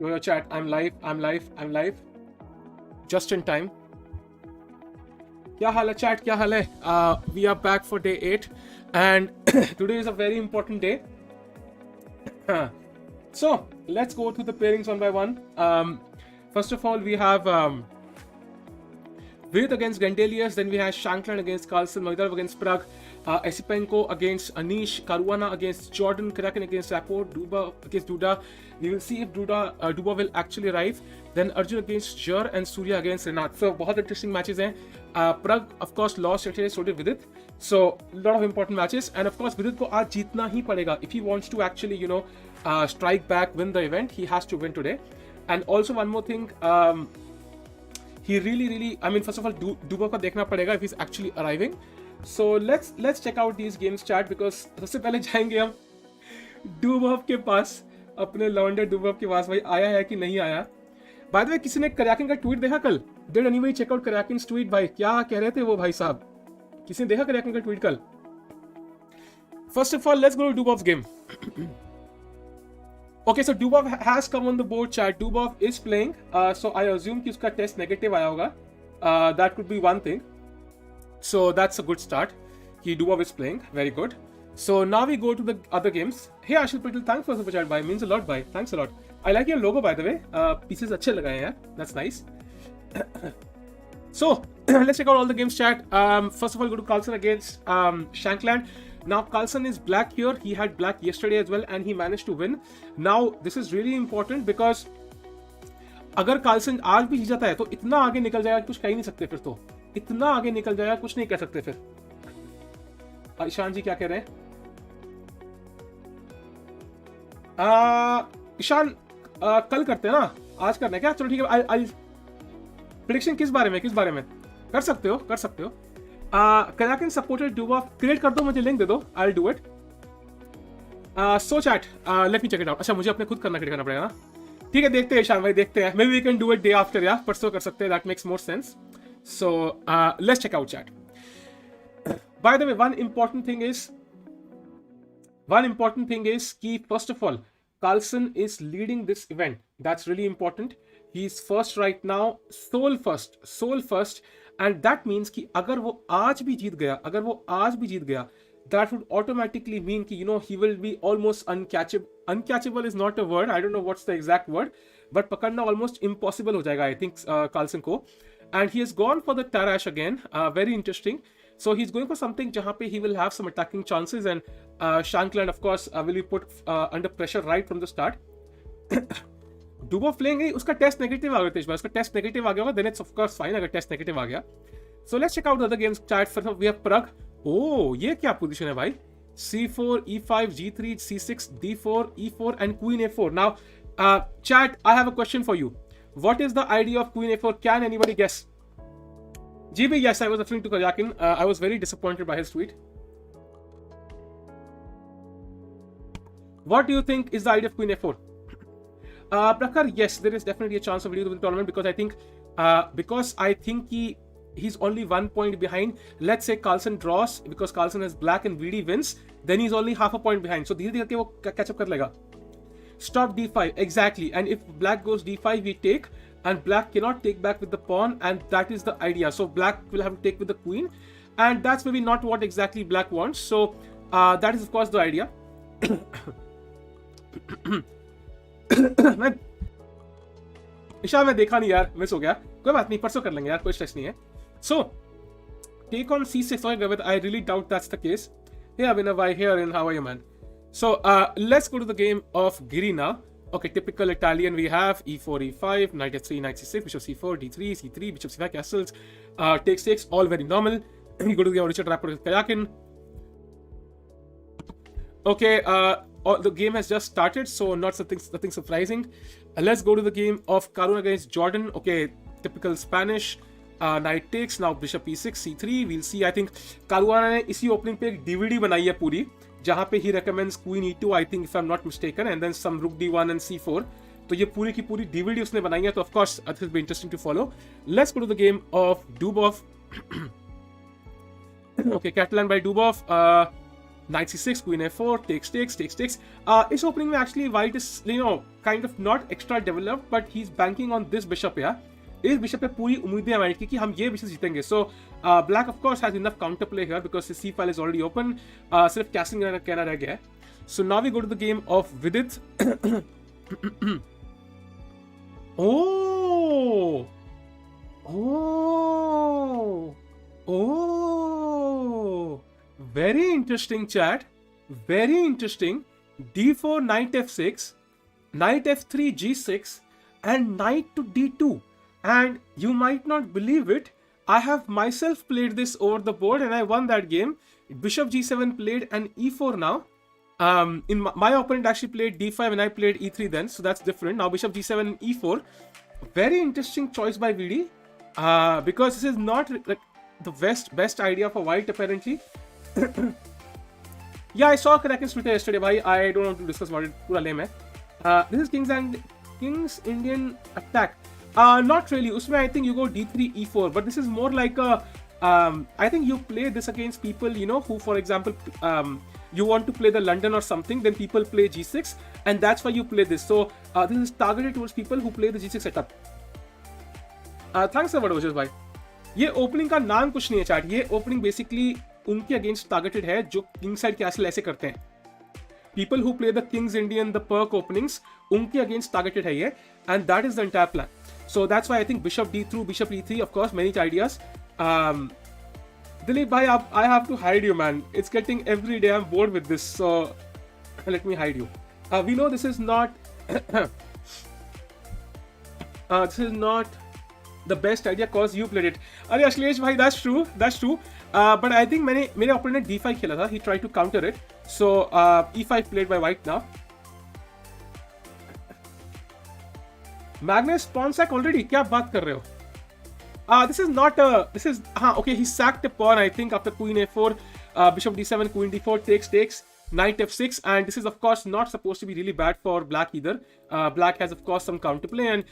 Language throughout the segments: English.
Yo, chat, I'm live. Just in time. Kya hal hai, chat? Kya hal hai? We are back for day 8, and today is a very important day. So, let's go through the pairings one by one. First of all, we have Vidit against Grandelius, then we have Shankland against Carlsen, Magdalov against Pragg, Esipenko against Anish, Caruana against Jordan, Kraken against Rapport, Duba against Duda. We will see if Duba will actually arrive. Then Arjun against Jur and Surya against Renat. So, बहुत interesting matches हैं. Pragg, of course, lost yesterday, so did Vidit. So, a lot of important matches. And of course, Vidit को आज जीतना ही पड़ेगा. If he wants to actually, strike back, win the event, he has to win today. And also one more thing, he really, first of all, Duba को देखना पड़ेगा if he's actually arriving. So let's check out these games, chat, because सबसे पहले जाएंगे हम डुबॉफ के पास, अपने लॉन्डर डुबॉफ के पास. भाई आया है कि नहीं आया? बाय द वे, किसी ने करैकिन का ट्वीट देखा कल? Did anybody check out Karjakin's tweet? भाई क्या कह रहे थे वो भाई साहब? किसी ने देखा करैकिन का ट्वीट कल? First of all, let's go to Dubov's game. Okay, so Dubov has come on the board, chat. Dubov is playing, so I assume कि उसका टेस्ट नेगेटिव आया होगा. That could be one thing. So that's a good start. कि Dubov is playing, very good. So now we go to the other games. Hey Ashil Patel, thanks for the super chat, bhai. Means a lot, bhai. Thanks a lot. I like your logo, by the way. Pieces अच्छे लगाए हैं यार. That's nice. So let's check out all the games, chat. First of all, go to Carlsen against Shankland. Now Carlsen is black here. He had black yesterday as well, and he managed to win. Now this is really important because अगर Carlsen आज भी जीत जाता है तो इतना आगे निकल जाएगा कुछ कह ही नहीं सकते. फिर तो इतना आगे निकल जाएगा कुछ नहीं कह सकते. फिर ईशान जी क्या कह रहे हैं? ईशान कल करते हैं ना, आज करना है क्या? चलो ठीक है. प्रेडिक्शन किस बारे में कर सकते हो. Kraken supported Dubov. क्रिएट कर दो, मुझे लिंक दे दो. I'll do it. So chat, let me check it out. अच्छा, मुझे अपने खुद क्रिएट करना पड़ेगा ना. ठीक है, देखते हैं ईशान भाई, देखते हैं. Maybe we can do it day after, या परसों कर सकते हैं. That makes more sense. So let's check out, chat. By the way, one important thing is कि first of all, Carlsen is leading this event. That's really important. He's first right now, sole first. And that means कि अगर वो आज भी जीत गया, that would automatically mean कि he will be almost uncatchable. Uncatchable is not a word. I don't know what's the exact word, but पकड़ना almost impossible हो जाएगा, I think, Carlsen को. And he has gone for the Tarash again. Very interesting. So he's going for something जहाँ पे he will have some attacking chances, and Shankland, of course, will be put under pressure right from the start. Dubov लेंगे, उसका test negative आ गया था इस बार. उसका test negative आ गया होगा, then it's of course fine अगर टेस्ट नेगेटिव आ गया. So let's check out the other games, chat. First we have Pragg. Oh, ये क्या पोजीशन है भाई? C4, E5, G3, C6, D4, E4 and Queen A4. Now, chat, I have a question for you. What is the idea of Queen A4? Can anybody guess? GB, yes, I was referring to Kajakin. I was very disappointed by his tweet. What do you think is the idea of Queen A4? Prakhar, yes, there is definitely a chance of leading the tournament because I think he's only 1 point behind. Let's say Carlsen draws because Carlsen has black and VD wins, then he's only half a point behind. So धीरे धीरे वो catch up कर लेगा. Stop D5, exactly. And if black goes D5, we take, and black cannot take back with the pawn, and that is the idea. So black will have to take with the queen, and that's maybe not what exactly black wants. So that is of course the idea. Isha मैं देखा नहीं यार, miss हो गया. कोई बात नहीं, परसों कर लेंगे यार, कोई स्ट्रेस नहीं है. So take on C6. I really doubt that's the case. Hey Abhinav, I hear in how are you, man? So let's go to the game of Giri now. Okay, typical Italian. We have E4, E5, Knight F3, Knight C6, Bishop C4, D3, C3, Bishop C5, castles, takes, all very normal. We go to the game of Richard Rapport with Kajakin. Okay, the game has just started, so nothing surprising. Let's go to the game of Caruana against Jordan. Okay, typical Spanish. Knight takes, now Bishop E6, C3. We'll see. I think Caruana ने इसी opening पे एक DVD बनाई है पूरी, जहाँ पे he recommends Queen E2, I think, if I'm not mistaken, and then some Rook D1 and C4. तो ये पूरी की पूरी DVD उसने बनाई है, तो of course this will be interesting to follow. Let's go to the game of Dubov. Okay, Catalan by Dubov. knight c6, queen f4, takes. इस opening में actually white is kind of not extra developed, but he's banking on this bishop here. इस bishop पे पूरी उम्मीदें हैं white की कि हम ये bishop जीतेंगे. So black of course has enough counterplay here because his c file is already open. सिर्फ castling कहना रह गया है. So now we go to the game of Vidit. Oh, very interesting chat. Very interesting. d4, knight f6, knight f3, g6, and knight to d2. And you might not believe it, I have myself played this over the board and I won that game. Bishop g7 played and e4 now. My opponent actually played d5 and I played e3 then, so that's different. Now bishop g7 and e4. Very interesting choice by VD. Because this is not like the best idea for white apparently. Yeah, I saw Kraken's Twitter yesterday, bhai. I don't want to discuss about it. Pura lame hai. This is King's Indian attack. Not really. Usme I think you go d3, e4, but this is more like a. I think you play this against people, who, for example, you want to play the London or something, then people play g6, and that's why you play this. So this is targeted towards people who play the g6 setup. Thanks a lot, Oshis bhai. ये opening का नाम कुछ नहीं है chat. ये opening basically उनके against targeted है जो किंग साइड कैसल ऐसे करते हैं. People who play the King's Indian, the Pirc openings, उनके अगेंस्ट टारगेटेड है ये, and that is the entire plan. So that's why I think bishop d through, bishop e3, of course many ideas. Dilip भाई, I have to hide you man. It's getting every day. I am bored with this, so let me hide you. We know this is not the best idea cause you played it. अरे अश्लेष भाई, that's true. But I think मेरे opponent ने d5 खेला था. He tried to counter it. So e5 played by white now. Magnus pawn sack already. क्या बात कर रहे हो? Okay, he sacked a pawn I think after queen a4, bishop d7, queen d4, takes, knight f6, and this is of course not supposed to be really bad for black either. Black has of course some counterplay and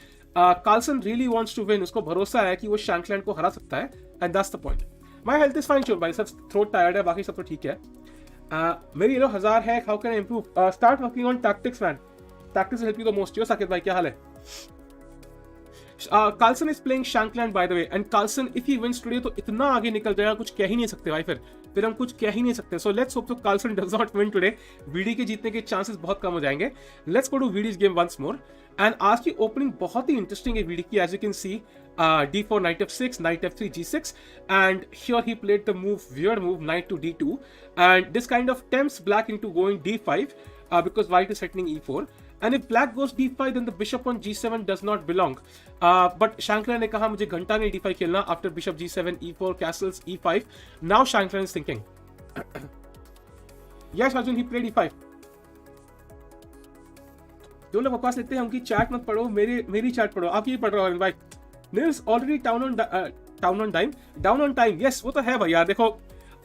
Carlsen really wants to win. उसको भरोसा है कि वो Shankland को हरा सकता है, and that's the point. My health is fine, चोर भाई. सब थ्रोट टायर्ड है, बाकी सब तो ठीक है. मेरी येलो 1000 है. How can I improve? Start working on tactics, man. Tactics will help you the most. यो साकिब भाई, क्या हाल है? Carlsen is playing Shankland by the way, and Carlsen if he wins today तो इतना आगे निकल जाएगा, कुछ कह ही नहीं सकते भाई. फिर हम कुछ कह ही नहीं सकते. So let's hope so Carlsen does not win today. VD के जीतने के chances बहुत कम हो जाएंगे. Let's go to VD's game once more. And आज की opening बहुत ही interesting है VD की, as you can see. d4, knight f6, knight f3, g6, and here he played the weird move, knight to d2, and this kind of tempts black into going d5 because white is threatening e4. And if black goes d5, then the bishop on g7 does not belong. But Shankland ने कहा मुझे घंटा नहीं d5 खेलना after bishop g7, e4, castles, e5. Now Shankland is thinking. Yes, Arjun, he played e5. जो लोग बकवास लेते हैं उनकी चैट मत पढ़ो, मेरी चैट पढ़ो. आप ये पढ़ रहे हो भाई. Nils already down on time. Yes, वो तो है भाई यार. देखो,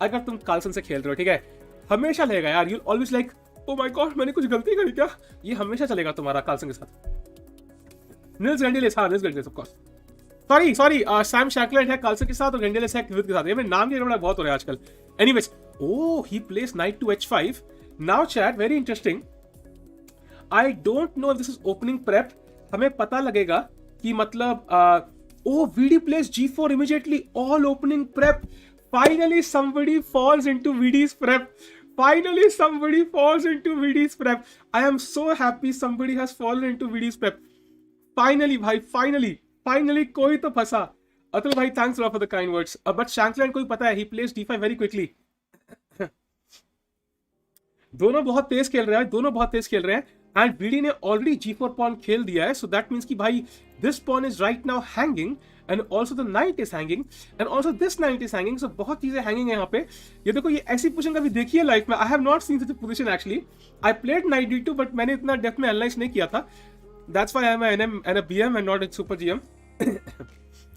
अगर तुम कार्लसन से खेल रहे हो, ठीक है, हमेशा लगेगा यार. You'll always like, oh my god, मैंने कुछ गलती करी क्या? ये हमेशा चलेगा तुम्हारा कार्लसन के साथ. Nils Grandelius, हाँ, Nils Grandelius of course. Sorry, Sam Shankland है कार्लसन के साथ और Grandelius है विदित के साथ. ये मेरे नाम के बहुत हो रहा है आजकल. Anyways, he plays knight to h5. Now chat, very interesting. I don't know if this is opening prep. हमें पता लगेगा कि मतलब VD plays g4 immediately. All opening prep. Finally somebody falls into VD's prep. I am so happy somebody has fallen into VD's prep. Finally भाई, finally कोई तो फंसा. अतुल भाई, thanks a lot for the kind words. But Shankland को ही पता है, he plays d5 very quickly. दोनों बहुत तेज खेल रहे हैं. And VD ने already g4 pawn खेल दिया है, so that means कि भाई this pawn is right now hanging, and also the knight is hanging, and also this knight is hanging, so बहुत चीजें hanging है यहाँ पे. ये देखो, ये ऐसी पोजीशन कभी देखी है लाइफ में. I have not seen such a position actually. I played knight d2, but मैंने इतना डेप्थ में एनालाइज नहीं किया था. That's why I am a NM and a BM and not a super GM.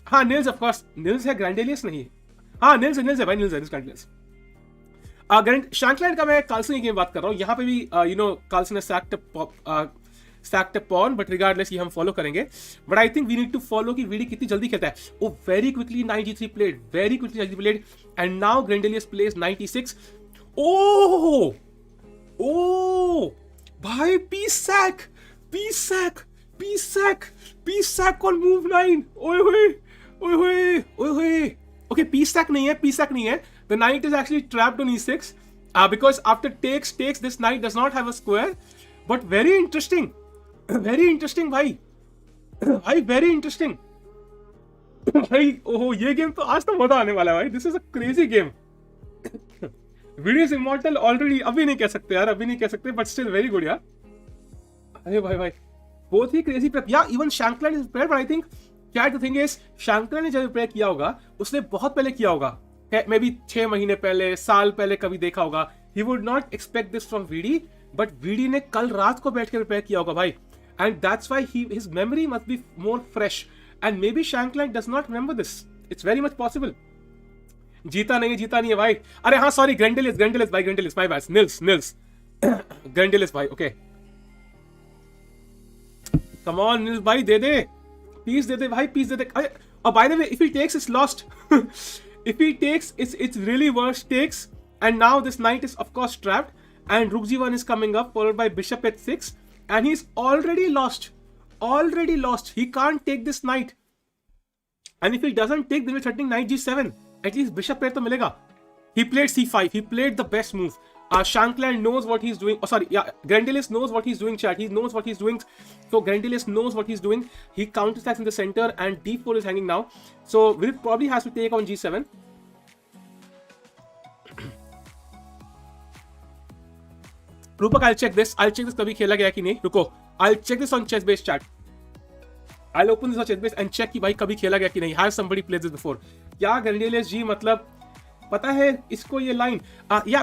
हाँ, Nils of course. Nils है, Grandelius नहीं है. हाँ, Nils है भाई, Nils Grandelius. Shankland का मैं कार्लसन की गेम बात कर रहा हूँ. यहाँ पे भी कार्लसन ने sacked a pawn, but regardless ये हम फॉलो करेंगे. But I think we need to follow कि VD कितनी जल्दी खेलता है. Very quickly knight g3 played, and now Grandelius plays knight e6. ओ ओ भाई, piece sac, piece sac, piece sac, piece sac on move 9। ओए होए, ओए होए, ओए होए। ओके, पीस सैक नहीं है, पीस सैक नहीं है। The night is actually trapped on e6 because after takes this knight does not have a square, but very interesting, very interesting भाई, भाई very interesting भाई। ओहो, ये गेम तो आज तो मजा आने वाला है भाई। This is a crazy game. Video immortal already, अभी नहीं कह सकते यार, अभी नहीं कह सकते, बट स्टिल वेरी गुड यार। अरे भाई भाई, बहुत ही crazy prep. Yeah even Shankland is prep, but I think क्या द थिंग इज, शैंकलर ने जब प्रेप किया होगा उसने बहुत पहले किया होगा, मे बी 6 महीने पहले, साल पहले कभी देखा होगा। He would not expect this from VD, but VD ने कल रात को बैठ के प्रिपेयर किया होगा भाई, and that's why his memory must be more fresh, and maybe Shankland does not remember this. It's very much possible. जीता नहीं है भाई। अरे हाँ, सॉरी, ग्रैंडेलियस भाई, Grandelius, my bad, Nils Grandelius भाई। ओके, कम ऑन निल्स भाई, दे दे piece, दे दे भाई, पीस दे दे। और by the way, if he takes it's lost. If he takes, it's really worse takes, and now this knight is of course trapped, and rook g1 is coming up, followed by bishop h6, and he's already lost. He can't take this knight, and if he doesn't take, then we're threatening knight g7. At least bishop pair to milega. He played c5. He played the best move. Shankland knows what he's doing. Oh, sorry, yeah, Grandelius knows what he's doing, chat. He knows what he's doing. So Grandelius knows what he's doing. He counterattacks in the center, and d4 is hanging now. So Vidit probably has to take on g7. Rupak, I'll check this. कभी खेला गया कि नहीं? रुको, I'll check this on chess-based chat. I'll open this on chess-based and check कि भाई कभी खेला गया कि नहीं. Has somebody played this before? क्या Grandelius जी, मतलब पता है इसको ये लाइन, या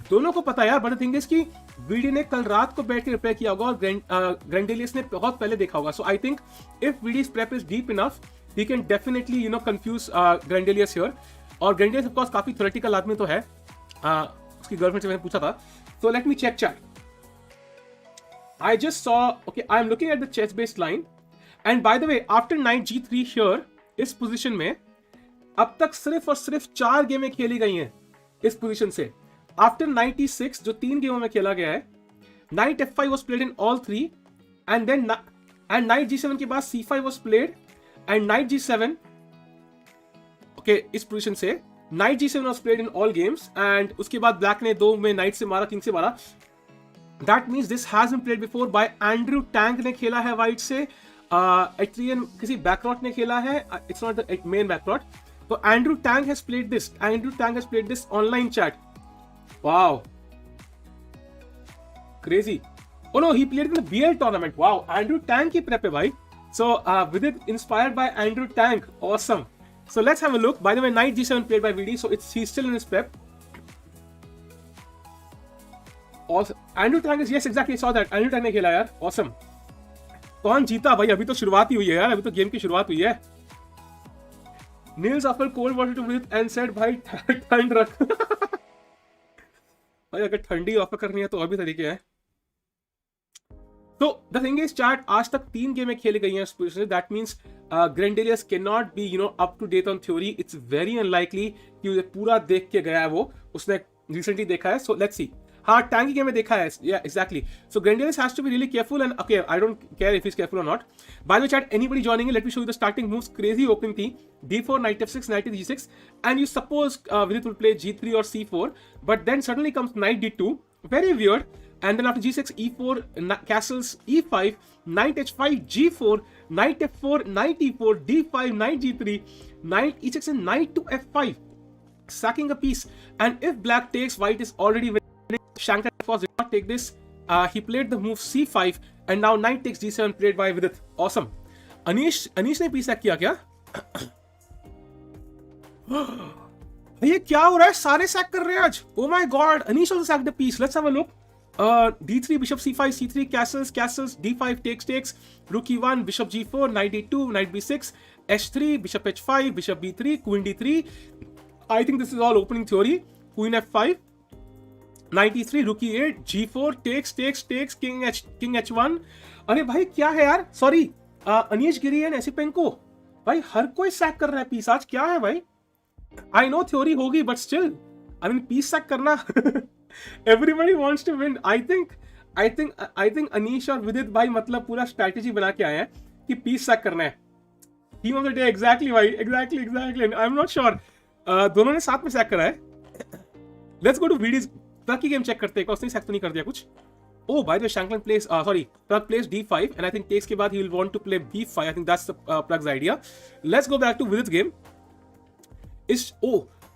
दोनों को पता है यार, बट थिंग इज कि वीडी ने कल रात को बैठ के रिपेयर किया होगा, और ग्रैंडेलियस ने बहुत पहले देखा होगा। So I think if Vidit's prep is deep enough, he can definitely confuse Grandelius here. और ग्रैंडेलियस ऑफ कोर्स काफी थ्योरेटिकल आदमी तो है, उसकी गर्लफ्रेंड से मैंने पूछा था। So let me check chat. I just saw, okay, I am looking at the chess based line, and by the way, after knight g3 here, इस पोजीशन में अब तक सिर्फ और सिर्फ 4 गेमें खेली गई हैं इस पोजीशन से। आफ्टर 96, जो 3 गेमों में खेला गया है, knight f5 was played in all 3, and then and knight g7 के बाद c5 was played, and knight g7, okay, इस पोजीशन से knight g7 was played in all games, and उसके बाद ब्लैक ने 2 में नाइट से मारा, किंग से मारा। That means this has been played before by Andrew Tang ने खेला है वाइट से, एट्रियन किसी बैकरॉट ने खेला है, इट्स नॉट द मेन बैकरॉट। So Andrew Tang has played this. Online chat. Wow. Crazy. Oh no, he played in the BL tournament. Wow. Andrew Tang ki prep hai bhai. So with it inspired by Andrew Tang. Awesome. So let's have a look. By the way, knight g7 played by VD. So he's still in his prep. Awesome. Andrew Tang is, yes, exactly. I saw that. Andrew Tang ने खेला यार. Awesome. कौन जीता भाई? अभी तो शुरुआत ही हुई है यार. अभी तो गेम की शुरुआत हुई है. Nils offered cold water to Vidit and said, भाई ठंड रख। भाई अगर ठंडी ऑफर करनी है तो अभी तरीके हैं। तो द थिंग इज चैट, आज तक 3 गेमें खेली गई हैं। That means Grandelius can not be up to date on theory. It's very unlikely कि पूरा देख के गया है वो, उसने रिसेंटली देखा है। So let's see. हाँ, टैंक की गेम में देखा है, yeah exactly. So Grandelius has to be really careful, and okay, I don't care if he is careful और not. By the way chat, anybody joining, let me show you the starting moves. Crazy opening थी, d4, knight f6, knight g6, and you suppose Vidit will play g3 or c4, but then suddenly comes knight d2, very weird, and then after g6, e4, castles, e5, knight h5, g4, knight f4, knight e4, d5, knight g3, knight e6, and knight to f5, sacking a piece. And if black takes, white is already winning. Shankar of course did not take this. He played the move c5, and now knight takes g7 played by Vidit. Awesome. Anish ने piece sack किया क्या? ये क्या हो रहा है? सारे sac कर रहे हैं आज। Oh my God! Anish also sacked the piece. Let's have a look. d3, bishop c5, c3, castles, d5, takes, rook e1, bishop g4, knight d2, knight b6, h3, bishop h5, bishop b3, queen d3. I think this is all opening theory. Queen f5, knight e3, rook e8, g4, takes, king h1. अरे भाई क्या है यार? Sorry, Anish Giri and Esipenko, भाई हर कोई sac कर रहा है पीस आज। क्या है भाई? आई नो थ्योरी होगी, but still I mean piece sac करना Everybody wants to win. I think Anish और विदित भाई मतलब पूरा स्ट्रैटेजी बना के आए हैं कि पीस सैक करना है. Team of the day, exactly भाई, exactly. I'm not sure. दोनों ने साथ में सैक करा है. Let's go to Vidit's Pragg की गेम चेक करते हैं. उसने सैक तो नहीं कर दिया कुछ. Oh, by the way, Pragg plays d5, and I think takes के बाद he will want to play b5. I think that's the Pragg's idea. Let's go back to Vidit's game.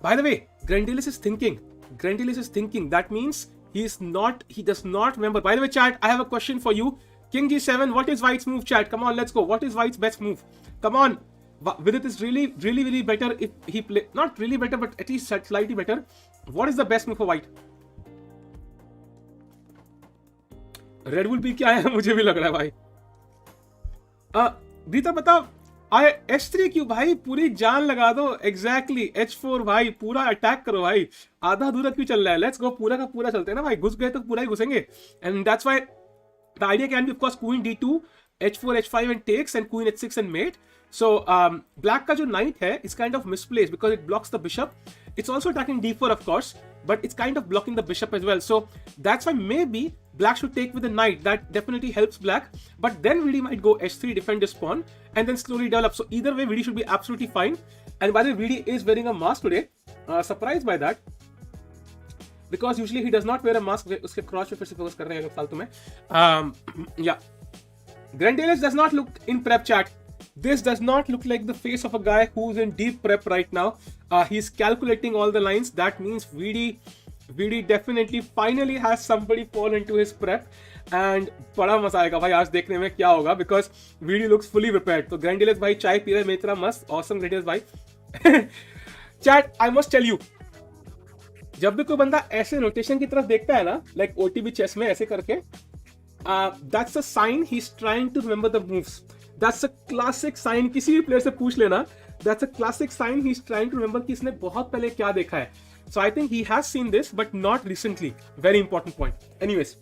By the way, Grandelius is thinking. That means he does not remember. By the way, chat, I have a question for you. King g7, what is White's move, chat? Come on, let's go. What is White's best move? Come on. Vidit is really better if he play. Not really better, but at least slightly better. What is the best move for White? Red bull P क्या है मुझे भी लग रहा है भाई. दीता बताओ h3 क्यों भाई, पूरी जान लगा दो. एग्जैक्टली h4 भाई, पूरा अटैक करो भाई. आधा अधूरा क्यों चल रहा है? लेट्स गो, पूरा का पूरा चलते हैं ना भाई. घुस गए तो पूरा ही घुसेंगे. And that's why the idea can be of course queen d2, h4 h5 and takes and queen h6 and mate. So black का जो knight है is kind of misplaced because it blocks the bishop. It's also attacking d4 of course, but it's kind of blocking the bishop as well. So that's why maybe black should take with the knight. That definitely helps black. But then Vidi might go h3, defend his pawn, and then slowly develop. So either way, Vidi should be absolutely fine. And by the way, Vidi is wearing a mask today. Surprised by that. Because usually he does not wear a mask. उसके cross पे फिर से focus कर रहे हैं फालतू में. Yeah. Grandelius does not look in prep, chat. This does not look like the face of a guy who's in deep prep right now. He's calculating all the lines. That means Vidi definitely finally has somebody fall into his prep. And बड़ा मजा आएगा भाई आज देखने में क्या होगा, because Vidi looks fully prepared. तो Grandelius भाई चाय पी रहे हैं मेरी तरह मस्त. Awesome Grandelius भाई. Chat, I must tell you, जब भी कोई बंदा ऐसे रोटेशन की तरफ देखता है ना, like OTB chess में ऐसे करके, that's a sign he's trying to remember the moves. That's a classic sign. किसी भी प्लेयर से पूछ लेना. That's a classic sign he's trying to remember कि इसने बहुत पहले क्या देखा है. So I think he has seen this, but not recently. Very important point. Anyways,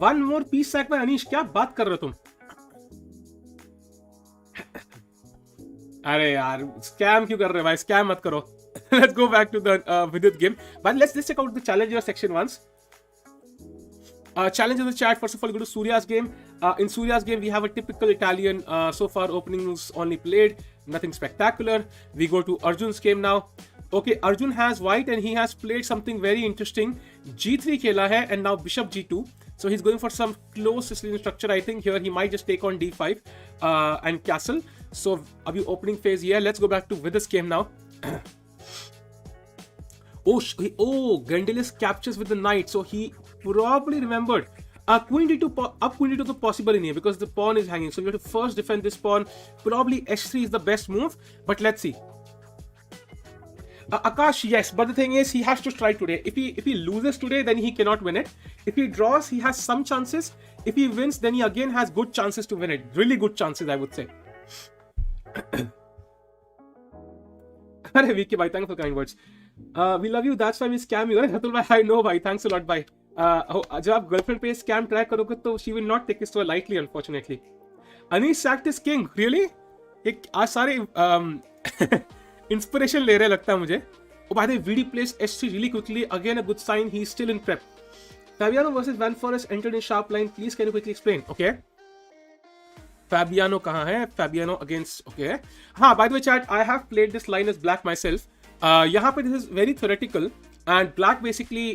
one more piece sack by Anish. क्या बात कर रहे हो तुम? अरे यार, scam क्यों कर रहे हो भाई? Scam मत करो. Let's go back to the Vidit game. But let's check out the challenger section once. Challenge in the chat. First of all, go to Surya's game. In Surya's game, we have a typical Italian. So far, openings only played. Nothing spectacular. We go to Arjun's game now. Okay, Arjun has white and he has played something very interesting. G3 खेला है and now bishop G2. So he's going for some close Sicilian structure. I think here he might just take on D5 and castle. So abhi opening phase here. Let's go back to Vidit's game now. Grandelius captures with the knight. So he probably remembered. Queen d2 up queen d2 तो possible ही नहीं है because the pawn is hanging. So you have to first defend this pawn. Probably h3 is the best move, but let's see. Akash, yes, but the thing is he has to strike today. If he loses today, then he cannot win it. If he draws, he has some chances. If he wins, then he again has good chances to win it. Really good chances, I would say. Arey Vicky bhai, thanks for kind words. We love you. That's why we scam you. Atul bhai, I know bhai. Thanks a lot bhai. जब आप girlfriend पे scam track करोगे तो she will not take it so lightly unfortunately. Anish sacked his king, really? एक आज सारे inspiration ले रहे लगता है मुझे. Oh, by the way, VD plays h3 really quickly. Again, a good sign. He's still in prep. Fabiano versus Van Forest entered in sharp line. Please, can you quickly explain? Okay. Fabiano कहाँ है? Fabiano against. Okay. हाँ, by the way, chat, I have played this line as black myself. यहाँ पे this is very theoretical and black basically.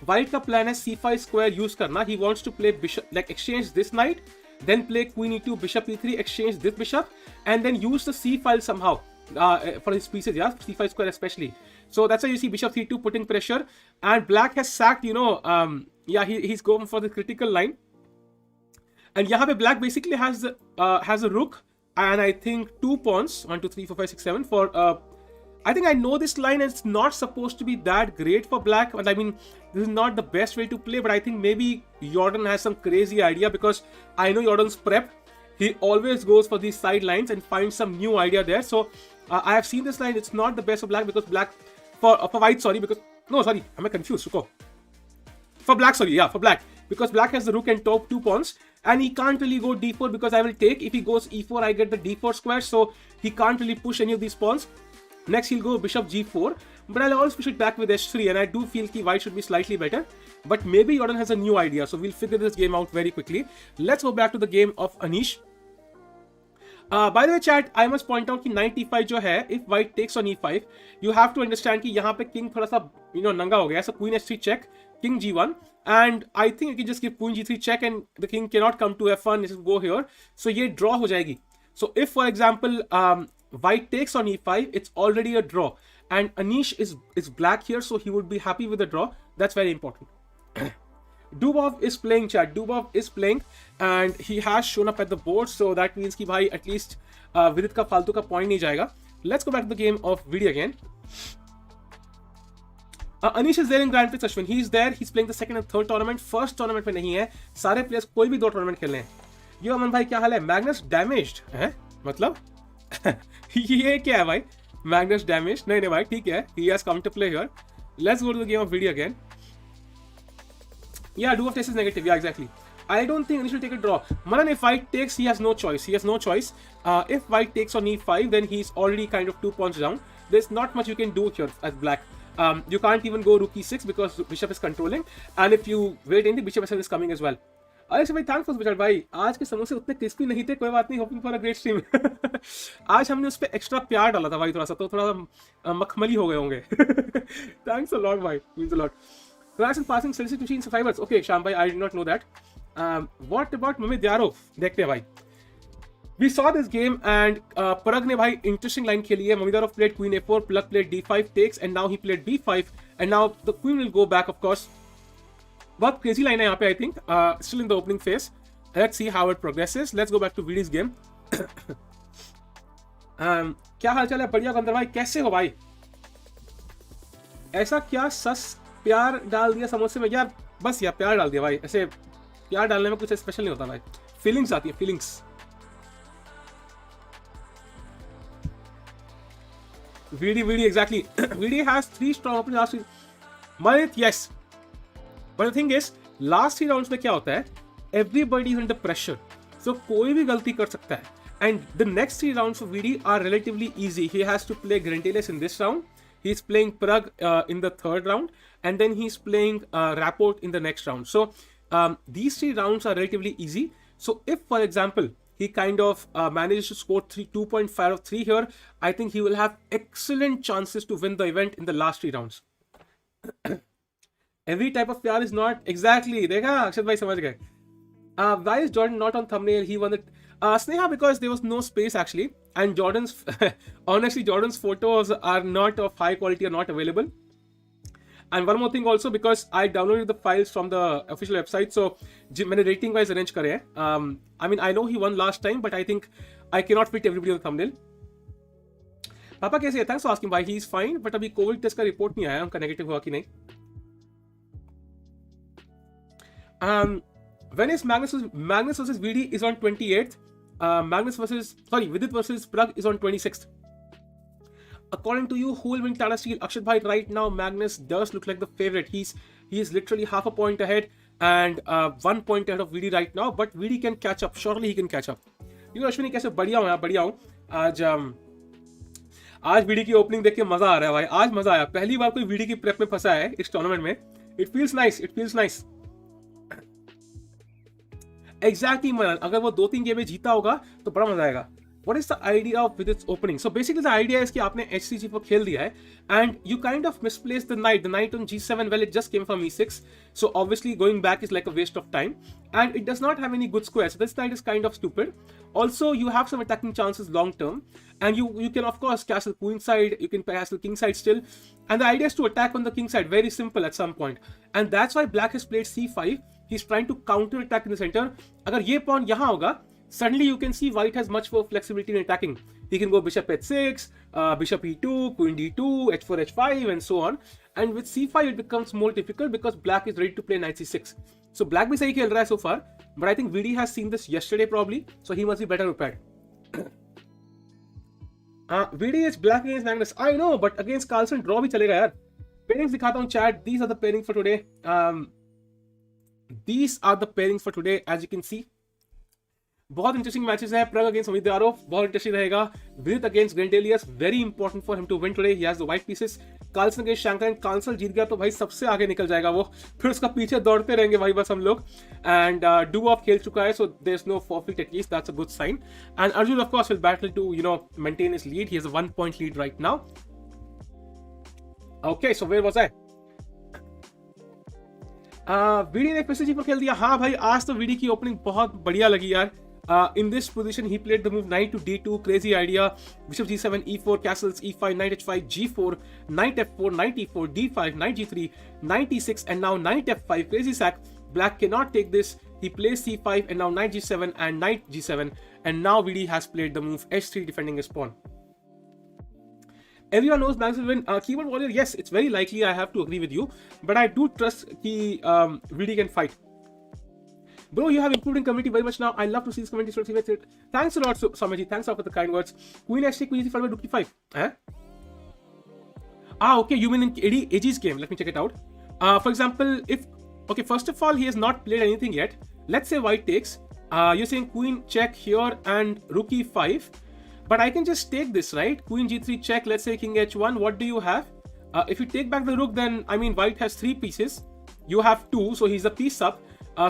White का plan है c5 square use करना. He wants to play bishop, like exchange this knight, then play queen e2, bishop e3, exchange this bishop, and then use the c file somehow. For his pieces, yeah, c5 square especially. So that's why you see bishop c2 putting pressure, and black has sacked, he's going for the critical line, and यहाँ पे black basically has a rook and I think 2 pawns, 1 2 3 4 5 6 7 for I think I know this line and it's not supposed to be that great for black, but I mean this is not the best way to play, but I think maybe Jordan has some crazy idea because I know Jordan's prep. He always goes for these side lines and finds some new idea there. So I have seen this line. It's not the best for black because black for white. Sorry, because no, sorry, am I confused? Ruko. For black, sorry, yeah, for black because black has the rook and top 2 pawns and he can't really go d4 because I will take. If he goes e4, I get the d4 square, so he can't really push any of these pawns. Next, he'll go bishop g4. but I'll always push it back with h3, and I do feel that white should be slightly better. But maybe Jordan has a new idea, so we'll figure this game out very quickly. Let's go back to the game of Anish. By the way, chat, I must point out कि knight e5 जो है, if white takes on e5, you have to understand कि यहाँ पे king थोड़ा सा नंगा हो गया. So queen h3 check, king g1, and I think you can just give queen g3 check, and the king cannot come to f1. Just go here. So ये draw हो जाएगी. So if, for example, white takes on e5, it's already a draw, and Anish is black here, so he would be happy with the draw. That's very important. Dubov is playing, chat. Dubov is playing, and he has shown up at the board, so that means कि भाई at least Vidit का फालतू का point नहीं जाएगा. Let's go back to the game of Vidit again. Anish is there in Grand Prix Ashwin. He is there. He's playing the second and third tournament. First tournament में नहीं है. सारे players कोई भी 2 tournament खेल रहे हैं. यो अमन भाई क्या हाल है? Magnus damaged है? मतलब ये क्या है भाई? Magnus damaged? नहीं भाई ठीक है. He has come to play here. Let's go to the game of Vidit again. Yeah, Dubov test is negative. Yeah, exactly. I don't think Anish will take a draw. Manan, if white takes, he has no choice. He has no choice. If white takes on e5, then he's already kind of 2 pawns down. There's not much you can do here as black. You can't even go rook e6 because bishop is controlling. And if you wait in, the bishop is coming as well. Alex भाई thanks for the भाई. आज के समोसे उतने crispy नहीं थे, कोई बात नहीं. Hoping for a great stream. आज हमने उस पे एक्स्ट्रा प्यार डाला था भाई थोड़ा सा, तो थोड़ा मखमली हो गए होंगे. Thanks a lot भाई. Means a lot. Class and passing statistics machine survivors. Okay, Sham bhai, I did not know that. What about Mamit Yarov? देखते हैं भाई. We saw this game, and Pragg ने भाई interesting line खेली है. Mamit Yarov played queen a4, Pragg played d5 takes, and now he played b5, and now the queen will go back, of course. बहुत crazy line है यहाँ पे, I think. Still in the opening phase. Let's see how it progresses. Let's go back to Vidit's game. क्या हाल चाल है? बढ़िया गंदर भाई, कैसे हो भाई? ऐसा क्या सस प्यार डाल दिया समोसे में यार? बस यार प्यार डाल दिया भाई. ऐसे प्यार डालने में कुछ स्पेशल नहीं होता भाई. फीलिंग्स आती है, feelings. VD exactly. VD has 3 strong openings last 3. Manit, yes. But the thing is, last 3 rounds में क्या होता है? Everybody is under pressure. So कोई भी गलती कर सकता है. And the next 3 rounds for VD are relatively easy. He has to play Grandelius in this round. He's playing Pragg in the 3rd round, and then he's playing Rapport in the next round. So these 3 rounds are relatively easy. So if, for example, he kind of manages to score 2.5 out of 3 here, I think he will have excellent chances to win the event in the last 3 rounds. Every type of PR is not exactly. देखा अक्षत भाई समझ गए. Why is Jordan not on thumbnail? He won it. Sneha, because there was no space actually, and Jordan's honestly Jordan's photos are not of high quality, are not available. And one more thing also, because I downloaded the files from the official website, so मैंने rating wise arrange करे हैं. I mean, I know he won last time, but I think I cannot fit everybody on the thumbnail. पापा कैसे है? Thanks for asking भाई. He is fine, but अभी Covid test का report नहीं आया, उनका नेगेटिव हुआ कि नहीं. When is Magnus versus VD is on 28th. Vidit versus Pragg is on 26th. According to you, who will win Tata Steel? Akshat bhai, right now Magnus does look like the favorite. He is literally half a point ahead and 1 point ahead of VD right now. But VD can catch up. Surely he can catch up. You know, Ashwini कैसे बढ़िया हूँ यार, बढ़िया हूँ. आज VD की opening देख के मजा आ रहा है भाई. आज मजा आया. पहली बार कोई VD की प्रेप में फंसा है इस टूर्नामेंट में. It feels nice. It feels nice. Exactly, man. अगर वो 2-3 गेम में जीता होगा तो बड़ा मजा आएगा. What is the idea of Vidit's opening? So basically the idea is कि आपने h3 g4 खेल दिया है, and you kind of misplaced the knight. The knight on g7, well, it just came from e6, so obviously going back is like a waste of time, and it does not have any good squares. So this knight is kind of stupid. Also, you have some attacking chances long term, and you can of course castle queen side, you can castle king side still, and the idea is to attack on the king side. Very simple at some point, and that's why black has played c5. He's trying to counter attack in the center. अगर ये pawn यहाँ होगा, suddenly you can see white has much more flexibility in attacking. He can go bishop h6, bishop e2, queen d2, h4, h5, and so on. And with c5, it becomes more difficult because black is ready to play knight c6. So black भी सही खेल रहा है so far, but I think VD has seen this yesterday probably, so he must be better prepared. VD is black against Magnus. I know, but against Carlsen draw भी चलेगा यार. Pairings दिखाता हूँ chat. These are the pairings for today. These are the pairings for today, as you can see. बहुत interesting matches है. Pragg against Sindarov बहुत interesting रहेगा. Vidit against Grandelius very important for him to win today. He has the white pieces. Carlsen against Shankland. Carlsen जीत गया तो भाई सबसे आगे निकल जाएगा वो, फिर उसका पीछे दौड़ते रहेंगे भाई बस हम लोग. एंड डुबॉफ खेल चुका है, so there is no forfeit at least. That's a good sign. And Arjun of course will battle to maintain his lead. He has a 1 point lead right now. Okay, so where was I? VD ने फिर से जी4 खेल दिया. हाँ भाई, आज तो VD की ओपनिंग बहुत बढ़िया लगी यार. In this position, he played the move knight to d2, crazy idea. Bishop g7, e4, castles, e5, knight h5, g4, knight f4, knight e4, d5, knight g3, knight e6, and now knight f5, crazy sack. Black cannot take this. He plays c5, and now knight g7 and knight g7. And now VD has played the move h3, defending his pawn. Everyone knows Magnus will win. Keyboard Warrior, yes, it's very likely. I have to agree with you. But I do trust that VD can fight. Bro, you have improved in community very much now. I love to see this community. Thanks a lot, Samaji. Thanks a lot for the kind words. Queen h3, queen e4 by rook d5. Eh? Okay, you mean in AG's game. Let me check it out. For example, okay, first of all, he has not played anything yet. Let's say white takes. You're saying queen check here and rook e5. But I can just take this, right? Queen g3 check, let's say king h1. What do you have? If you take back the rook, then, I mean, white has 3 pieces. You have 2, so he's a piece up.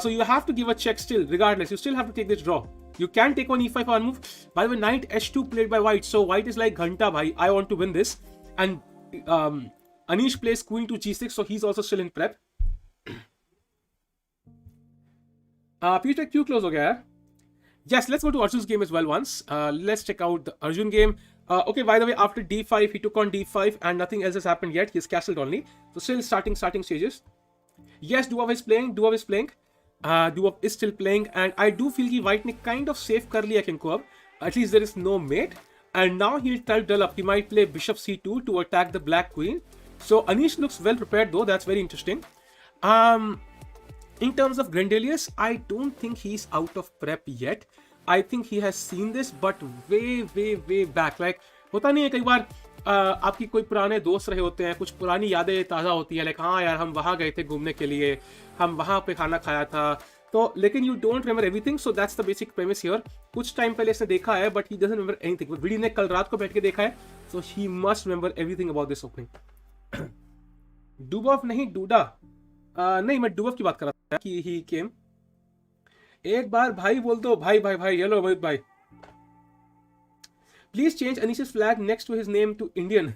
So you have to give a check still, regardless. You still have to take this draw. You can take on e5 on move. By the way, knight h2 played by white. So white is like, Ghanta bhai, I want to win this. And Anish plays queen to g6, so he's also still in prep. Peter, Q close ho gaya hai. Yes, let's go to Arjun's game as well once. Let's check out the Arjun game. Okay, by the way, after d5, he took on d5 and nothing else has happened yet. He's castled only. So still starting stages. Yes, Duov is playing. Duov is still playing. And I do feel that white ne kind of safe kar liya king ko ab. At least there is no mate. And now he'll try to develop. He might play bishop c2 to attack the black queen. So Anish looks well prepared though. That's very interesting. In terms of Grandelius, I don't think he's out of prep yet. I think he has seen this, but way back. Like, होता नहीं है कई बार आपकी कोई पुराने दोस्त रहे होते हैं, कुछ पुरानी यादें ताज़ा होती है, लाइक हाँ यार हम वहाँ गए थे घूमने के लिए, हम वहाँ पे खाना खाया था, तो लेकिन you don't remember everything, so that's the basic premise here. कुछ टाइम पहले इसने देखा है, but he doesn't remember anything. VD ने कल रात को बैठ के देखा है, so he must remember everything about this opening. डूबॉफ नहीं, डूडा. नहीं, मैं डूबॉफ की बात कर रहा था कि he came. एक बार भाई बोल दो, भाई हेलो भाई. Please change Anish's flag next to his name to Indian.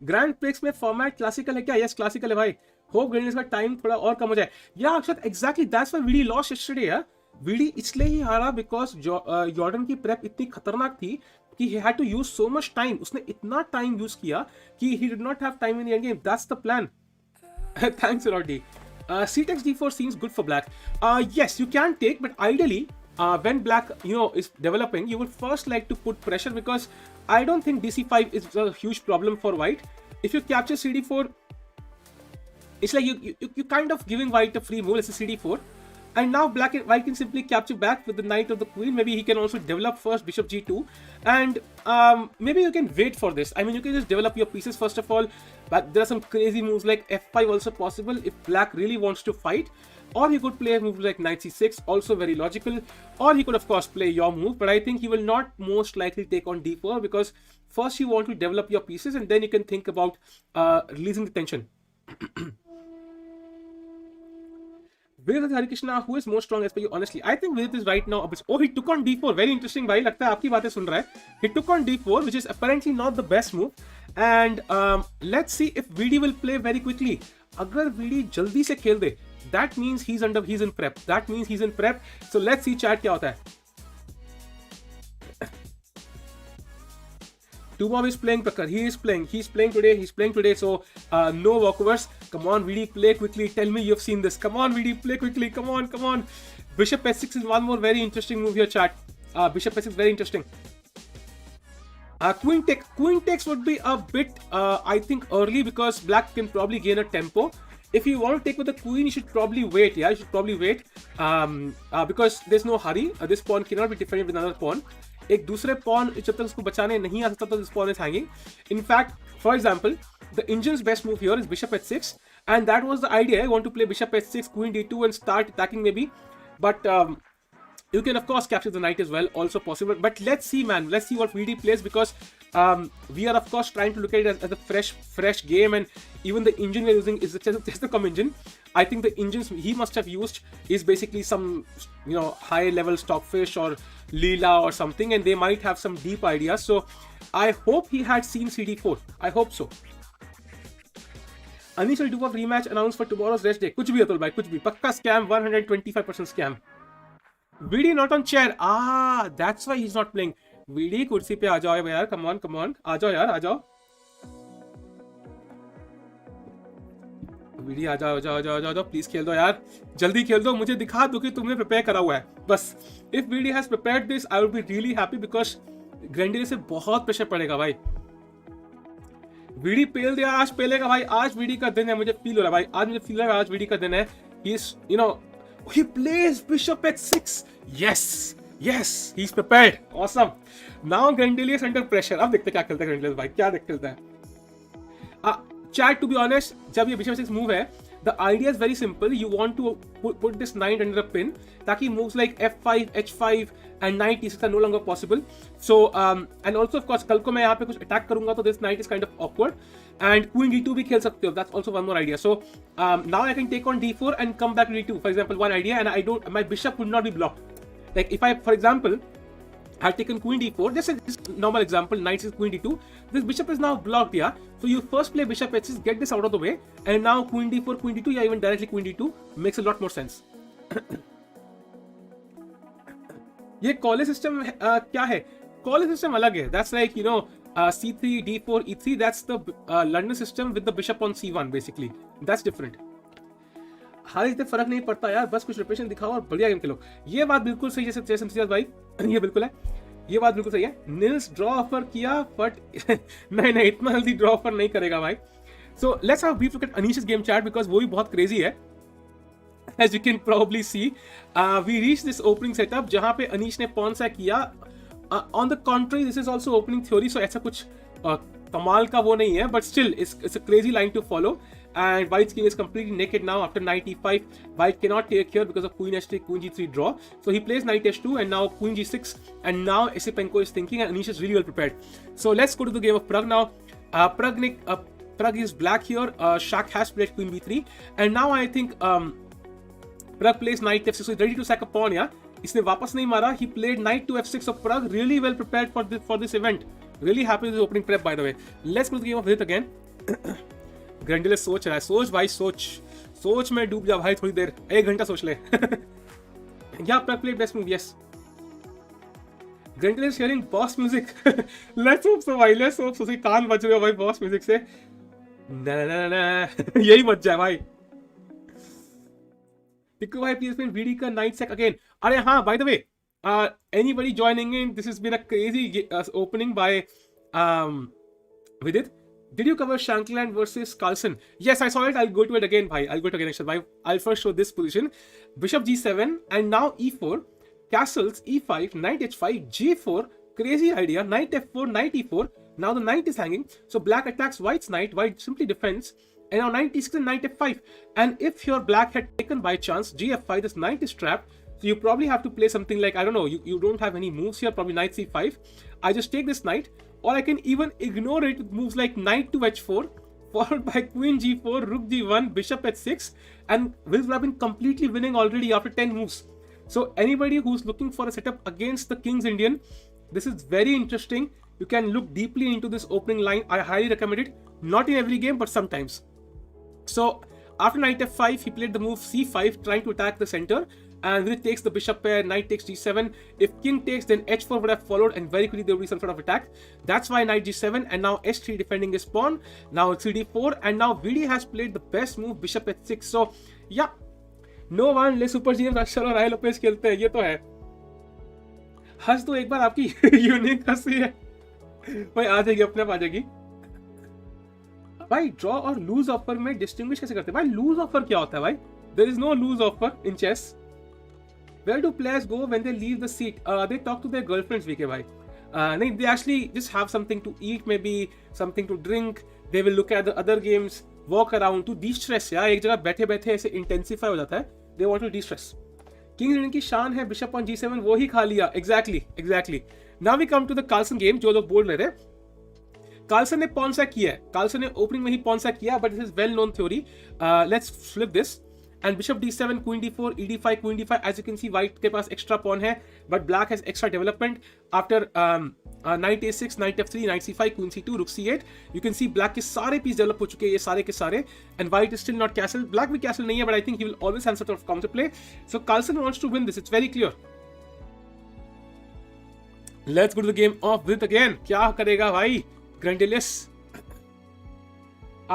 Grand prix में फॉर्मेट क्लासिकल है क्या? यस क्लासिकल है भाई. होप ग्रैंड का टाइम थोड़ा और कम हो जाए. Yeah Akshat exactly that's why Vidit lost yesterday. यार वीडी इसलिए ही हारा बिकॉज जॉर्डन की प्रेप इतनी खतरनाक थी कि he had to use so much time. उसने इतना टाइम यूज किया कि he did not have time in the end game. That's the plan. Thanks a lot, D. C takes d4 seems good for black. Yes, you can take, but ideally, when black is developing, you would first like to put pressure because I don't think dc5 is a huge problem for white. If you capture cd4, it's like you kind of giving white a free move. Let's say cd4, and now white can simply capture back with the knight or the queen. Maybe he can also develop first bishop g2, and maybe you can wait for this. I mean, you can just develop your pieces first of all. But there are some crazy moves like f5 also possible if black really wants to fight. Or he could play a move like knight c6, also very logical. Or he could of course play your move, but I think he will not most likely take on d4 because first you want to develop your pieces and then you can think about releasing the tension. Vidit Harikrishna, who is more strong as per you? Honestly, I think Vidit is right now. Oh, he took on d4. Very interesting, bhai. लगता है आपकी बातें सुन रहा है. He took on d4, which is apparently not the best move. And let's see if VD will play very quickly. अगर VD जल्दी से खेल दे, that means he's in prep. That means he's in prep. So let's see chat क्या होता है. Dubov is playing, Pragg. He's playing today. So no walkovers. Come on, VD, play quickly. Tell me you've seen this. Come on, VD, play quickly. Come on. Bishop s6 is one more very interesting move here, chat. Bishop s6 very interesting. Queen takes would be a bit, I think, early because black can probably gain a tempo. If you want to take with the queen, you should probably wait. Yeah, you should probably wait because there's no hurry. This pawn cannot be defended with another pawn. एक दूसरे pawn जब तक उसको बचाने नहीं आ सकता तो this pawn is hanging. In fact, for example, the Indian's best move here is bishop h6, and that was the idea. I want to play bishop h6, queen d2, and start attacking maybe. But You can of course capture the knight as well, also possible. But let's see, man. Let's see what VD plays, because we are of course trying to look at it as a fresh game, and even the engine we're using is the chess.com engine. I think the engines he must have used is basically some, you know, high level Stockfish or Leela or something, and they might have some deep ideas. So I hope he had seen CD4. I hope so. Anish will do a rematch announced for tomorrow's rest day. कुछ भी अतुल भाई, कुछ भी. पक्का scam, 125% scam. VD not on chair. Ah, that's why he's not playing. VD कुर्सी पे आ जाओ यार. Come on. आ जाओ यार, आ जाओ. VD आ जाओ. प्लीज खेल दो यार. जल्दी खेल दो. मुझे दिखा दो कि तुमने प्रिपेयर करा हुआ है. बस. If VD has prepared this, I will be really happy, because Grandelius से बहुत प्रेशर पड़ेगा भाई. VD पेल दिया, आज पेलेगा भाई. आज VD का दिन है, मुझे फील हो रहा है भाई. आज मुझे फील हो रहा है आज VD का दिन है. He is, you know, he plays bishop h6. Yes, he's prepared. Awesome. Now Grandelius under pressure. अब देखते क्या खेलता है Grandelius भाई, क्या खेलता है. Chat, to be honest, जब ये bishop h6 move है, the idea is very simple. You want to put this knight under a pin, ताकि moves like f5, h5 and knight e6 are no longer possible. So and also of course कल को मैं यहाँ पे कुछ attack करूँगा, तो this knight is kind of awkward. And queen d2 भी खेल सकते हो. That's also one more idea. So now I can take on d4 and come back to d2. For example, one idea, and my bishop would not be blocked. Like if I, for example, had taken queen d4, just a normal example, knight is queen d2. This bishop is now blocked, yeah. So you first play bishop h6, get this out of the way, and now queen d4, queen d2, yeah, even directly queen d2 makes a lot more sense. ये college system क्या है? College system अलग है. That's like, you know, c3, d4, e3. That's the London system with the bishop on c1 basically. That's different. हाल इतने फर्क नहीं पड़ता यार, बस कुछ प्रिपरेशन दिखाओ और बढ़िया गेम खेलो. ये बात बिल्कुल सही है जैसे भाई, ये बिल्कुल है, ये बात बिल्कुल सही है. निल्स ड्रॉ ऑफर किया, बट नहीं इतना जल्दी ड्रॉ ऑफर नहीं करेगा भाई. So let's have brief look at Anish's game chat, because वो भी बहुत क्रेजी है. As you can probably see, we reached this opening setup जहां पे अनीश ने पॉन सा किया. On the contrary, this is also opening theory, so ऐसा कुछ कमाल का वो नहीं है, but still it's a crazy line to follow. And White's king is completely naked now after knight e5. White cannot take here because of queen h3, queen g3 draw. So he plays knight h2 and now queen g6. And now Esipenko is thinking, and Anish is really well prepared. So let's go to the game of Pragg now. Pragg is black here. Shak has played queen b3. And now I think Pragg plays knight f6. So he's ready to sack a pawn, yeah. इसने वापस नहीं मारा. He played knight to f6. So Pragg really well prepared for this event. Really happy with his opening prep, by the way. Let's go to the game of Vidit again. Grandelius सोच रहा है. सोच भाई, सोच में डूब जा भाई थोड़ी देर. 1 घंटा सोच ले. Yeah, Pragg played best move. Yes. Grandelius hearing boss music. Let's hope so भाई. Let's hope so. कान बज रहे हो भाई boss music से. ना यही मत जाए भाई. Tikku bhai, please play VD का knight sack again. अरे हाँ, by the way, anybody joining in, this has been a crazy opening by Vidit. Did you cover Shankland versus Carlsen? Yes, I saw it. I'll go to it again, bhai. I'll go to it again. I'll first show this position. Bishop g7 and now e4. Castles, e5, knight h5, g4. Crazy idea. Knight f4, knight e4. Now the knight is hanging. So black attacks white's knight. White simply defends. And now knight e6 and knight f5. And if your black had taken by chance gf5, this knight is trapped. So you probably have to play something like, I don't know, you don't have any moves here. Probably knight c5. I just take this knight. Or I can even ignore it with moves like knight to h4, followed by queen g4, rook g1, bishop h6, and Will would have been completely winning already after 10 moves. So anybody who's looking for a setup against the King's Indian, this is very interesting. You can look deeply into this opening line. I highly recommend it. Not in every game, but sometimes. So after knight f5, he played the move c5, trying to attack the center. And when it takes the bishop pair, knight takes g7. If king takes, then h4 would have followed, and very quickly there will be some sort of attack. That's why knight g7, and now h3 defending his pawn. Now cd4, and now VD has played the best move, bishop h6. So yeah, no one ले super genius अक्षर और राय Lopez खेलते हैं, ये तो है. हंस तो एक बार आपकी यूनिक हंसी है भाई, आ जाएगी अपने आप आ जाएगी भाई. ड्रॉ और लूज ऑफर में डिस्टिंग्विश कैसे करते हैं भाई? लूज ऑफर क्या होता है भाई? There is no lose offer in chess. Where do players go when they leave the seat? They talk to their girlfriends, VK bhai. They actually just have something to eat, maybe something to drink. They will look at the other games, walk around to de-stress. यार एक जगह बैठे बैठे ऐसे intensify हो जाता है. They want to de-stress. King इनकी शान है, बिशप ऑन G7 वो ही खा लिया. Exactly. Now we come to the Carlsen game जो लोग बोल रहे थे. कार्लसन ने पॉन सैक किया है, कार्लसन ने ओपनिंग में ही पॉन सैक किया, but this is well known theory. Let's flip this and bishop d7, queen d4, e d5, queen d5. As you can see, white के पास extra pawn है, but black has extra development after knight a6, knight f3, knight c5, queen c2, rook c8. You can see black के सारे piece develop हो चुके हैं, ये सारे के सारे, and white is still not castle. Black भी castle नहीं है, but I think he will always have some sort of counter play. So Carlsen wants to win this. It's very clear. Let's go to the game of Vidit again. क्या करेगा भाई Grandelius?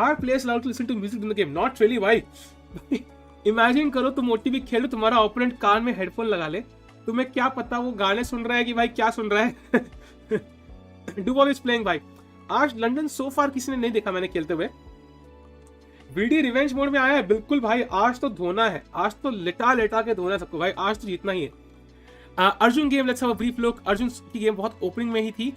Are players allowed to listen to music in the game? Not really, भाई. Imagine करो तुम OTV खेलो, तुम्हारा opponent कान में headphone लगा ले, तुम्हें क्या पता वो गाने सुन रहा है कि भाई क्या सुन रहा है. डुबॉव इज प्लेइंग भाई. आज लंदन सो फार किसी ने नहीं देखा मैंने खेलते हुए. वीडी रिवेंज मोड में आया है. बिल्कुल भाई, आज तो धोना है, आज तो लेटा लेटा के धोना है सबको भाई, आज तो जीतना ही है. Arjun game, let's have a brief look. Arjun की गेम बहुत ओपनिंग में ही थी.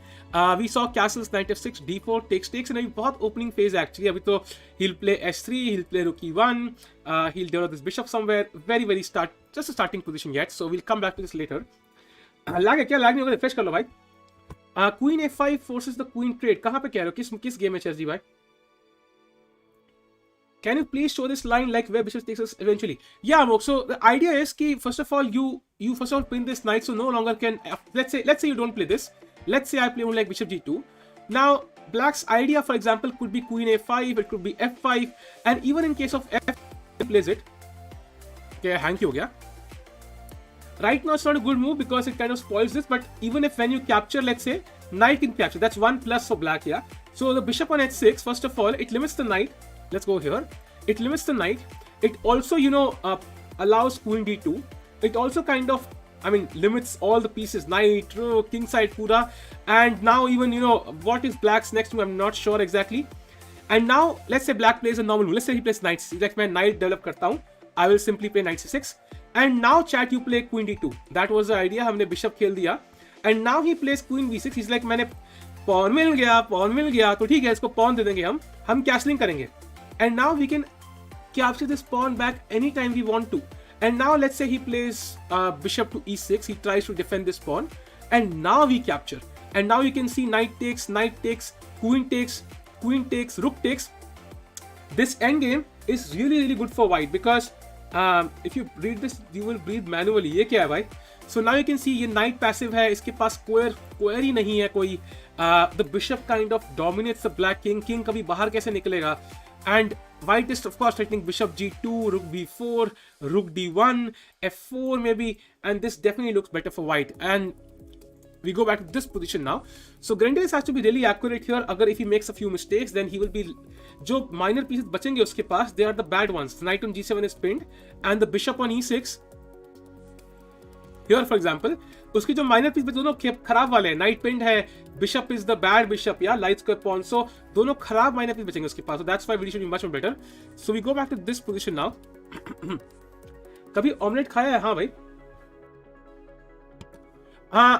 We saw castles, knight f6, d4, takes and अभी बहुत ओपनिंग फेज है एक्चुअली. अभी तो he'll play h3, he'll play rook e1, he'll develop this bishop somewhere. Very start, just a starting position yet, so we'll come back to this later. Lag है क्या? Lag नहीं होगा, refresh कर लो भाई. Queen f5 forces the queen trade. कहाँ पे कह रहे हो, किस गेम में चेस जी भाई? Can you please show this line like where bishop takes us eventually? Yeah, Mok. So the idea is कि first of all you first of all pin this knight, so no longer can. Let's say you don't play this. Let's say I play one like bishop g2. Now black's idea, for example, could be queen a5. It could be f5, and even in case of f, plays it. Okay, hang हो गया. Right now it's not a good move because it kind of spoils this. But even if when you capture, let's say knight can capture, that's one plus for black here. So the bishop on h6. First of all, it limits the knight. Let's go here. It limits the knight. It also, allows queen d2. It also kind of, limits all the pieces. Knight, rook, king side, pura. And now even, what is black's next move? I'm not sure exactly. And now, let's say black plays a normal move. Let's say he plays knight c6. Like मैं knight develop करता हूँ. I will simply play knight c6. And now, chat, you play queen d2. That was the idea. हमने bishop खेल दिया. And now he plays queen b6. He's like, मैंने pawn मिल गया, तो ठीक है, इसको pawn दे देंगे हम castling करेंगे. And now we can capture this pawn back anytime we want to. And now let's say he plays bishop to e6. He tries to defend this pawn. And now we capture. And now you can see knight takes, queen takes, rook takes. This endgame is really good for white because if you read this, you will read manually. ये क्या है भाई? So now you can see ये knight passive है. इसके पास square ही नहीं है कोई. The bishop kind of dominates the black king. King कभी बाहर कैसे निकलेगा? And white is of course threatening bishop g2, rook b4, rook d1, f4 maybe, and this definitely looks better for white. And we go back to this position now. So Grandelius has to be really accurate here. अगर if he makes a few mistakes, then he will be, जो minor pieces बचेंगे उसके पास, they are the bad ones. The knight on g7 is pinned, and the bishop on e6. Here, for example, उसकी जो minor piece दोनों खराब वाले हैं. Knight pinned है, bishop is the bad bishop या लाइट स्क्वायर पॉन, सो दोनों खराब माइनर पीस बचेंगे उसके पास. So that's why we should be much better. So we go back to this position now. कभी ऑमलेट खाया है? हाँ भाई.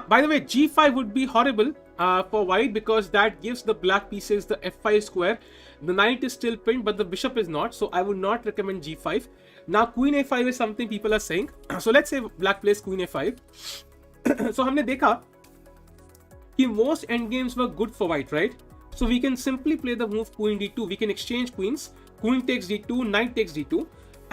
By the way, g5 would be horrible for white because that gives the black pieces the f5 square. The knight is still pinned, but the bishop is not, so I would not recommend g5. Now queen a5 is something people are saying. So let's say black plays queen a5. So हमने देखा कि most endgames were good for white, right? So we can simply play the move queen d2. We can exchange queens. Queen takes d2, knight takes d2.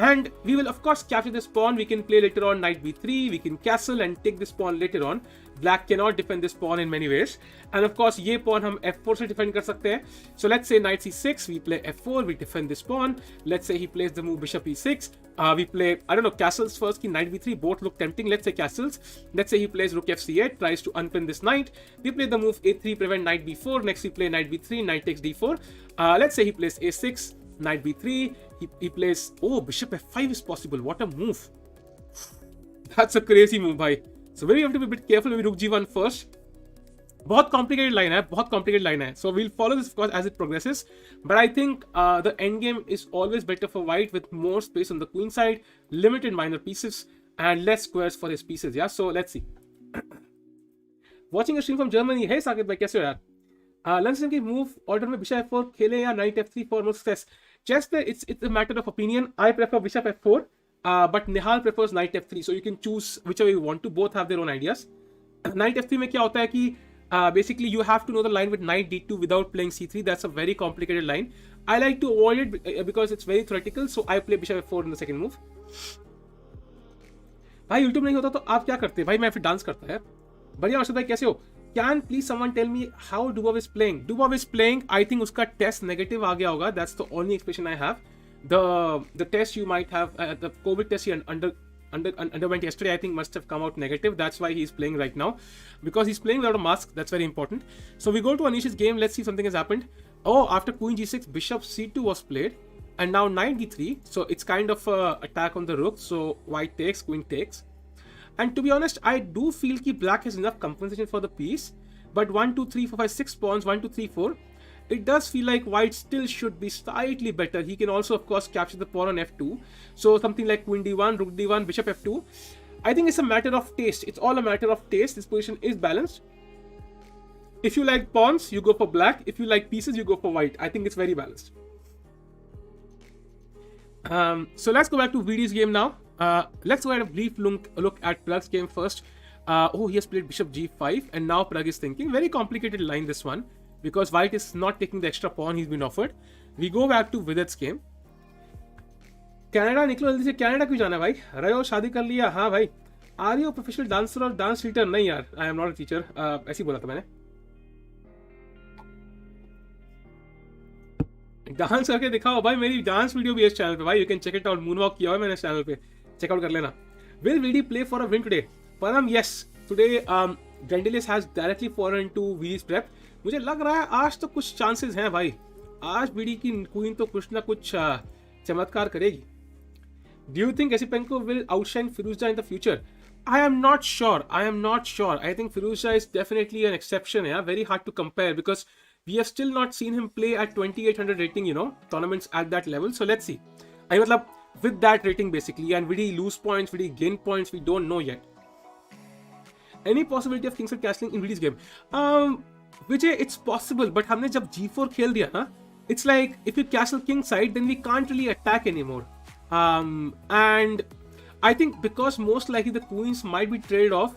And we will of course capture this pawn. We can play later on knight b3. We can castle and take this pawn later on. Black cannot defend this pawn in many ways. And of course ये pawn हम f4 से defend कर सकते हैं. So let's say knight c6. We play f4. We defend this pawn. Let's say he plays the move bishop e6. We play, I don't know, castles first. Knight b3. Both look tempting. Let's say castles. Let's say he plays rook fc8. Tries to unpin this knight. We play the move a3. Prevent knight b4. Next we play knight b3. Knight takes d4. Let's say he plays a6. Knight b3. He plays, oh, bishop f5 is possible. What a move. That's a crazy move, bhai. So we have to be a bit careful with rook g1 first. बहुत complicated line है, बहुत complicated line है. So we'll follow this of course as it progresses. But I think the endgame is always better for white with more space on the queen side, limited minor pieces, and less squares for his pieces. Yeah, so let's see. Watching a stream from Germany. Hey Saket bhai, कैसे हो यार? London की move order में bishop f4 खेले या knight f3 for more success. Chess पे it's a matter of opinion. I prefer bishop f4 but Nihal prefers knight f3, so you can choose whichever you want to. Both have their own ideas. Knight f3 में क्या होता है कि basically you have to know the line with knight d2 without playing c3. That's a very complicated line. I like to avoid it because it's very theoretical, so I play bishop f4 in the second move. भाई YouTube नहीं होता तो आप क्या करते? भाई मैं फिर डांस करता है. बढ़िया अर्षद भाई, कैसे हो? Can please someone tell me how Dubov is playing? Dubov is playing. I think उसका test negative आ गया होगा. That's the only explanation I have. The test you might have, the COVID test he underwent yesterday, I think must have come out negative. That's why he's playing right now, because he's playing without a mask. That's very important. So we go to Anish's game. Let's see if something has happened. Oh, after queen g6, bishop c2 was played, and now knight d3. So it's kind of a attack on the rook. So white takes, queen takes. And to be honest, I do feel that black has enough compensation for the piece. But 1, 2, 3, 4, 5, 6 pawns, 1, 2, 3, 4. It does feel like white still should be slightly better. He can also, of course, capture the pawn on f2. So something like queen d1, rook d1, bishop f2. I think it's a matter of taste. It's all a matter of taste. This position is balanced. If you like pawns, you go for black. If you like pieces, you go for white. I think it's very balanced. So let's go back to Vidit's game now. Let's go ahead and brief look at Pragg's game first. Oh, he has played bishop g5, and now Pragg is thinking. Very complicated line, this one, because white is not taking the extra pawn he's been offered. We go back to Vidit's game. Canada, निकलो जल्दी से. Canada क्यों जाना भाई? रहे शादी कर लिया? हाँ भाई. Are you a professional dancer or dance teacher? नहीं यार, I am not a teacher. ऐसी बोला था मैंने. डांस करके दिखाओ भाई. मेरी डांस वीडियो भी है इस चैनल पे भाई. You can check it out. Moonwalk किया हुआ है मैंने इस चैनल पे. Check out कर लेना. Will VD play for a win today? Param, yes. Today Grandelius has directly fallen into VD's prep. मुझे लग रहा है आज तो कुछ चांसेस हैं भाई. आज VD की क्वीन तो कुछ ना कुछ चमत्कार करेगी. Do you think Esipenko will outshine Firouzja in the future? I am not sure. I think Firouzja is definitely an exception. Yeah, very hard to compare because we have still not seen him play at 2800 rating, tournaments at that level. So let's see. I mean, with that rating basically, and will he lose points, will he gain points, we don't know yet. Any possibility of kingside castling in Vidit's game? Vijay, it's possible, but हमने जब g4 खेल दिया ना, it's like if you castle kingside, then we can't really attack anymore. And I think because most likely the queens might be traded off.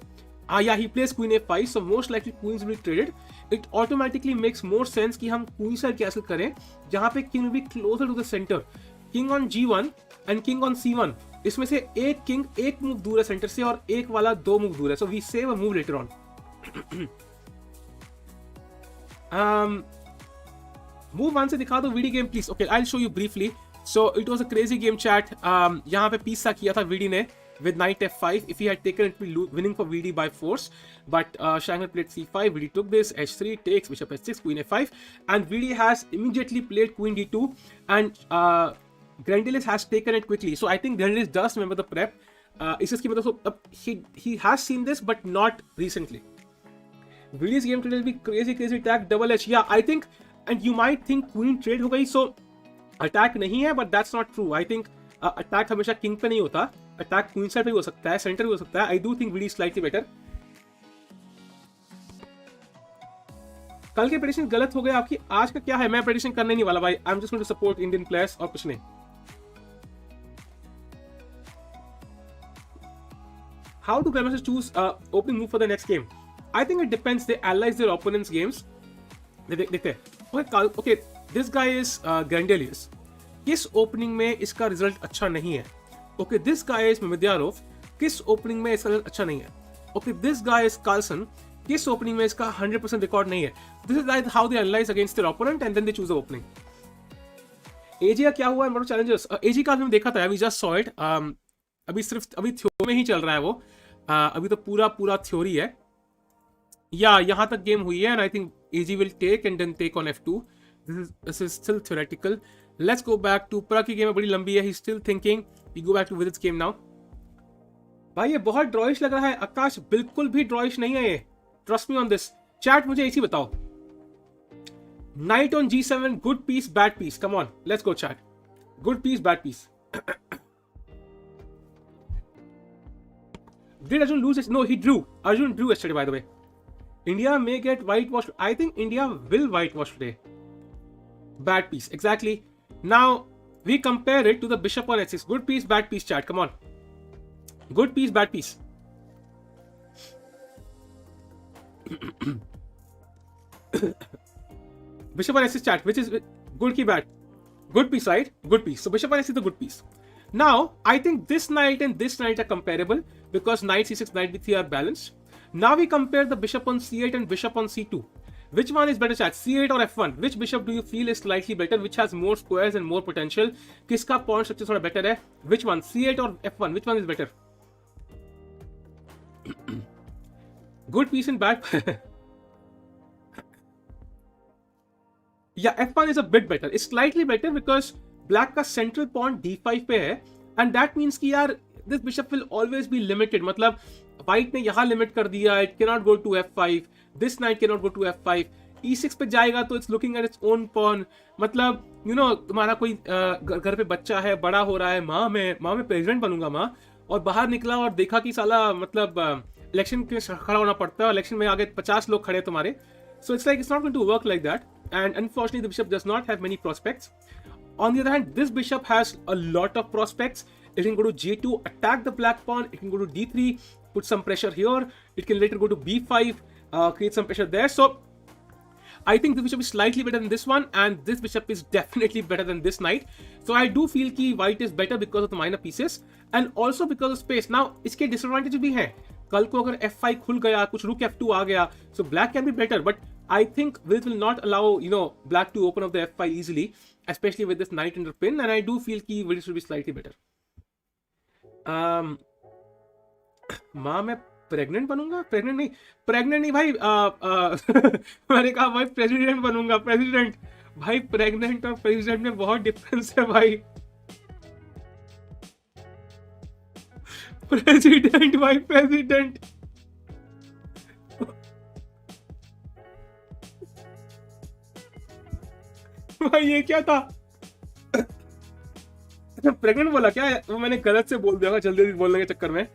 Yeah, he plays queen a5, so most likely queens will be traded. It automatically makes more sense कि हम queenside castle करें, जहाँ पे king will be closer to the center. King on g1 and king on c1. इसमें से एक king एक move दूर है सेंटर से और एक वाला दो मूव दूर है. So we save a move later on. Move 1 से दिखा दो VD game please. Okay, I'll show you briefly. So it was a crazy game chat. यहाँ पे piece सा किया था VD ने with knight f5. If he had taken it, we winning for VD by force. But Shankar played c5. VD took this. h3 takes bishop h6, queen f5, and VD has immediately played queen d2, and Grandelius has taken it quickly. So I think Grandelius does remember the prep. इसकी मतलब he has seen this, but not recently. VD's game today will be crazy attack double h. Yeah, I think, and you might think queen trade हो गई, so attack नहीं है, but that's not true. I think attack हमेशा king पे नहीं होता. Attack queen side पे भी हो सकता है, center भी हो सकता है. I do think VD is slightly better. कल के प्रेडिक्शन गलत हो गए आपकी. आज का क्या है? मैं प्रेडिक्शन करने नहीं वाला भाई. I'm just going to support Indian players और कुछ नहीं. How do grandmasters choose opening move for the next game? I think it depends. They analyze their opponent's games. देखते हैं. Okay, this guy is Grandelius. किस opening में इसका result अच्छा नहीं है? Okay, this guy is Mehmedyarov. किस opening में इसका रिजल्ट अच्छा नहीं है? Okay, this guy is Carlsen. किस ओपनिंग में इसका 100% रिकॉर्ड नहीं है? This is how they analyze against their opponent and then they choose the opening. AG का क्या हुआ है? चैलेंजर्स AG का हमने देखा था. We just saw it. अभी थ्योरी में ही चल रहा है वो. अभी तो पूरा थ्योरी है. या यहाँ तक गेम हुई है, and I think AG will take and then take on f2. This is still theoretical. Let's go back to Pragg की गेम बड़ी लंबी है. He's still thinking. We go back to Vidit's game now. भाई ये बहुत ड्रॉइश लग रहा है. आकाश बिल्कुल भी ड्रॉइश नहीं है ये. Trust me on this. Chat मुझे इसी बताओ. Knight on g7, good piece, bad piece. Come on, let's go chat. Good piece, bad piece. Did Arjun lose? No, he drew. Arjun drew yesterday, by the way. India may get whitewashed. I think India will whitewash today. Bad piece, exactly. Now, we compare it to the bishop on h6. Good piece, bad piece, chat. Come on. Good piece, bad piece. Bishop on h6, chat. Which is good ki bad? Good piece, right? Good piece. So bishop on h6 is the good piece. Now, I think this knight and this knight are comparable because knight c6, knight b3 are balanced. Now we compare the bishop on c8 and bishop on c2. Which one is better, chat? C8 or f1? Which bishop do you feel is slightly better? Which has more squares and more potential? किसका pawn structure थोड़ा better है? Which one? C8 or f1? Which one is better? Good piece and bad. Yeah, f1 is a bit better. It's slightly better because black का central pawn d5 पे है, and that means कि यार this bishop will always be limited. मतलब white ने यहाँ limit कर दिया. It cannot go to f5. This knight cannot go to f5. e6 पे जाएगा तो it's looking at its own pawn. मतलब you know तुम्हारा कोई घर पे बच्चा है, बड़ा हो रहा है, माँ मैं प्रेसिडेंट बनूंगा माँ, और बाहर निकला और देखा कि साला मतलब इलेक्शन के खड़ा होना पड़ता है, इलेक्शन में आगे 50 लोग खड़े तुम्हारे. So it's like it's not going to work like that, and unfortunately the bishop does not have many prospects. On the other hand, this bishop has a lot of prospects. It can go to j2, attack the black pawn. It can go to d3, put some pressure here. It can later go to b5, create some pressure there. So I think the bishop is slightly better than this one, and this bishop is definitely better than this knight. So I do feel कि white is better because of the minor pieces and also because of space. Now इसके disadvantages भी हैं. कल को अगर f5 खुल गया, कुछ rook f2 आ गया, so black can be better, but I think this will not allow black to open up the f5 easily, especially with this knight under pin, and I do feel कि it should be slightly better. माँ मैं pregnant बनूंगा? Pregnant नहीं भाई. मैंने कहा भाई president बनूंगा. प्रेसिडेंट भाई, प्रेग्नेंट और प्रेसिडेंट में बहुत डिफरेंस है भाई. प्रेसिडेंट भाई, प्रेसिडेंट. भाई ये क्या था? प्रेग्नेंट बोला क्या? वो मैंने गलत से बोल दिया जल्दी बोलने के चक्कर में.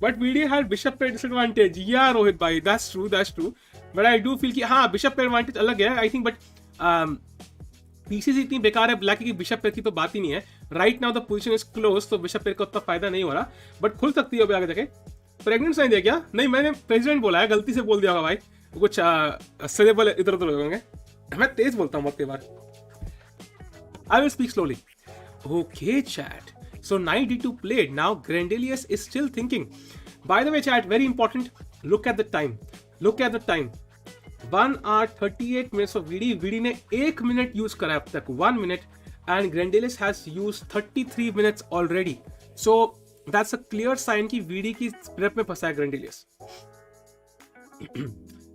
But VD had bishop pair disadvantage. Yeah, Rohit bhai, that's true. But I do feel कि हाँ bishop pair advantage अलग है, I think, but pieces इतनी बेकार है black की bishop pair की तो बात ही नहीं है. Right now the position is close, तो bishop pair का उतना फायदा नहीं हो रहा. But खुल सकती है अभी आगे देखे. Pregnant नहीं दिया क्या? नहीं, मैंने president बोला है, गलती से बोल दिया होगा भाई. कुछ syllable इधर उधर हो गए. मैं तेज बोलता हूँ बहुत कई बार. I will speak slowly. Okay, chat. So knight d2 played. Now Grandelius is still thinking. By the way, chat, very important. Look at the time. 1 hour 38 minutes of VD. VD ने 1 minute use करा अब तक. 1 minute. And Grandelius has used 33 minutes already. So that's a clear sign कि VD की prep में फंसा है Grandelius.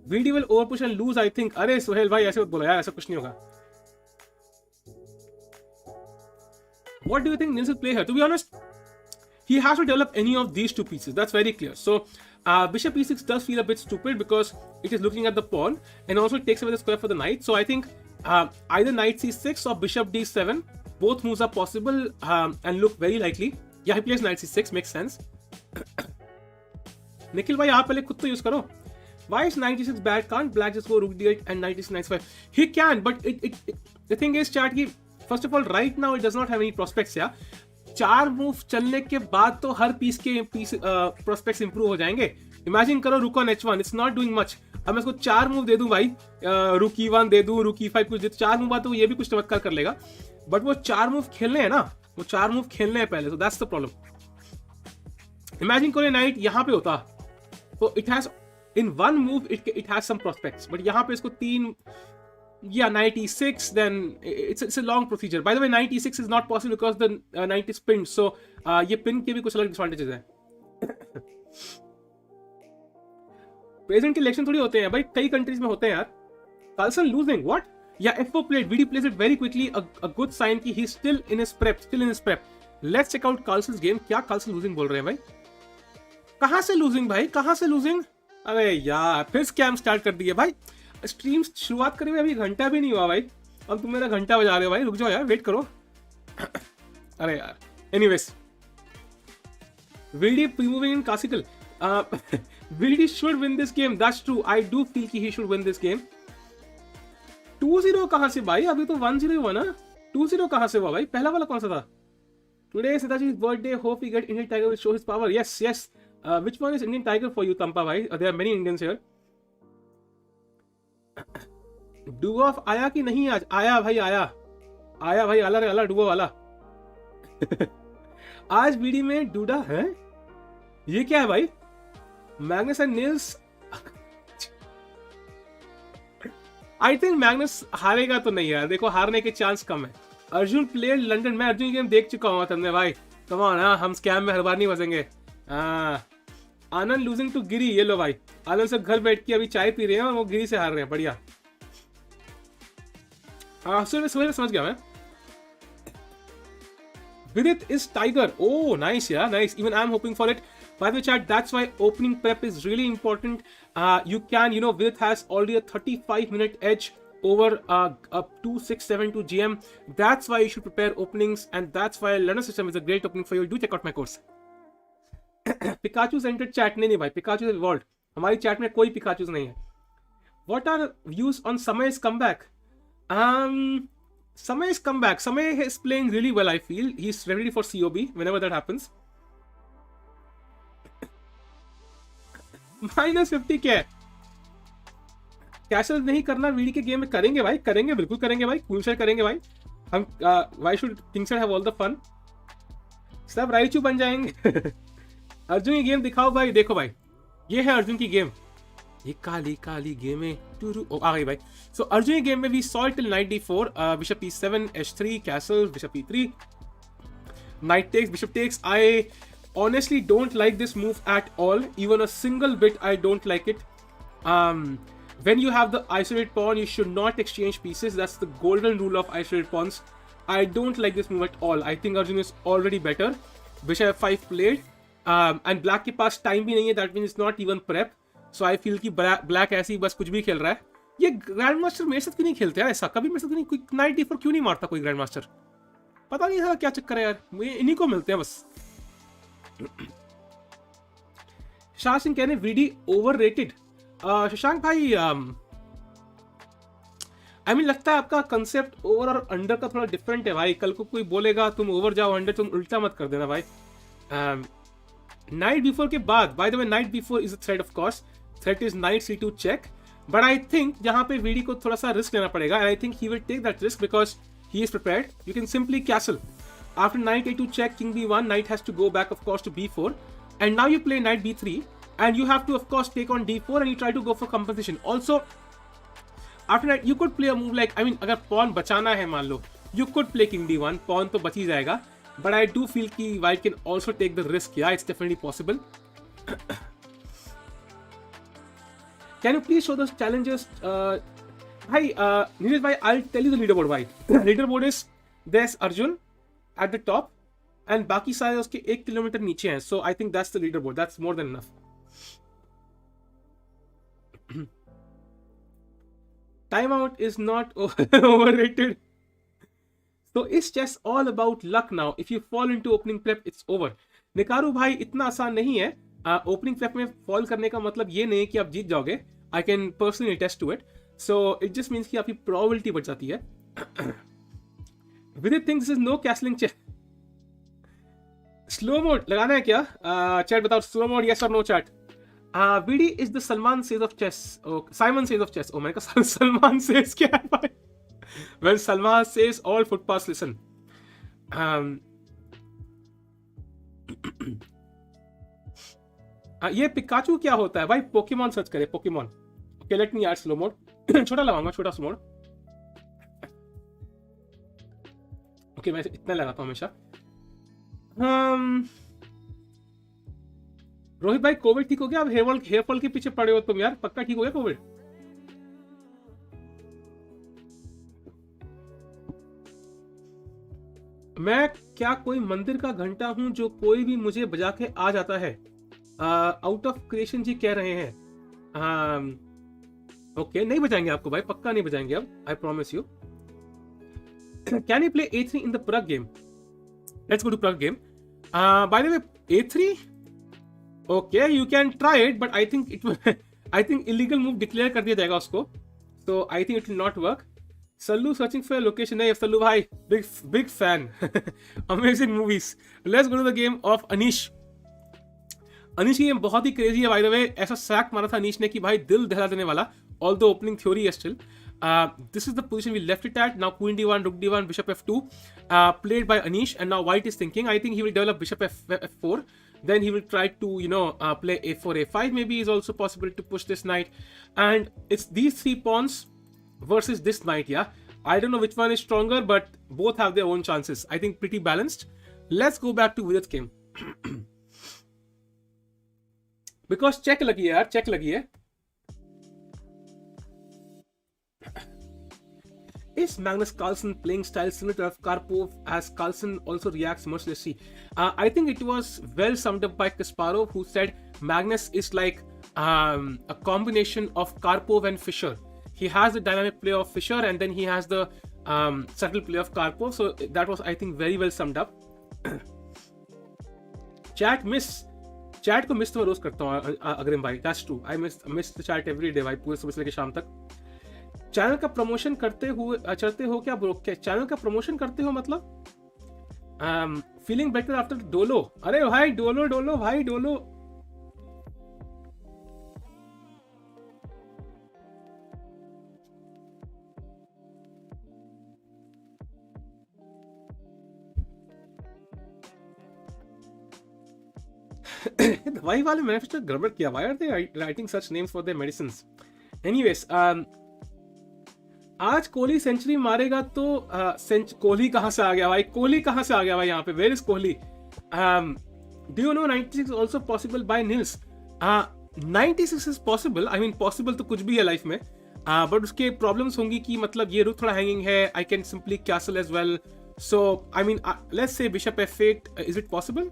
VD will overpush and lose, I think. अरे सुहेल भाई ऐसे मत बोला यार, ऐसा कुछ नहीं होगा. What do you think Nils will play here? To be honest, he has to develop any of these two pieces. That's very clear. So bishop e6 does feel a bit stupid because it is looking at the pawn and also it takes away the square for the knight. So I think either knight c6 or bishop d7. Both moves are possible and look very likely. Yeah, he plays knight c6. Makes sense. Nikhil bhai, आप पहले खुद तो use करो. Why is knight e6 bad? Can't black just go rook d8 and knight e6 knight c5? He can, but the thing is, chat, कि first of all, right now it does not have any prospects. Yeah, 4 move चलने के बाद तो हर piece के prospects improve हो जाएंगे. Imagine करो रुक on h1, it's not doing much. अब मैं इसको 4 मूव दे दूं भाई, रुक e1 दे दूं, रुक e5 कुछ दे, 4 मूव बाद तो ये भी कुछ चमत्कार कर लेगा. बट वो 4 मूव खेलने हैं ना, वो 4 मूव खेलने हैं पहले, तो दैट्स द प्रॉब्लम. इमेजिन करो नाइट यहाँ पे होता तो it has in 1 move it has some prospects, but यहाँ पे इसको 3. Yeah, knight e6, then it's a long procedure. By the way, knight e6 is not possible because the knight is pinned. So ये pin के भी कुछ अलग disadvantages हैं. President के election थोड़ी होते हैं भाई, कई countries में होते हैं यार. Carlsen losing, what? Yeah, f4 played. VD plays it very quickly. A good sign कि he's still in his prep. Let's check out Carlsen's game. क्या Carlsen losing बोल रहे हैं भाई? कहाँ से losing भाई? कहाँ से losing? अरे यार, फिर scam start कर दिए भाई. स्ट्रीम शुरुआत करी हुई अभी घंटा भी नहीं हुआ भाई, अब तुम मेरा घंटा बजा रहे हो भाई. रुक जाओ यार, वेट करो. अरे यार, anyways, VD pre-moving in classical. VD should win this game. That's true. I do feel कि he should win this game. 2-0 कहाँ से भाई? अभी तो 1-0 हुआ ना. 2-0 कहाँ से हुआ भाई? पहला वाला कौन सा था? Today is Netaji's birthday. Hope we get Indian Tiger will show his power. Yes, yes. Which one is Indian Tiger for you, Tampa bhai? There are many Indians here. Do of आया कि नहीं आज? आया भाई, आया भाई, आला रे आला, डुओ वाला। आज बीडी में डूडा है। ये क्या है भाई? Magnus and Niels. I think Magnus हारेगा तो नहीं यार, देखो हारने के चांस कम है। अर्जुन प्लेयर लंदन, मैं अर्जुन की गेम देख चुका हूँ तुमने भाई, कम ऑन, हम स्कैम में हर बार नहीं फंसेंगे। आनंद लूजिंग टू गिरी, ये लो भाई, आनंद सब घर बैठ के अभी चाय पी रहे हैं और वो गिरी से हार रहे हैं, बढ़िया। समझ गया मैं। Vidit is tiger. Oh, nice, yeah, nice. Even I'm hoping for it. By the way, chat, that's why opening prep is really important. You can, Vidit has already a 35-minute edge over up 2672 GM. That's why you should prepare openings, and that's why learner system is a great opening for you. Do check out my course. Pikachu's entered chat. नहीं भाई, Pikachu is evolved. हमारी chat में कोई Pikachu's नहीं है. What are views on Samay's comeback? Samay's comeback. Samay is playing really well, I feel. He's ready for COB whenever that happens. -50 क्या है? Castle नहीं करना वीडी के गेम में? करेंगे भाई, करेंगे, बिल्कुल करेंगे भाई, कूल शेयर करेंगे भाई हम। Why should kings have all the fun? सब राइचू बन जाएंगे। अर्जुन की गेम दिखाओ भाई। देखो भाई, ये है अर्जुन की गेम। ये काली काली गेम है। आ गई भाई। सो अर्जुन की गेम में we saw till knight d4, bishop e7, h3, castle, bishop e3, knight takes, bishop takes. I honestly don't like this move at all, even a single bit. I don't like it. When you have the isolated pawn, you should not exchange pieces. That's the golden rule of isolated pawns. I don't like this move at all. I think Arjun is already better. Bishop f5 played, and black के पास time भी नहीं है. That means it's not even prep. So I feel कि black ऐसे ही बस कुछ भी खेल रहा है। ये ग्रैंड मास्टर मेरे साथ क्यों नहीं खेलते यार ऐसा? कभी मेरे साथ क्यों नहीं, कोई नाइट d4 क्यों नहीं मारता कोई ग्रैंड मास्टर? पता नहीं था क्या चक्कर है यार, मुझे इन्हीं को मिलते हैं बस। शाह सिंह कह रहे वीडी ओवररेटेड। शशांक भाई, आई मीन लगता है आपका कंसेप्ट ओवर और अंडर का थोड़ा डिफरेंट है भाई। कल को कोई बोलेगा तुम ओवर जाओ अंडर, तुम उल्टा मत कर देना भाई। नाइट b4 के बाद, by the way knight b4 is a threat of course, threat is knight c2 check, but I think यहाँ पे वीडी को थोड़ा सा रिस्क लेना पड़ेगा, and I think he will take that risk because he is prepared. You can simply castle after knight a2 check, king b1, knight has to go back of course to b4, and now you play knight b3, and you have to of course take on d4, and you try to go for compensation. Also after that you could play a move like, I mean अगर pawn बचाना है मान लो, you could play king d1, pawn तो बच ही जाएगा, but I do feel कि white can also take the risk. Yeah, it's definitely possible. Can you please show those challenges? Hi, Nils bhai, I'll tell you the leaderboard bhai. Leaderboard is there's Arjun at the top, and बाकी सारे उसके 1 kilometre नीचे हैं. So I think that's the leaderboard. That's more than enough. Timeout is not overrated. So is chess all about luck now? If you fall into opening prep, it's over. निकारू भाई इतना आसान नहीं है. Opening prep में fall करने का मतलब ये नहीं कि आप जीत जाओगे. I can personally attest to it. So it just means कि आपकी probability बढ़ जाती है. Vidit thinks this is no castling chess. Slow mode लगाना है क्या? Chat बताओ, slow mode yes or no chat. VD is the Salman says of chess. Oh, Simon says of chess. Oh my God, Salman says क्या है भाई? Well, Salman says all footpaths listen. ये Pikachu क्या होता है भाई? Pokemon search करे, Pokemon. Okay, let me add slow mode. छोटा लगाऊंगा, छोटा slow mode. Okay, मैं इतना लगाता हूँ हमेशा. रोहित भाई, कोविड ठीक हो गया? अब हेयर फॉल के पीछे पड़े हो तुम यार. पक्का ठीक हो गया कोविड? मैं क्या कोई मंदिर का घंटा हूं जो कोई भी मुझे बजा के आ जाता है? आउट ऑफ क्रिएशन जी कह रहे हैं. ओके, नहीं बजाएंगे आपको भाई, पक्का नहीं बजाएंगे अब. I promise you. Can you play A3 in the Pragg game? Let's go to Pragg game. By the way, A3, okay, you can try it, but I think illegal move declare कर दिया जाएगा उसको. So I think it will not work. Sallu searching for a location. Hey, Sallu bhai, big fan. Amazing movies. Let's go to the game of Anish. Anish की game बहुत ही crazy है bye the वे. ऐसा sac मारा था अनीश ने कि भाई दिल दहला देने वाला. ऑल द ओपनिंग थ्योरी है still. This is the position we left it at. Now queen d1, rook d1, bishop f2, played by Anish. And now white is thinking, I think he will develop bishop f4. Then he will try to, play a4, a5 maybe is also possible to push this knight. And it's these 3 pawns versus this knight, yeah. I don't know which one is stronger, but both have their own chances. I think pretty balanced. Let's go back to Vidit's game. Because check लगी है यार, check लगी है. Is Magnus Carlsen playing style similar to Karpov as Carlsen also reacts mercilessly? I think it was well summed up by Kasparov, who said Magnus is like a combination of Karpov and Fischer. He has the dynamic play of Fischer and then he has the subtle play of Karpov. So that was, I think, very well summed up. Chat को miss तो मैं रोज करता हूँ अग्रिम भाई. That's true. I miss the chat every day भाई, पूरे सुबह से लेकर शाम तक. चैनल का प्रमोशन करते हो क्या ब्रो? चैनल का प्रमोशन करते हो मतलब? Feeling better after Dolo. अरे भाई डोलो भाई डोलो. दवाई वाले मैनिफेस्टो गड़बड़ किया. Why are they writing such names for their medicines? Anyways, आज कोहली सेंचुरी मारेगा तो कोहली कहां से आ गया भाई? कोहली कहां से आ गया भाई यहाँ पे? Where is Kohli? Do you know 96 also possible by Nils? 96 is possible. I mean possible तो कुछ भी है लाइफ में, बट उसके प्रॉब्लम्स होंगी कि मतलब ये रुक थोड़ा हैंगिंग है. I can simply castle as well. So I mean let's say bishop f8. Is it possible?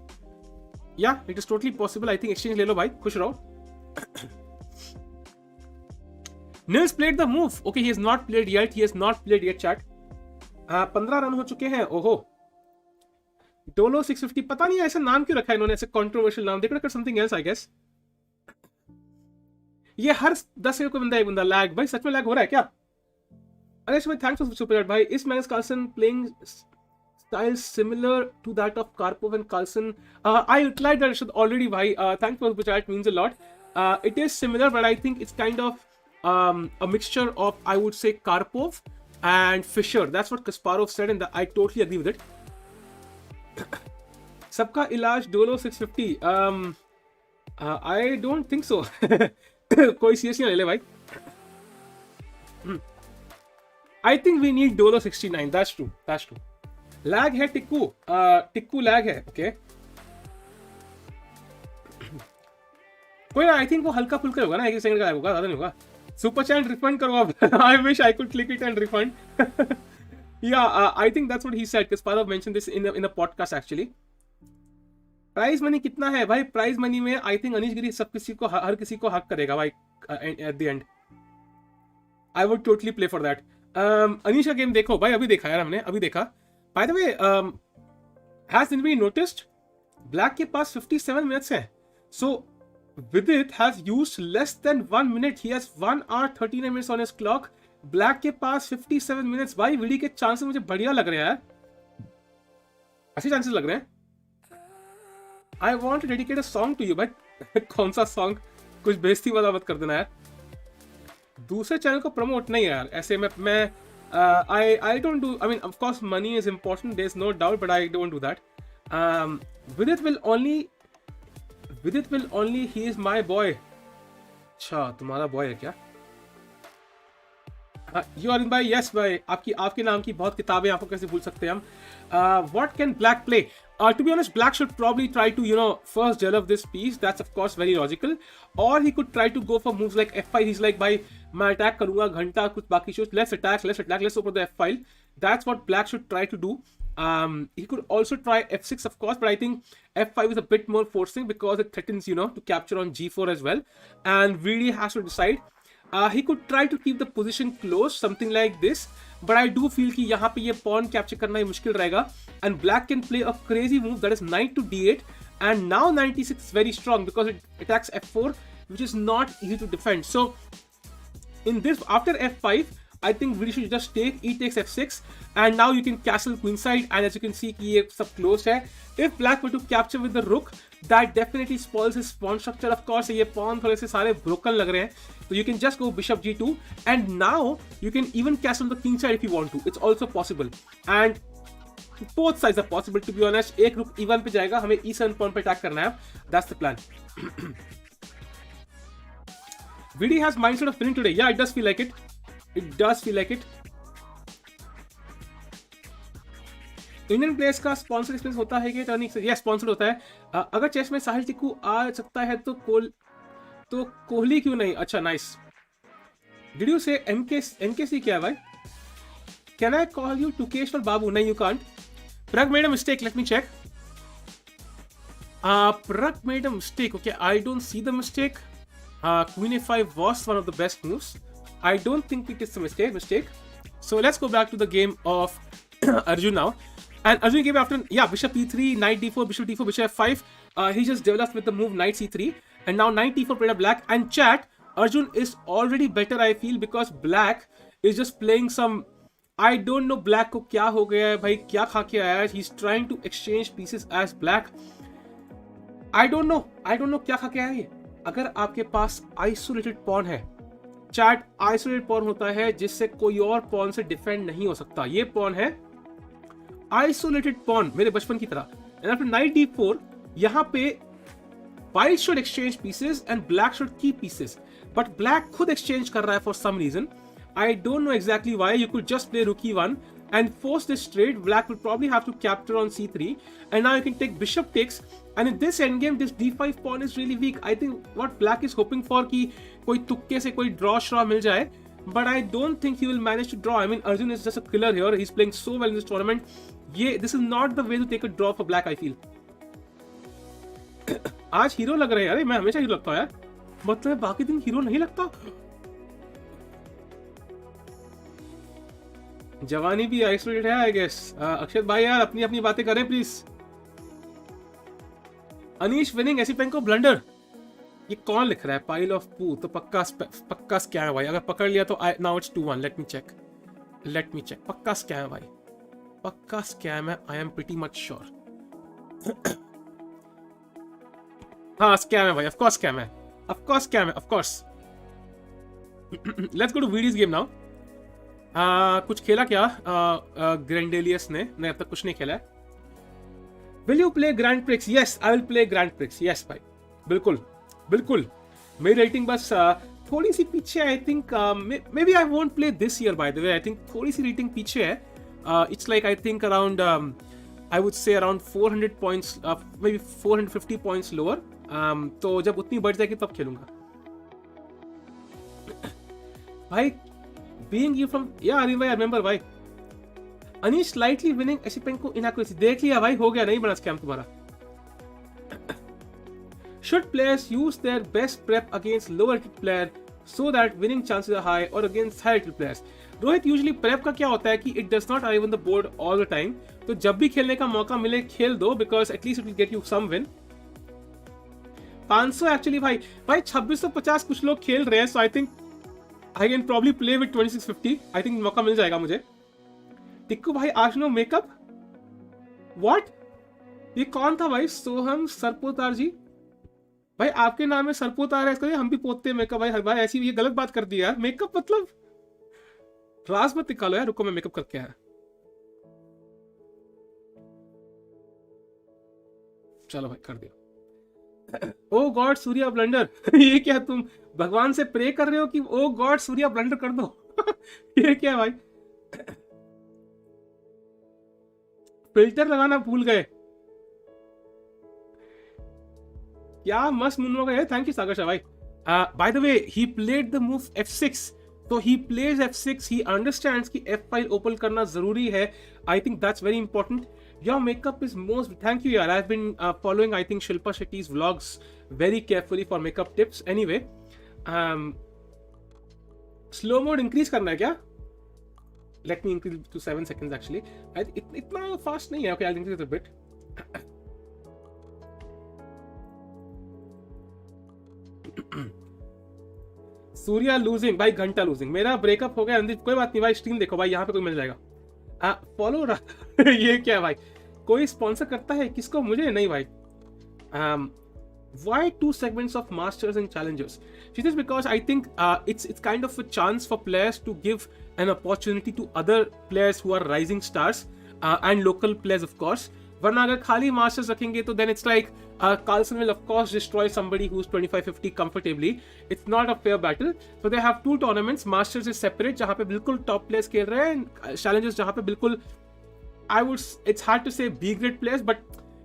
Yeah it is totally possible. I think exchange ले लो भाई, खुश रहो. Nils played the move. Okay, he has not played yet. He has not played yet, chat. 15 run हो चुके हैं. ओहो. Dolo 650. पता नहीं ऐसा नाम क्यों रखा है इन्होंने, ऐसे कंट्रोवर्शियल नाम. देखो समथिंग एल्स आई गेस. ये हर 10 सेकंड कोई बंदा एक बंदा लैग. भाई सच में लैग हो रहा है क्या? अरे भाई थैंक्स फॉर सुपर चैट भाई. Is Magnus Carlsen playing style similar to that of Karpov and Carlsen? I replied that already भाई. Thanks for super chat, means a lot. It is similar, but I think it's kind of a mixture of, I would say, Karpov and Fischer. That's what Kasparov said, and I totally agree with it. सबका इलाज Dolo 650. I don't think so. कोई seriously ले ले भाई. I think we need Dolo 69. That's true. Lag है Tikku lag है. Okay कोई ना. आई थिंक वो हल्का फुल्का होगा ना, 1 सेकंड का होगा, ज्यादा नहीं होगा. सुपर चैट रिफंड करो आप. I wish I could click it and refund. I think that's what he said. Kasparov mentioned this in a podcast actually. Prize money कितना है भाई? प्राइज मनी में आई थिंक अनीश गिरी हर किसी को हक करेगा भाई at the end. I would totally play for that. Anish का गेम देखो भाई, अभी देखा यार हमने, अभी देखा. Bye the way, has anybody noticed black के पास 57 मिनट्स है. सो Vidit has used less than 1 minute. He has 1 hour 39 minutes on his clock. Black के पास 57 minutes. भाई विडी के चांसेस मुझे बढ़िया लग रहे हैं यार. अच्छे चांसेस लग रहे हैं. I want to dedicate a song to you, भाई. कौन सा सॉन्ग? कुछ बेइज्जती वाला मत कर देना यार. दूसरे चैनल को प्रमोट नहीं यार ऐसे. मैं I don't do. I mean, of course, money is important. There's no doubt, but I don't do that. Vidit will only. He is my boy. अच्छा तुम्हारा बॉय है क्या? You are भाई. Yes भाई. आपके नाम की बहुत किताबें, आपको कैसे भूल सकते हैं हम. What can black play? To be honest, black should probably try to first develop this piece. That's of course very logical. Or he could try to go for moves like f5. He's like भाई मैं attack करूंगा घंटा कुछ बाकी shows. Let's attack. Let's open the f file. That's what black should try to do. He could also try f6 of course, but I think f5 is a bit more forcing because it threatens to capture on g4 as well, and really has to decide. He could try to keep the position close, something like this, but I do feel कि यहाँ पे ये pawn capture करना ही मुश्किल रहेगा, and black can play a crazy move that is knight to d8, and now 96 is very strong because it attacks f4, which is not easy to defend. So in this, after f5, I think Vidit should just take e takes f6 and now you can castle queenside, and as you can see कि ये सब closed है. If black were to capture with the rook, that definitely spoils his pawn structure. Of course ये pawn थोड़े से सारे broken लग रहे हैं, so you can just go bishop g2 and now you can even castle the king side if you want to. It's also possible and both sides are possible to be honest. एक rook e1 पे जाएगा, हमें e7 pawn पे attack करना है. That's the plan. Vidi has mindset of winning today. Yeah, it does feel like it. It does feel like it. Indian players का sponsor experience होता है कि टर्निंग से? यस, स्पॉन्सर्ड होता है. अगर चेस में साहिल टिक्कू आ सकता है तो कोहली क्यों नहीं? अच्छा, nice. Did you say MKC क्या है भाई? Can I call you Tukeshwar Babu? नहीं, you can't. Pragg made a mistake. Let me check. Pragg made a mistake. Okay, I don't see the mistake. Queen a5 was one of the best moves. I don't think it is a mistake. So let's go back to the game of Arjun now. And Arjun came after, bishop e3, knight d4, bishop d4, bishop f5. He just developed with the move knight c3. And now knight e4 played a black. And chat, Arjun is already better, I feel, because black is just playing some... I don't know black को क्या हो गया है भाई, क्या खा के आया है. He's trying to exchange pieces as black. I don't know क्या खा के आया है. अगर आपके पास आइसोलेटेड पॉन है, चैट, आइसोलेटेड पॉन होता है जिससे कोई और पॉन से डिफेंड नहीं हो सकता. ये पॉन है आइसोलेटेड पॉन, मेरे बचपन की तरह. एंड आफ्टर नाइट d4, यहाँ पे white should exchange pieces and black should keep pieces, but black खुद एक्सचेंज कर रहा है for some reason. I don't know exactly why. You could just play rook e1 and force this trade. Black will probably have to capture on c3, and now you can take bishop takes. And in this endgame, this d5 pawn is really weak. I think what black is hoping for कि कोई तुक्के से कोई draw straw मिल जाए, but I don't think he will manage to draw. I mean, Arjun is just a killer here. He's playing so well in this tournament. This is not the way to take a draw for black, I feel. आज hero लग रहे हैं. अरे मैं हमेशा hero लगता हूँ यार, मतलब बाकी दिन हीरो नहीं लगता. जवानी भी आइसोलेटेड है आई गेस. अक्षत भाई यार अपनी अपनी बातें करें please. Anish winning Esipenko blunder. ये कौन लिख रहा है? पाइल ऑफ पू. तो पक्का स्कैम है भाई. अगर पकड़ लिया तो now it's 2-1. Let me check. पक्का स्कैम है भाई, पक्का स्कैम है. I am pretty much sure. हाँ स्कैम है भाई. ऑफ कोर्स स्कैम है. Let's go to Vidit's game now. कुछ खेला क्या ग्रैंडेलियस ने? नहीं, अब तक कुछ नहीं खेला है. Will you play Grand Prix? Yes, I will play Grand Prix. Yes भाई, बिल्कुल. मेरी रेटिंग बस थोड़ी सी पीछे है. I think maybe I won't play this year by the way. I think थोड़ी सी रेटिंग पीछे है. It's like I think around I would say around 400 points, maybe 450 points lower. तो जब उतनी बढ़ जाएगी तब खेलूंगा भाई. Being you from, Arjun भाई, I remember भाई. Anish slightly winning Esipenko inaccuracy. देख लिया भाई, हो गया. नहीं बना स्कैम तुम्हारा. Should players use their best prep against lower rated player so that winning chances are high, or against higher rated players? Rohit, usually prep का क्या होता है कि it does not arrive on the board all the time. तो जब भी खेलने का मौका मिले खेल दो, because at least it will get you some win. 500 actually भाई 2650 कुछ लोग खेल रहे हैं. So I think I can probably play with 2650. I think मौका मिल जाएगा मुझे. टिक्कू भाई आज नो मेकअप. What? ये कौन था भाई? सोहम सरपोतार जी. भाई आपके नाम में सरपोतार है, इसका हम भी पोतते हैं मेकअप. भाई ऐसी ये गलत बात कर दी यार. मेकअप मतलब राज मत निकालो यार. रुको मैं मेकअप करके आया. चलो भाई कर दिया. ओ गॉड सूर्या ब्लंडर. ये क्या तुम भगवान से प्रे कर रहे हो कि ओ गॉड सूर्या ब्लंडर कर दो? ये क्या भाई? फिल्टर लगाना भूल गए. क्या मस्त मुन्नो गए. थैंक यू सागर शाह भाई. Bye the way he played the move f6. तो he plays f6. He understands कि f5 ओपन करना जरूरी है. I think that's very important. Your makeup is most. Thank you, yaar. I've been following, I think, Shilpa Shetty's vlogs very carefully for makeup tips. Anyway, slow mode increase करना है क्या? Let me increase to 7 seconds actually. इतना fast नहीं है. Okay, I'll increase it a bit. Surya losing भाई, घंटा losing, मेरा breakup हो गया रणदीप, कोई बात नहीं भाई, स्ट्रीम देखो भाई, यहाँ पे कोई मिल जाएगा। फॉलो ये क्या है भाई, कोई स्पॉन्सर करता है किसको? मुझे नहीं भाई। Why two segments of masters and challengers? She says because I think it's kind of a chance for players to give an opportunity to other players who are rising stars and local players of course. वरना अगर खाली masters रखेंगे तो then it's like Carlsen will of course destroy somebody who's 25-50 comfortably. It's not a fair battle. So they have two tournaments. Masters is separate जहाँ पे बिल्कुल top players खेल रहे हैं, challengers जहाँ पे बिल्कुल it's hard to say B grade players, but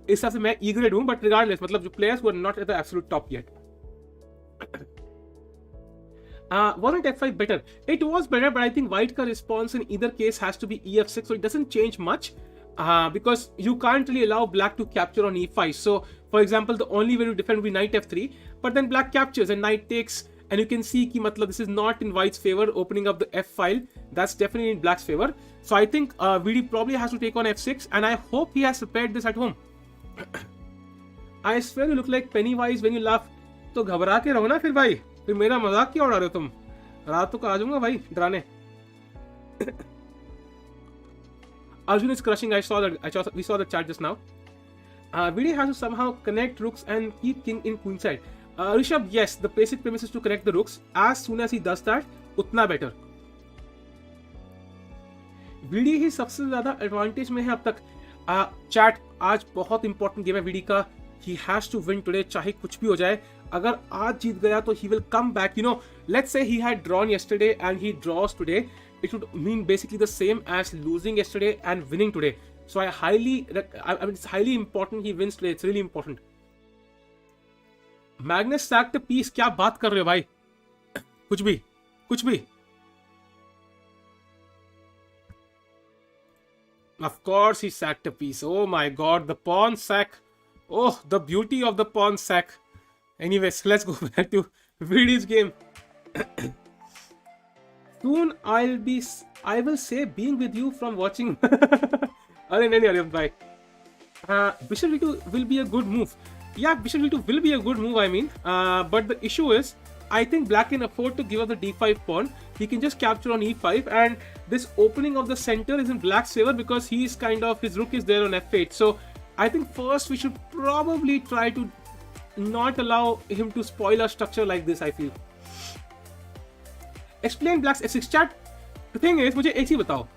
इस हिसाब से मैं E grade हूं, बट रिगार्डलेस मतलब जो players were not at the absolute top yet. Wasn't F5 better? It was better, but I think white का response in either case has to be EF6, so it doesn't change much because you can't really allow black to capture on E5. So, for example, the only way to defend would be knight F3, but then black captures and knight takes, and you can see कि मतलब this is not in white's favor, opening up the F file. That's definitely in black's favor. So I think VD probably has to take on F6, and I hope he has prepared this at home. I swear you look like Pennywise when you laugh. तो घबरा के रहो ना फिर भाई, फिर मेरा मजाक क्यों उड़ा रहे हो तुम? रातों को आ जाऊंगा भाई डराने। Arjun is crushing. We saw the chat just now. VD has to somehow connect rooks and keep king in queenside. Rishabh, yes, the basic premise is to connect the rooks. As soon as he does that, उतना better. VD ही सबसे ज्यादा advantage में है अब तक। Chat आज बहुत important game है वीडी का। He has to win today, चाहे कुछ भी हो जाए। अगर आज जीत गया तो he will come back, you know, let's say he had drawn yesterday and he draws today, it would mean basically the same as losing yesterday and winning today. So I mean it's highly important he wins today, it's really important. Magnus sacked a piece, क्या बात कर रहे हो भाई? कुछ भी कुछ भी। Of course he sacked a piece. Oh my god, the pawn sack. Oh, the beauty of the pawn sack. Anyways, let's go back to Vidi's game. Soon I will say being with you from watching. Arey bhai. Bishop d2 will be a good move. Yeah, Bishop d2 will be a good move, I mean. But the issue is, I think black can afford to give up the d5 pawn. He can just capture on e5, and this opening of the center is in black's favor because he's kind of, his rook is there on f8. So I think first we should probably try to not allow him to spoil our structure like this, I feel. Explain black's f6 chat. The thing is, मुझे एक चीज बताओ,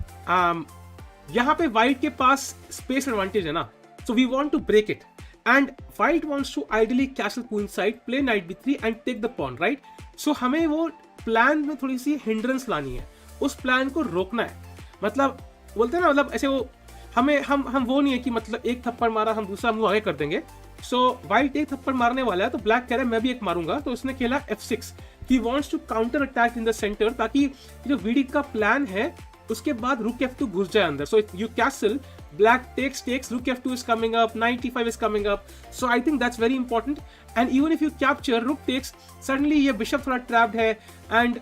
यहाँ पे white के पास space advantage है ना, so we want to break it. And white wants to ideally castle queenside, play knight b3 and take the pawn, right? So हमें वो प्लान में थोड़ी सी हिंड्रेंस लानी है, उस प्लान को रोकना है। मतलब बोलते हैं ना, मतलब ऐसे वो हमें हम वो नहीं है कि मतलब एक थप्पड़ मारा हम दूसरा मूव आगे कर देंगे। सो व्हाइट एक थप्पड़ मारने वाला है तो ब्लैक कह रहा है मैं भी एक मारूंगा, तो उसने खेला f6। He wants to counter attack in the centre, ताकि जो वीडी का प्लान है उसके बाद रुक f2 घुस जाए अंदर। So you castle, black takes, rook f2 is coming up, knight e5 is coming up. So I think that's very important. And even if you capture, rook takes, suddenly ये bishop थोड़ा trapped है, and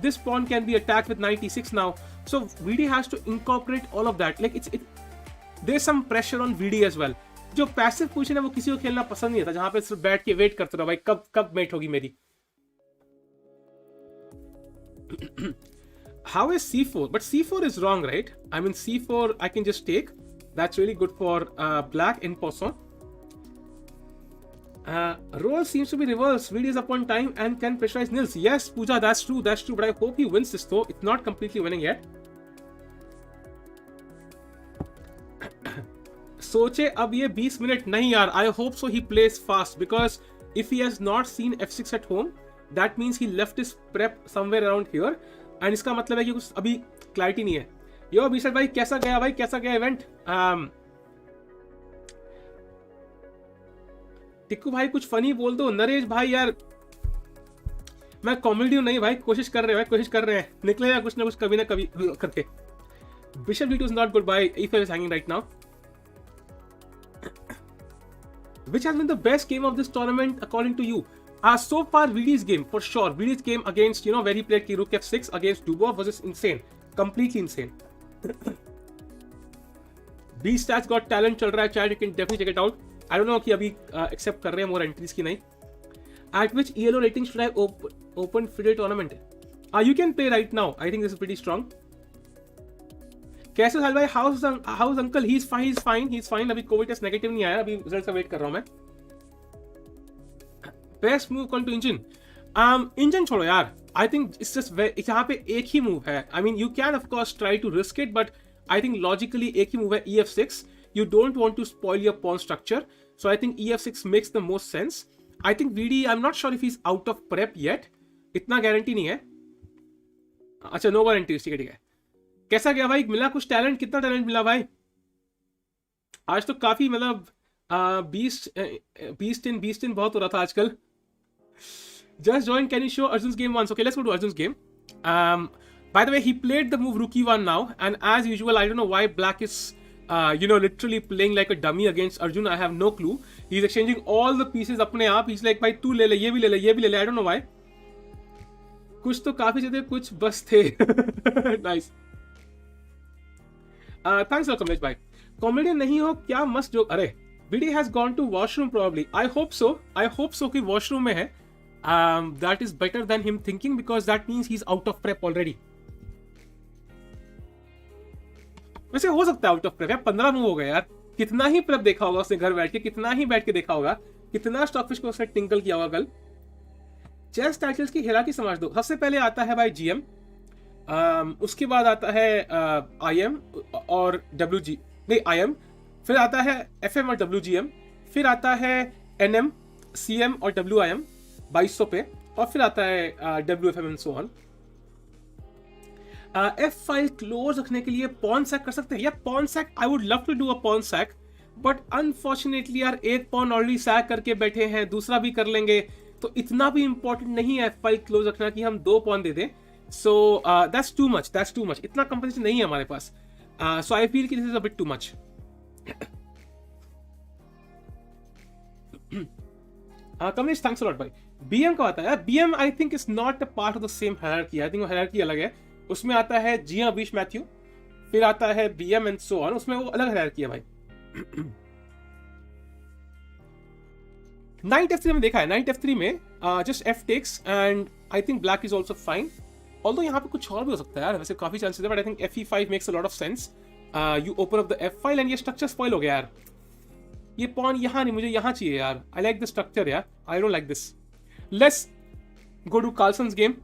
this pawn can be attacked with knight e6 now. So VD has to incorporate all of that. Like there's some pressure on VD as well. जो passive position है वो किसी को खेलना पसंद नहीं आता, जहाँ पे सिर्फ बैठ के वेट करते रहो भाई कब मेट होगी मेरी। How is c4? But c4 is wrong, right? I mean c4 I can just take. That's really good for black in Poisson. Role seems to be reversed. VD is up on time and can pressurize Nils. Yes, Pooja, that's true. But I hope he wins this though. It's not completely winning yet. सोचे अब ये 20 minute नहीं यार. I hope so he plays fast, because if he has not seen f6 at home, that means he left his prep somewhere around here. And इसका मतलब है कि कुछ अभी क्लैरिटी नहीं है. यो अभिषेक भाई कैसा गया भाई, कैसा गया इवेंट? टिक्कू भाई कुछ फनी बोल दो. नरेश भाई यार मैं कॉमेडी हूं नहीं भाई, कोशिश कर रहे हैं निकलेगा कुछ ना कुछ कभी ना कभी करके. Bishop d2 is not good. By e5 is hanging right now. Which has been the best game of this tournament according to you? So far VD's game for sure. VD's game against, where he played rook f6 against Dubov was just insane, completely insane. B stats got talent चल रहा है chat, you can definitely check it out. I don't know कि अभी accept कर रहे हैं more entries की नहीं. At which ELO rating should I open FIDE tournament? You can play right now. I think this is pretty strong. कैसे साल भाई? House uncle? he's fine. अभी कोविड टेस्ट नेगेटिव नहीं आया, अभी रिजल्ट का वेट कर रहा हूँ मैं. Best move call to engine. Engine छोड़ो यार. आई थिंक इट्स जस्ट यहाँ पे एक ही मूव है. I mean you can of course try to risk it, but I think logically एक ही मूव है, EF6. You don't want to spoil your pawn structure, so I think EF6 makes the most sense. I think VD, I'm not sure if he's out of prep yet. इतना guarantee नहीं है. अच्छा, no guarantee. ठीक है. कैसा गया भाई? मिला कुछ टैलेंट? कितना टैलेंट मिला भाई? आज तो काफी मतलब 20 दिन बहुत हो रहा था आजकल. Just join. Can you show Arjun's game once? Okay, let's go to Arjun's game. By the way, he played the move Rook E1 now, and as usual, I don't know why Black is literally playing like a dummy against Arjun. I have no clue. He's exchanging all the pieces अपने आप. He's like भाई तू ले ले, ये भी ले ले, ये भी ले ले. I don't know why. कुछ तो काफी थे, कुछ बस थे. Nice. Thanks for कमलेश भाई. कॉमेडियन नहीं हो क्या? मस्त जोक. अरे BD has gone to washroom probably. I hope so कि washroom में है. That is better than him thinking, because that means he's out of prep already. वैसे हो सकता है आउट ऑफ प्रेप यार. 15 मूव हो गए यार. कितना ही प्रेप देखा होगा उसने घर बैठ के, कितना ही बैठ के देखा होगा, कितना स्टॉकफिश को उसने टिंकल किया होगा कल. चेस टाइटल्स की हिराकी समझ दो. सबसे पहले आता है भाई GM, उसके बाद आता है IM और WG, नहीं IM, फिर आता है FM और WGM, फिर आता है NM, CM और WIM 2200 पे, और फिर आता है WFM and so on. F5 close रखने के लिए पॉन सैक कर सकते हैं या pawn sac. I would love to do a pawn sac, but unfortunately यार एक पॉन ऑलरेडी सैक करके बैठे हैं, दूसरा भी कर लेंगे, तो इतना भी इंपॉर्टेंट नहीं है F5 क्लोज रखना कि हम 2 पॉन दे दें. So that's too much. इतना कंपटीशन नहीं है हमारे पास. सो आई फील कि this is a bit too much. Kamlesh thanks a lot भाई. BM का आता है यार. BM I think is not a part of the same hierarchy. I think वो हायरार्की अलग है. उसमें आता है जिया बीश मैथ्यू, फिर आता है BM एंड सो ऑन. उसमें वो अलग हायरार्की है भाई. नाइट F3 में देखा है. नाइट F3 में just F takes and I think black is also fine. Although यहाँ पे कुछ और भी हो सकता है यार, वैसे काफी चांसेस है, but I think FE5 makes a lot of sense. You open up the F file and ये स्ट्रक्चर स्पॉइल हो गया यार. ये पॉन यहाँ नहीं, मुझे यहाँ चाहिए यार. आई लाइक द स्ट्रक्चर यार, I don't like this. Let's go to Carlsen game.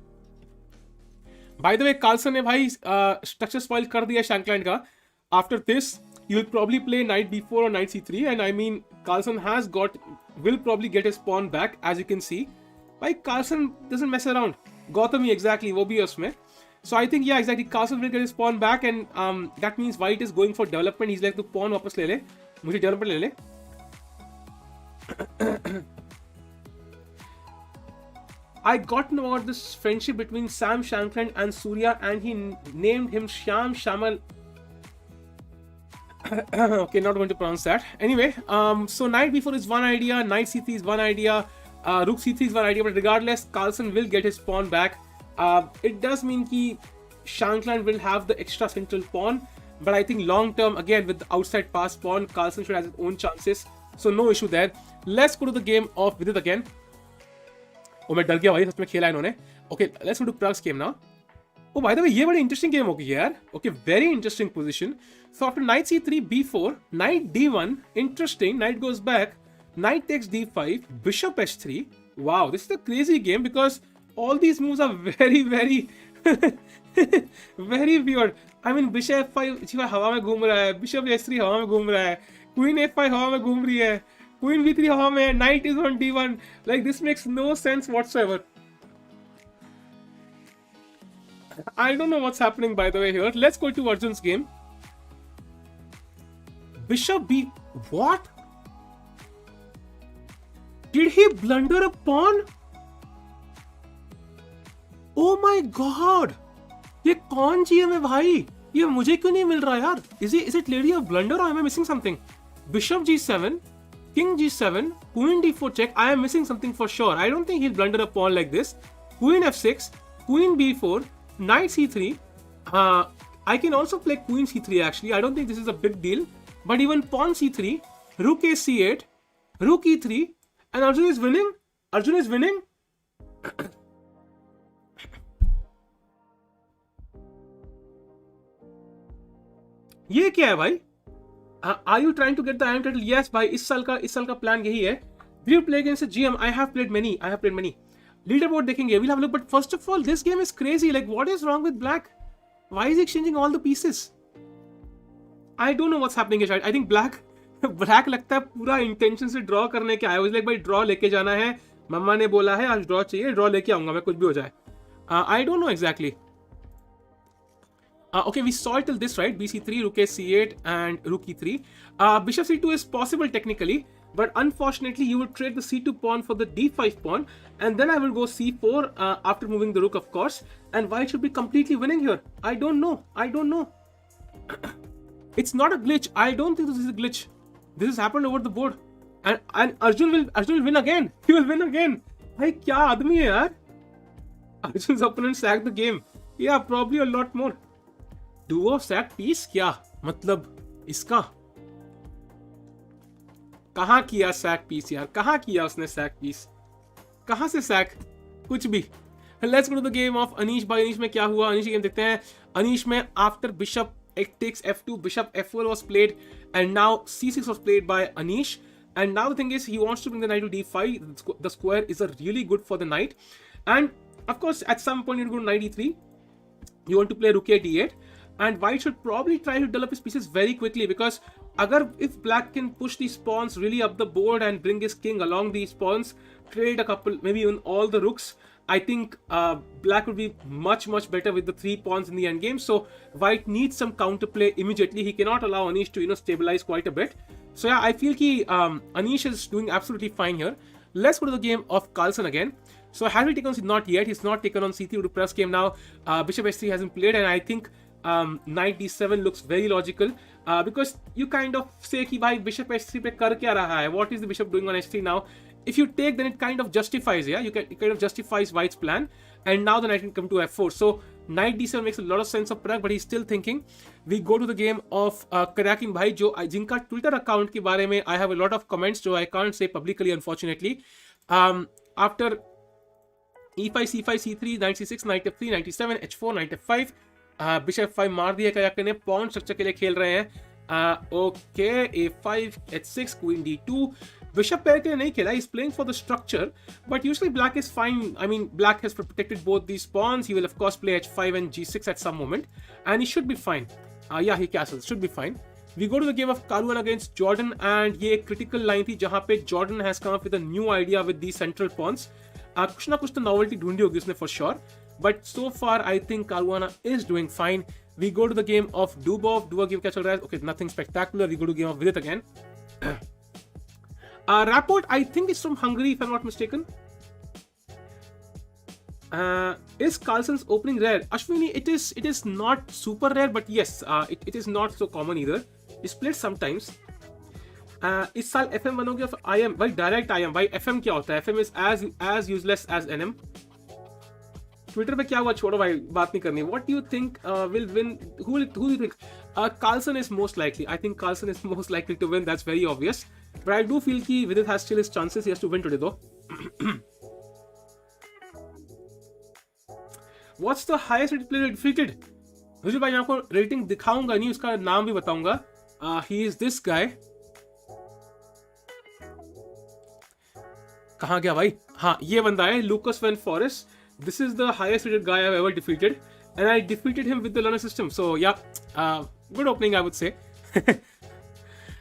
By the way Carlsen ने भाई स्ट्रक्चर स्पॉइल कर दिया शैंकलैंड का. After this you will probably play knight b4 or knight c3, and I mean Carlsen will probably get his pawn back, as you can see. Like Carlsen doesn't mess around. Gautam exactly, wo bhi hai usme. So I think yeah, exactly, Carlsen will get his pawn back, and that means white is going for development. He's like, tu pawn wapas le le, mujhe development le le. I got to know about this friendship between Sam Shankland and Surya, and he named him Shyam Shamal. Okay, not going to pronounce that. Anyway, so knight b4 is one idea, knight c3 is one idea, rook c3 is one idea, but regardless, Carlsen will get his pawn back. It does mean that Shankland will have the extra central pawn, but I think long term, again with the outside pass pawn, Carlsen should have his own chances, so no issue there. Let's go to the game of Vidit again. Oh, मैं डर गया भाई, सच में खेला इन्होंने. Okay, let's go to Pragg's game now. Oh, by the way, ये बड़ी interesting game होगी यार. Okay, very interesting position. So after knight c3, b4, knight d1, interesting. Knight goes back, knight takes d5, bishop h3. Wow, this is a crazy game because all these moves are very, very, very weird. I mean, bishop f5 हवा में घूम रहा है, bishop h3 हवा में घूम रहा है, queen f5 हवा में घूम रही है, queen b3 हवा में, knight is on d1. Like this makes no sense whatsoever. I don't know what's happening by the way here. Let's go to Arjun's game. Bishop b... What? Did he blunder a pawn? Oh my god! ये कौन GM है भाई? ये मुझे क्यों नहीं मिल रहा यार? Is it lady of blunder or am I missing something? Bishop g7, king g7, queen d4 check. I am missing something for sure. I don't think he'll blunder a pawn like this. Queen f6, queen b4, knight c3. I can also play queen c3 actually. I don't think this is a big deal. But even pawn c3, rook a c8, rook e3, and Arjun is winning. Arjun is winning. ये क्या है भाई? Are you trying to get the IM title? Yes भाई, इस साल का plan यही है. We will play against a GM. I have played many. Leaderboard देखेंगे. We'll have a look. But first of all, this game is crazy. Like, what is wrong with Black? Why is he exchanging all the pieces? I don't know what's happening here. I think Black लगता है पूरा intention से draw करने के आया. I was like, भाई draw लेके जाना है. मम्मा ने बोला है आज ड्रॉ चाहिए, ड्रॉ लेके आऊंगा मैं, कुछ भी हो जाए. I don't know exactly. Okay, we saw it till this, right? BC3, Rook C8, and Rook E3. Bishop C2 is possible technically, but unfortunately, you would trade the C2 pawn for the D5 pawn, and then I will go C4 after moving the Rook, of course. And White should be completely winning here. I don't know. It's not a glitch. I don't think this is a glitch. This has happened over the board, and Arjun will win again. He will win again. भाई क्या आदमी है यार? Arjun's opponent sacked the game. Yeah, probably a lot more. Duo sack piece क्या मतलब इसका कहाँ किया सैक पीस यार? कहाँ किया उसने सैक पीस? कहाँ से सैक? कुछ भी. Let's go to the game of Anish. By Anish में क्या हुआ? Anish की गेम देखते हैं. Anish में after bishop takes f2, bishop f4 was played, and now c6 was played by Anish. And now the thing is, he wants to bring the knight to d5. The square is a really good for the knight, and of course at some point you go to knight e3. You want to play rook at d8. And White should probably try to develop his pieces very quickly, because if Black can push these pawns really up the board and bring his king along these pawns, trade a couple, maybe even all the rooks, I think Black would be much better with the 3 pawns in the endgame. So White needs some counterplay immediately. He cannot allow Anish to stabilize quite a bit. So yeah, I feel Anish is doing absolutely fine here. Let's go to the game of Carlsen again. So has he taken on? Not yet. He's not taken on c3 to press game now. Bishop h3 hasn't played, and I think knight d7 looks very logical, because you kind of say कि भाई bishop h3 पे कर क्या रहा है? What is the bishop doing on h3 now? If you take, then it kind of justifies, yeah, it kind of justifies White's plan, and now the knight can come to f4. So knight d7 makes a lot of sense of Pragg, but he's still thinking. We go to the game of Karakin भाई, जो जिनका Twitter account के बारे में I have a lot of comments जो I can't say publicly, unfortunately. After e5, c5, c3, knight c6, knight f3, knight e7, h4, knight f5. Bishop f5 मार दिया कयाकिन ने, पॉन स्ट्रक्चर के लिए खेल रहे हैं. Okay, a5, h6, queen d2. Bishop pair के लिए नहीं खेला, he's playing for the structure, but usually black is fine. I mean, black has protected both these pawns. He will of course play h5 and g6 at some moment, and he should be fine. Yeah, he castles, should be fine. We go to the game of Caruana against Jordan, and ये एक critical line थी जहाँ पे Jordan has come up with a new idea with these central pawns. कुछ ना कुछ तो novelty ढूंढी होगी उसने for sure. But so far, I think Caruana is doing fine. We go to the game of Dubov. Dubov game क्या चल रहा है? Okay, nothing spectacular. We go to game of Vidit again. Rapport, I think, is from Hungary, if I'm not mistaken. Is Carlsen's opening rare? Ashwini, it is not super rare, but yes, it is not so common either. It's played sometimes. इस साल FM बनोगे या IM? भाई direct IM. भाई FM क्या होता है? FM is as useless as NM. Twitter पे क्या हुआ छोड़ो भाई, बात नहीं करनी. What do you think will win? Who do you think? Carlsen is most likely. I think Carlsen is most likely to win. That's very obvious. But I do feel कि Vidit has still his chances. He has to win today though. What's the highest rated player defeated? मुझे भाई मैं आपको rating दिखाऊंगा नहीं, उसका नाम भी बताऊंगा. He is this guy. कहाँ गया भाई? हाँ, ये बंदा है Lucas Van Forest. This is the highest rated guy I've ever defeated, and I defeated him with the learner system. So yeah, good opening I would say.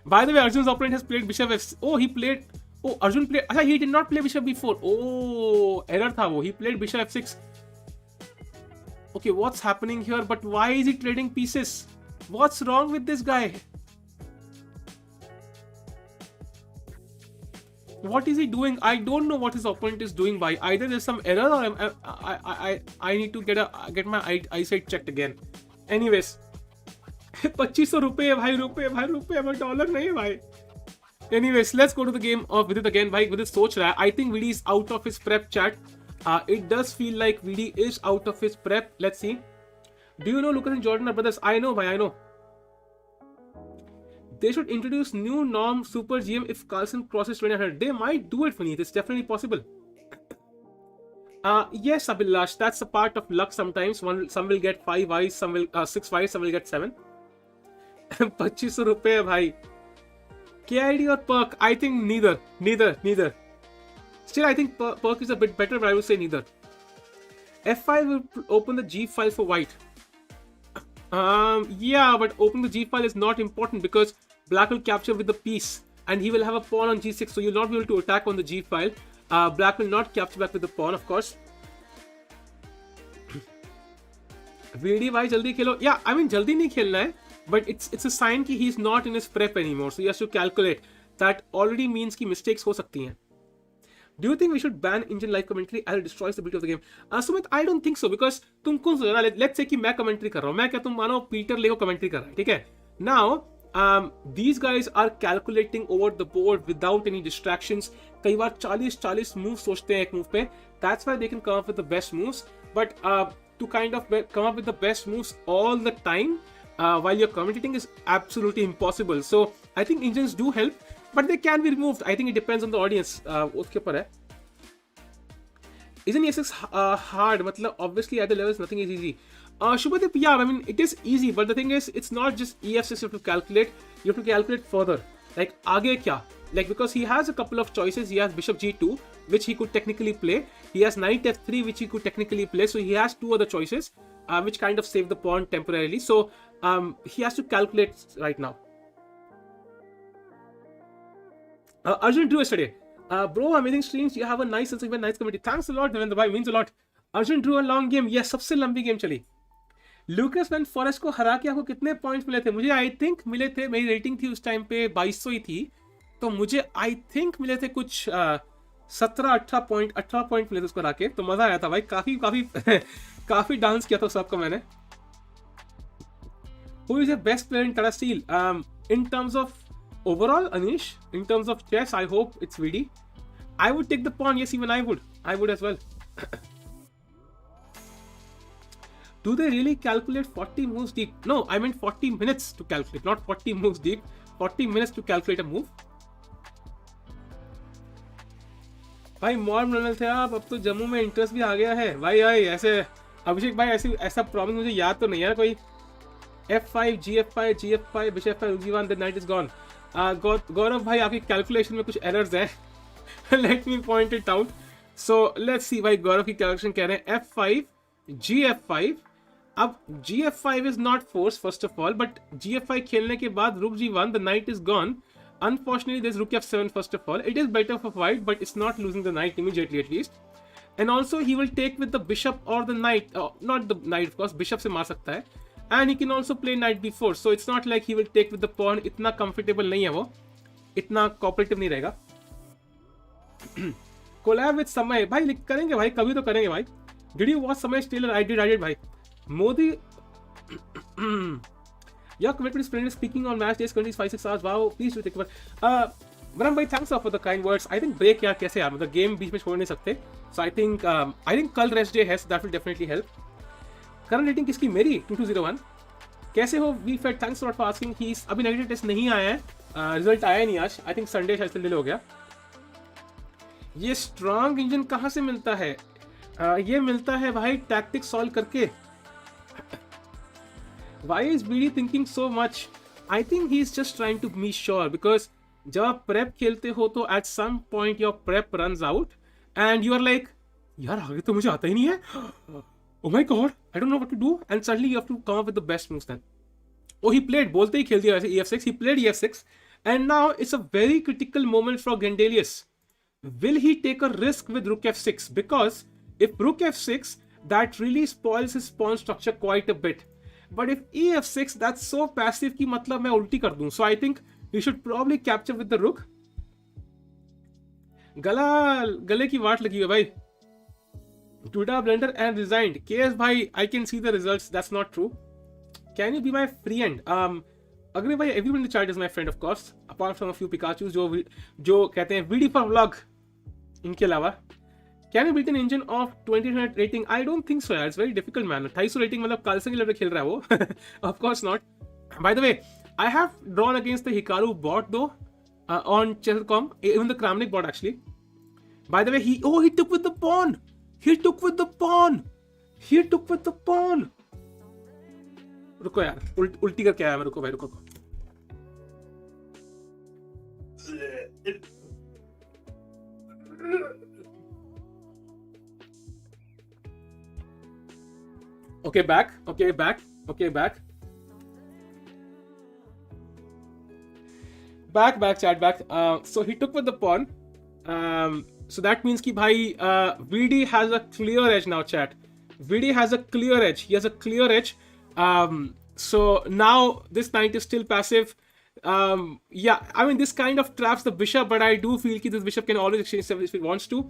By the way, Arjun's opponent has played bishop f. Oh, he played. Oh, Arjun played. He did not play bishop b4. Oh, error था वो. He played bishop f6. Okay, what's happening here? But why is he trading pieces? What's wrong with this guy? What is he doing? I don't know what his opponent is doing. By either there's some error, or I need to get my eyesight checked again. Anyways, 2500 रुपए भाई, रुपए dollar नहीं भाई. Anyways, let's go to the game of Vidit again. भाई Vidit सोच रहा है. I think VD is out of his prep chat. It does feel like VD is out of his prep. Let's see. Do you know Lucas and Jordan are brothers? I know, bhai, I know. They should introduce new norm Super GM if Carlsen crosses 2000. They might do it, Vineet. It's definitely possible. Yes, Abhilash, that's a part of luck sometimes. Some will get 5 eyes, some will 6 eyes, some will get 7. 2500 रुपए भाई. KID or Perk? I think neither. Still, I think Perk is a bit better, but I would say neither. F5 will open the G file for white. Yeah, but opening the G file is not important because black will capture with the piece and he will have a pawn on G6, so you'll not be able to attack on the G file. Black will not capture back with the pawn, of course. VD भाई जल्दी खेलो. Yeah, I mean जल्दी नहीं खेलना है, but it's a sign कि he's not in his prep anymore, so he has to calculate. That already means कि mistakes हो सकती हैं. Do you think we should ban Indian live commentary as it destroys the beauty of the game? Sumit, I don't think so, because तुम कौन सोचना? Let's say कि मैं commentary कर रहा हूँ, मैं क्या तुम मानो पीटर लेको commentary कर रहा है, ठीक है? Now, these guys are calculating over the board without any distractions. कई बार 40 moves सोचते हैं एक move पे. That's why they can come up with the best moves. But to kind of come up with the best moves all the time while you're commentating is absolutely impossible. So I think engines do help, but they can be removed. I think it depends on the audience. उसके ऊपर है. Isn't E6 hard? मतलब obviously at the levels nothing is easy. Shubhadeep, yeah, I mean it is easy, but the thing is it's not just E6 you have to calculate. You have to calculate further. Like आगे क्या? Like because he has a couple of choices. He has Bishop G2, which he could technically play. He has Knight F3, which he could technically play. So he has 2 other choices, which kind of save the pawn temporarily. So he has to calculate right now. Arjun drew yesterday. Bro, amazing streams. You have a nice sense of nice community. Thanks a lot, Devendra bhai. Means a lot. Arjun drew a long game. Yes, सबसे लंबी game चली. लूकस van forest को हरा के आपको कितने points मिले थे? मुझे आई थिंक मिले थे, मेरी रेटिंग थी उस टाइम पे 2200 ही थी, तो मुझे आई थिंक मिले थे कुछ 17-18 पॉइंट मिले थे उसको हरा के. तो मजा आया था भाई, काफी डांस किया था सबका मैंने. Who is the best player in Tata Steel? In terms of overall, Anish, in terms of chess, I hope it's VD. I would take the pawn. Yes, even I would as well. Do they really calculate 40 moves deep? No, I meant 40 minutes to calculate, not 40 moves deep. 40 minutes to calculate a move. भाई मॉर्म रनल थे आप, अब तो जम्मू में interest भी आ गया है भाई. ऐसे अभिषेक भाई ऐसा प्रॉब्लम मुझे याद तो नहीं है कोई. F5, GF5, Bishop F5, G1, the knight is gone. गौरव भाई आपकी कैलकुलेशन में कुछ एरर्स हैं. Let me point it out. So let's see भाई, गौरव की कैलकुलेशन कह रहे हैं F5, GF5. अब GF5 is not forced first of all, but GF5 खेलने के बाद Rook G1, the knight is gone. Unfortunately, there's Rook F7 first of all. It is better for white, but it's not losing the knight immediately at least. And also he will take with the bishop or the knight, not the knight of course, bishop से मार सकता है. And he can also play knight b4, so it's not like he will take with the pawn. इतना comfortable नहीं है वो, इतना cooperative नहीं रहेगा. Collab with समय भाई करेंगे भाई, कभी तो करेंगे भाई. Did you watch Samay's trailer? I did भाई. Modi, your commitment is splendid. Speaking on match days, 5-6 hours. Wow, please do take one. Varam bhai, thanks for the kind words. I think break यार कैसे यार, मतलब game बीच में छोड़ नहीं सकते. So I think कल rest day है, so that will definitely help. Current rating किसकी? मेरी 2201. कैसे हो VFed? Thanks a lot for asking. He's अभी negative test नहीं आया है, रिजल्ट आया नहीं आज. I think Sunday शायद डिले हो गया. ये strong engine कहाँ से मिलता है? ये मिलता है भाई tactics solve करके. Why is BD thinking so much? I think he's just trying to be sure, because जब आप prep खेलते हो तो at some point your prep runs out and you are like, यार आगे तो मुझे आता ही नहीं है. Oh my god, I don't know what to do, and suddenly you have to come up with the best moves then. Oh, he played, बोलते ही खेल दिया वैसे EF6. He played EF6 and now it's a very critical moment for Grandelius. Will he take a risk with Rook F6? Because if Rook F6, that really spoils his pawn structure quite a bit. But if EF6, that's so passive कि मतलब मैं उल्टी कर दूं. So I think you should probably capture with the rook. गले की वाट लगी है भाई. Duda blender and resigned. KS भाई, I can see the results. That's not true. Can you be my friend? अग्नि भाई, everyone in the chat is my friend of course. Apart from a few Pikachus जो कहते हैं VD for vlog. इनके अलावा. Can you beat an engine of 2000 rating? I don't think so, yaar. It's very difficult, man. 250 rating मतलब Carlsen के level पे खेल रहा है वो. Of course not. By the way, I have drawn against the Hikaru bot though on chess.com, even the Kramnik bot actually. By the way, he took with the pawn. He took with the pawn. He took with the pawn. रुको यार, उल्टी करके आया मैं. रुको भाई, रुको. Okay, back. Back, chat, back. So he took with the pawn. So that means कि भाई VD has a clear edge now, chat. VD has a clear edge. He has a clear edge. So now this knight is still passive. Yeah, I mean, this kind of traps the bishop, but I do feel कि this bishop can always exchange stuff if it wants to.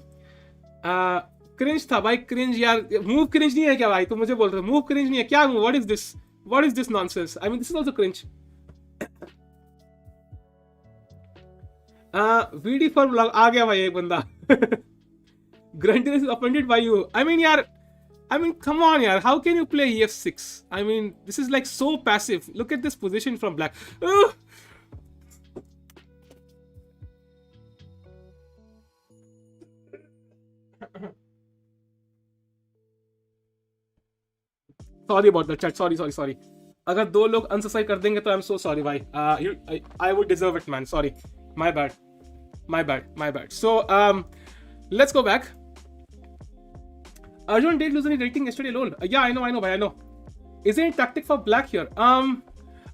Cringe था भाई, cringe यार. Move cringe नहीं है क्या भाई? तुम मुझे बोल रहे हो move cringe नहीं है क्या? What is this? What is this nonsense? I mean, this is also cringe. VD for vlog आ गया भाई एक बंदा. Grandelius is offended by you. I mean यार, come on yaar, how can you play EF6? I mean, this is like so passive. Look at this position from black. Sorry about that, chat. Sorry. अगर दो लोग unsubscribe कर देंगे तो I'm so sorry भाई. I would deserve it, man. Sorry. My bad. So, let's go back. Arjun did lose any rating yesterday, lol. Yeah, I know, bhai, I know. Is there any tactic for black here?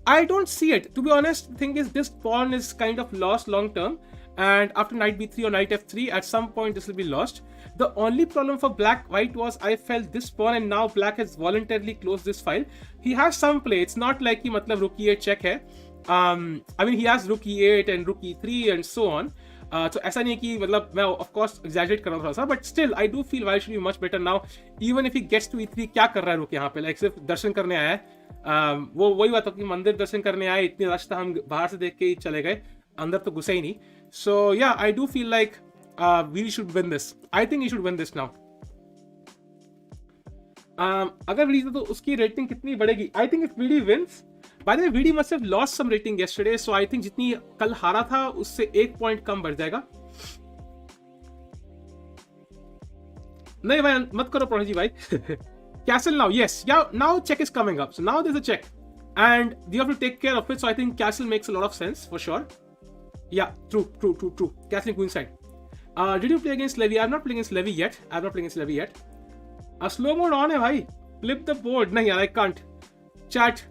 I don't see it. To be honest, the thing is, this pawn is kind of lost long term. And after knight b3 or knight f3, at some point this will be lost. The only problem for white was I felt this pawn, and now black has voluntarily closed this file. He has some play. It's not like he matlab rook e8 check hai. I mean, he has rook e8 and rook e3 and so on. तो ऐसा नहीं है कि मतलब मैं of course exaggerate कर रहा हूँ थोड़ा सा, but still I do feel white should be much better now. Even if he gets to e3, क्या कर रहा है रुक यहाँ पे? लाइक सिर्फ दर्शन करने आया है. वो वही बात हो कि मंदिर दर्शन करने आए, इतनी रश था, हम बाहर से देख के ही चले गए, अंदर तो घुसे ही नहीं. So yeah, I do feel like we should win this. I think he should win this now. अगर वीडी तो उसकी रेटिंग कितनी बढ़ेगी? I think if VD wins, by the way, VD must have lost some rating yesterday, so I think जितनी कल हारा था उससे 1 पॉइंट कम बढ़ जाएगा. नहीं भाई, मत करो प्रणजी भाई. Castle now, yes, yeah, now check is coming up, so now there's a check and you have to take care of it, so I think castle makes a lot of sense for sure. Yeah, true. Castle queen side. Did you play against Levy? I'm not playing against Levy yet. Slow mode on है भाई. Flip the board. नहीं यार, I can't. Chat,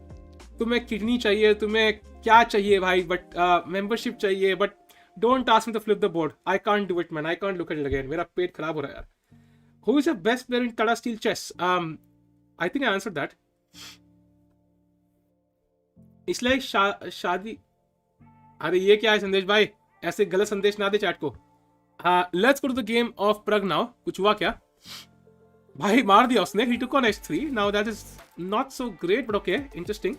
तुम्हें kidney चाहिए, तुम्हें क्या चाहिए भाई, बट मेंबरशिप चाहिए, but don't ask me to flip the board. I can't do it man, I can't look at it again. मेरा पेट खराब हो रहा है यार. Who is the best player in Tata steel chess? I think I answered that. इसलिए शादी. अरे ये क्या है संदेश भाई? ऐसे गलत संदेश ना दे चैट को. Let's go to the game of Pragg now. कुछ हुआ क्या भाई? मार दिया उसने. He took on h3. Now that is not so great, but okay, interesting.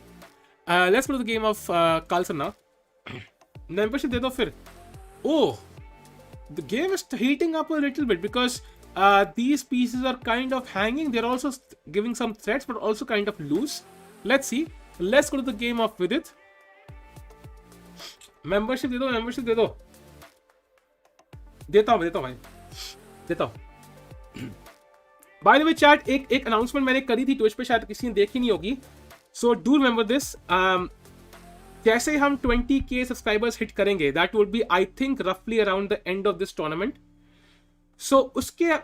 Let's go to the game of Carlsen now. Membership दे दो फिर. Oh, the game is heating up a little bit because these pieces are kind of hanging. They're also giving some threats, but also kind of loose. Let's see. Let's go to the game of Vidit. Membership दे दो. देता हूँ भाई. By the way, chat, एक announcement मैंने करी थी Twitch पे, शायद किसी ने देखी नहीं होगी. So do remember this. जैसे हम 20k सब्सक्राइबर्स हिट करेंगे, that would be I think रफली around the end of this tournament. So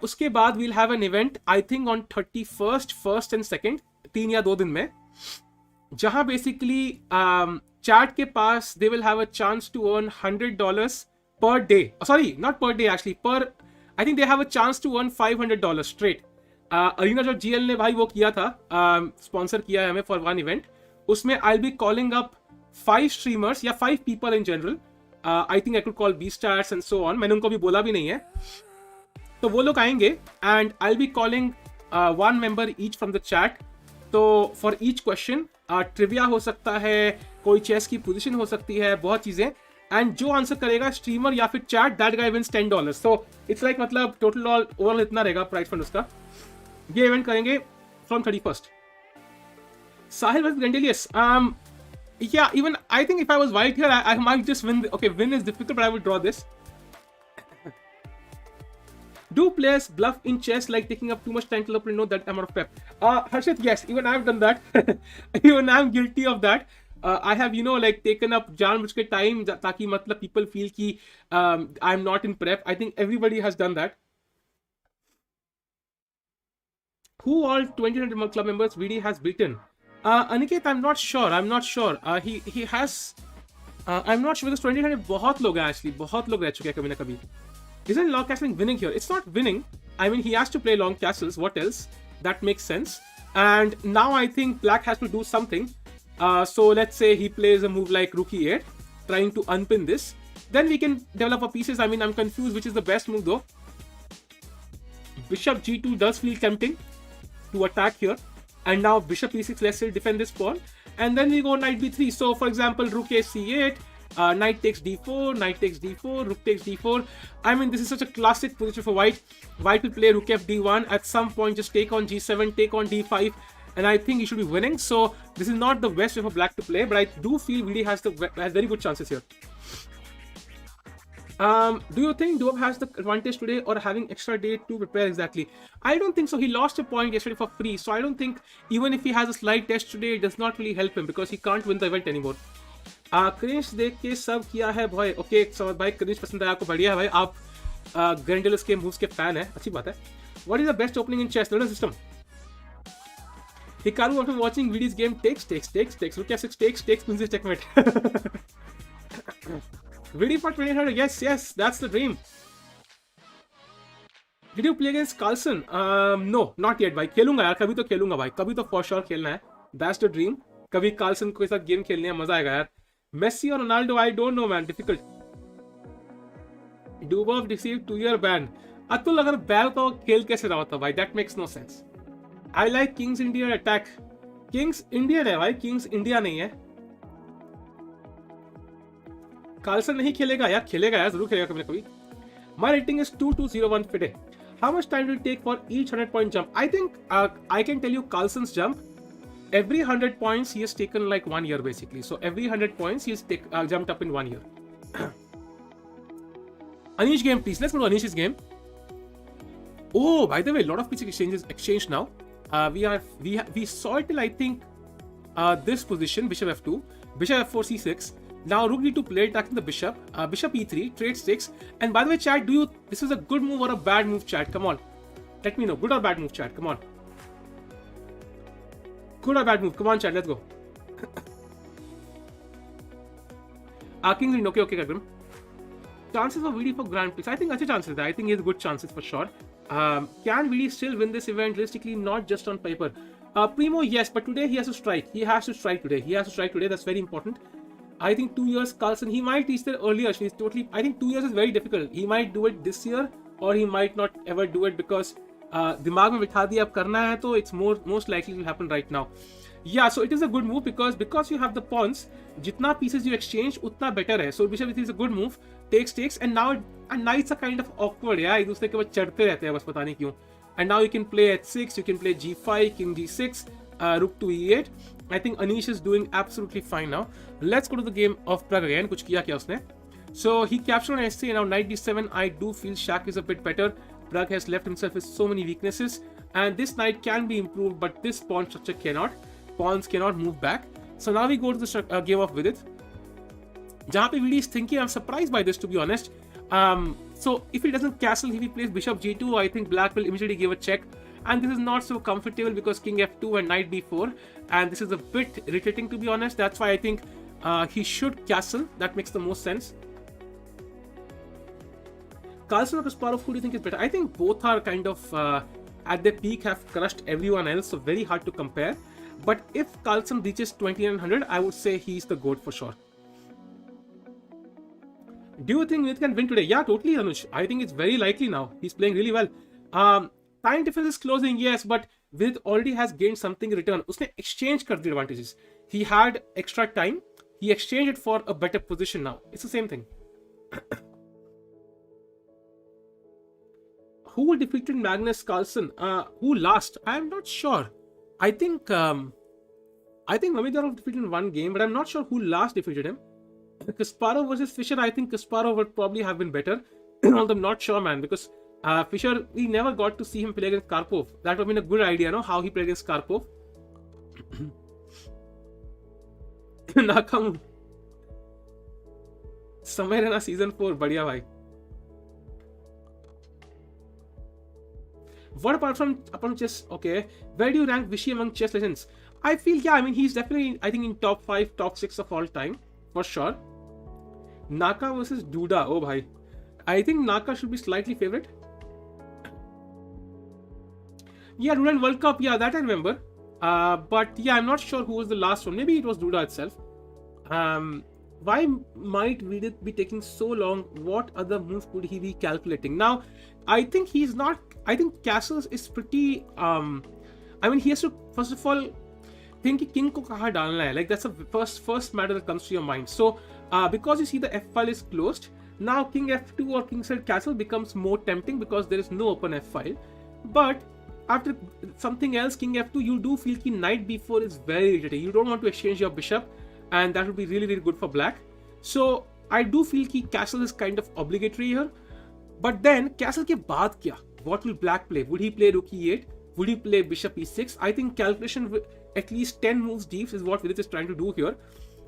उसके बाद we'll have an event, I think on 31st, 1st and 2nd, 3 या 2 दिन में, जहां बेसिकली चैट के पास they will have a chance to earn $100 per day. Sorry, not per day actually, पर I think they have a chance to earn $500 straight. Arena जो GL ने भाई वो किया था, स्पॉन्सर किया है हमें फॉर वन इवेंट. उसमें I be calling up 5 streamers या 5 people in general. I think I could call B stars and so on. मैंने उनको भी बोला भी नहीं है. तो वो लोग आएंगे and I be calling 1 member each from the chat. तो फॉर ईच क्वेश्चन ट्रिविया हो सकता है, कोई चेस की पोजिशन हो सकती है, बहुत चीजें. एंड जो आंसर करेगा स्ट्रीमर या फिर chat, that guy wins $10. So it's like मतलब टोटल ओवरऑल इतना रहेगा प्राइस फंड उसका. ये इवेंट करेंगे from 31st. Sahil versus Grandelius. Yeah, even I think if I was white here, I might just win. Okay, win is difficult, but I would draw this. Do players bluff in chess like taking up too much time to let know that I'm out of prep? Harshit, yes, even I've done that. Even I'm guilty of that. I have, like taken up जानबूझ time ताकि मतलब people feel कि I'm not in prep. I think everybody has done that. Who all 2000 club members VD has beaten? Aniket, I'm not sure. He has. I'm not sure because 2000 बहुत लोग हैं actually. बहुत लोग रह चुके हैं कभी ना कभी. Isn't long castling winning here? It's not winning. I mean, he has to play long castles. What else? That makes sense. And now I think Black has to do something. So let's say he plays a move like Rook E8, trying to unpin this. Then we can develop our pieces. I mean, I'm confused which is the best move though. Bishop G2 does feel tempting to attack here. And now Bishop E6, let's say defend this pawn. And then we go Knight B3. So for example, Rook A C8. Knight takes d4, knight takes d4, rook takes d4. I mean, this is such a classic position for white. White will play rook f d1. At some point, just take on g7, take on d5. And I think he should be winning. So this is not the best way for black to play. But I do feel VD has very good chances here. Do you think Dubov has the advantage today or having extra day to prepare exactly? I don't think so. He lost a point yesterday for free. So I don't think even if he has a slight test today, it does not really help him because he can't win the event anymore. क्रिंश देख के सब किया है भाई. Okay समझ भाई, क्रिंश पसंद आया आपको, बढ़िया है भाई. आप ग्रैंडेलियस के मूव्स के फैन है, अच्छी बात है. What is the best opening in chess nodal system? Hikaru after watching VD's game takes. Look at 6 takes wins this checkmate. VD for 2000. Yes, that's the dream. Did you play against Carlsen? No, not yet भाई. खेलूंगा यार, कभी तो खेलूंगा भाई, कभी तो for sure खेलना है. That's the dream. कभी कार्लसन के साथ गेम खेलने में मजा आएगा यार. मेसी और Ronaldo, I don't know man, difficult. Dubov receive 2-year ban. Atul अगर बैल का खेल कैसे रहा होता भाई? That makes no sense. I like King's Indian attack. King's Indian है भाई, किंग्स इंडिया नहीं है. कार्लसन नहीं खेलेगा यार, खेलेगा यार, जरूर खेलेगा कभी ना कभी. My rating is 2201 today. How much time will it take for each 100-point jump? I think I can tell you Carlsen's jump. Every 100 points he has taken like 1 year basically. So every 100 points he has jumped up in 1 year. Anish game please. Let's go to Anish's game. Oh, by the way, a lot of pieces exchanged now. We saw it till I think this position, bishop f2, bishop f4 c6. Now rook d2 play attacking the bishop, bishop e3, trade 6. And by the way, chat, this is a good move or a bad move, chat? Come on, let me know, good or bad move, chat? Come on, good or bad move? Come on, chat, let's go. King okay, Kagram. Chances of VD for Grand Prix? I think अच्छे chances there. I think he has good chances for sure. Can VD still win this event realistically, not just on paper? Primo, yes, but today he has to strike. He has to strike today. That's very important. I think 2 years, Carlsen, he might reach there earlier. She's totally. I think 2 years is very difficult. He might do it this year, or he might not ever do it because दिमाग में बिठा दिया अब करना है तो it's most likely will happen right now. Yeah, so it is a good move because you have the pawns. जितना pieces you exchange उतना better है. So bishop is a good move. Takes and now knights are kind of awkward. Yeah, एक दूसरे के ऊपर चढ़ते रहते हैं बस पता नहीं क्यों. And now you can play h6, you can play g5, king g6, rook to e8. I think Anish is doing absolutely fine now. Let's go to the game of Pragg again. कुछ किया क्या उसने? So he captured on s3 and now knight d7. I do feel Shaq is a bit better. Pragg has left himself with so many weaknesses, and this knight can be improved, but this pawn structure cannot. Pawns cannot move back. So now we go to the game of Vidit. जहाँ पे VD is thinking, I'm surprised by this to be honest. So if he doesn't castle, if he plays bishop g2, I think black will immediately give a check. And this is not so comfortable because king f2 and knight b4. And this is a bit irritating to be honest. That's why I think he should castle. That makes the most sense. Carlsen or Kasparov, who do you think is better? I think both are kind of at their peak have crushed everyone else. So very hard to compare. But if Carlsen reaches 2900, I would say he's the GOAT for sure. Do you think Vidit can win today? Yeah, totally, Anush. I think it's very likely now. He's playing really well. Time difference is closing, yes, but Vidit already has gained something in return. Usne exchange kar the advantages. He had extra time. He exchanged it for a better position now. It's the same thing. Who defeated Magnus Carlsen? Who last? I'm not sure. I think Mamedov defeated in one game, but I'm not sure who last defeated him. Kasparov versus Fischer, I think Kasparov would probably have been better. Although I'm not sure, man, because Fischer, we never got to see him play against Karpov. That would have been a good idea, no? How he played against Karpov. Nakamu. Somewhere in a season 4, बढ़िया भाई. What apart from chess? Okay, where do you rank Vishy among chess legends? I feel, yeah, I mean, he's definitely, I think, in top 5, top 6 of all time, for sure. Naka versus Duda, oh bhai. I think Naka should be slightly favorite. Yeah, Duda in World Cup, yeah, that I remember. But yeah, I'm not sure who was the last one. Maybe it was Duda itself. Why might Vidit be taking so long? What other moves could he be calculating? Now, I think he's not. I think Castles is pretty. I mean, he has to first of all think कि king को कहाँ डालना है. Like that's the first matter that comes to your mind. So, because you see the f file is closed, now king f2 or king side castle becomes more tempting because there is no open f file. But after something else, king f2, you do feel कि knight b4 is very irritating. You don't want to exchange your bishop, and that would be really, really good for black. So I do feel कि castle is kind of obligatory here. But then castle के बाद क्या? What will black play? Would he play rook e8? Would he play bishop e6? I think calculation at least 10 moves deep is what Vidit is trying to do here.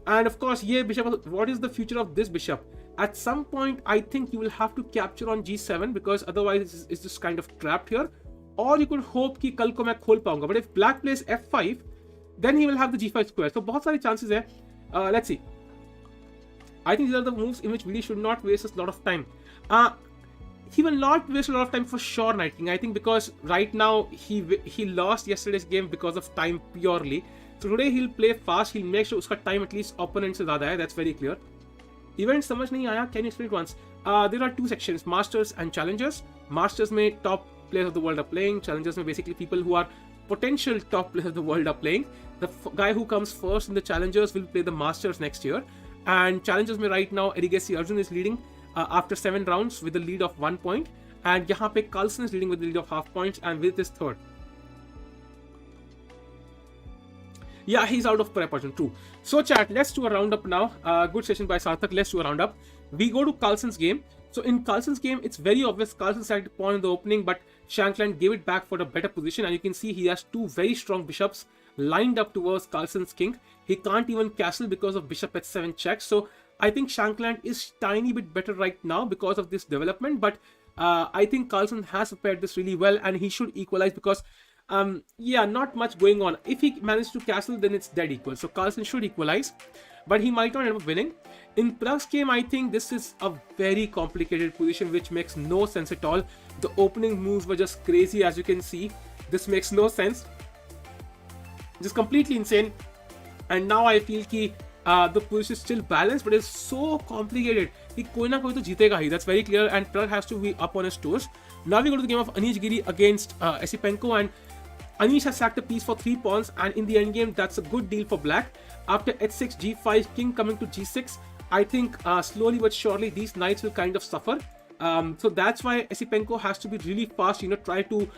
And of course, yeah, bishop. What is the future of this bishop? At some point, I think you will have to capture on g7 because otherwise it's just kind of trapped here. Or you could hope कि कल को मैं खोल पाऊंगा. But if black plays f5, then he will have the g5 square. So बहुत सारे chances है. Let's see. I think these are the moves in which Vidit should not waste a lot of time. He will not waste a lot of time for sure, Knight King. I think because right now he lost yesterday's game because of time purely. So today he'll play fast. He'll make sure उसका time at least opponent से ज़्यादा है. That's very clear. Event समझ नहीं आया? Can you explain it once? There are two sections: Masters and Challengers. Masters में top players of the world are playing. Challengers में basically people who are potential top players of the world are playing. The guy who comes first in the Challengers will play the Masters next year. And Challengers में right now Erigaisi Arjun is leading after 7 rounds with a lead of 1 point. And यहाँ पे Carlsen is leading with a lead of half points and Vidit is third. Yeah, he's out of prep, Arjun, true. So chat, let's do a roundup now. Good session by Sarthak. Let's do a roundup. We go to Carlsen's game. So in Carlsen's game, it's very obvious Carlsen started pawn in the opening, but Shankland gave it back for a better position. And you can see he has two very strong bishops lined up towards Carlsen's king. He can't even castle because of bishop h7 check. So I think Shankland is tiny bit better right now because of this development. But I think Carlsen has prepared this really well and he should equalize because yeah, not much going on. If he manages to castle, then it's dead equal. So Carlsen should equalize, but he might not end up winning. In Pragg's game, I think this is a very complicated position which makes no sense at all. The opening moves were just crazy, as you can see. This makes no sense. Just completely insane. And now I feel कि the position is still balanced, but it's so complicated. कि कोई ना कोई तो जीतेगा ही. That's very clear. And Pragg has to be up on his toes. Now we go to the game of Anish Giri against Esipenko, and Anish has sacked a piece for 3 pawns, and in the endgame, that's a good deal for black. After h6, g5, king coming to g6, I think slowly but surely these knights will kind of suffer. So that's why Esipenko has to be really fast, try to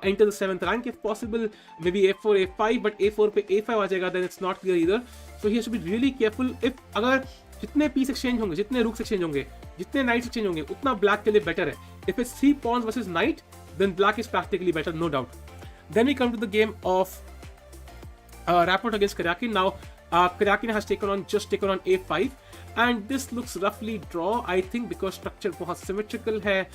enter the 7th rank if possible. Maybe a4, a5, but a4 पे a5 आ जाएगा, then it's not clear either. So he has to be really careful. If अगर जितने piece exchange होंगे, जितने rooks exchange होंगे, जितने knights exchange होंगे, उतना black के लिए better है. If it's 3 pawns versus knight, then black is practically better, no doubt. Then we come to the game of Rapport against Karyakin. Now, Karyakin has taken on a5, and this looks roughly draw, I think, because structure बहुत symmetrical है.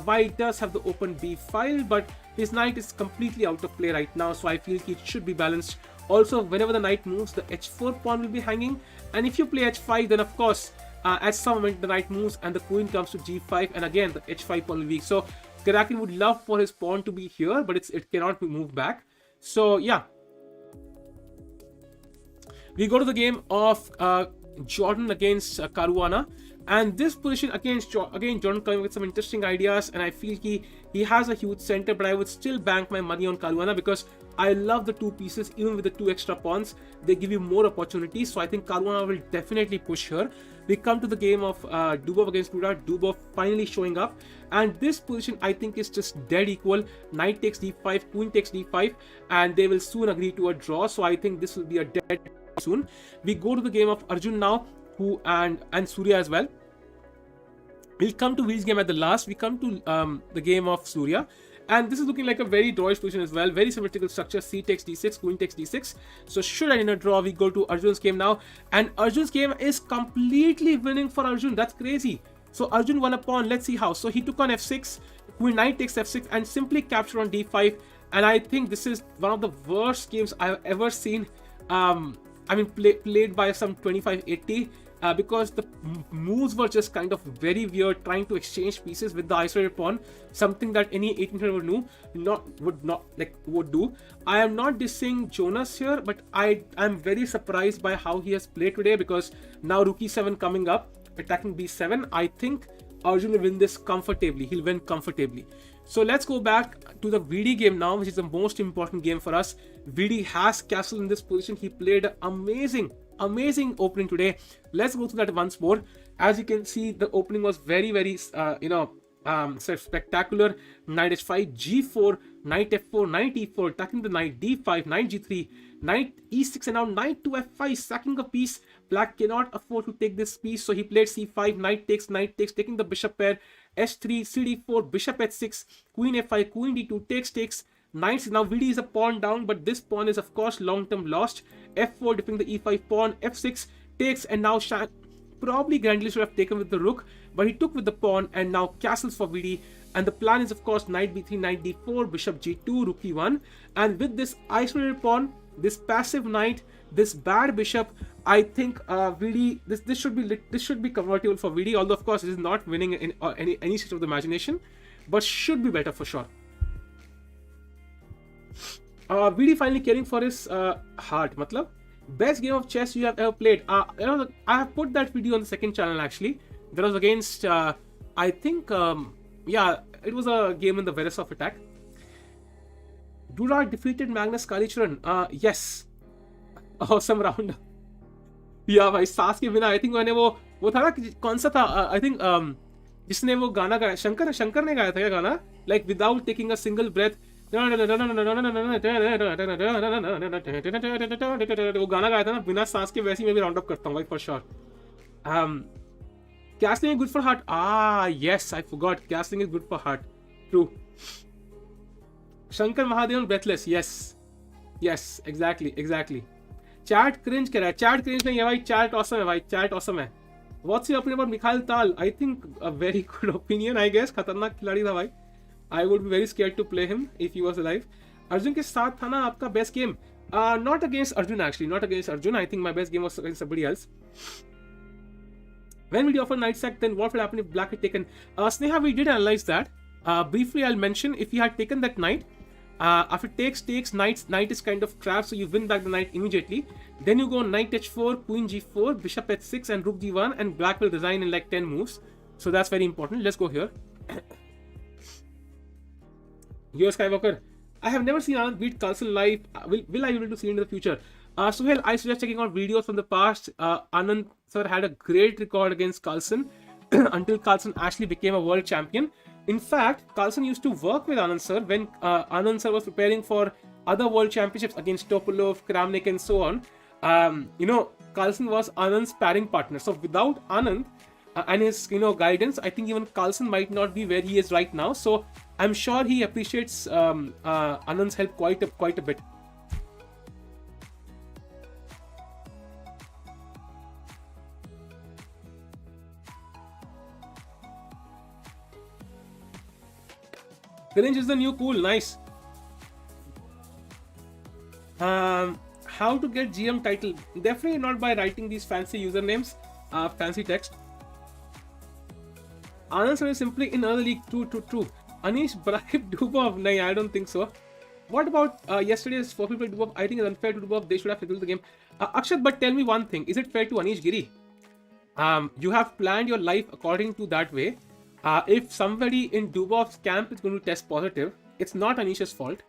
White does have the open b file, but his knight is completely out of play right now, so I feel it should be balanced. Also, whenever the knight moves, the h4 pawn will be hanging, and if you play h5, then of course, at some moment the knight moves and the queen comes to g5, and again the h5 pawn will be weak. So Karyakin would love for his pawn to be here, but it cannot be moved back. So yeah, we go to the game of Jordan against Caruana, and this position again Jordan coming with some interesting ideas, and I feel he has a huge center, but I would still bank my money on Caruana because I love the 2 pieces. Even with the 2 extra pawns, they give you more opportunities, so I think Caruana will definitely push here. We come to the game of Dubov against Duda. Dubov finally showing up, and this position I think is just dead equal. Knight takes d5, queen takes d5, and they will soon agree to a draw, so I think this will be a dead soon. We go to the game of Arjun now, and Surya as well. We'll come to Vidit's game at the last. We come to the game of Surya. And this is looking like a very drawish position as well. Very symmetrical structure. C takes d6, queen takes d6. So should I in a draw, we go to Arjun's game now. And Arjun's game is completely winning for Arjun. That's crazy. So Arjun won a pawn. Let's see how. So he took on f6. Queen knight takes f6 and simply captured on d5. And I think this is one of the worst games I've ever seen. Played by some 2580. Because the moves were just kind of very weird, trying to exchange pieces with the isolated pawn, something that any 1800 would do. I am not dissing Jonas here, but I am very surprised by how he has played today, because now rook e7 coming up, attacking b7. I think Arjun will win this comfortably. He'll win comfortably. So let's go back to the VD game now, which is the most important game for us. VD has castle in this position. He played amazing opening today. Let's go through that once more. As you can see, the opening was very spectacular. Knight h5, g4, knight f4, knight e4, attacking the knight, d5, knight g3, knight e6, and now knight to f5, sacking a piece. Black cannot afford to take this piece, so he played c5, knight takes, taking the bishop pair, h3, cd4, bishop h6, queen f5, queen d2, takes. Knights, now VD is a pawn down, but this pawn is of course long-term lost. f4 dipping the e5 pawn, f6 takes, and now probably Grandelius should have taken with the rook, but he took with the pawn, and now castles for VD. And the plan is of course knight b3, knight d4, bishop g2, rook e1. And with this isolated pawn, this passive knight, this bad bishop, I think VD, this should be convertible for VD. Although of course it is not winning in any stretch of the imagination, but should be better for sure. VD finally caring for his heart. Matlab, best game of chess you have ever played. I have put that video on the second channel actually. That was against, I think, it was a game in the Veresov attack. Dura defeated Magnus Carlsen. Yes. Awesome round. Yeah, भाई सास के बिना I think मैंने वो था ना, कौन सा था, I think जिसने वो गाना गाया, शंकर ने गाया था क्या गाना, like without taking a single breath. वो गाना गाया था ना बिना सांस के, वैसे ही मैं भी राउंड अप करता हूँ भाई for sure. Castling is good for heart. Yes, I forgot. Castling is good for heart. True. Shankar Mahadevan breathless. Yes, exactly. Chat cringe कह रहा है. Chat cringe नहीं है भाई. Chat awesome है भाई. Chat awesome है. What's your opinion about Mikhail Tal? I think a very good opinion, I guess. खतरनाक खिलाड़ी था भाई. I would be very scared to play him if he was alive. Arjun के साथ था ना आपका best game? Not against Arjun actually. Not against Arjun. I think my best game was against somebody else. When we offer knight sack, then what will happen if black had taken? Sneha, we did analyze that. Briefly, I'll mention if he had taken that knight, after takes, knight is kind of trapped, so you win back the knight immediately. Then you go knight h4, queen g4, bishop h6, and rook g1, and black will resign in like 10 moves. So that's very important. Let's go here. Here, Skywalker. I have never seen Anand beat Carlsen live. Will I be able to see in the future? Suhail, I suggest checking out videos from the past. Anand sir had a great record against Carlsen until Carlsen actually became a world champion. In fact, Carlsen used to work with Anand sir when Anand sir was preparing for other world championships against Topolov, Kramnik, and so on. Carlsen was Anand's sparring partner. So without Anand and his guidance, I think even Carlsen might not be where he is right now. So I'm sure he appreciates Anand's help quite a bit. Cringe is the new cool. Nice. How to get GM title? Definitely not by writing these fancy usernames, fancy text. Anand sir is simply in another league. True. Anish bribed Dubov. No, I don't think so. What about yesterday's 4 people Dubov? I think it's unfair to Dubov. They should have figured the game. Akshat, but tell me one thing. Is it fair to Anish Giri? You have planned your life according to that way. If somebody in Dubov's camp is going to test positive, it's not Anish's fault.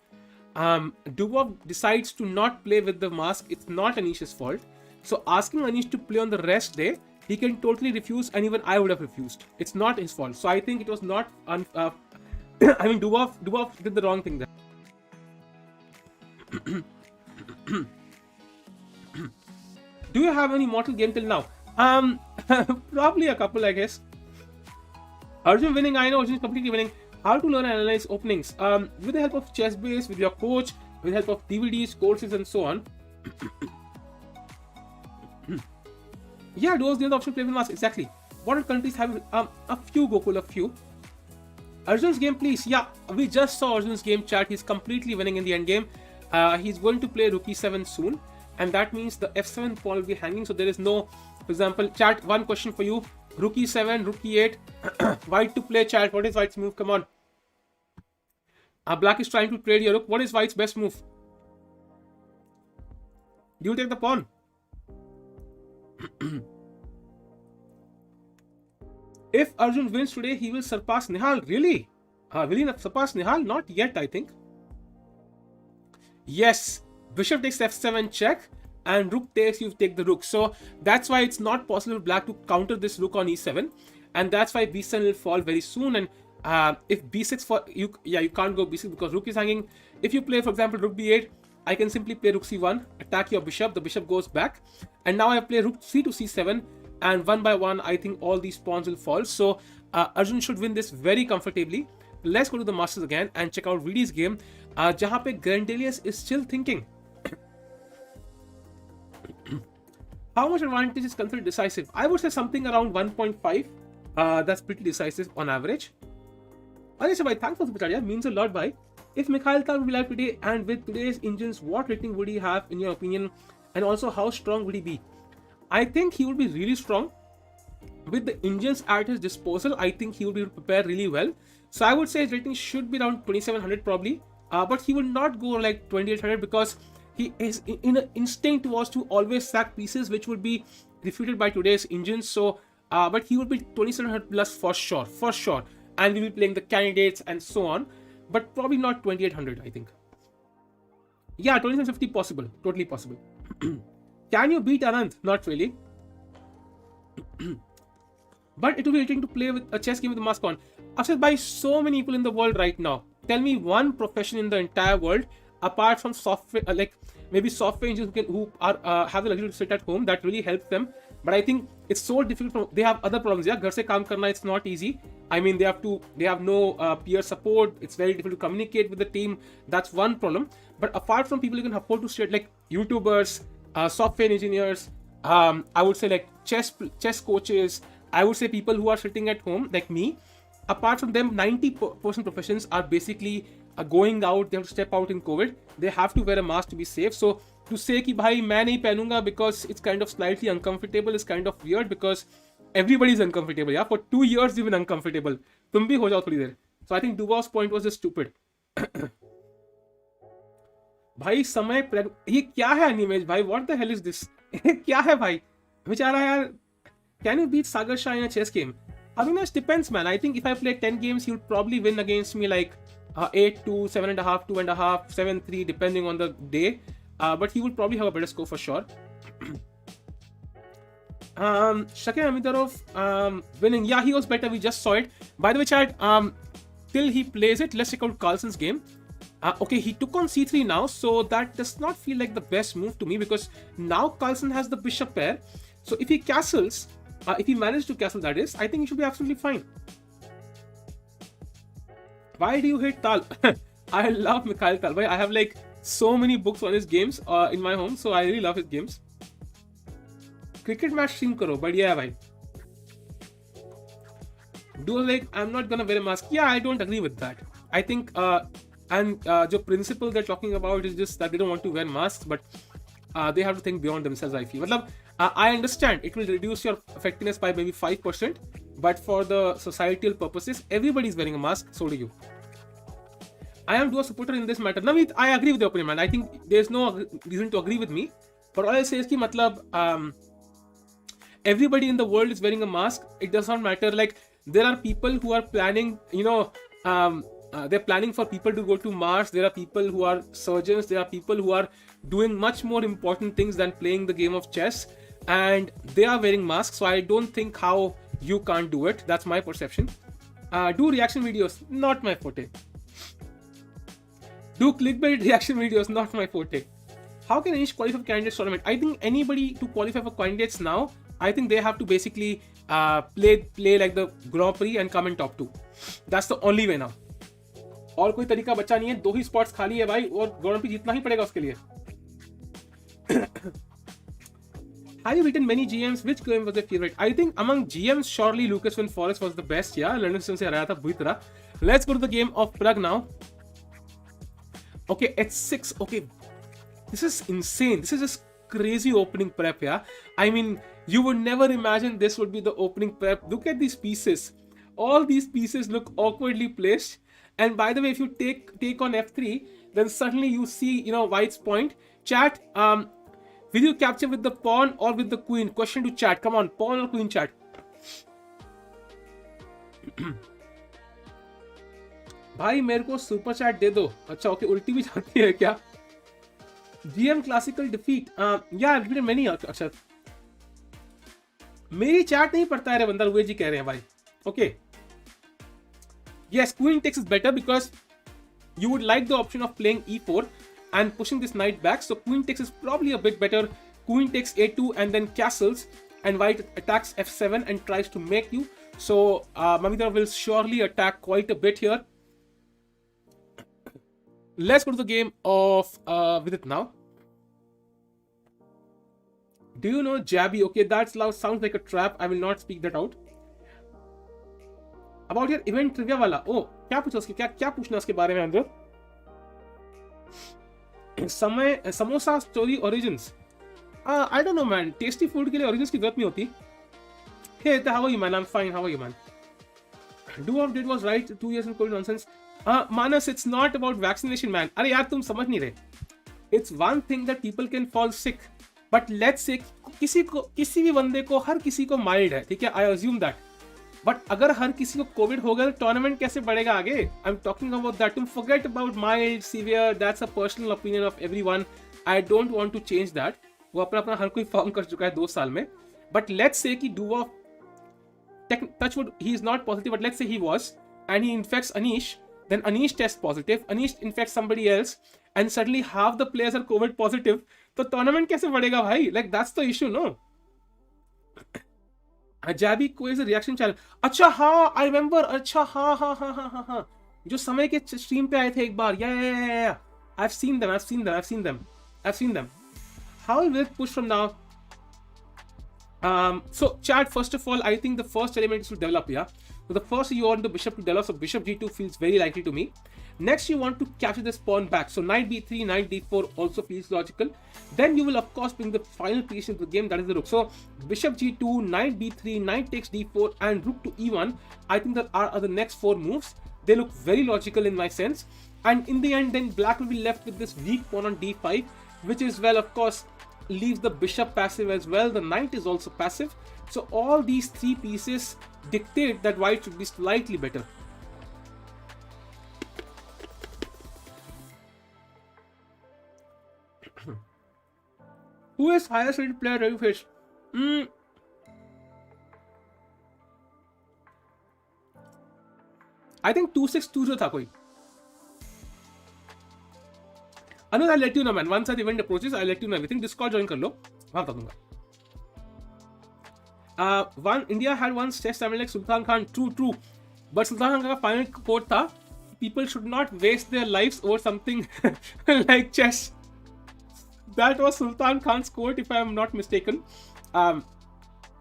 Dubov decides to not play with the mask, it's not Anish's fault. So asking Anish to play on the rest day, he can totally refuse, and even I would have refused. It's not his fault. So I think it was not Dubov did the wrong thing there. Do you have any Mortal game till now? Probably a couple, I guess. Arjun winning, I know Arjun is completely winning. How to learn and analyze openings? With the help of ChessBase, with your coach, with the help of DVDs, courses, and so on. Yeah, those are the option play with mask, exactly. What countries have a few, Gokul, a few. Arjun's game, please. Yeah, we just saw Arjun's game chat. He's completely winning in the end game. He's going to play rook e7 soon, and that means the f7 pawn will be hanging. So there is no, for example, chat. One question for you: rook e7, rook e8. White to play, chat. What is White's move? Come on. Black is trying to trade your rook. What is White's best move? Do you take the pawn? If Arjun wins today, he will surpass Nihal. Really? Will he surpass Nihal? Not yet, I think. Yes. Bishop takes f7 check, and rook takes, you take the rook. So that's why it's not possible for black to counter this rook on e7, and that's why b7 will fall very soon. And if b6 for you, you can't go b6 because rook is hanging. If you play, for example, rook b8, I can simply play rook c1, attack your bishop. The bishop goes back, and now I play rook c to c7. And one by one, I think all these pawns will fall. So Arjun should win this very comfortably. Let's go to the Masters again and check out Vidit's game, jahan pe Grandelius is still thinking. How much advantage is considered decisive? I would say something around 1.5. That's pretty decisive on average. Anish bhai, thanks for the super chat. Means a lot, bhai. If Mikhail Tal will be live today and with today's engines, what rating would he have in your opinion? And also, how strong would he be? I think he would be really strong. With the engines at his disposal, I think he would be prepared really well. So I would say his rating should be around 2700 probably. But he will not go like 2800 because he is in an instinct was to always sack pieces which would be refuted by today's engines. So, but he would be 2700 plus for sure. And we will be playing the candidates and so on. But probably not 2800, I think. Yeah, 2750 possible. Totally possible. Can you beat Anand? Not really. But it will be irritating to play with a chess game with a mask on. Upset by so many people in the world right now. Tell me one profession in the entire world, apart from software, like maybe software engineers who are have the luxury to sit at home, that really helps them. But I think it's so difficult. They have other problems. Yeah, ghar se kaam karna, it's not easy. I mean, they have no peer support. It's very difficult to communicate with the team. That's one problem. But apart from people you can afford to sit like YouTubers, software engineers, I would say like chess coaches, I would say people who are sitting at home like me. Apart from them, 90% professions are basically going out. They have to step out in COVID. They have to wear a mask to be safe. So to say ki bhai main nahi pehnunga because it's kind of slightly uncomfortable is kind of weird because everybody is uncomfortable. Yeah, for 2 years you've been uncomfortable. Tum bhi ho jao thodi der. So I think Dubov's point was just stupid. भाई समय ये क्या है अनिमेश भाई? What the hell is this? क्या है भाई बेचारा यार? Can you beat Sagar Shah in a chess game? Avinash depends, man. I think if I play 10 games, he would probably win against me like 8-2, 7.5, 2.5, 7-3, depending on the day. But he would probably have a better score for sure. Shakir Amitarov winning. Yeah, he was better. We just saw it. By the way, chat, till he plays it, let's check out Carlsen's game. Okay, he took on c3 now, so that does not feel like the best move to me because now Carlsen has the bishop pair. So if he castles, if he manages to castle, that is, I think he should be absolutely fine. Why do you hate Tal? I love Mikhail Tal. I have like so many books on his games in my home, so I really love his games. Cricket match stream karo, but yeah, bhai. Do like I'm not gonna wear a mask. Yeah, I don't agree with that. I think the principle they're talking about is just that they don't want to wear masks, but they have to think beyond themselves, I feel. I understand it will reduce your effectiveness by maybe 5%, but for the societal purposes, everybody is wearing a mask, so do you. I am a supporter in this matter. Naveed, I agree with your opinion, man. I think there's no reason to agree with me, but all I say is that everybody in the world is wearing a mask. It does not matter. Like, there are people who are planning, they're planning for people to go to Mars. There are people who are surgeons. There are people who are doing much more important things than playing the game of chess. And they are wearing masks. So I don't think how you can't do it. That's my perception. Do reaction videos. Not my forte. Do clickbait reaction videos. Not my forte. How can Anish qualify for candidates tournament? I think anybody to qualify for candidates now, I think they have to basically play like the Grand Prix and come in top 2. That's the only way now. और कोई तरीका बचा नहीं है, 2 ही spots खाली है भाई, और Grand Prix जीतना ही पड़ेगा उसके लिए. Have you beaten many GMs? Which game was your favorite? I think among GMs, surely Lucas Van Forest was the best. Yeah, London Stone से हराया था बुरी तरह. Let's go to the game of Pragg now. Okay, H6. Okay, this is insane. This is just crazy opening prep. Yeah, I mean, you would never imagine this would be the opening prep. Look at these pieces. All these pieces look awkwardly placed. And by the way, if you take on F3, then suddenly you see, white's point. Chat, will you capture with the pawn or with the queen? Question to chat. Come on, pawn or queen, chat. भाई मेरे को super chat दे दो. अच्छा okay, उल्टी भी जाती है क्या? GM classical defeat. या मैनी. अच्छा, मेरी चैट नहीं पढ़ता है रे बंदा, रुए जी कह रहे हैं भाई. Okay, yes, queen takes is better because you would like the option of playing e4 and pushing this knight back. So queen takes is probably a bit better. Queen takes a2 and then castles, and white attacks f7 and tries to make you. So Mamita will surely attack quite a bit here. Let's go to the game of Vidit now. Do you know Jabby? Okay, that sounds like a trap. I will not speak that out. About your event trivia वाला. Oh, क्या पूछा उसके, क्या पूछना उसके बारे में अंदर? Samosa story origins. I don't know man. Tasty food के लिए origins की जरूरत नहीं होती. Hey, how are you man? I'm fine. How are you man? Do what did was right. 2 years in COVID nonsense. Manas, it's not about vaccination man. अरे यार तुम समझ नहीं रहे. It's one thing that people can fall sick. But let's say किसी भी बंदे को, हर किसी को mild है, ठीक है? I assume that. बट अगर हर किसी को कोविड हो गया तो टूर्नामेंट कैसे बढ़ेगा आगे? I am talking about that. तुम forget about mild, severe, that's a personal opinion of everyone. I don't want to change that. वो अपना हर कोई फॉर्म कर चुका है 2 साल में. बट लेट्स से कि do of touchwood he is not positive, but let's say he was and he infects Anish, then Anish tests positive, Anish infects somebody else and suddenly half the players are covid positive. तो tournament कैसे बढ़ेगा भाई? Like that's the issue, no? अजाबी को is reaction channel. अच्छा हाँ, I remember. अच्छा हाँ, जो समय के स्ट्रीम पे आए थे एक बार. या I've seen them. How will it push from now? So chat, first of all, I think the first element is to develop. Yeah, so the first you want the bishop to develop, so bishop g2 feels very likely to me. Next you want to capture this pawn back, so knight b3, knight d4 also feels logical. Then you will of course bring the final piece into the game, that is the rook. So bishop g2, knight b3, knight takes d4 and rook to e1. I think that are the next 4 moves. They look very logical in my sense, and in the end then black will be left with this weak pawn on d5, which is, well, of course, leaves the bishop passive as well. The knight is also passive. So all these 3 pieces dictate that white should be slightly better. Who is highest rated player Review Fish? I think 2620 था कोई. Anuj, I'll let you know man. Once the event approaches, I'll let you know everything. Discord join कर लो, वहाँ बता दूंगा. India had one chess champion like Sultan Khan. True. But Sultan Khan का final quote था, people should not waste their lives over something like chess. That was Sultan Khan's quote, if I am not mistaken.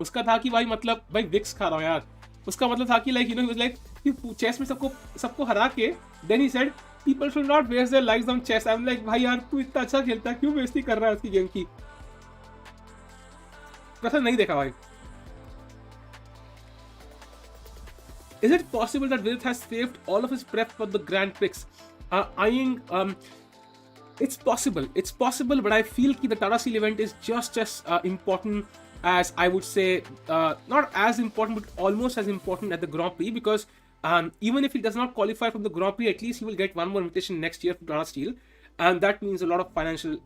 उसका था कि भाई Vicks खा रहा हूँ यार. उसका मतलब था कि like he was like chess में सबको हरा के, then he said people should not waste their lives on chess. I'm like भाई यार तू इतना अच्छा खेलता है, क्यों बेइज्जती कर रहा है उसकी गेम की? कसम नहीं देखा भाई. Is it possible that Vidit has saved all of his prep for the Grand Prix? It's possible, but I feel that the Tata Steel event is just as important as, I would say, not as important, but almost as important at the Grand Prix, because even if he does not qualify from the Grand Prix, at least he will get one more invitation next year from Tata Steel, and that means a lot of financial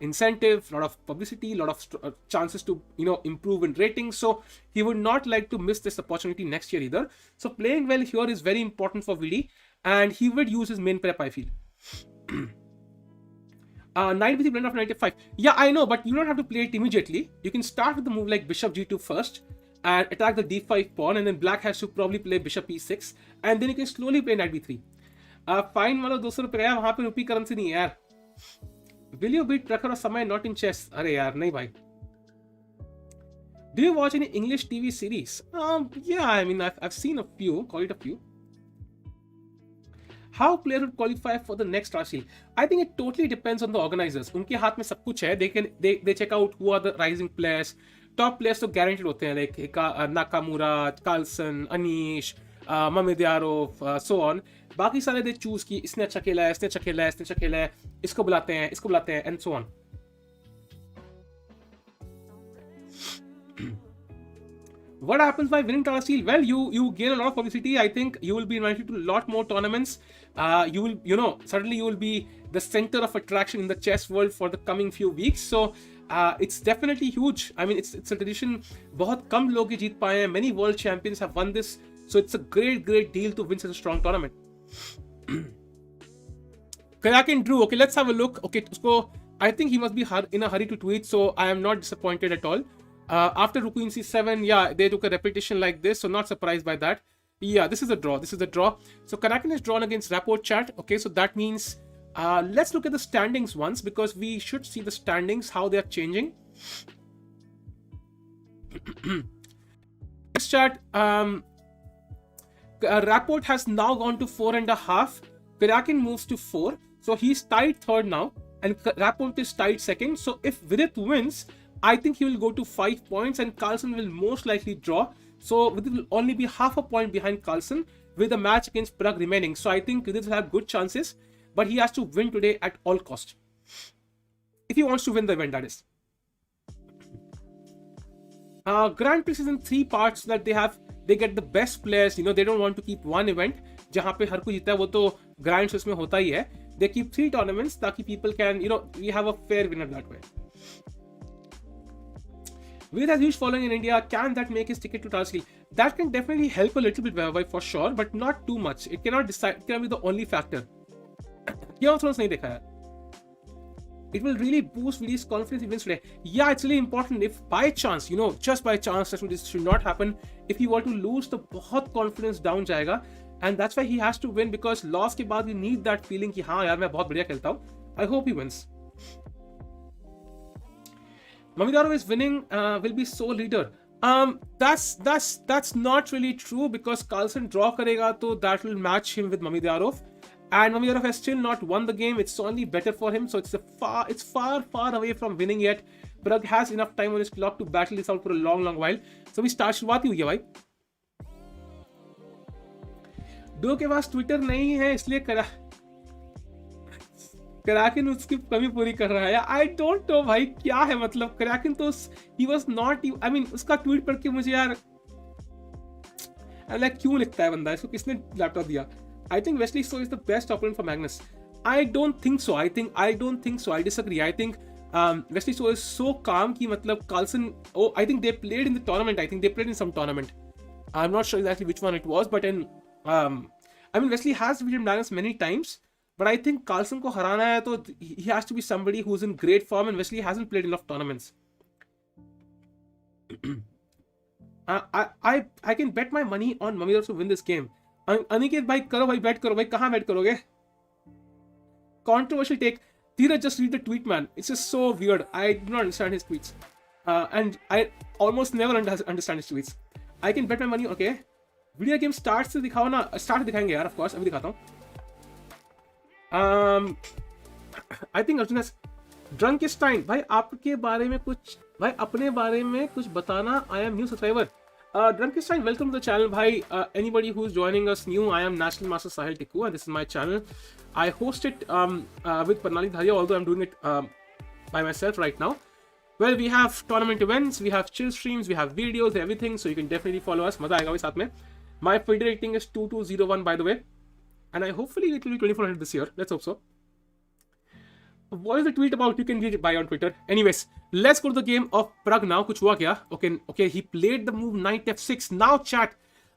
incentive, a lot of publicity, a lot of chances to improve in ratings. So he would not like to miss this opportunity next year either. So playing well here is very important for VD, and he would use his main prep, I feel. Knight with the blend of 95. Yeah, I know, but you don't have to play it immediately. You can start with the move like bishop g2 first, and attack the d5 pawn, and then black has to probably play bishop e6, and then you can slowly play knight b3. Fine वाला 200 रुपये है, वहां पे रुपी currency नहीं है यार. Will you beat Pragg or Samay not in chess? अरे यार नहीं भाई. Do you watch any English TV series? Yeah, I mean I've seen a few, quite a few. How player would qualify for the next Tata Steel? I think it totally depends on the organizers. उनके हाथ में सब कुछ है. They check out who are the rising players. Top players तो guaranteed होते हैं, like Nakamura, Carlsen, Anish, Mamedyarov, so on. बाकी सारे they choose कि इसने अच्छा खेला है, इसने अच्छा खेला है, इसने अच्छा खेला है, इसको बुलाते हैं, and so on. What happens by winning Tata Steel? Well, you gain a lot of publicity. I think you will be invited to a lot more tournaments. Suddenly you will be the center of attraction in the chess world for the coming few weeks. So it's definitely huge. I mean, it's a tradition. बहुत कम लोग ही जीत पाए हैं. Many world champions have won this. So it's a great deal to win such a strong tournament. Kraken Drew. Okay, let's have a look. Okay, so I think he must be in a hurry to tweet. So I am not disappointed at all. After Rook Queen C7, yeah, they took a repetition like this, so not surprised by that. Yeah, this is a draw. So Kraken is drawn against Rapport chat. Okay, so that means let's look at the standings once, because we should see the standings, how they are changing. Next chat, Rapport has now gone to 4.5. Kraken moves to 4. So he's tied third now, and Rapport is tied second. So if Vidit wins, I think he will go to 5 points, and Carlsen will most likely draw. So Vidit will only be half a point behind Carlsen with the match against Pragg remaining. So I think Vidit will have good chances, but he has to win today at all cost. If he wants to win the event, that is. Grand Prix is in 3 parts so that they get the best players. They don't want to keep one event जहाँ पे हर कोई जीता है, वो तो Grand Prix में होता ही है. They keep 3 tournaments ताकि people can, we have a fair winner that way. Vidit has huge following in India. Can that make his ticket to Tata Steel? That can definitely help a little bit for sure, but not too much. It cannot be the only factor. Game of Thrones नहीं देखा यार. It will really boost Vidit's confidence if he wins today. Yeah, it's really important. If by chance, just by chance, this should not happen. If he were to lose, तो बहुत confidence down जाएगा, and that's why he has to win, because loss के बाद you need that feeling कि हाँ यार मैं बहुत बढ़िया खेलता हूँ. I hope he wins. Mamedyarov is winning, will be sole leader. That's not really true, because Carlsen draw karega, so that will match him with Mamedyarov, and Mamedyarov has still not won the game. It's only better for him, so it's far away from winning yet. Pragg has enough time on his clock to battle this out for a long while. So we start शुरुआत ही हुई है भाई. दो के पास Twitter नहीं है, इसलिए Kraken उसकी कमी पूरी कर रहा है. आई डोंट नो भाई क्या है, मतलब Kraken तो he was not, I mean उसका ट्वीट पढ़ के मुझे यार क्यों लिखता है बंदा, इसको किसने लैपटॉप दिया. I think Wesley So is the best opponent for Magnus. I don't think so. I disagree. I think Wesley So is so calm कि मतलब Carlsen, I think they played in the tournament. I think they played in some tournament. I'm not sure exactly which one it was, but I mean Wesley has beaten Magnus many times. But I think Carlsen को हराना है तो he has to be somebody who's in great form, and Wesley hasn't played enough tournaments. I can bet my money on Mamedyarov to win this game. Aniket भाई करो भाई, bet करो भाई, कहाँ bet करोगे? Controversial take. Dheeraj, just read the tweet, man. It's just so weird. I do not understand his tweets, and I almost never understand his tweets. I can bet my money. Okay, video game starts से दिखाओ ना, start दिखाएंगे यार, of course अभी दिखाता हूँ. I think Arjun has Drunkestein. भाई आपके बारे में कुछ, भाई अपने बारे में कुछ बताना. I am new subscriber. Drunkestein, welcome to the channel. Bhai, anybody who's joining us new, I am National Master Sahil Tikku, and this is my channel. I host it with Pranali Dharia, although I'm doing it by myself right now. Well, we have tournament events, we have chill streams, we have videos, everything, so you can definitely follow us. मजा आएगा भाई साथ में. My feeder rating is 2201, by the way, and hopefully it will be 2400 this year. Let's hope so. What is the tweet about? You can read it by on Twitter. Anyways, let's go to the game of Pragg now. कुछ हुआ क्या? Okay, he played the move knight f6. Now chat,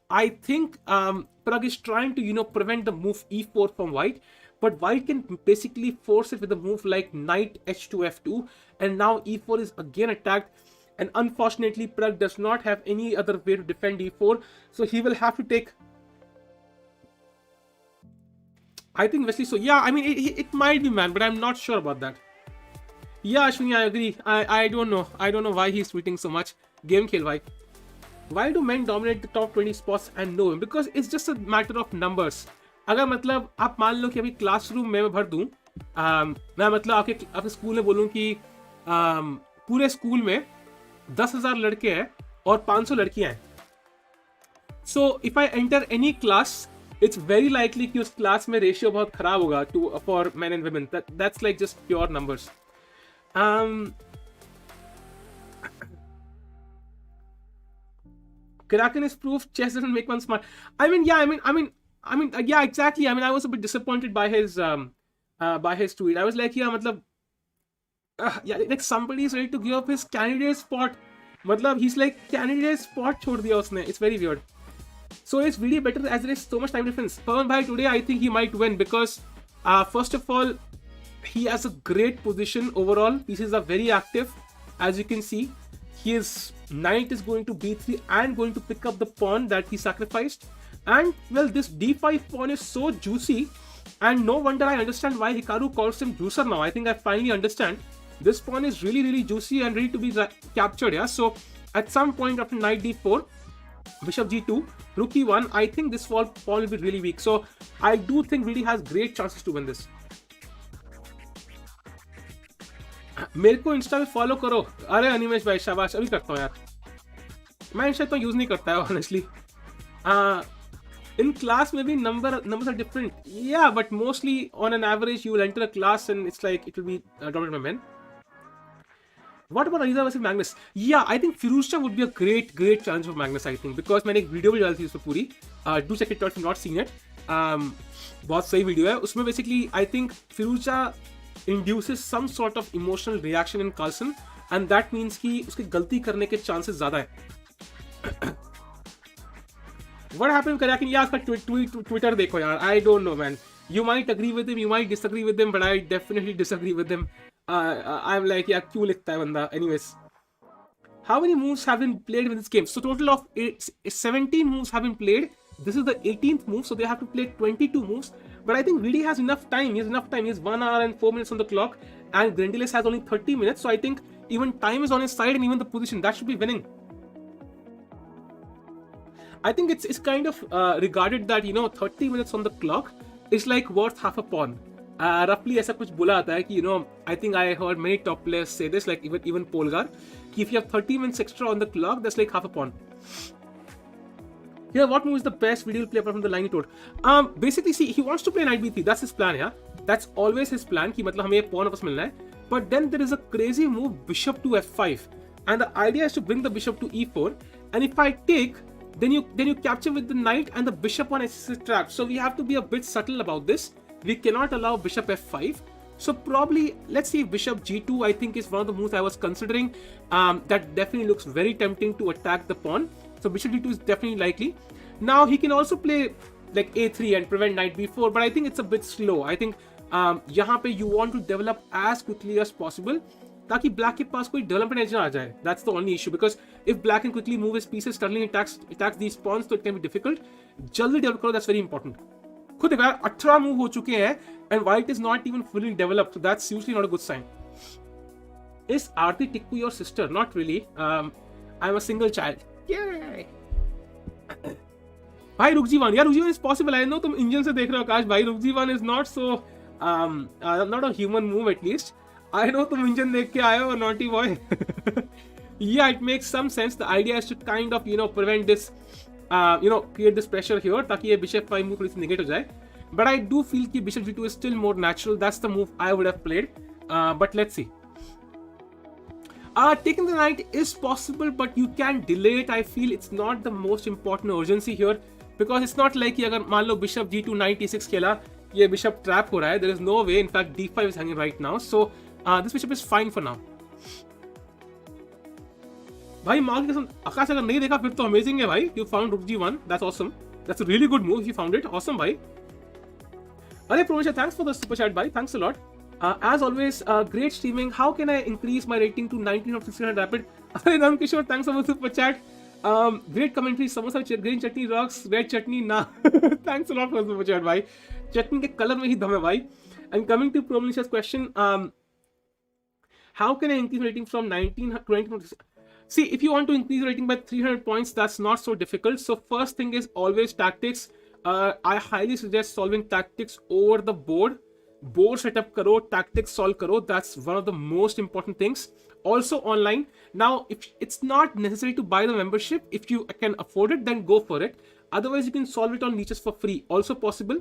I think Pragg is trying to prevent the move e4 from white, but white can basically force it with a move like knight h2 f2, and now e4 is again attacked, and unfortunately Pragg does not have any other way to defend e4, so he will have to take, I think, Wesley. So yeah, I mean it might be, man, but I'm not sure about that. Yeah, Ashwini, I agree. I don't know why he's tweeting so much. Game khel bhai. Why do men dominate the top 20 spots and know him? Because it's just a matter of numbers. अगर मतलब आप मान लो कि अभी classroom में मैं भर दूं, मैं मतलब आपके स्कूल में बोलूं कि पूरे स्कूल में 10,000 लड़के हैं और 500 लड़कियां हैं. So if I enter any class, it's very likely कि उस क्लास में रेशियो बहुत खराब होगा for men and women. That's like just pure numbers. Kraken is proof chess doesn't make one smart. I mean, yeah, exactly. I mean, I was a bit disappointed by his tweet. I was like, yeah, matlab, yeah, like somebody is ready to give up his candidate spot. Matlab, he's like candidate spot chhod diya usne. It's very weird. So it's really better as there is so much time difference. Pawan bhai, today I think he might win because first of all, he has a great position overall. Pieces are very active, as you can see. His knight is going to b3 and going to pick up the pawn that he sacrificed. And well, this d5 pawn is so juicy, and no wonder I understand why Hikaru calls him juicer now. I think I finally understand. This pawn is really, really juicy and ready to be captured. Yeah. So at some point after knight d4, bishop g2, rook e1, I think this pawn will be really weak. So I do think really has great chances to win this. मेरे को Insta पे follow करो. अरे अनिमेश भाई शाबाश, अभी करता हूँ यार. मैं इंस्टा तो यूज नहीं करता है honestly. In class maybe numbers are different. Yeah, but mostly on an average you will enter a class and it's like it will be dominated by men. What about Ariza versus Magnus? Yeah, I think Firuzja would be a great challenge for Magnus, I think, because मैंने एक video भी डाली थी उस पर पूरी. Do check it out if you've not seen it. बहुत सही वीडियो है. उसमें basically I think Firuzja induces some sort of emotional reaction in Carlsen, and that means कि उसके गलती करने के chances ज़्यादा है. What happened with Kraken? Yeah, उसका Twitter देखो यार. I don't know, man. You might agree with him, you might disagree with him, but I definitely disagree with him. I'm like, yeah, क्यों लिखता है बंदा? Anyways, how many moves have been played in this game? So total of 17 moves have been played. This is the 18th move, so they have to play 22 moves. But I think Vidit has enough time. He has enough time. He has 1 hour and 4 minutes on the clock, and Grandelius has only 30 minutes. So I think even time is on his side, and even the position that should be winning. I think it's kind of regarded that 30 minutes on the clock is like worth half a pawn. Roughly ऐसा कुछ बोला आता है कि I think I heard many top players say this, like even Polgar, कि if you have 30 minutes extra on the clock, that's like half a pawn. Yeah, what move is the best video play apart from the line he told? Basically, see, he wants to play knight b3. That's his plan, yeah. That's always his plan. कि मतलब हमें ये pawn वापस मिलना है. But then there is a crazy move, bishop to f5, and the idea is to bring the bishop to e4. And if I take, then you capture with the knight, and the bishop on s6 is trapped. So we have to be a bit subtle about this. We cannot allow bishop f5. So probably, let's see, bishop g2, I think, is one of the moves I was considering. That definitely looks very tempting to attack the pawn. So bishop d2 is definitely likely. Now he can also play like a3 and prevent knight b4, but I think it's a bit slow. I think यहाँ पे you want to develop as quickly as possible, ताकि black के पास कोई development edge ना आ जाए. That's the only issue, because if black can quickly move his pieces, Sterling attacks these pawns, so it can be difficult. जल्दी develop करो, that's very important. खुद देखो यार 18 move हो चुके हैं and white is not even fully developed, so that's usually not a good sign. Is Aarti Tikku your sister? Not really. I'm a single child. Yay! भाई रुकजीवान, यार रुकजीवान is possible. I know तुम engine से देख रहे हो आकाश भाई. रुकजीवान is not so not a human move at least. I know तुम engine देख के आए हो, naughty boy. Yeah, it makes some sense. The idea is to kind of prevent this, create this pressure here, ताकि ये bishop 5 move थोड़ी सी negate हो जाए. But I do feel कि bishop g2 is still more natural. That's the move I would have played. But let's see. Taking the knight is possible, but you can delay it. I feel it's not the most important urgency here, because it's not like कि अगर मान लो bishop g2 knight e6 खेला, ये bishop trap हो रहा है. There is no way. In fact, d5 is hanging right now. So this bishop is fine for now. भाई mark के साथ आकाश अगर नहीं देखा फिर तो amazing है भाई. You found rook g1. That's awesome. That's a really good move if you found it. Awesome भाई. अरे Promisha, thanks for the super chat भाई. Thanks a lot. As always, great streaming. How can I increase my rating to 19 of 1600 rapid? Ram Kishore, thanks for the super chat. Great commentary. Samosa, green chutney rocks, red chutney nah. Thanks a lot for the super chat, bhai. Chutney ke color mein hi dam hai, bhai. And coming to Promenisha's question, how can I increase rating from 19 to 20? See, if you want to increase rating by 300 points, that's not so difficult. So first thing is always tactics. I highly suggest solving tactics over the board. Board setup karo, tactics solve karo. That's one of the most important things. Also online. Now, if it's not necessary to buy the membership, if you can afford it, then go for it. Otherwise, you can solve it on niches for free. Also possible.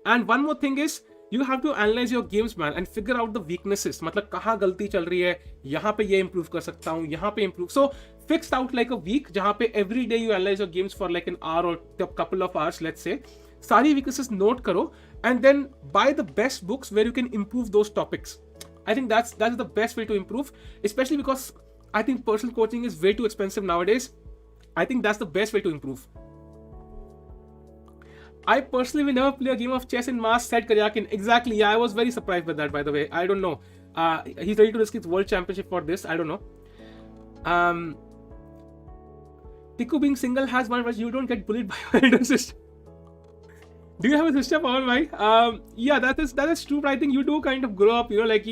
And one more thing is, you have to analyze your games, man, and figure out the weaknesses. मतलब कहाँ गलती चल रही है, यहाँ पे ये improve कर सकता हूँ, यहाँ पे improve. So fixed out like a week, जहाँ पे every day you analyze your games for like an hour or a couple of hours, let's say. सारी weaknesses note करो, and then buy the best books where you can improve those topics. I think that's the best way to improve, especially because I think personal coaching is way too expensive nowadays. I think that's the best way to improve. I personally will never play a game of chess in mass, said Karyakin. Exactly, yeah, I was very surprised by that, by the way. I don't know. He's ready to risk his world championship for this. I don't know. Tiku being single has one, but you don't get bullied by your elder sister. Do you have a sister, Pawan, bhai? Yeah, that is true, but I think you do kind of grow up, you know, like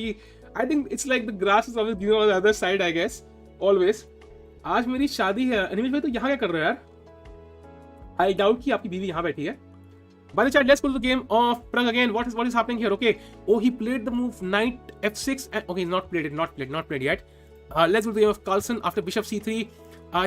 I think it's like the grass is always greener on the other side, I guess. Always. आज मेरी शादी है. अनिमेश भाई तो यहाँ क्या कर रहे हो यार? I doubt कि आपकी बीवी यहाँ बैठी है. By the chat, let's go to the game of Pragg again. What is happening here? Okay. Oh, he played the move knight f6. And, okay, not played yet. Let's go to the game of Carlsen after bishop c3.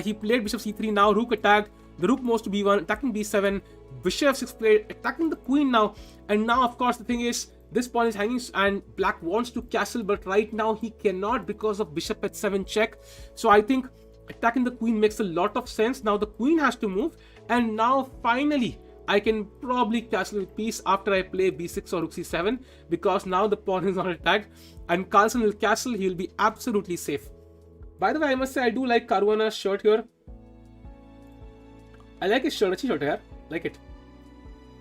He played bishop c3 now. Rook attacked. The rook moves to b1, attacking b7. Bishop f6 played, attacking the queen now. And now, of course, the thing is, this pawn is hanging and black wants to castle, but right now he cannot because of bishop h7 check. So I think attacking the queen makes a lot of sense. Now the queen has to move. And now, finally, I can probably castle with peace after I play b6 or rook c7 because now the pawn is not attacked and Carlsen will castle. He will be absolutely safe. By the way, I must say I do like Caruana's shirt here. I like his shirt. Achhi shirt hai yaar. Like it.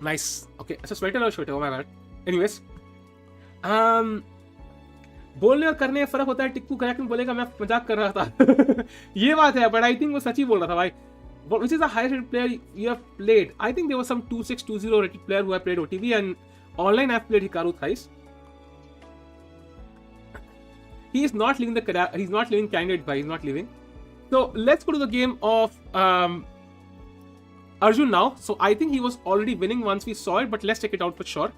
Nice. Okay, it's a sweater or shirt. Oh my bad. Anyways. बोलने और करने में फर्क होता है. Tikku correct में बोलेगा मैं मजाक कर रहा था. ये बात है, but I think वो सच ही बोल रहा था भाई. Which is the highest rated player you have played? I think there was some 2620 rated player who I played OTV, and online I've played Hikaru thrice. He is not leaving he's not leaving candidate by, he's not leaving. So let's go to the game of Arjun now. So I think he was already winning once we saw it, but let's check it out for sure.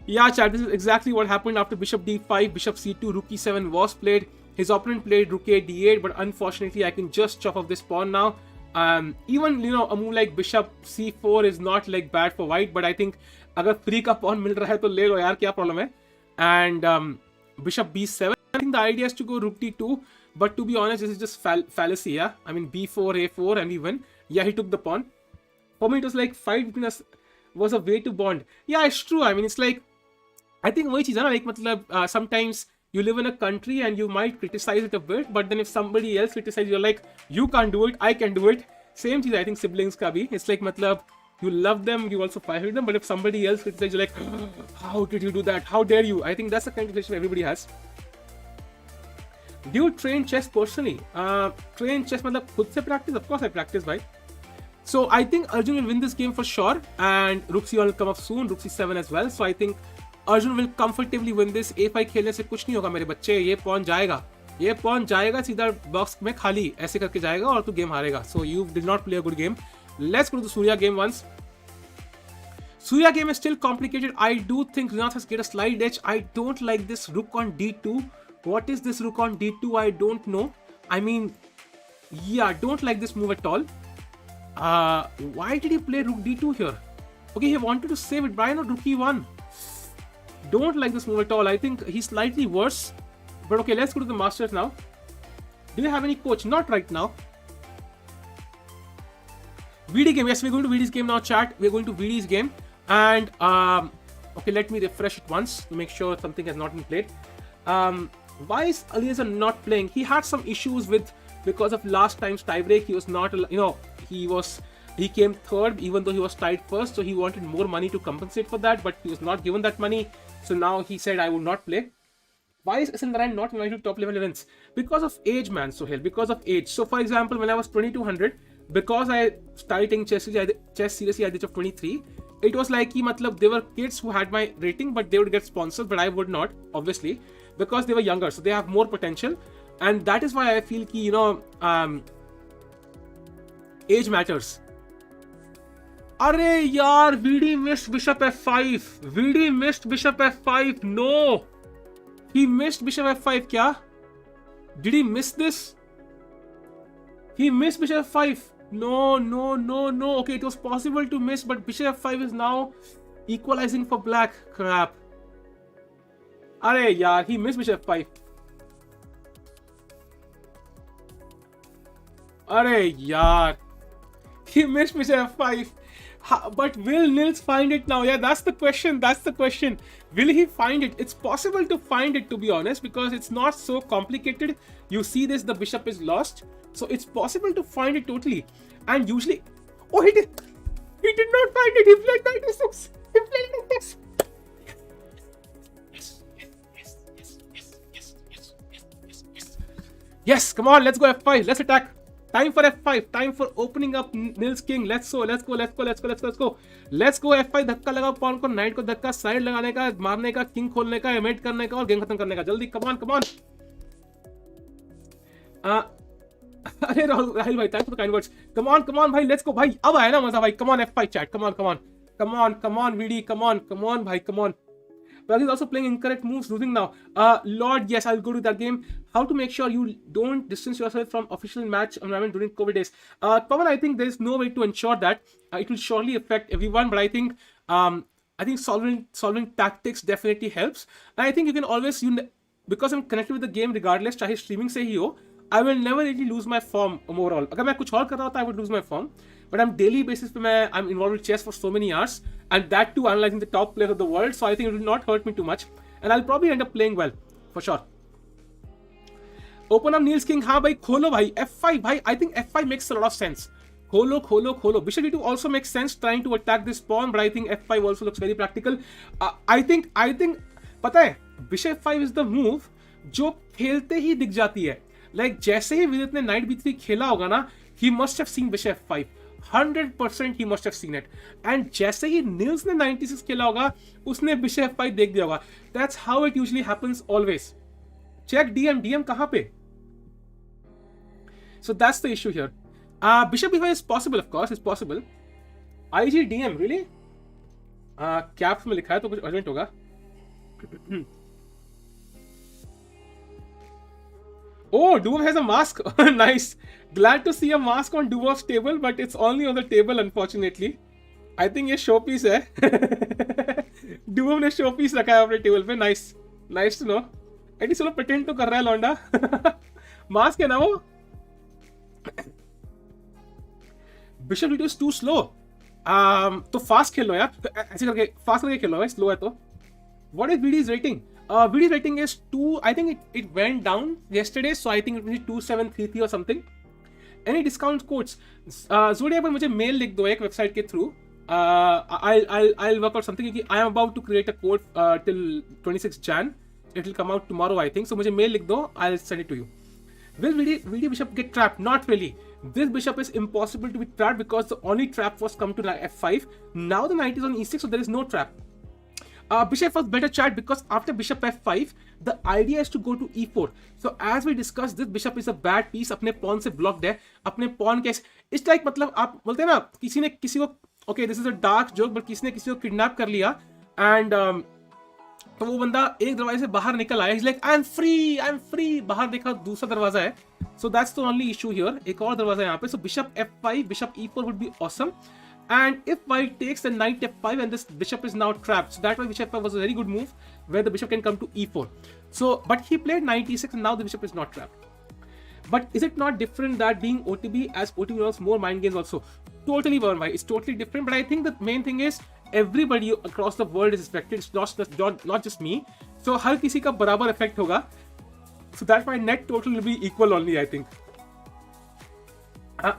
Yeah, chat, this is exactly what happened after bishop d5, bishop c2, rook e7 was played. His opponent played rook a d8, but unfortunately I can just chop off this pawn now. Even, you know, a move like bishop c4 is not like bad for white, but I think अगर free का pawn मिल रहा है तो ले लो यार, क्या problem है? And bishop b7, I think the idea is to go rook d2, but to be honest, this is just fallacy, yeah? I mean b4, a4, and we win. Yeah, he took the pawn. For me, it was like fight between us was a way to bond. Yeah, it's true. I mean, it's like, I think वही चीज़ है ना, like मतलब sometimes you live in a country and you might criticize it a bit, but then if somebody else criticizes, you're like, you can't do it, I can do it. Same thing, I think siblings ka bhi. It's like, matlab, you love them, you also fight with them, but if somebody else criticizes, you're like, how did you do that? How dare you? I think that's the kind of situation everybody has. Do you train chess personally? Train chess, matlab, khud se practice? Of course I practice, bhai. So I think Arjun will win this game for sure, and rook c1 will come up soon, rook c7 as well. So I think Arjun will comfortably win this. a5 खेलने से कुछ नहीं होगा मेरे बच्चे. ये pawn जाएगा सीधा बॉक्स में खाली ऐसे करके जाएगा और तू गेम हारेगा. So you did not play a good game. Let's go to the Surya game once. Surya game is still complicated. I do think Rinath has get a slight edge. I don't like this rook on d2. What is this rook on d2? I don't know. I mean, yeah, I don't like this move at all. Why did he play rook d2 here? Okay, he wanted to save it. Why not rook e1? Don't like this move at all. I think he's slightly worse. But okay, let's go to the Masters now. Do you have any coach? Not right now. VD game. Yes, we're going to VD's game now, chat. We're going to VD's game. And, okay, let me refresh it once to make sure something has not been played. Why is Eliezer not playing? He had some issues because of last time's tiebreak. He was not, you know, he came third even though he was tied first. So he wanted more money to compensate for that, but he was not given that money. So now he said, I will not play. Why is SN9 not invited to top level events? Because of age, man, Sohail. Because of age. So, for example, when I was 2200, because I started taking chess seriously at the age of 23, it was like, there were kids who had my rating, but they would get sponsors, but I would not, obviously, because they were younger, so they have more potential. And that is why I feel age matters. Arey yaar, VD missed bishop f5. VD missed bishop f5. No. He missed bishop f5 kya? Did he miss this? He missed bishop f5. No. Okay, it was possible to miss, but bishop f5 is now equalizing for black. Crap. Arey yaar, he missed bishop f5. Arey yaar. He missed bishop f5. But will Nils find it now? Yeah, that's the question. Will he find it? It's possible to find it, to be honest, because it's not so complicated. You see this, the bishop is lost. So it's possible to find it totally. And usually... Oh, he did not find it. He played knight e6. He played knight e6. Yes, come on, let's go f5. Let's attack. Time for f5. Time for opening up Nils king. Let's go f5. धक्का लगाओ pawn को, knight को धक्का, side लगाने का, मारने का, king खोलने का, emate करने का और game खत्म करने का. जल्दी, come on. अरे राहुल भाई, thanks for the kind words. Come on भाई, let's go भाई. अब आया ना मजा भाई. Come on f5 chat. Come on VD. Come on भाई, come on. Pragg is also playing incorrect moves, losing now. Lord, yes, I'll go to that game. How to make sure you don't distance yourself from official match environment during COVID days? Pawan, I think there is no way to ensure that. It will surely affect everyone, but I think solving tactics definitely helps. And I think you can always, because I'm connected with the game regardless, चाहे streaming से ही हो, I will never really lose my form overall. अगर मैं कुछ और कर रहा होता, I would lose my form. But on daily basis, I'm involved with chess for so many hours, and that too analyzing the top players of the world. So I think it will not hurt me too much, and I'll probably end up playing well for sure. Open up Nils king. हाँ भाई, खोलो भाई. f5 भाई. I think f5 makes a lot of sense. खोलो. Bishop d2 also makes sense, trying to attack this pawn, but I think f5 also looks very practical. I think पता है, bishop f5 is the move जो खेलते ही दिख जाती है. Like जैसे ही विदित ने knight b3 खेला होगा ना, he must have seen bishop f5. 100% he must have seen it. And जैसे ही Nils ने 96 खेला होगा, उसने bishop f5 देख दिया होगा. That's how it usually happens always. Check DM कहाँ पे? So that's the issue here. Bishop b5 is possible, of course, it's possible. IG DM, really? Caps में लिखा है तो कुछ urgent होगा. Oh, Dubov has a mask. Nice. Glad to see a mask on Dubov's table, but it's only on the table, unfortunately. I think ये showpiece है. Dubov ने showpiece रखा है अपने टेबल पे. Nice. Nice to know. At least pretend तो कर रहा है लौंडा. Mask है ना वो? Bishop d2 is too slow. तो fast खेल लो यार. ऐसे करके fast करके खेल लो. Slow है तो. What is VD's rating? VD's rating is 2. I think it went down yesterday, so I think it was 2733 or something. Any discount codes? Zodiac पर मुझे mail लिख दो एक website के through. I'll work out something क्योंकि I am about to create a code till 26 Jan. It will come out tomorrow, I think. So मुझे mail लिख दो. I'll send it to you. Will VD bishop get trapped? Not really. This bishop is impossible to be trapped because the only trap was come to f5. Now the knight is on e6, so there is no trap. Bishop was better chat because after bishop f5, the idea is to go to e4. So as we discussed, this bishop is a bad piece. अपने pawn से blocked है. अपने pawn के it's like मतलब आप बोलते हैं ना किसी ने किसी को okay this is a dark joke but किसी ने किसी को kidnap कर लिया and तो वो बंदा एक दरवाजे से बाहर निकल आया. He's like I'm free. बाहर देखा दूसरा दरवाजा है. So that's the only issue here. एक और दरवाजा है यहाँ पे. So bishop f5, bishop e4 would be awesome. And if white takes, then knight f5 and this bishop is now trapped. So that way bishop f5 was a very good move where the bishop can come to e4. So, but he played knight e6 and now the bishop is not trapped. But is it not different that being OTB as OTB involves more mind games also? Totally, Varun, it's totally different. But I think the main thing is everybody across the world is affected. It's not just me. So हर किसी का बराबर effect होगा. So that's why net total will be equal only, I think.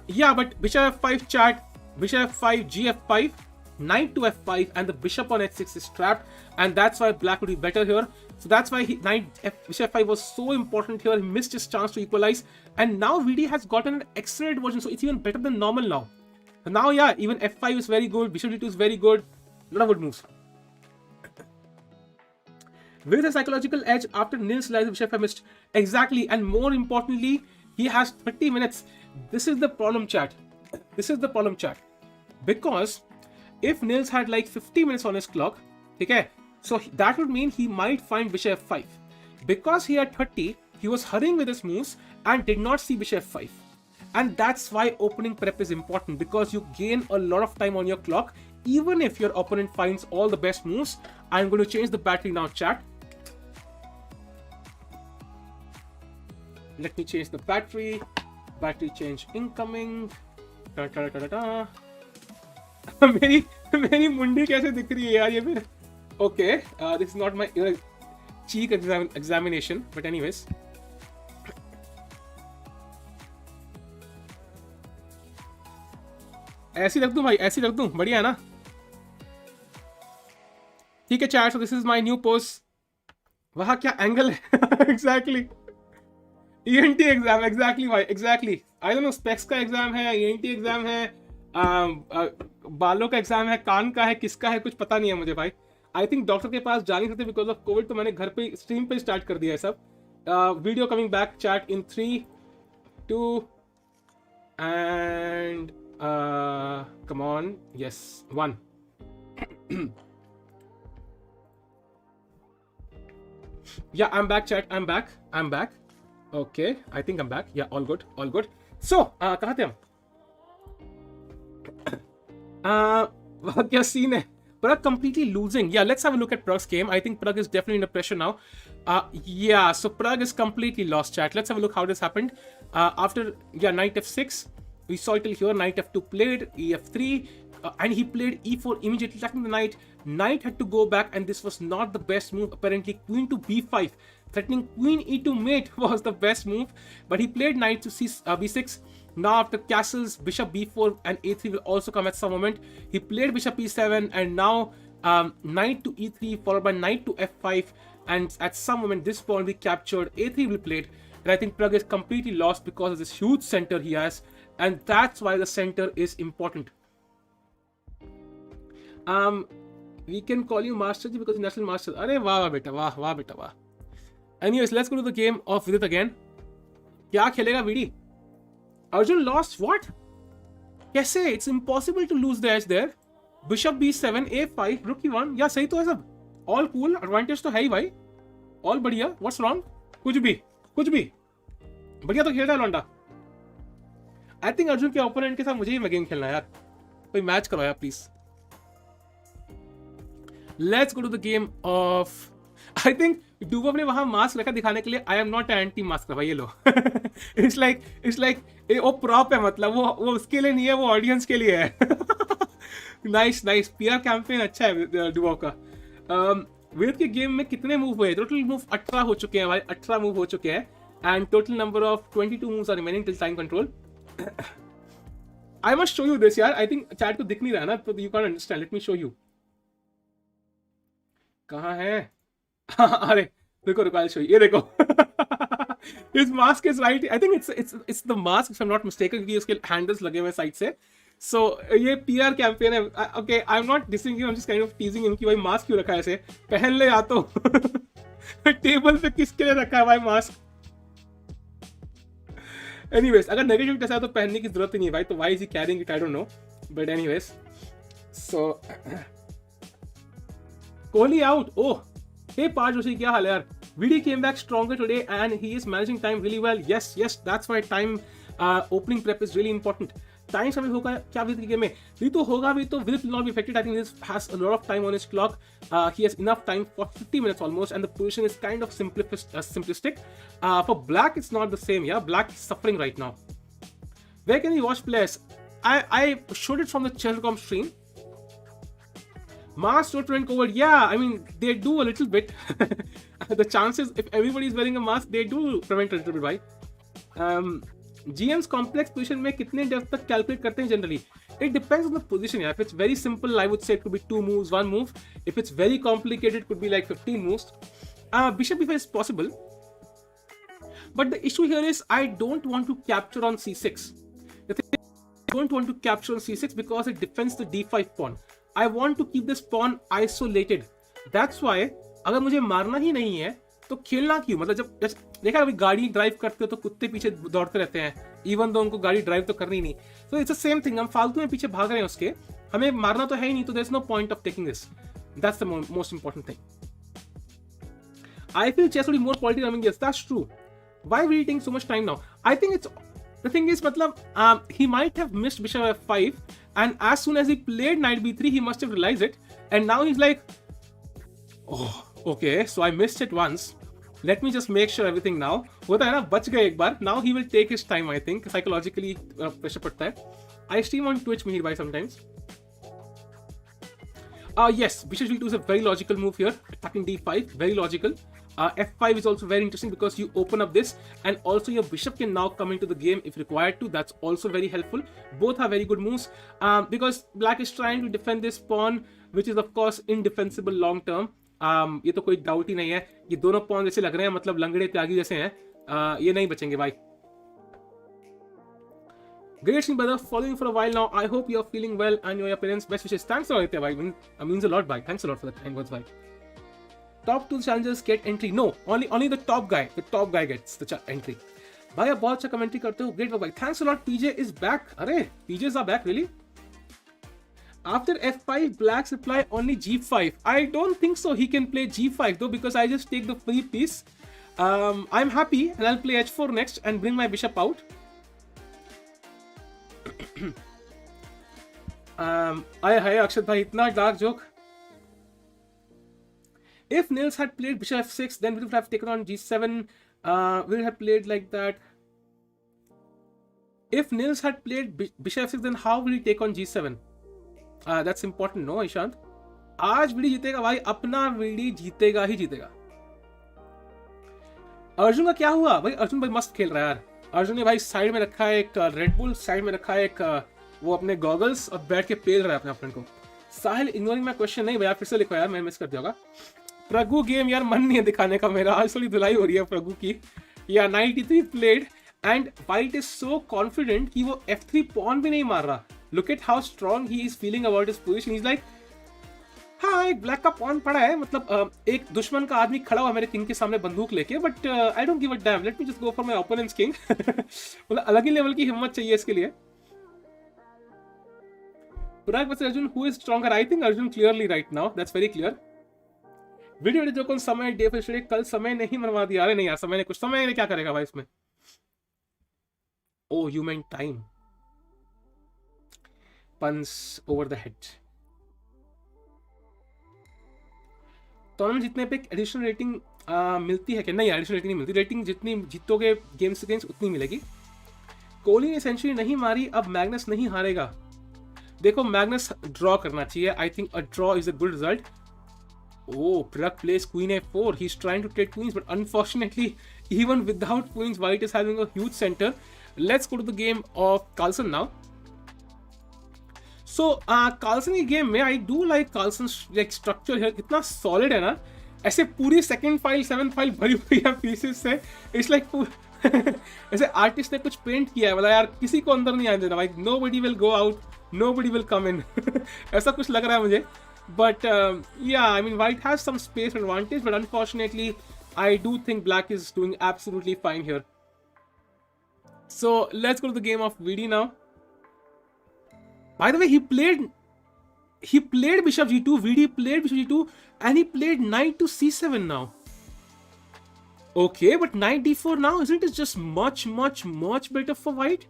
Yeah, but bishop f5 chat. Bishop f5, gf5. knight to f5, and the bishop on h6 is trapped, and that's why black would be better here. So that's why bishop f5 was so important here. He missed his chance to equalize, and now VD has gotten an accelerated version, so it's even better than normal now. And now, yeah, even f5 is very good, bishop d2 is very good, a lot of good moves. With a psychological edge after Nils realized bishop f5 missed. Exactly, and more importantly, he has 30 minutes. This is the problem, chat. This is the problem, chat. Because if Nils had like 50 minutes on his clock, okay, so that would mean he might find bishop f5. Because he had 30, he was hurrying with his moves and did not see bishop f5. And that's why opening prep is important, because you gain a lot of time on your clock, even if your opponent finds all the best moves. I'm going to change the battery now, chat. Let me change the battery. Battery change incoming. Ta ta ta ta ta. मेरी मुंडी कैसे दिख रही है यार ये फिर. Okay, this is not my cheek examination, but anyways. ऐसी रख दूं भाई, ऐसी रख दूं, बढ़िया है ना. ठीक है chat, so this is my new pose. वहाँ क्या एंगल है? Exactly. ENT एग्जाम, exactly भाई, exactly. I don't know, specs का एग्जाम है, ENT एग्जाम है, बालों का एग्जाम है, कान का है, किसका है, कुछ पता नहीं है मुझे भाई. आई थिंक डॉक्टर के पास जा नहीं सकते बिकॉज ऑफ कोविड, तो मैंने घर पे स्ट्रीम पे स्टार्ट कर दिया है सब. Video coming back chat in 3, 2 and come on, yes, 1. Yeah, I'm back chat, I'm back. Okay, I think I'm back. Yeah, all good. So, कहाँ थे हम? क्या scene है? Pragg completely losing. Yeah, let's have a look at Pragg's game. I think Pragg is definitely under pressure now. Yeah, so Pragg is completely lost, chat. Let's have a look how this happened. After, yeah, knight f6. We saw it till here. Knight f2 played, ef3, and he played e4 immediately, attacking the knight. Knight had to go back, and this was not the best move. Apparently, queen to b5, threatening queen e2 mate was the best move. But he played knight to b6. Now, after castles, bishop b4 and a3 will also come at some moment. He played bishop e7, and now knight to e3, followed by knight to f5. And at some moment, this pawn will be captured. A3 will be played. And I think Pragg is completely lost because of this huge center he has. And that's why the center is important. We can call you Master Ji because you're National Master. Arey wah beta, wah beta, wah. Anyways, let's go to the game of Vidit again. Kya khelega VD? Arjun lost what? Kaise? It's impossible to lose the edge there. Bishop b7, a5, rook e1. Yeah, sahi to hai sab. All cool. Advantage to hai bhai. All बढ़िया. What's wrong? कुछ भी. बढ़िया तो खेल रहा है लौंडा. I think Arjun के ओपोनेंट के साथ मुझे ही गेम खेलना है यार. कोई मैच करो यार please. Let's go to the game of. I think डूबो ने वहां मास्क रखा दिखाने के लिए. I am not anti mask भाई, ये लो. It's like वो प्रॉप है, मतलब वो उसके लिए नहीं है, वो ऑडियंस के लिए है. Nice. PR कैंपेन अच्छा है डूबो का. विदित के गेम में कितने मूव हुए? टोटल मूव 18 हो चुके हैं भाई, 18 मूव हो चुके हैं. And total number of 22 moves are remaining till time control. I must show you this यार. I think चैट को दिख नहीं रहा ना, तो you can't understand. Let me show you. कहाँ है? अरे देखो, I'll show you. ये देखो. His mask is right. I think it's the mask if I'm not mistaken, क्योंकि उसके handles लगे हुए साइड से. So ये PR कैंपेन है. Okay, I'm not dissing him. I'm just kind of teasing him कि भाई मास्क क्यों रखा है ऐसे? पहन ले या तो. टेबल पे किसके लिए रखा है भाई मास्क? Anyways, अगर नेगेटिव टेस्ट है तो पहनने की जरूरत ही नहीं है भाई, तो why is he carrying it? I don't know. But anyways, so Kohli out. Oh, hey Pragg Joshi, क्या हाल है यार? VD came back stronger today and he is managing time really well. Yes, that's why time opening prep is really important. Time समय होगा क्या विदित के game में? Vidit तो होगा भी, तो Vidit will not be affected. I think Vidit has a lot of time on his clock. He has enough time for 50 minutes almost, and the position is kind of simplistic. For Black, it's not the same. Yeah, Black is suffering right now. Where can we watch players? I showed it from the Chess.com stream. Mask to prevent COVID. Yeah, I mean they do a little bit. The chances, if everybody is wearing a mask, they do prevent a little bit, right? GM's complex position में कितने depth तक calculate करते हैं generally? It depends on the position. Yeah, if it's very simple, I would say it could be 2 moves, 1 move. If it's very complicated, it could be like 15 moves. Bishop e5 is possible, but the issue here is I don't want to capture on c6. The thing is, I don't want to capture on c6 because it defends the d5 pawn. I want to keep this pawn isolated. That's why अगर मुझे मारना ही नहीं है तो खेलना क्यों? मतलब जब देखा अभी गाड़ी ड्राइव करते हो तो कुत्ते पीछे दौड़ते रहते हैं, इवन दो उनको गाड़ी ड्राइव तो करनी नहीं. तो इट्स द सेम थिंग, हम फालतू में पीछे भाग रहे हैं उसके, हमें मारना तो है ही नहीं, तो there is no point of taking this. That's the most important thing. I feel chess would be more quality coming. Yes, that's true. Why are we taking so much time now? I think it's the thing is, he might have missed bishop f5, and as soon as he played knight b3, he must have realized it, and now he's like, oh, okay, so I missed it once. Let me just make sure everything now. होता है ना, बच गए एक बार. Now he will take his time. I think psychologically pressure पड़ता है. I stream on Twitch Mihir by sometimes. Yes, bishop g2 is a very logical move here. Attacking d5, very logical. F5 is also very interesting because you open up this, and also your bishop can now come into the game if required to. That's also very helpful. Both are very good moves because black is trying to defend this pawn, which is of course indefensible long term. ये तो कोई doubt ही नहीं है. ये दोनों pawn जैसे लग रहे हैं, मतलब लंगड़े त्यागी जैसे हैं. ये नहीं बचेंगे भाई. Great stream, brother. Following for a while now. I hope you're feeling well and your parents' best wishes. Thanks a lot, bhai. Means a lot, bhai. Thanks a lot for the kind words, bhai. Top 2 challengers get entry. No, only the top guy. The top guy gets the entry. Bhai, आप बहुत अच्छा commentary करते हो. Great, bhai. Thanks a lot. PJ is back. अरे, PJs are back, really? After f5, blacks reply only g5. I don't think so. He can play g5 though, because I just take the free piece. I'm happy, and I'll play h4 next and bring my bishop out. Hi Akshat bhai, itna dark joke. If Nils had played bishop f6, then we would have taken on g7. We would have played like that. If Nils had played bishop f6, then how will he take on g7? That's important, no Ishant? आज VD जीतेगा भाई, अपना VD जीतेगा ही जीतेगा. अर्जुन का क्या हुआ भाई? अर्जुन भाई मस्त खेल रहा है यार. अर्जुन ने भाई साइड में रखा है एक रेड बुल, साइड में रखा है एक वो अपने गॉगल्स, और बैठ के पेल रहा है अपने फ्रेंड को. साहिल इग्नोरिंग माय क्वेश्चन. नहीं भैया, फिर से लिखो यार, मैं मिस कर दिया होगा. प्रगु गेम यार, मन नहीं है दिखाने का मेरा. आज थोड़ी धुलाई हो रही है प्रगु की. या 93 played and white is so confident कि वो f3 पॉन भी नहीं मार रहा. Look at how strong he is feeling about his position. He's like, हाँ, एक ब्लैक का पॉन पड़ा है, मतलब एक दुश्मन का आदमी खड़ा हुआ मेरे किंग के सामने बंदूक लेके, but I don't give a dam. Let me just go for my opponents king. मतलब अलग ही लेवल की हिम्मत चाहिए इसके लिए. Pragg versus Arjun, who is stronger? I think Arjun clearly right now. That's very clear. Video जो कौन समय डे फिर कल समय नहीं मनवा दिया. अरे नहीं यार, समय ने कुछ, समय ने क्या करेगा भाई इसमें. Oh, you meant time. Punch over the head. Tournament जीतने पे एडिशनल रेटिंग मिलती है क्या? नहीं, एडिशनल रेटिंग नहीं मिलती. रेटिंग जितनी जीतोगे गेम्स अगेंस्ट उतनी मिलेगी. कोहली ने सेंचुरी नहीं मारी, अब मैग्नस नहीं हारेगा. देखो, मैग्नस ड्रॉ करना चाहिए. I think a draw is a good result. Oh, Pragg plays queen a4. He's trying to trade queens, but unfortunately, even without queens, white is having a huge center. Let's go to the game of Carlsen now. So, Carlsen की game में I do like Carlsen's like structure here. कितना solid है ना. ऐसे पूरी second file, 7th file भरी हुई है pieces से. It's like ऐसे आर्टिस्ट ने कुछ पेंट किया है. मतलब यार, किसी को अंदर नहीं आने देना भाई. Nobody will go out. Nobody will come in. ऐसा कुछ लग रहा है मुझे. But yeah, I mean, white has some space advantage, but unfortunately, I do think black is doing absolutely fine here. So let's go to the game of VD now. By the way, he played bishop g2, VD played bishop g2, and he played knight to c7 now. Okay, but knight d4 now, isn't it just much better for white?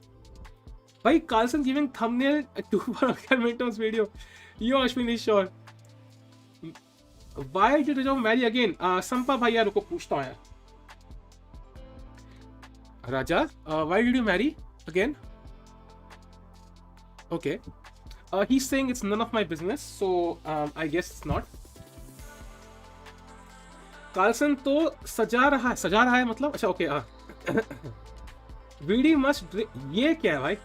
By Carlsen giving thumbnail to one of Mentos video. Yo, Ashwin is sure. Why did Rajao marry again? Sampa भैया रुको पूछता हूँ यार. Raja, why did you marry again? Okay. He's saying it's none of my business, so I guess it's not. Carlsen तो सजा रहा है मतलब. अच्छा, okay. VD must. ये क्या है भाई?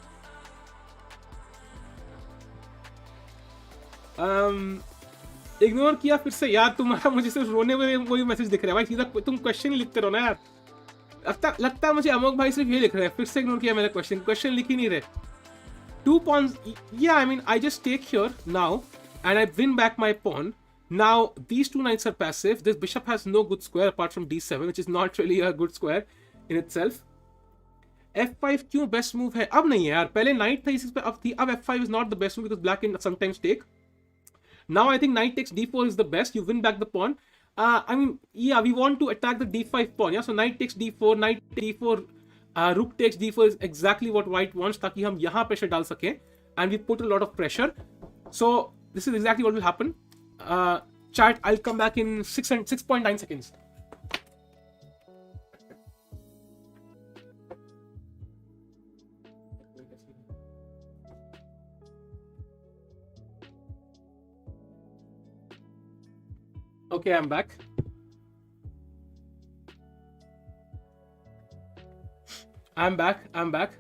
इग्नोर किया फिर से यार, तुम्हारा मुझे सिर्फ रोने में वही मैसेज दिख रहा है भाई, सीधा तुम क्वेश्चन लिखते रहो ना यार। लगता है मुझे अमोक भाई सिर्फ ये लिख रहे हैं, फिर से इग्नोर किया मैंने क्वेश्चन लिख ही नहीं रहे। 2 pawns, yeah, I mean I just take here now and I win back my pawn. Now these 2 knights are passive, this bishop has no good square apart from d7, which is not really a good square in itself. f5 क्यों best move है? अब नहीं है यार, पहले knight था इस पे, अब f5 is not the best move because black can sometimes take. Now I think knight takes d4 is the best, you win back the pawn. I mean, yeah, we want to attack the d5 pawn, yeah, so knight takes d4, knight d4, rook takes d4 is exactly what white wants, ताकि हम यहाँ pressure डाल सकें, and we put a lot of pressure. So this is exactly what will happen. Chat, I'll come back in 6.9 seconds. Okay, I'm back. I'm back.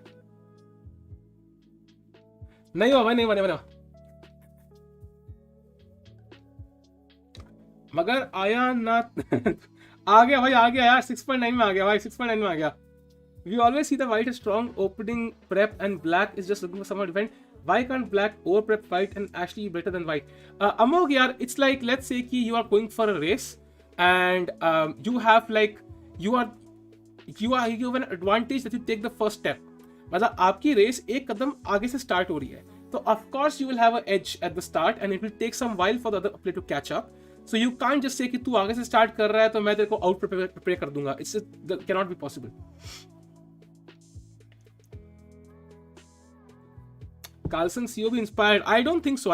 नहीं हुआ मगर आया ना आ गया भाई, आ गया यार, 6.9 में आ गया भाई, 6.9 में आ गया. We always see the white is strong opening prep and black is just looking for someone to defend. Why can't black over prep white and actually be better than white? Amog yaar, it's like, let's say कि you are going for a race and you have like you have an advantage that you take the first step. मतलब आपकी race एक कदम आगे से start हो रही है, तो of course you will have an edge at the start and it will take some while for the other player to catch up. So you can't just say कि तू आगे से स्टार्ट कर रहा है तो मैं तेरे को आउट प्रिपेयर कर दूंगा. It's just cannot be possible. Carlsen COB inspired? I don't think so.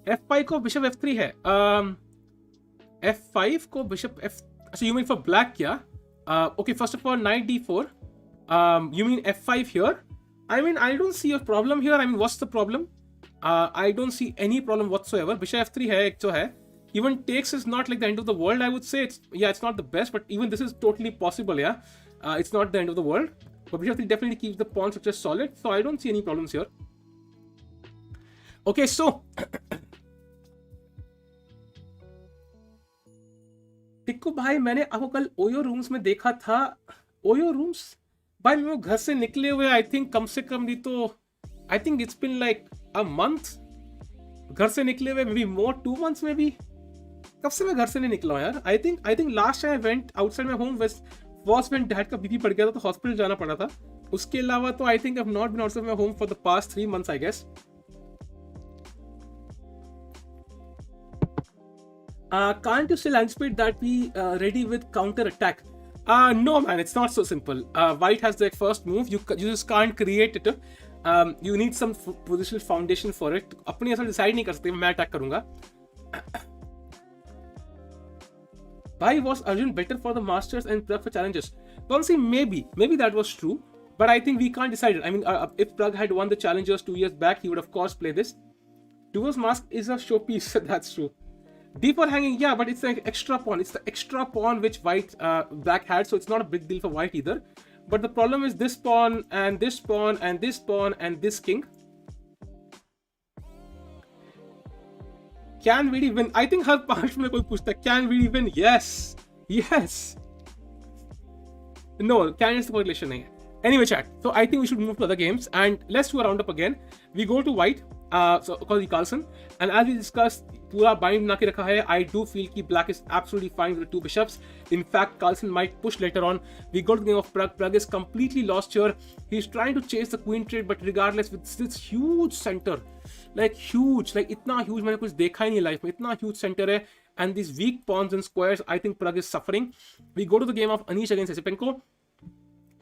F5 को bishop F3 है. F5 को bishop F. So you mean for black क्या? Okay, first of all, knight d4. You mean F5 here? I mean, I don't see a problem here. I mean, what's the problem? I don't see any problem whatsoever. Bishop F3 है एक जो है. Even takes is not like the end of the world. I would say it's not the best, but even this is totally possible. Yeah, it's not the end of the world. But bishop F3 definitely keeps the pawn structure solid, so I don't see any problems here. Okay, so Tikku भाई, मैंने आपको कल OYO rooms में देखा था. OYO rooms भाई, मैं घर से निकले हुए आई थिंक कम से कम नहीं तो I think it's been like a month. घर से निकले हुए मे बी मोर 2 months में भी. कब से मैं घर से नहीं निकला हूँ यार. I think last time I went outside my home was when dad का बीपी बढ़ गया था तो हॉस्पिटल जाना पड़ा था. उसके अलावा तो I think I have not been outside my home for the past 3 months I guess. Can't you still anticipate that we ready with counter attack? No man, it's not so simple. White has the first move. You just can't create it. You need some positional foundation for it. अपने ऐसा decide नहीं कर सकते मैं attack करूंगा. Why was Arjun better for the Masters and Pragg for challenges? Honestly, maybe that was true, but I think we can't decide it. I mean, if Pragg had won the challengers 2 years back, he would of course play this. Duo's mask is a showpiece. That's true. D4 hanging, yeah, but it's an extra pawn. It's the extra pawn which black had, so it's not a big deal for white either. But the problem is this pawn and this pawn and this pawn and this king. Can Vidi win? I think हर 5 में कोई पूछता है can Vidi win? Yes. No, can is the correlation नहीं है. Anyway, chat. So I think we should move to other games and let's do a roundup again. We go to white. So called Carlsen, and as we discussed, पूरा bind बना के रखा है. I do feel कि black is absolutely fine with the 2 bishops. In fact, Carlsen might push later on. We go to the game of Pragg. Pragg is completely lost here. He's trying to chase the queen trade, but regardless, with this huge center, like इतना huge मैंने कुछ देखा ही नहीं life में. इतना huge center है, and these weak pawns and squares, I think Pragg is suffering. We go to the game of Anish against Esipenko.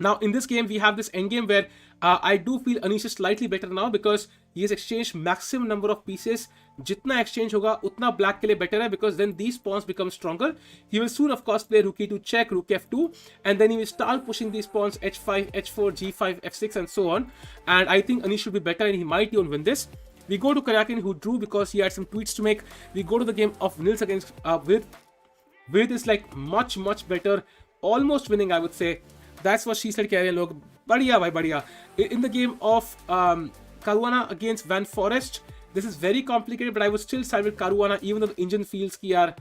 Now in this game we have this endgame where I do feel Anish is slightly better now because he has exchanged maximum number of pieces. जितना exchange होगा उतना black के लिए better है because then these pawns become stronger. He will soon of course play rook e2 check, rook f2, and then he will start pushing these pawns h5, h4, g5, f6 and so on. And I think Anish should be better and he might even win this. We go to Caruana who drew because he had some tweets to make. We go to the game of Nils against Vidit is like much better, almost winning I would say. That's what she said. कह रहे हैं लोग. बढ़िया भाई बढ़िया. In the game of Caruana against Van Forest, This is very complicated, but I would still side with Caruana, even though the engine feels ki yaar,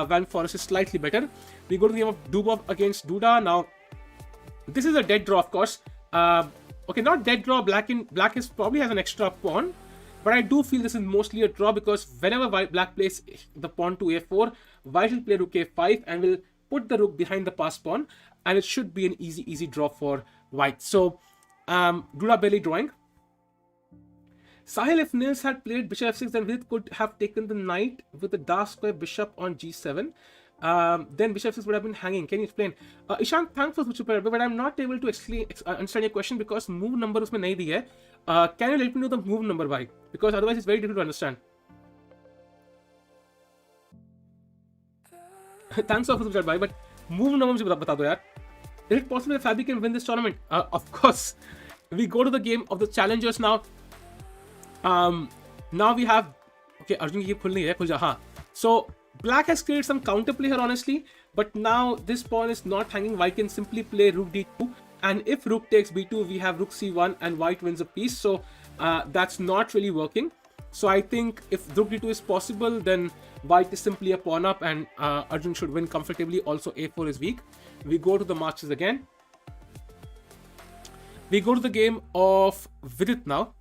Van Forest is slightly better. We go to the game of Dubov against Duda. Now, this is a dead draw, of course. Okay, not dead draw. Black is probably has an extra pawn, but I do feel this is mostly a draw because whenever Black plays the pawn to a4, White will play rook a5 and will put the rook behind the pass pawn, and it should be an easy draw for White. So, Duda barely drawing. Sahil, if Nils had played bishop f6, then Vidit could have taken the knight with the dark square bishop on g7. Then bishop f6 would have been hanging. Can you explain? Ishan, thanks for switching, but I'm not able to understand your question because move number usme nahi di hai. Can you let me know the move number by? Because otherwise it's very difficult to understand. Thanks for switching by, but move number mujhe bata do yaar. Is it possible that Fabi can win this tournament? Of course. We go to the game of the challengers now. Now we have, okay, Arjun ki khul nahi hai, khul ja, haan. So Black has created some counterplay here, honestly, but now this pawn is not hanging. White can simply play rook d2, and if rook takes b2, we have rook c1, and White wins a piece. So that's not really working. So I think if rook d2 is possible, then White is simply a pawn up, and Arjun should win comfortably. Also, a4 is weak. We go to the marches again. We go to the game of Vidit now.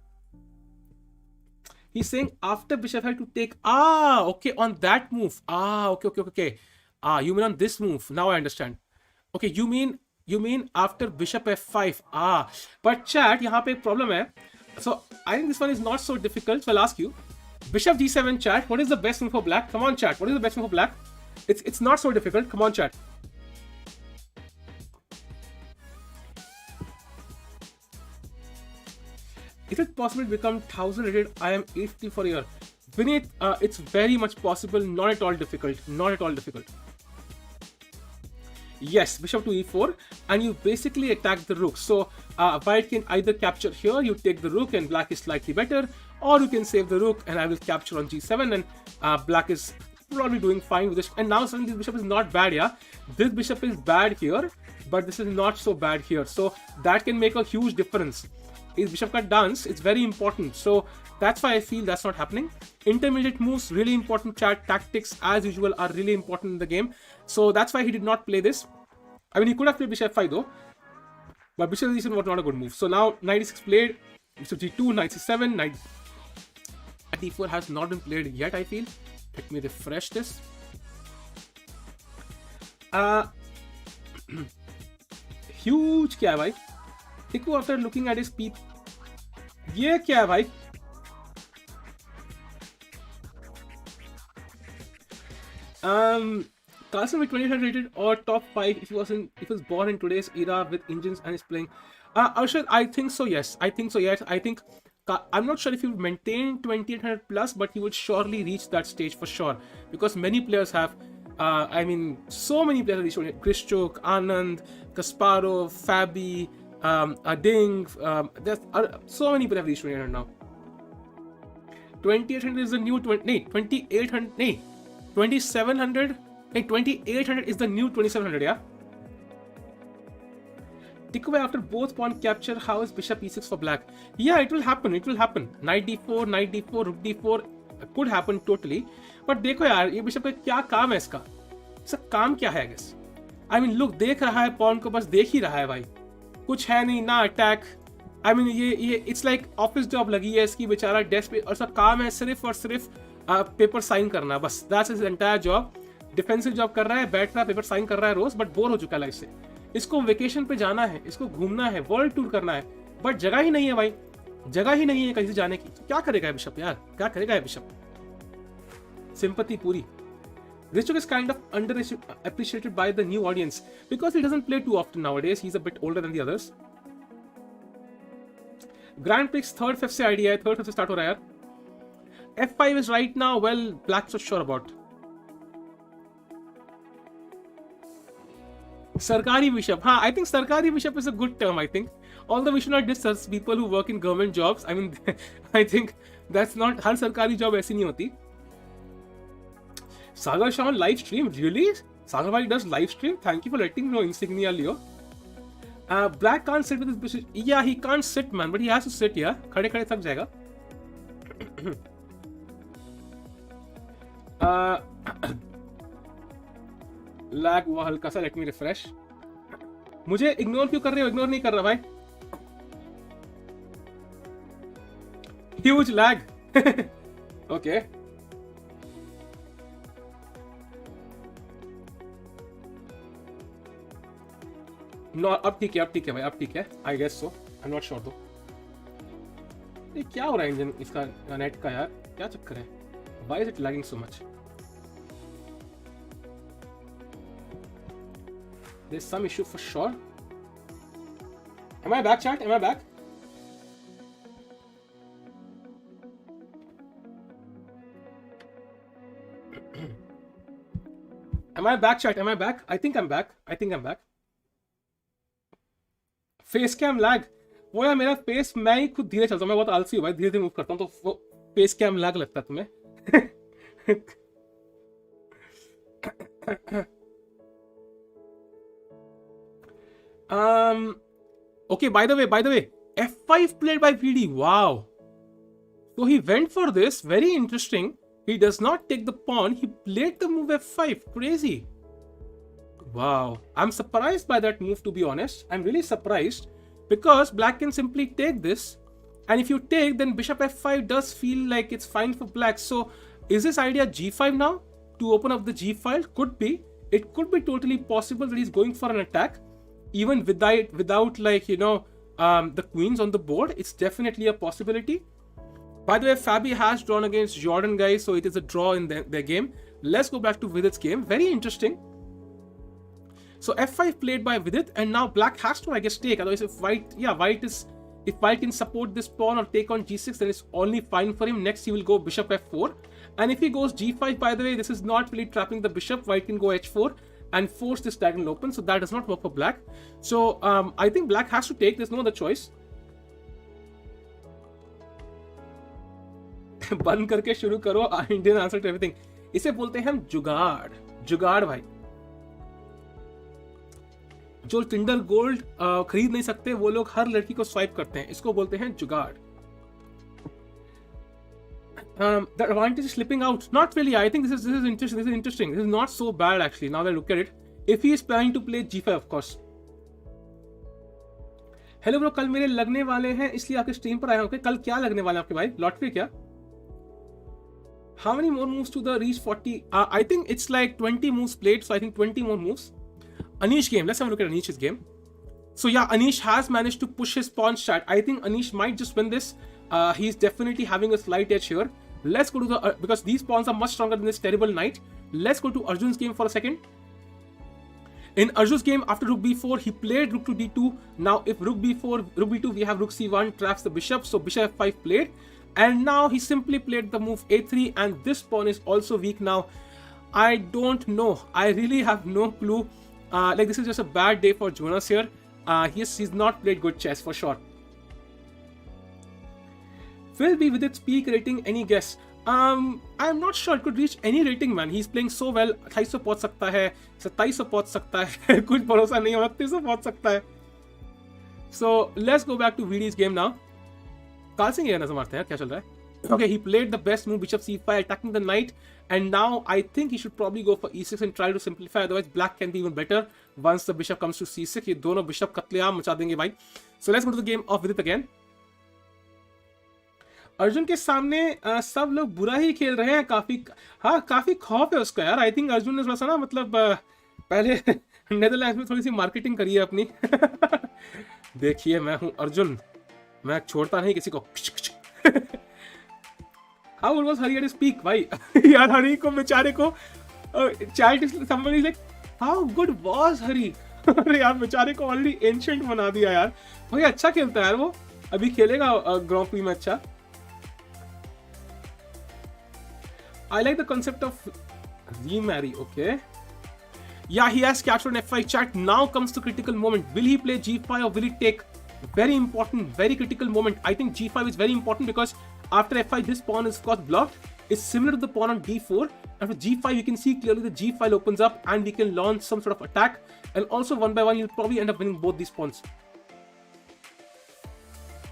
He's saying after bishop had to take, okay, on that move. Okay. You mean on this move. Now I understand. Okay, you mean after bishop f5. But chat, yahan pe ek problem hai. So I think this one is not so difficult. So I'll ask you, bishop g7, chat, what is the best move for Black? Come on, chat, what is the best move for Black? It's not so difficult. Come on, chat. Is it possible to become 1000 rated? I am 850 for a year. Vinit, it's very much possible. Not at all difficult. Not at all difficult. Yes, bishop to e4, and you basically attack the rook. So White can either capture here, you take the rook, and Black is slightly better, or you can save the rook, and I will capture on g7, and Black is probably doing fine with this. And now suddenly this bishop is not bad, yeah. This bishop is bad here, but this is not so bad here. So that can make a huge difference. Is bishop cut dance, it's very important. So that's why I feel that's not happening. Intermediate moves, really important, chat. Tactics, as usual, are really important in the game. So that's why he did not play this. I mean, he could have played bishop f5 though, but bishop e7 was not a good move. So now knight e6 played, bishop g2, knight c7, knight d4 has not been played yet, I feel. Let me refresh this. Huge kya hai bhai? Tiku, after looking at his peep, ये क्या है भाई? Carlsen with 2800 rated or top 5 if he was born in today's era with engines and is playing. Arshad, I think so. Yes, I think so. Yes, I think I'm not sure if he would maintain 2800 plus, but he would surely reach that stage for sure because many players have. I mean, so many players have reached it. Krishchuk, Anand, Kasparov, Fabi. Ding, there's so many people have reached 2800 now. 2800 is the new 2800. 2700. 2800 is the new 2700. Yeah. Takeaway after both pawn capture. How is bishop e6 for Black? Yeah, it will happen. It will happen. Knight d4, rook d4 could happen totally. But देखो यार, ये bishop का क्या काम है इसका? इसका काम क्या है? I guess. I mean, look, देख रहा है pawn को, बस देख ही रहा है भाई. कुछ है नहीं ना अटैक. आई मीन ये इट्स लाइक ऑफिस जॉब लगी है इसकी बेचारा डेस्क पे और सब काम है सिर्फ और सिर्फ पेपर साइन करना बस. That's his entire job. Defensive job कर रहा है, बैठ रहा है, पेपर साइन कर रहा है रोज, बट बोर हो चुका है लाइफ से. इसको वेकेशन पे जाना है, इसको घूमना है, वर्ल्ड टूर करना है, बट जगह ही नहीं है भाई, जगह ही नहीं है कहीं से जाने की. तो क्या करेगा बिशप यार, क्या करेगा बिशप? सिंपैथी पूरी. Grishchuk is kind of underappreciated by the new audience because he doesn't play too often nowadays. He's a bit older than the others. Grand Prix third fifth से idea है, third fifth से start हो रहा है यार. F5 is right now. Well, Black's not sure about. Sarkari bishop. हाँ, I think Sarkari bishop is a good term. I think, although we should not diss people who work in government jobs. I mean, I think that's not हर सरकारी job ऐसी नहीं होती. Sagar Shah on live stream? Really? Sagar Bhai does live stream? Thank you for letting me know, Insignia Leo. Black can't sit with his... Yeah, he can't sit, man. But he has to sit, yeah. खड़े खड़े थक जाएगा. Lag हुआ हल्का सा, let me refresh. मुझे ignore क्यों कर रहे हो? इग्नोर नहीं कर रहा भाई. Huge lag. ओके. नो, अब ठीक है, अब ठीक है भाई, अब ठीक है. I guess so, I am not sure though. ये क्या हो रहा है इंजन इसका, नेट का यार, क्या चक्कर है? Why is it lagging so much? There's some issue for sure. Am I back, chat? Am I back? Am I back, chat? Am I back? I think I'm back. I think I'm back. Face cam lag. वो यार मेरा face, मैं ही खुद धीरे चलता हूँ. मैं बहुत आलसी हूँ भाई, धीरे धीरे मूव करता हूँ, तो वो फेस कैम लैग लगता है तुम्हें. Okay, by the way, F5 played by VD. Wow. So he went for this. Very interesting. He does not take the pawn. He played the move F5. Crazy. Wow. I'm surprised by that move, to be honest. I'm really surprised because black can simply take this. And if you take, then bishop F5 does feel like it's fine for black. So is this idea G5 now to open up the G file? Could be. It could be totally possible that he's going for an attack. Even without like, you know, the queens on the board. It's definitely a possibility. By the way, Fabi has drawn against Jordan, guys, so it is a draw in their game. Let's go back to Vidit's game. Very interesting. So F5 played by Vidit, and now black has to, I guess, take. Otherwise, if white can support this pawn or take on G6, then it's only fine for him. Next, he will go bishop F4. And if he goes G5, by the way, this is not really trapping the bishop. White can go H4 and force this diagonal open, so that does not work for black. So I think black has to take. There's no other choice. बंद करके शुरू करो. Indian answer to everything. इसे बोलते हैं हम जुगाड़. जुगाड़ भाई. जो टिंडर गोल्ड खरीद नहीं सकते वो लोग हर लड़की को स्वाइप करते हैं. इसको बोलते हैं जुगाड़. The advantage is slipping out. Not really. I think this is interesting. This is interesting. This is not so bad actually. Now that I look at it, if he is planning to play G5, of course. Hello bro, कल मेरे लगने वाले हैं इसलिए आपके stream पर आया हूं. कल क्या लगने वाले हैं आपके भाई? लॉटरी क्या? How many more moves to the reach 40? I think it's like 20 moves played, so I think 20 more moves. Anish game. Let's have a look at Anish's game. So yeah, Anish has managed to push his pawn strat. I think Anish might just win this. He's definitely having a slight edge here. Let's go to the because these pawns are much stronger than this terrible knight. Let's go to Arjun's game for a second. In Arjun's game, after rook b4, he played rook to d2. Now, if rook b4, rook b2, we have rook c1 traps the bishop. So bishop f5 played, and now he simply played the move a3, and this pawn is also weak now. I don't know. I really have no clue. Like this is just a bad day for Jonas here. He's not played good chess for sure. Will be with its peak rating, any guess? I'm not sure. It could reach any rating, man. He's playing so well. 2800 पहुंच सकता है, 2700 पहुंच सकता है. कुछ भरोसा नहीं है, 2900 पहुंच सकता है. So let's go back to VD's game now. Carlsen ये नजर मारते हैं क्या चल रहा है. Okay, he played the best move, bishop c5, attacking the knight, and now I think he should probably go for e6 and try to simplify. Otherwise, black can be even better once the bishop comes to c6. ये दोनों bishop कत्लेआम मचा देंगे भाई. So let's go to the game of Vidit again. Arjun के सामने सब लोग बुरा ही खेल रहे हैं. काफी खौफ है उसका यार. आई थिंक अर्जुन ने थोड़ा सा ना, मतलब पहले नेदरलैंड्स में थोड़ी सी मार्केटिंग करी है अपनी. देखिए, मैं हूं अर्जुन, मैं छोड़ता नहीं किसी को. How old was Hari at his peak, भाई? यार हरी को बेचारे को chat somebody is like, how good was Hari? अरे यार बेचारे को ऑलरेडी एंशिएंट बना दिया यार. भाई अच्छा खेलता है यार वो. अभी खेलेगा ग्रांड प्री में अच्छा. I like the concept of remarry. Okay. Yeah, he has captured an f5 chat. Now comes the critical moment. Will he play g5 or will he take? Very important, very critical moment. I think g5 is very important because after f5, this pawn is of course blocked. It's similar to the pawn on d4. And for g5, you can see clearly the g file opens up and we can launch some sort of attack. And also one by one, you'll probably end up winning both these pawns.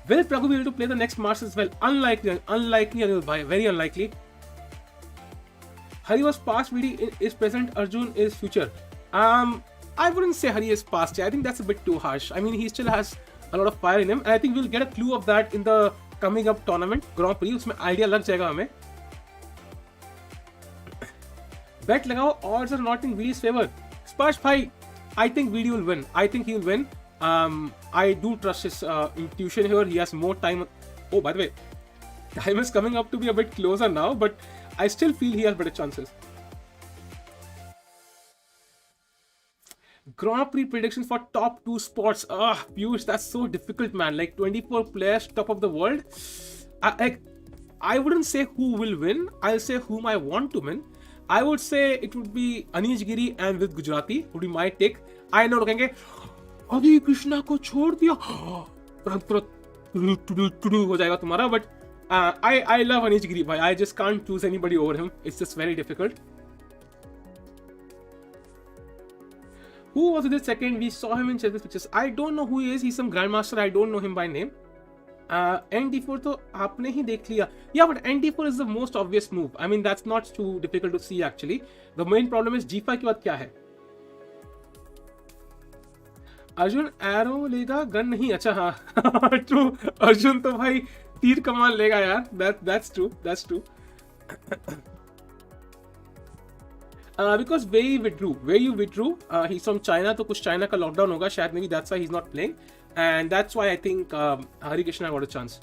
Will Pragg be able to play the next Mars as well? Unlikely, Anil bhai, very unlikely. Hari was past, Vidi is present, Arjun is future. I wouldn't say Hari is past. I think that's a bit too harsh. I mean, he still has a lot of fire in him, and I think we'll get a clue of that in the coming up tournament, Grand Prix. उसमें idea लग जाएगा हमें. Bet लगाओ, odds are not in Vidi's favor. Sparsh bhai, I think Vidi will win. I think he will win. I do trust his intuition here. He has more time. Oh, by the way, time is coming up to be a bit closer now, but I still feel he has better chances. Grand Prix predictions for top 2 spots. Piyush, that's so difficult, man. Like 24 players, top of the world. I wouldn't say who will win. I'll say whom I want to win. I would say it would be Anish Giri and Vidit Gujrathi would be my take. I know कहेंगे अरे कृष्णा को छोड़ दिया हो जाएगा तुम्हारा, but I love Anish Giri, bhai. I just can't choose anybody over him. It's just very difficult. Who was the second? We saw him in chess pictures. I don't know who he is. He's some grandmaster. I don't know him by name. ND4 तो आपने ही देख लिया. Yeah, but ND4 is the most obvious move. I mean, that's not too difficult to see actually. The main problem is G5 के बाद क्या है? Arjun arrow लेगा, gun नहीं. अच्छा हाँ ट्रू. अर्जुन तो भाई तीर कमान लेगा यार. That's true. Because where you withdrew, he's from China, तो कुछ China का lockdown होगा शायद. Maybe that's why he's not playing, and that's why I think Hari Krishna got a chance.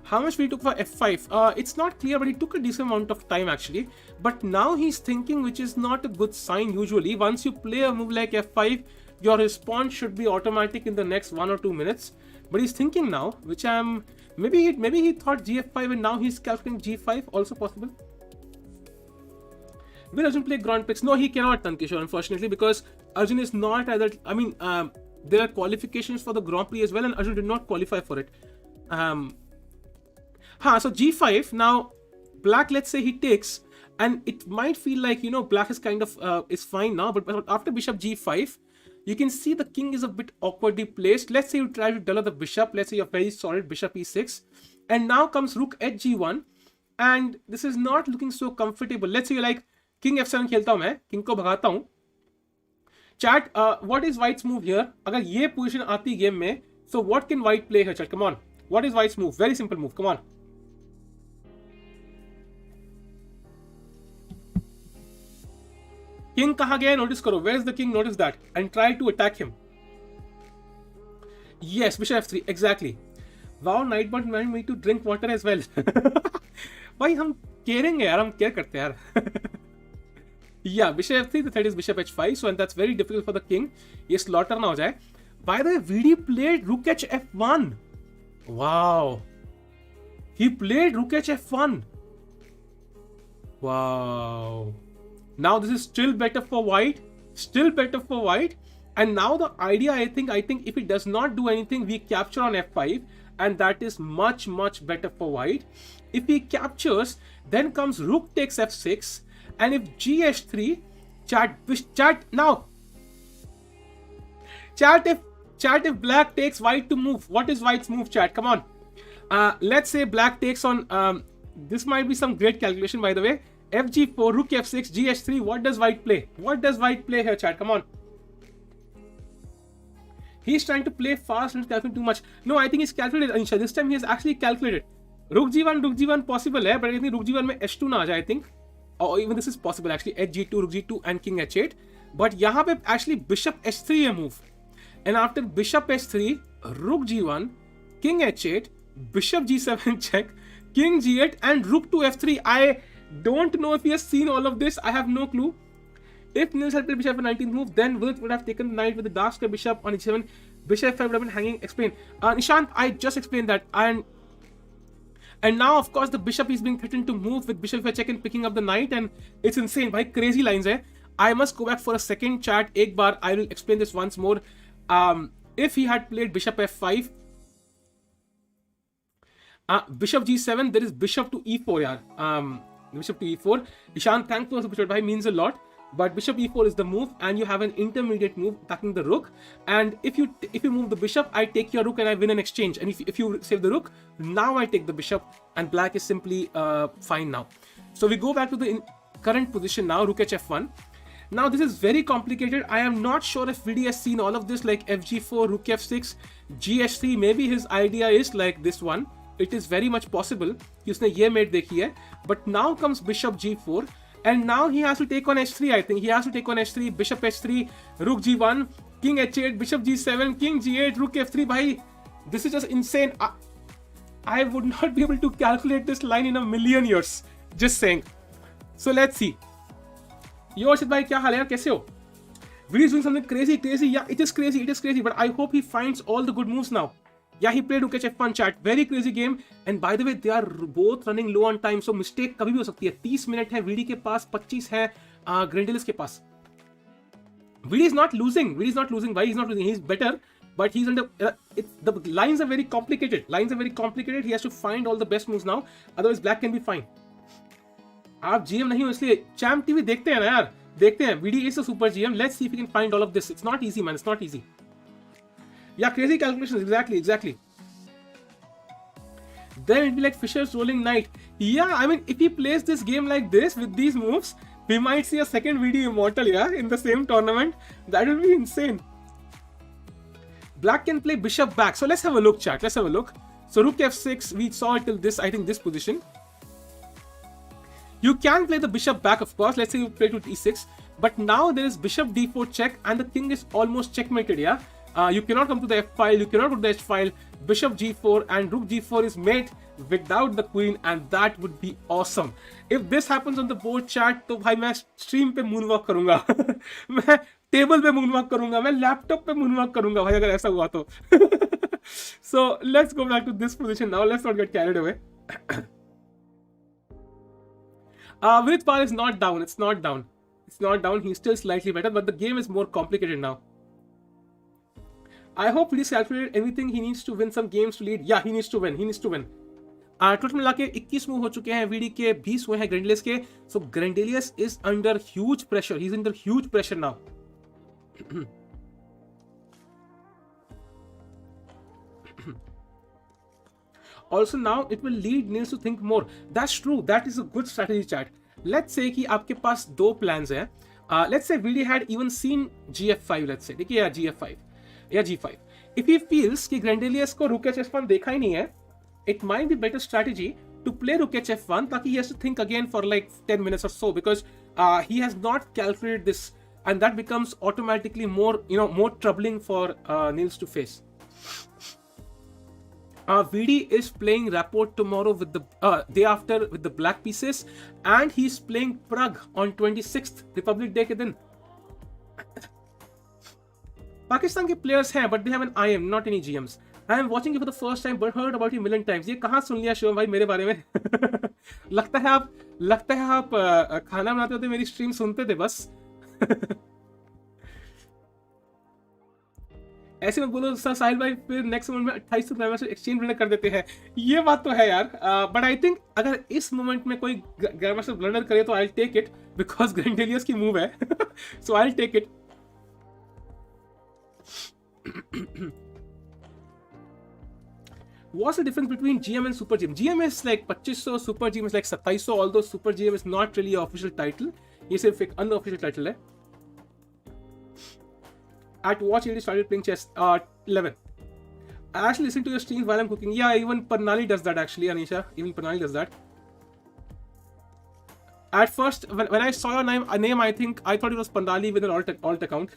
How much we took for f5? It's not clear, but he took a decent amount of time actually. But now he's thinking, which is not a good sign usually. Once you play a move like f5, your response should be automatic in the next 1 or 2 minutes. But he's thinking now, which maybe he thought gf5 and now he's calculating g5. Also possible. Will Arjun play Grand Prix? No, he cannot, Tankishore, unfortunately, because Arjun is not either. I mean, there are qualifications for the Grand Prix as well, and Arjun did not qualify for it. So G5. Now, Black, let's say he takes, and it might feel like, Black is kind of is fine now, but after Bishop G5, you can see the king is a bit awkwardly placed. Let's say you try to dull the bishop. Let's say you're very solid, Bishop E6, and now comes Rook at G1, and this is not looking so comfortable. Let's say you're like, King F7 खेलता हूं मैं, king को भगाता हूं. Chat, what is White's move here? अगर ये position आती game में, so what can White play here? Chat, come on. What is White's move? Very simple move. Come on. King कहाँ गया? Notice करो. Where's the king? Notice that and try to attack him. Yes, Bishop F3. Exactly. Wow, Nightbot wanted me to drink water as well. भाई हम caring है यार, हम care करते हैं यार. Yeah, Bishop F3, the threat is Bishop H5, so and that's very difficult for the king. ये slaughter ना हो जाए. By the way, Vidi played Rook H F1. Wow. He played Rook H F1. Wow. Now this is still better for White. And now the idea, I think if he does not do anything, we capture on F5, and that is much better for White. If he captures, then comes Rook takes F6. And if GH3, chat now. Chat if Black takes White to move. What is White's move, chat? Come on. Let's say Black takes on. This might be some great calculation, by the way. FG4, Rook F6, GH3. What does White play? Here, chat? Come on. He's trying to play fast and calculating too much. No, I think he's calculated, Anisha. This time he has actually calculated. Rook G1 possible है, but I think Rook G1 में H2 ना आ जाए, I think. Or even this is possible actually, H2, Rook G2 and King H8. But यहाँ पे actually Bishop H3 है move. And after Bishop H3, Rook G1, King H8, Bishop G7 check, King G8 and Rook to F3. I don't know if he has seen all of this. I have no clue. If Nils had played Bishop F19th move, then Vidit would have taken the knight with the dark square Bishop on H7. Bishop F5 would have been hanging. Explain. Nishant, I just explained that. And now, of course, the bishop is being threatened to move with Bishop F check and picking up the knight, and it's insane. Bhai, crazy lines hai. I must go back for a second chat. Ek bar, I will explain this once more. If he had played Bishop F5, Bishop G7, there is Bishop to E4, yaar. Bishop to E4. Ishan, thanks for the support, bhai, means a lot. But Bishop E4 is the move, and you have an intermediate move attacking the rook. And if you move the bishop, I take your rook and I win an exchange. And if you save the rook, now I take the bishop, and Black is simply fine now. So we go back to the current position now, rook hf1. Now this is very complicated. I am not sure if Vidit has seen all of this, like fg4, rook f6, gh3. Maybe his idea is like this one. It is very much possible कि उसने ये mate देखी है. But now comes bishop g4, and now he has to take on h3. I think he has to take on h3, bishop h3, rook g1, king h8, bishop g7, king g8, rook f3. Bhai, this is just insane. I would not be able to calculate this line in a million years. Just saying. So let's see. Yo, Arshit bhai, kya haal hai yaar? Kaise ho? Vidit is doing something crazy. Yeah, it is crazy. But I hope he finds all the good moves now. Yeah, he played rook h1 chat. Very crazy game. And by the way, they are both running low on time. So mistake कभी भी हो सकती है. 30 minute है Vidit के पास, 25 है Grandelius के पास. Vidit is not losing. Why he's not losing? He's better. But he's under. The lines are very complicated. He has to find all the best moves now. Otherwise, black can be fine. आप GM नहीं हो इसलिए champ TV देखते हैं ना यार. देखते हैं. Vidit is a super GM. Let's see if we can find all of this. It's not easy, man. It's not easy. Yeah, crazy calculations. Exactly. Then it'll be like Fischer's rolling knight. Yeah, I mean, if he plays this game like this with these moves, we might see a second Vidit immortal, yeah, in the same tournament. That will be insane. Black can play bishop back. So let's have a look, chat. Let's have a look. So rook f6, we saw it till this, I think this position. You can play the bishop back, of course. Let's say you play to e6. But now there is bishop d4 check and the king is almost checkmated, yeah. You cannot come to the f file, you cannot go to the h file. Bishop g4 and rook g4 is mate without the queen, and that would be awesome. If this happens on the board, chat, तो भाई मैं stream पे moonwalk करूँगा. मैं table पे moonwalk करूँगा. मैं laptop पे moonwalk करूँगा भाई अगर ऐसा हुआ तो. So let's go back to this position now. Let's not get carried away. Vidit Par is not down. It's not down. He's still slightly better, but the game is more complicated now. I hope he's calculated everything he needs to win some games to lead. Yeah, he needs to win. Total मिला के 21 move हो चुके हैं Vidit के, 20 हुए हैं Grandelius के. So Grandelius is under huge pressure. He's under huge pressure now. Also now it will lead Nils to think more. That's true. That is a good strategy, chat. Let's say कि आपके पास दो plans हैं. Let's say Vidit had even seen gf5. Let's say देखिए यार gf5 या g5. If he feels कि Grandelius को rook h1 देखा ही नहीं है, it might be better strategy to play rook h1 ताकि he has to think again for like 10 minutes or so, because he has not calculated this, and that becomes automatically more troubling for Nils to face. Vidit is playing rapport tomorrow with the day after with the black pieces, and he's playing Pragg on 26th Republic Day के दिन. पाकिस्तान के players हैं, but they have an IM, not any GMs. I am watching you for the first time, but heard about you million times. ये कहाँ सुन लिया शिवम भाई मेरे बारे में? लगता है आप खाना बनाते होते मेरी स्ट्रीम सुनते थे बस. ऐसे में बोलो सर साहिल भाई फिर नेक्स्ट मोमेंट में 28 नवंबर से एक्सचेंज ब्लंडर कर देते हैं. ये बात तो है यार, बट आई थिंक अगर इस मोमेंट में कोई ग्रैंड मास्टर ब्लंडर करे तो I take it, because Grandelius की मूव है. So I take it. What's the difference between GM and Super GM? GM is like 2500, Super GM is like 2700, although Super GM is not really an official title. ये सिर्फ एक unofficial title है. At what age you started playing chess? 11. I actually listen to your streams while I'm cooking. Yeah, even Pernali does that actually, Anisha. Even Pernali does that. At first, when I saw your name, I thought it was Pernali with an alt account.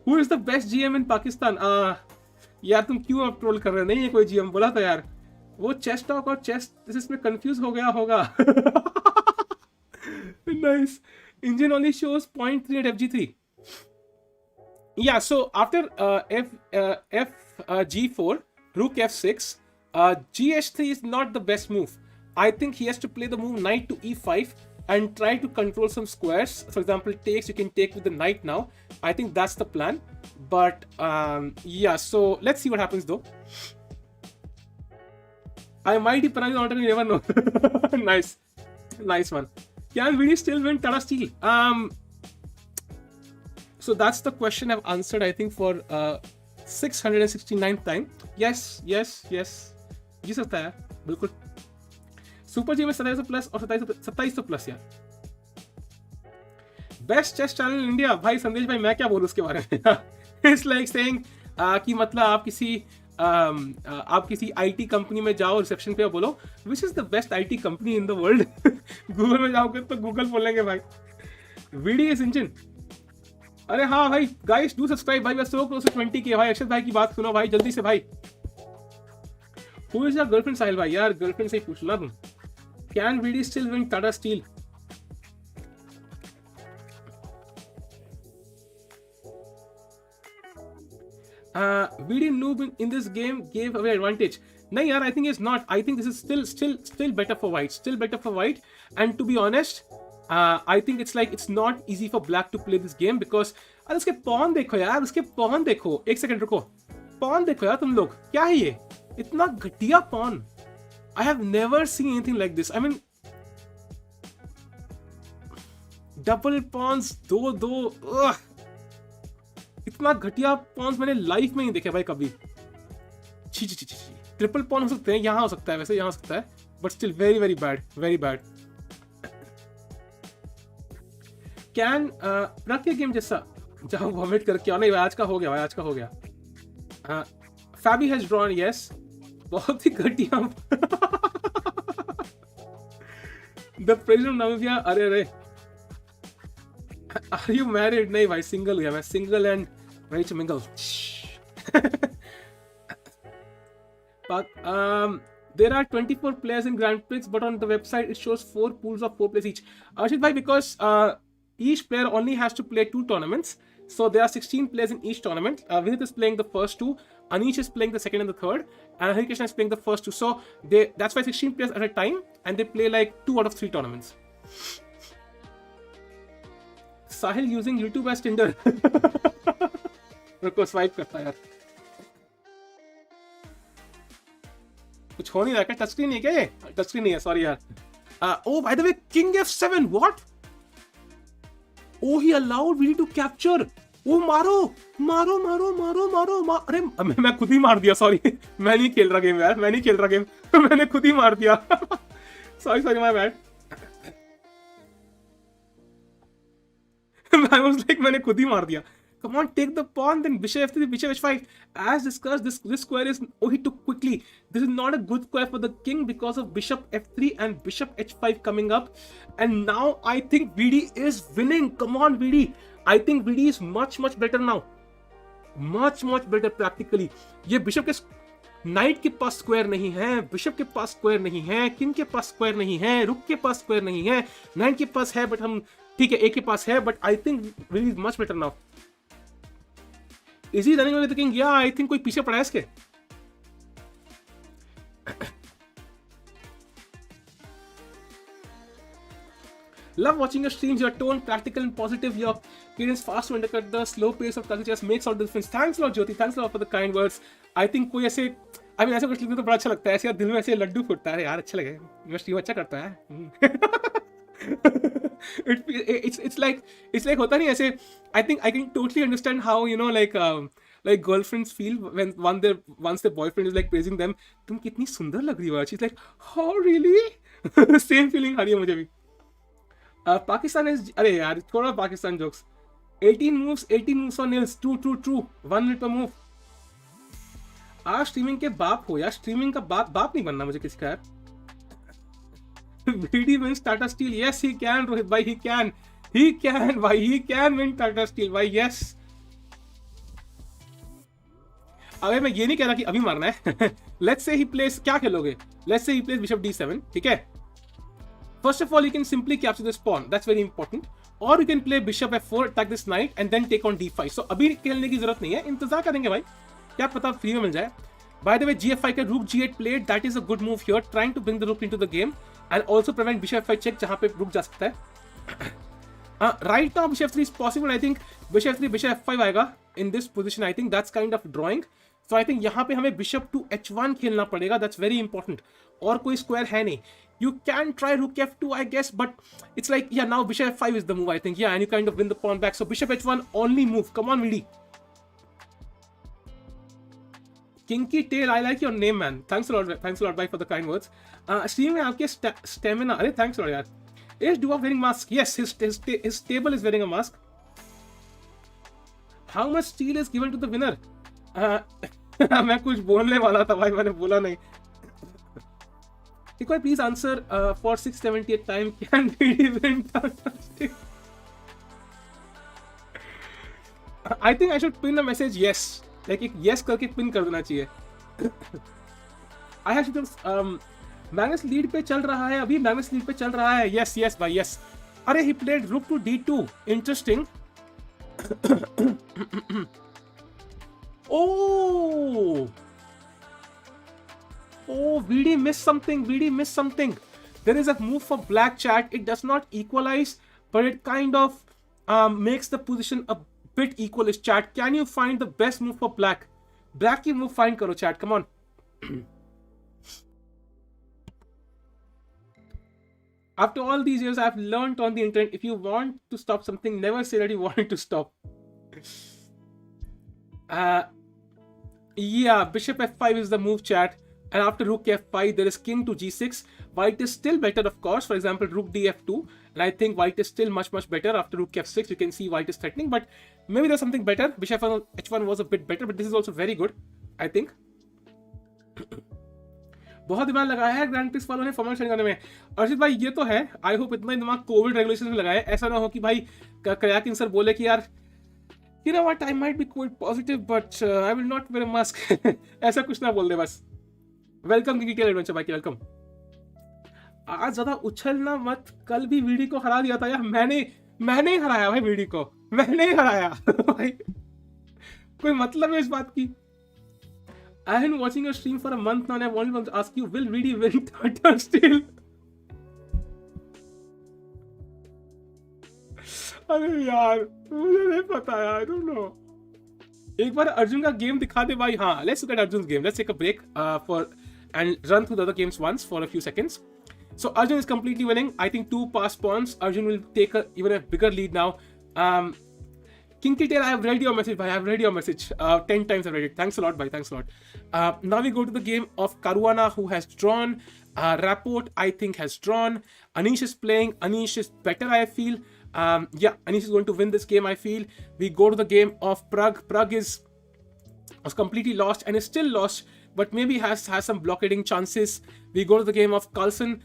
Who is the best GM in Pakistan? यार तुम क्यों अब troll कर रहे हो? नहीं है कोई GM, बोला था यार. वो चेस टॉक और चेस इसमें कंफ्यूज हो गया होगा. Nice. Engine only shows 0.3 at FG3. Yeah, so after G4, rook f6, GH3 is not the best move. I think he has to play the move knight to e5 and try to control some squares. For example, takes, you can take with the knight now. I think that's the plan. But yeah, so let's see what happens though. I might be pronouncing it, you never know. Nice one. Can Vidit still win Tata Steel? So that's the question I've answered, I think, for 669th time. Yes. जी सकता है, बिल्कुल. Super जी में 2700 plus और 2700 plus यार. Best chess channel in India. भाई संदेश भाई मैं क्या बोलूं उसके बारे में। इट्स लाइक सेइंग कि मतलब आप किसी आईटी कंपनी में जाओ, रिसेप्शन पे बोलो which is the best IT company in the world. Google में जाओगे तो गूगल बोलेंगे भाई वीडीएस इंजन। अरे हाँ भाई गाइस डू सब्सक्राइब भाई, बस 100 क्लोज टू 20 के भाई। अक्षत भाई की बात सुनो भाई जल्दी से भाई। Who is your girlfriend Sahil भाई? यार गर्लफ्रेंड से ही पूछना तुम। Can VD still win Tata steel? VD noob in this game gave away advantage. No, yaar, I think it's not. I think this is still better for white. Still better for white. And to be honest, I think it's not easy for black to play this game because अरे उसके pawn देखो यार, उसके pawn देखो। एक second रुको, pawn देखो यार तुम लोग, क्या है ये? इतना घटिया pawn. I have never seen anything like this. I mean, double pawns, दो। इतना घटिया पॉन्स मैंने लाइफ में नहीं देखे भाई कभी। छी। ट्रिपल पॉन हो सकते हैं, यहाँ हो सकता है, वैसे यहाँ हो सकता है, but still very very bad, very bad. Can Pragg के गेम जैसा जहाँ वॉमिट करके नहीं भाई, आज का हो गया भाई, आज का हो गया। फैबी हैज ड्रॉन, यस, बहुत ही घटिया। द प्रेसिडेंट नामिबिया, अरे आर यू मैरिड? नहीं भाई सिंगल हुआ मैं, single and ready to mingle. There are 24 players in Grand Prix, but on the website it shows 4 pools of 4 players each. Arjun bhai, because each player only has to play 2 tournaments, so there are 16 players in each tournament. Vidit is playing the first 2, Anish is playing the second and the third, and Erigaisi is playing the first 2. So that's why 16 players at a time, and they play like 2 out of 3 tournaments. Sahil using YouTube as Tinder. रुको swipe करता यार, कुछ हो नहीं रहा क्या? Touch screen नहीं है क्या ये? टच स्क्रीन नहीं है, सॉरी यार। Oh, by the way, King F7, what? Oh, he allowed Vidit to capture. Oh, मारो। अरे मैं खुद ही मार दिया, सॉरी। मैं नहीं खेल रहा गेम यार, मैं नहीं खेल रहा गेम। मैंने खुद ही मार दिया। Sorry my bad. I was like, मैंने खुद ही मार दिया। Come on, take the pawn, then bishop f3, bishop h5. As discussed, this square is... Oh, he took quickly. This is not a good square for the king because of bishop f3 and bishop h5 coming up. And now I think VD is winning. Come on, VD. I think VD is much better now. Much better practically. ये bishop के night के पास square नहीं है, bishop के पास square नहीं है, king के पास square नहीं है, रुक के पास स्क्वायर नहीं है, नाइट के पास है बट हम ठीक है, एक के पास है, but I think VD is much better now. Is he running away with the king? Yeah, I think कोई पीछे पड़ा है इसके। Love watching your streams. Your tone practical and positive. Your cadence fast to undercut the slow pace of Tata Chess makes all the difference. Thanks a lot, Jyoti. Thanks a lot for the kind words. I think कोई ऐसे ऐसे कुछ लिखते तो बड़ा अच्छा लगता है, ऐसे यार दिल में ऐसे लड्डू फूटता है यार, अच्छा लगे, मेरा स्ट्रीम अच्छा करता है। it's like होता नहीं ऐसे। I think I can totally understand how like girlfriends feel when once their boyfriend is like praising them. तुम कितनी सुंदर लग रही हो। She's like, oh really? Same feeling आ रही है मुझे भी। पाकिस्तान is, अरे यार थोड़ा Pakistan jokes. 18 moves for Nils. True. 1 minute per move। आज स्ट्रीमिंग के बाप हो यार, स्ट्रीमिंग का बाप नहीं बनना मुझे किसी का यार। VD wins Tata Steel. Yes, he can, Rohit bhai, he can bhai, he can win Tata Steel bhai, yes। अबे मैं ये नहीं कह रहा कि अभी मारना है। Let's say he plays, क्या खेलोगे? Let's say he plays bishop d7, ठीक है? First of all, you can simply capture this pawn. That's very important. Or you can play bishop f4, attack this knight, and then take on d5. So अभी खेलने की जरूरत नहीं है, इंतजार करेंगे भाई, क्या पता फ्री में मिल जाए। By the way, gf5 का rook g8 played. That is a good move here, trying to bring the rook into the game and also prevent bishop f5 check जहाँ पे rook जा सकता है। Right now bishop f3 is possible. I think bishop f3 bishop f5 आएगा in this position. I think that's kind of drawing. So I think यहाँ पे हमें bishop to h1 खेलना पड़ेगा. That's very important. और कोई square है नहीं. You can try rook f2, I guess, but it's like, yeah, now bishop f5 is the move, I think. Yeah, and you kind of win the pawn back. So bishop h1 only move. Come on, VD. Kinky tail, I like your name, man. Thanks a lot, bye, for the kind words. Stream में आपके stamina, अरे thanks a lot यार. Is Duba wearing mask? Yes, his table is wearing a mask. How much steel is given to the winner? मैं कुछ बोलने वाला था भाई, मैंने बोला नहीं. Sekhar, please answer for 678th time. Can BD win Tata Steel? I think I should pin a message yes. Like एक yes करके pin कर देना चाहिए. I have to Magnus lead पे चल रहा है अभी. Magnus lead पे चल रहा है. Yes, yes भाई, yes. अरे he played rook to d2. Interesting. Oh, VD missed something. VD missed something. There is a move for black, chat. It does not equalize, but it kind of makes the position a bit equalish, chat. Can you find the best move for black? Black ki move find karo, chat. Come on. After all these years, I've learned on the internet, if you want to stop something, never say that you want it to stop. Yeah, bishop f5 is the move, chat. And after rook f5, there is king to g6. White is still better, of course. For example, rook df2. And I think white is still much, much better. After rook f6, you can see white is threatening. But maybe there's something better. Bishop h1 was a bit better, but this is also very good, I think. बहुत दिमाग लगाया है grand prix वालों ने format set करने में. अर्जित भाई ये तो है, आई होप इतना ही दिमाग कोविड रेगुलेशन में लगाया. ऐसा ना हो कि भाई कयाकिन सर बोले कि यार you know what, I might be COVID positive but I will not wear a mask. ऐसा कुछ ना बोल दे बस. वेलकम डिटेल एडवेंचर भाई, वेलकम. आज ज्यादा उछलना मत. कल भी वीडी को हरा दिया था यार. मैंने ही हराया भाई वीडी को. मैंने ही हराया भाई. कोई मतलब है इस बात की? I have been watching your stream for a month now and I wanted to ask you, will VD win Tata Steel? अरे यार मुझे नहीं पता यार, I don't know. एक बार अर्जुन का गेम दिखा दे भाई. हाँ, let's look at Arjun's game. Let's take a break and run through the other games once for a few seconds. So Arjun is completely winning. I think 2 passed pawns. Arjun will take even a bigger lead now. Kinky Tail, I have read your message, bhai. I have read your message. 10 times I've read it. Thanks a lot, bhai. Thanks a lot. Now we go to the game of Caruana, who has drawn. Rapport, I think, has drawn. Anish is playing. Anish is better, I feel. Yeah, Anish is going to win this game, I feel. We go to the game of Pragg. Pragg was completely lost and is still lost, but maybe has some blockading chances. We go to the game of Carlsen.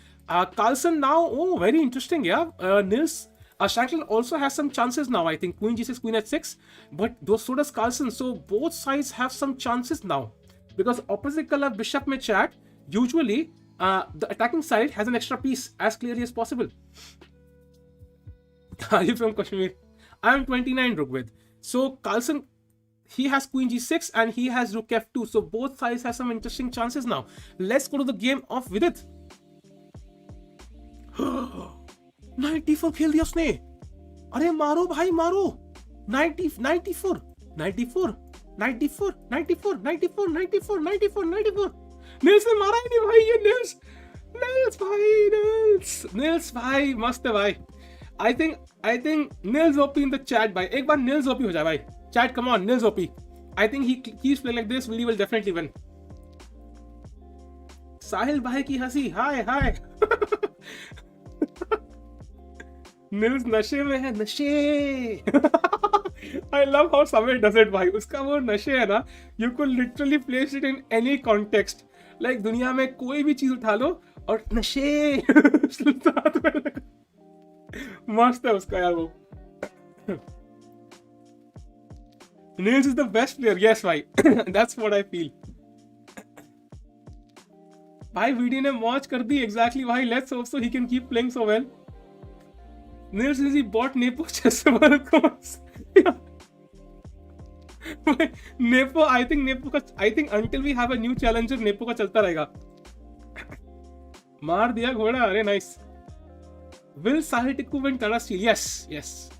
Carlsen now, oh, very interesting, yeah. Nils Shankland also has some chances now, I think. Queen g6, queen h6, but so does Carlsen. So both sides have some chances now, because opposite color bishop mein chat, usually the attacking side has an extra piece as clearly as possible. Are you from Kashmir? I am 29, Rugved. So Carlsen, he has queen g6 and he has rook f2. So both sides have some interesting chances now. Let's go to the game of Vidit. 94 खेल दिया उसने. अरे मारो भाई मारो. 94 94 94 94 94 94 94 94 94. Nils ने मारा ही नहीं भाई. ये Nils भाई. Nils भाई मस्त है भाई. I think Nils OP in the chat भाई. एक बार Nils OP हो जाए भाई. Chat, come on, Nils OP. I think he keeps playing like this. We will definitely win. साहिल भाई की हंसी. हाय. Nils नशे में है. नशे. I love how Samir does it भाई. उसका वो नशे है ना. You could literally place it in any context. Like दुनिया में कोई भी चीज उठा लो और नशे. मस्त है उसका यार वो. Nils is the best player. Yes भाई. That's what I feel. भाई VD ने मौज कर दी. Exactly भाई. Let's hope so he can keep playing so well. Nils is he bought Nepo chess world course. Nepo, I think until we have a new challenger, Nepo का चलता रहेगा. मार दिया घोड़ा. अरे nice. Will Sahil Tikku win Tata Steel? Yes.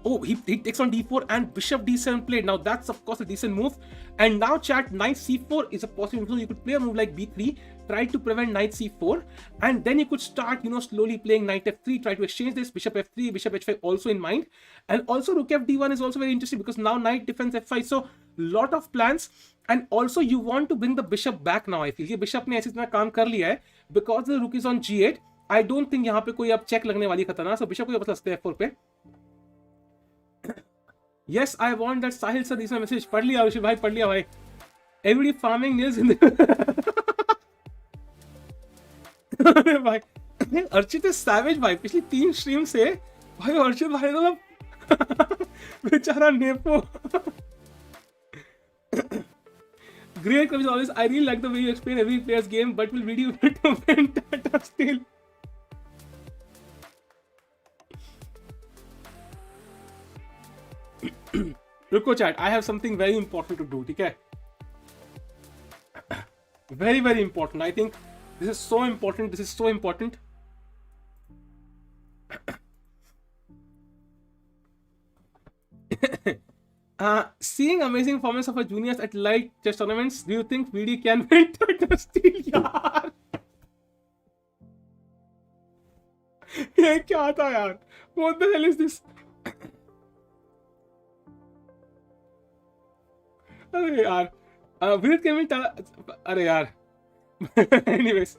Oh, he takes on d4 and bishop d7 played. Now that's of course a decent move. And now chat, knight c4 is a possible move. You could play a move like b3, try to prevent knight c4, and then you could start, slowly playing knight f3, try to exchange this, bishop f3, bishop h5 also in mind. And also rook fd1 is also very interesting because now knight defends f5. So lot of plans. And also you want to bring the bishop back now, I feel. ये bishop ने ऐसी तरह काम कर लिया है because the rook is on g8. I don't think यहाँ पे कोई अब चेक लगने वाली खतरनाक, सो बिशप को वापस लगते हैं F4 पे। Yes I want that Sahil sir this message. पढ़ लिया ऋषि भाई, पढ़ लिया भाई। एवरीबॉडी फार्मिंग नील्स इन अरे भाई अर्चित इज सैवेज भाई, पिछली 3 स्ट्रीम से भाई अर्चित भाई मतलब बेचारा nepo. Great coverage always. I really like the way you explain every player's game, but will video to win Tata Steel. रुको chat, I have something very important to do, ठीक है? Very very important. I think this is so important. This is so important. Seeing amazing performance of our juniors at light chess tournaments, do you think VD can win Tata Steel? यार ये क्या था यार? What the hell is this? अरे यार विदित के minute, अरे यार एनीवेज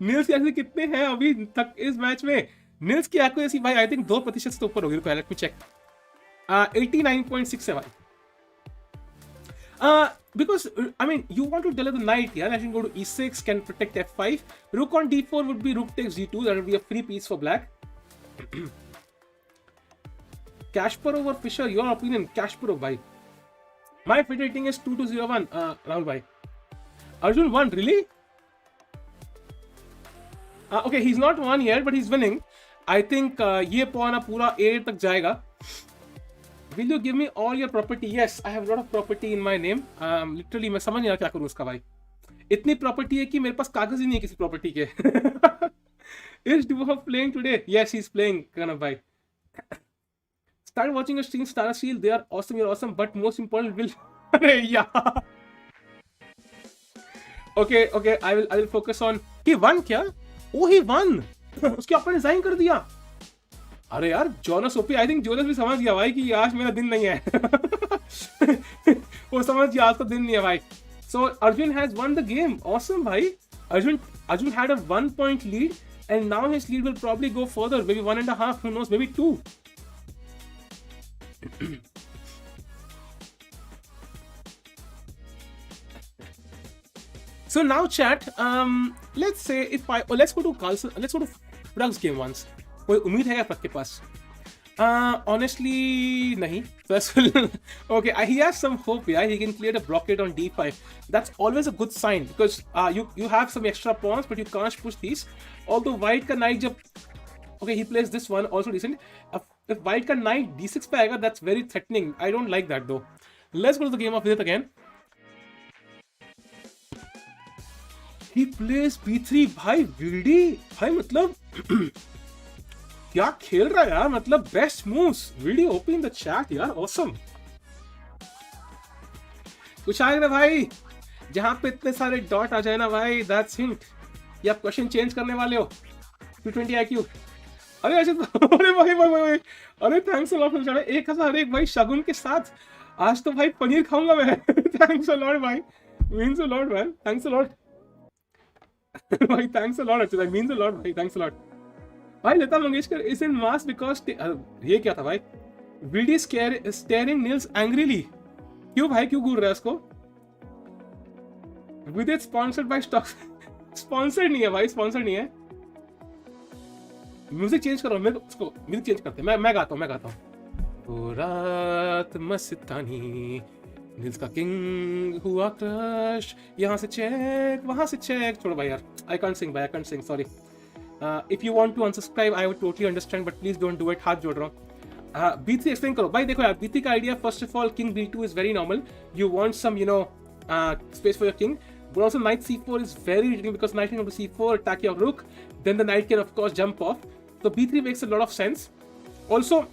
नील्स की एक्यूरेसी कितने हैं अभी तक इस मैच में? नील्स की एक्यूरेसी भाई आई थिंक 2% से ऊपर होगी। रुको लेट मी चेक। 89.6 है भाई। Because I mean you want to delay the knight here. I can go to e6, can protect f5. Rook on d4 would be rook takes g2. That would be a free piece for black. Kasparov or Fischer, your opinion? Kasparov bhai. My FIDE rating is 2201. Rahul bhai. Arjun won, really? Okay, he's not won yet, but he's winning. I think ये pawn पूरा A तक जाएगा. Will you give me all your property? Yes, I have a lot of property in my name. Literally मैं समझ नहीं आ क्या करूँ उसका भाई। इतनी प्रॉपर्टी है कि मेरे पास कागज ही नहीं है किसी प्रॉपर्टी के। Is Duo playing today? Yes, he's playing. Kanab bhai. Start watching your streams, Tata Steel. They are awesome. You're awesome. But most important, will. Yeah. Okay. I will focus on. He won क्या? Oh, he won. उसके आपने resign कर दिया। अरे यार Jonas OP, I think Jonas भी समझ गया भाई कि आज मेरा दिन नहीं है। वो समझ गया आज का दिन नहीं है भाई। So Arjun has won the game. Awesome भाई। Arjun had a 1 point lead and now his lead will probably go further, maybe 1.5, who knows, maybe 2. So now chat, let's say if let's go to Carlsen, let's go to Pragg's game once. कोई उम्मीद है क्या प्रग के पास? Honestly nahi. Okay, he has some hope. Yeah, he can clear the blockade on d5. That's always a good sign because you have some extra pawns, but you can't push these. Although white ka knight jab, okay, he plays this one also decent. If white ka knight d6 pe aayega, that's very threatening. I don't like that though. Let's go to the game of Vidit again. He plays b3. भाई VD भाई मतलब क्या खेल रहा है यार, मतलब best moves. VD open in the chat यार, ऑसम। कुछ आएगा भाई, जहां पे इतने सारे डॉट आ जाए ना भाई, दैट्स हिंट ये आप क्वेश्चन चेंज करने वाले हो। 220 IQ। अरे अरे भाई अरे थैंक्स अ लॉट फॉर 1001 भाई शगुन के साथ। आज तो भाई पनीर खाऊंगा मैं। थैंक्स अ लॉट भाई, means a lot man, thanks a lot भाई, thanks a lot actually, means a lot भाई, थैंक्स अ लॉट भाई। Lata Mangeshkar is in mass because ये क्या था भाई? Vidit staring Nils angrily. क्यों भाई, क्यों घूर रहा है उसको? With it sponsored by stock. Sponsor नहीं है भाई, स्पॉन्सर नहीं है। म्यूजिक चेंज करो, मैं उसको म्यूजिक चेंज करते हैं। मैं गाता हूँ। रात मस्तानी, नील्स का किंग हुआ क्रश, यहाँ से चेक वहां से चेक। छोड़ो भाई यार, आई कांट सिंग भाई, I can't Singh, sorry. If you want to unsubscribe, I would totally understand, but please don't do it. हाथ जोड़ रहा हूँ। B3 एक्सप्लेन करो भाई। देखो यार, B3 का idea, first of all king B2 is very normal. You want some, space for your king. But also knight C4 is very interesting because knight can go to C4, attack your rook. Then the knight can of course jump off. So B3 makes a lot of sense. Also,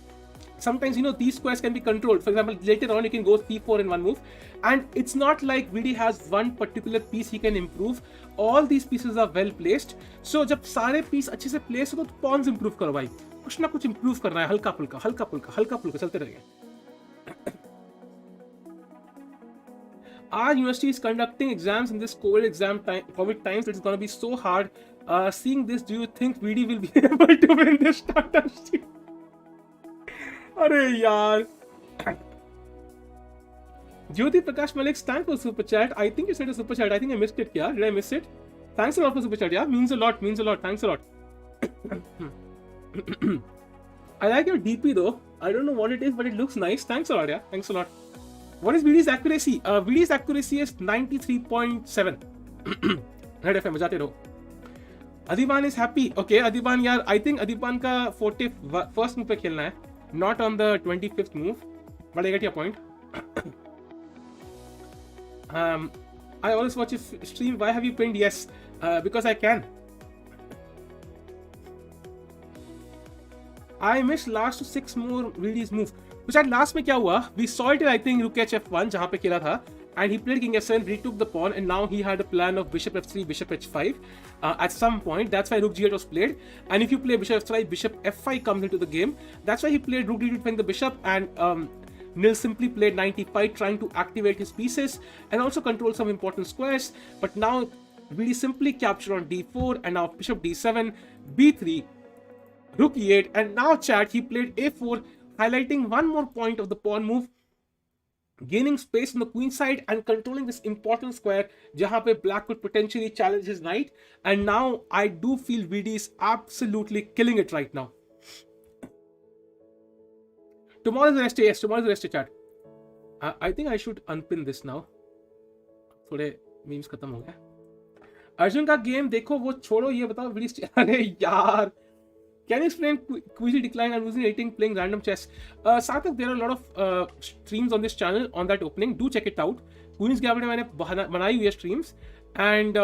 sometimes these squares can be controlled. For example, later on you can go C4 in one move, and it's not like VD has one particular piece he can improve. All these pieces are well placed. So जब सारे piece अच्छे से place हो तो Pond's improve करो भाई, कुछ ना कुछ इंप्रूव करना है, हल्का फुल्का चलते रहेंगे। Our university is conducting exams in this COVID times. It's going to be so hard Seeing this, do you think VD will be able to win this Tata Steel? Arey yaar. Jyoti Prakash Malik, thanks for super chat. I think you said a super chat. I think I missed it. Yeah, did I miss it? Thanks a lot for super chat. Yeah, means a lot. Means a lot. Thanks a lot. I like your DP though. I don't know what it is, but it looks nice. Thanks a lot. Yeah, thanks a lot. What is VD's accuracy? VD's accuracy is 93.7. Red FM, जाते रहो. Adiban is happy. Okay, Adiban यार, I think Adiban का 41st move पे खेलना है, not on the 25th move. But I get your point. I always watch your stream. Why have you pinned? Yes, because I can. I missed last 6 more VD's move. which at last में क्या हुआ? We saw it in I think Rook H1 जहाँ पे खेला था. And he played King F7, retook the pawn, and now he had a plan of Bishop F3, Bishop H5. At some point, that's why Rook G8 was played. And if you play Bishop F5, Bishop F5 comes into the game. That's why he played Rook D2 defending the Bishop, and Nils simply played 95, trying to activate his pieces and also control some important squares. But now, really simply captured on D4, and now Bishop D7, B3, Rook E8, and now chat, he played A4, highlighting one more point of the pawn move, gaining space on the queen side and controlling this important square jahan pe black could potentially challenge his knight. And now I do feel VD is absolutely killing it right now. Tomorrow is the rest day. Yes, tomorrow is the rest day, chat. I think I should unpin this now. थोड़े memes खत्म हो गए. अर्जुन का game देखो, वो छोड़ो, ये बताओ VD. अरे यार, can you explain Queasy decline and losing rating playing random chess? Sarthak, there are a lot of streams on this channel on that opening. Do check it out. Queen's Gambit मैंने बनाई हुई है streams, and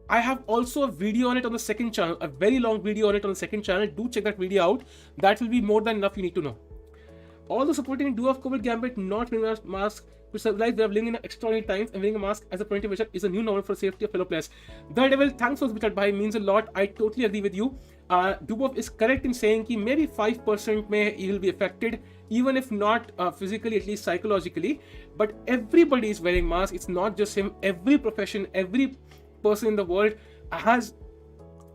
I have also a video on it on the second channel, a very long video on it on the second channel. Do check that video out. That will be more than enough you need to know. All the supporting duo of Cobalt Gambit not winning a mask to survive, they are living in extraordinary times, and winning a mask as a 20 bishop is a new normal for safety of fellow players. The Devil, thanks for the bhai, means a lot. I totally agree with you. Dubov is correct in saying that maybe 5% may he will be affected, even if not physically, at least psychologically. But everybody is wearing masks. It's not just him. Every profession, every person in the world has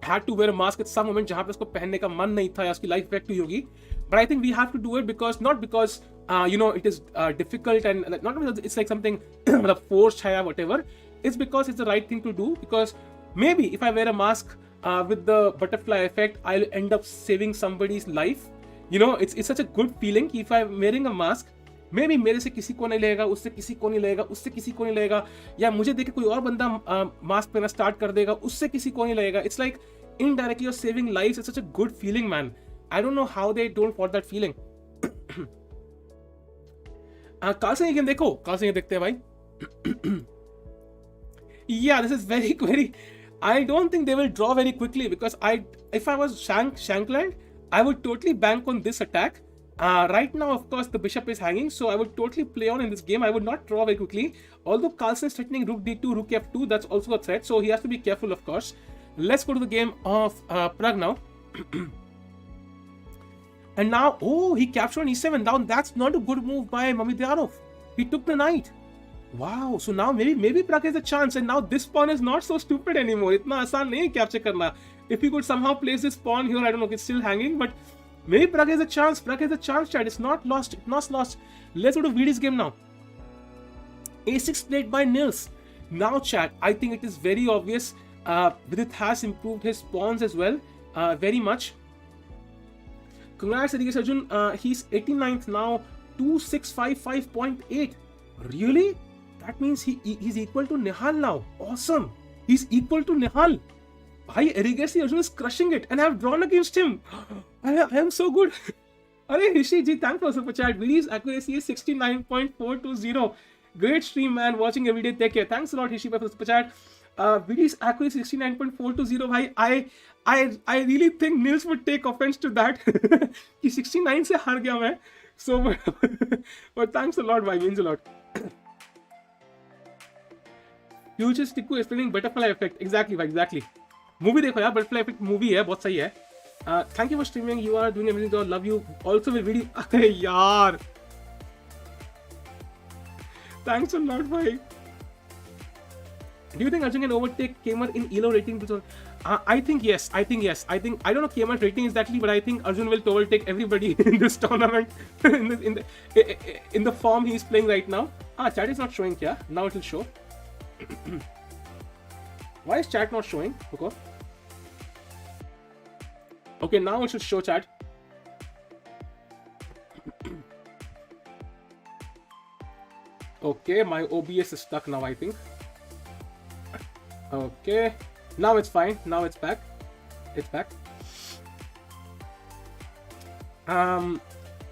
had to wear a mask at some moment जहाँ पे उसको पहनने का मन नहीं था या उसकी life effect हुई होगी. But I think we have to do it because not because it is difficult and not because it's like something forced है या whatever. It's because it's the right thing to do, because maybe if I wear a mask with the butterfly effect, I'll end up saving somebody's life. You know, it's such a good feeling if I'm wearing a mask. Maybe मेरे से किसी को नहीं लगेगा, उससे किसी को नहीं लगेगा, उससे किसी को नहीं लगेगा, या मुझे देख के कोई और बंदा मास्क पहनना स्टार्ट कर देगा, उससे किसी को नहीं लगेगा. It's like indirectly you're saving lives. It's such a good feeling, man. I don't know how they don't want that feeling. Carlsen ये गेम देखो, Carlsen ये देखते हैं भाई. Yeah, this is very very. I don't think they will draw very quickly, because if I was Shankland, I would totally bank on this attack. Right now, of course, the bishop is hanging, so I would totally play on in this game. I would not draw very quickly. Although Carlsen is threatening Rook D2, Rook F2, that's also a threat, so he has to be careful, of course. Let's go to the game of Pragg now. And now, oh, he captured on E7. Now that's not a good move by Mamedyanov. He took the knight. Wow, so now maybe Pragg has a chance, and now this pawn is not so stupid anymore. इतना आसान नहीं है capture करना. If he could somehow place this pawn here, I don't know, it's still hanging, but maybe Pragg has a chance. Pragg has a chance, chat. It's not lost. It's not lost. Let's go to VD's game now. A6 played by Nils. Now, chat, I think it is very obvious. Vidit has improved his pawns as well, very much. Congrats, Erigaisi Arjun. He's 89th now, 2655.8. Really? That means he's equal to Nihal now. Awesome. He's equal to Nihal. Bhai, Erigaisi Arjun is crushing it, and I have drawn against him. I am so good. Arey Rishi ji, thanks for super chat. VD's accuracy is 69.420. Great stream, man. Watching every day. Take care. Thanks a lot, Rishi, for super chat. VD's accuracy 69.420. Bhai, I really think Nils would take offense to that. कि 69 से हार गया मैं. So, but thanks a lot, bhai. Means a lot. Future Stiku explaining butterfly effect. Exactly, bhai. Exactly. Movie देखो यार, butterfly effect movie है, बहुत सही है. Thank you for streaming. You are doing everything. Love you. Also with video. अरे यार. Thanks a lot, bhai. Do you think Arjun can overtake Kemer in ELO rating? I think yes. I don't know Kemer's rating exactly, but I think Arjun will overtake everybody in this tournament in the form he's playing right now. Chat is not showing. Yeah, now it will show. Why is chat not showing? Okay, now it should show chat. Okay, my OBS is stuck now, I think. Okay, now it's fine. Now it's back. It's back.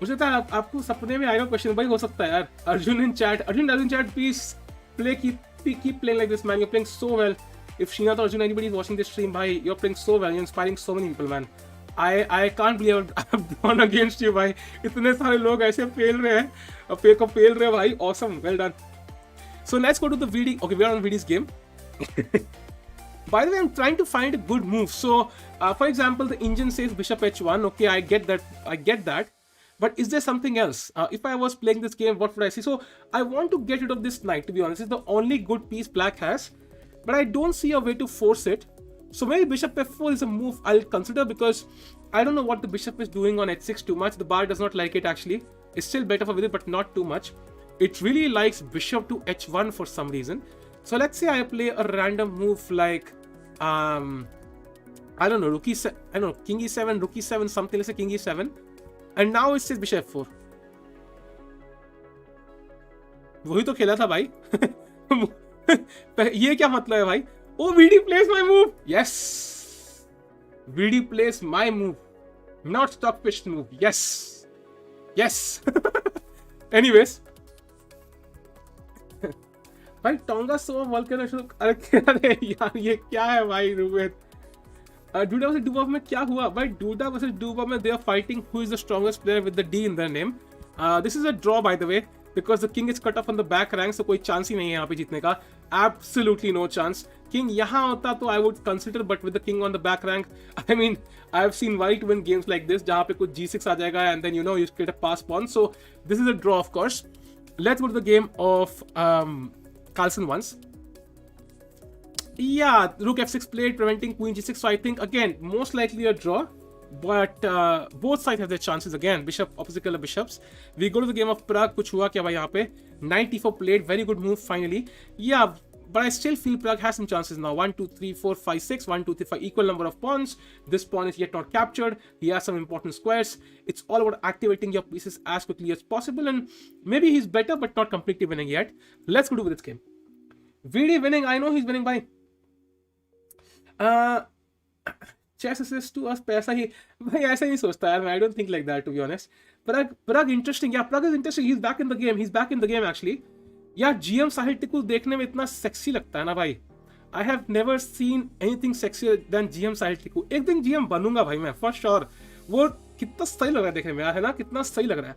मुझे था आपको सपने में आएगा question भाई हो सकता है यार. Arjun in chat, please keep playing like this, man. You're playing so well. If Srinath or Arjun, anybody is watching this stream, bhai, you're playing so well. You're inspiring so many people, man. I can't believe I've gone against you, bhai. इतने सारे लोग ऐसे fail रहे हैं, fail रहे हैं भाई. Awesome, well done. So let's go to the VD. Okay, we are on VD's game. By the way, I'm trying to find a good move. So, for example, the engine says bishop h1. Okay, I get that. But is there something else? If I was playing this game, what would I see? So, I want to get rid of this knight, to be honest. It's the only good piece black has. But I don't see a way to force it. So, maybe bishop f4 is a move I'll consider, because I don't know what the bishop is doing on h6 too much. The bar does not like it, actually. It's still better for Vidit, but not too much. It really likes bishop to h1 for some reason. So let's say I play a random move like, I don't know, king e7, rook e7, something. Let's say king e7, and now it says bishop f4. वही तो खेला था भाई. ये क्या मतलब है भाई? Oh, VD plays my move. Yes, VD plays my move, not stockfish move. Yes. Anyways. भाई टोंगा सो वल्कन अरे यार ये क्या है भाई रुबेत. डूडा वर्सेस डूबा में क्या हुआ भाई? डूडा वर्सेस डूबा में they are fighting who is the strongest player with the D in their name. This is a draw by the way, because the king is cut off on the back rank. So कोई chance ही नहीं है यहाँ पे जीतने का. Absolutely no chance. King यहाँ होता तो I would consider, but with the king on the back rank, I mean I have seen white win games like this जहाँ पे कुछ g6 आ जाएगा and then you know you get a pass pawn. So this is a draw of course. Let's go to the game of Carlsen once. Yeah, rook f6 played, preventing queen g6. So I think again most likely a draw, but both sides have their chances again. Bishop opposite color bishops. We go to the game of Pragg. कुछ हुआ क्या भाई यहाँ पे? Knight e4 played, very good move finally. Yeah, but I still feel Pragg has some chances now. 1 2 3 4 5 6 1 2 3 5 equal number of pawns. This pawn is yet not captured. He has some important squares. It's all about activating your pieces as quickly as possible, and maybe he's better but not completely winning yet. Let's go to this game. VD winning. I know he's winning by chess assist to us. पैसा ही भाई ऐसा नहीं सोचता यार. I don't think like that, to be honest. Pragg interesting. Yeah, Pragg is interesting. He's back in the game. Actually. यार GM साहिल टिकू देखने में इतना सेक्सी लगता है ना भाई. I have never seen anything sexier than GM साहिल टिकू. एक दिन GM बनूंगा भाई मैं, for sure. वो कितना सही लग रहा है देखने में यार, है ना? कितना सही लग रहा है.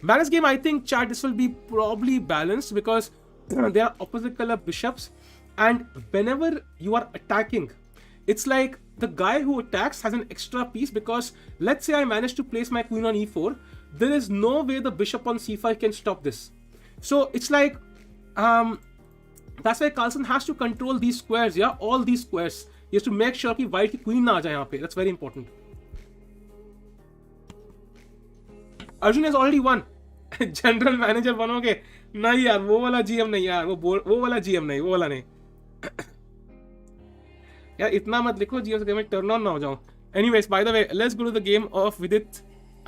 Balance game, I think chat this will be probably balanced, because they are opposite color bishops, and whenever you are attacking, it's like the guy who attacks has an extra piece, because let's say I manage to place my queen on e4, there is no way the bishop on c5 can stop this. So it's like that's why Carlsen has to control these squares. Yeah, all these squares. He has to make sure कि white की queen ना आ जाए यहाँ पे. That's very important. Arjun has already won. General manager बनोगे? नहीं यार, वो वाला जीएम नहीं यार, वो वाला जीएम नहीं, वो वाला नहीं. यार इतना मत लिखो जीएम से मैं टर्न ऑन ना हो जाऊं. Anyways, by the way, let's go to the game of Vidit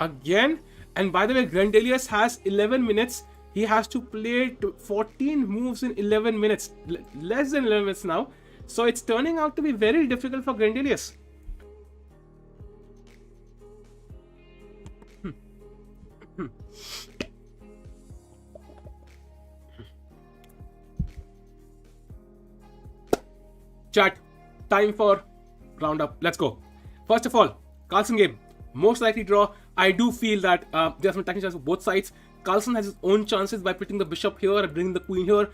again. And by the way, Grandelius has 11 minutes. He has to play 14 moves in 11 minutes. Less than 11 minutes now. So it's turning out to be very difficult for Grandelius. Chat, time for roundup. Let's go. First of all, Carlsen game, most likely draw. I do feel that there's some technical chances for both sides. Carlsen has his own chances by putting the bishop here and bringing the queen here.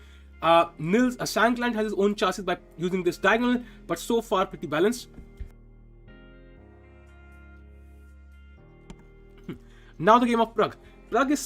Nils Shankland has his own chances by using this diagonal, but so far pretty balanced. Now the game of Pragg. Pragg is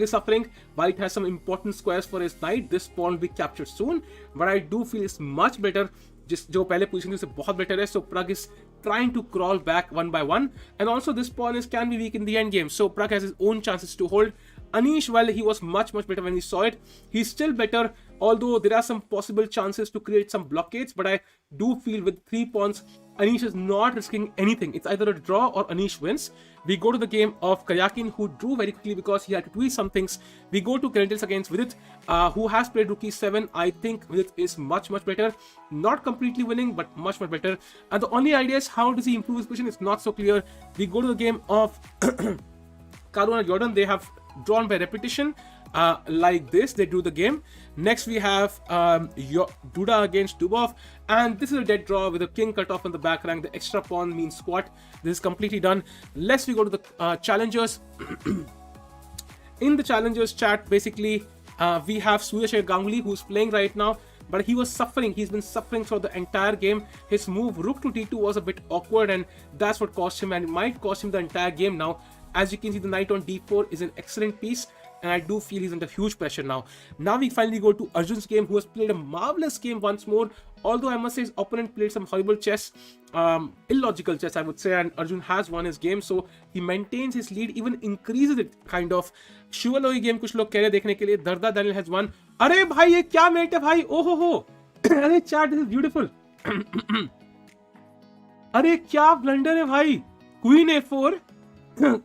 suffering. White has some important squares for his knight. This pawn will be captured soon, but I do feel it's much better. जो पहले position थी उससे बहुत better है. So Pragg is trying to crawl back one by one, and also this pawn can be weak in the end game. So Pragg has his own chances to hold. Anish, while he was much better when we saw it, he's still better, although there are some possible chances to create some blockades, but I do feel with 3 pawns, Anish is not risking anything. It's either a draw or Anish wins. We go to the game of Karyakin, who drew very quickly because he had to tweak some things. We go to Grandelius against Vidit, who has played Rook E7. I think Vidit is much better. Not completely winning, but much better. And the only idea is how does he improve his position? It's not so clear. We go to the game of Caruana Jordan. They have drawn by repetition. Like this, they do the game. Next we have Duda against Dubov, and this is a dead draw with a king cut off on the back rank. The extra pawn means squat. This is completely done. Let's we go to the challengers. In the challengers chat, basically we have Surya Ganguly, who's playing right now, but he was suffering. He's been suffering throughout the entire game. His move rook to d2 was a bit awkward, and that's what cost him, and it might cost him the entire game now. As you can see, the knight on d4 is an excellent piece, and I do feel he's under huge pressure now. Now we finally go to Arjun's game, who has played a marvelous game once more, although I must say his opponent played some horrible chess, illogical chess I would say, and Arjun has won his game, so he maintains his lead, even increases it kind of. Shivalogi game कुछ लोग कह रहे देखने के लिए. Darda Daniel has won. अरे भाई ये क्या मेट है भाई, ओहो हो. अरे chat, this is beautiful. अरे क्या ब्लंडर है भाई. Queen A4,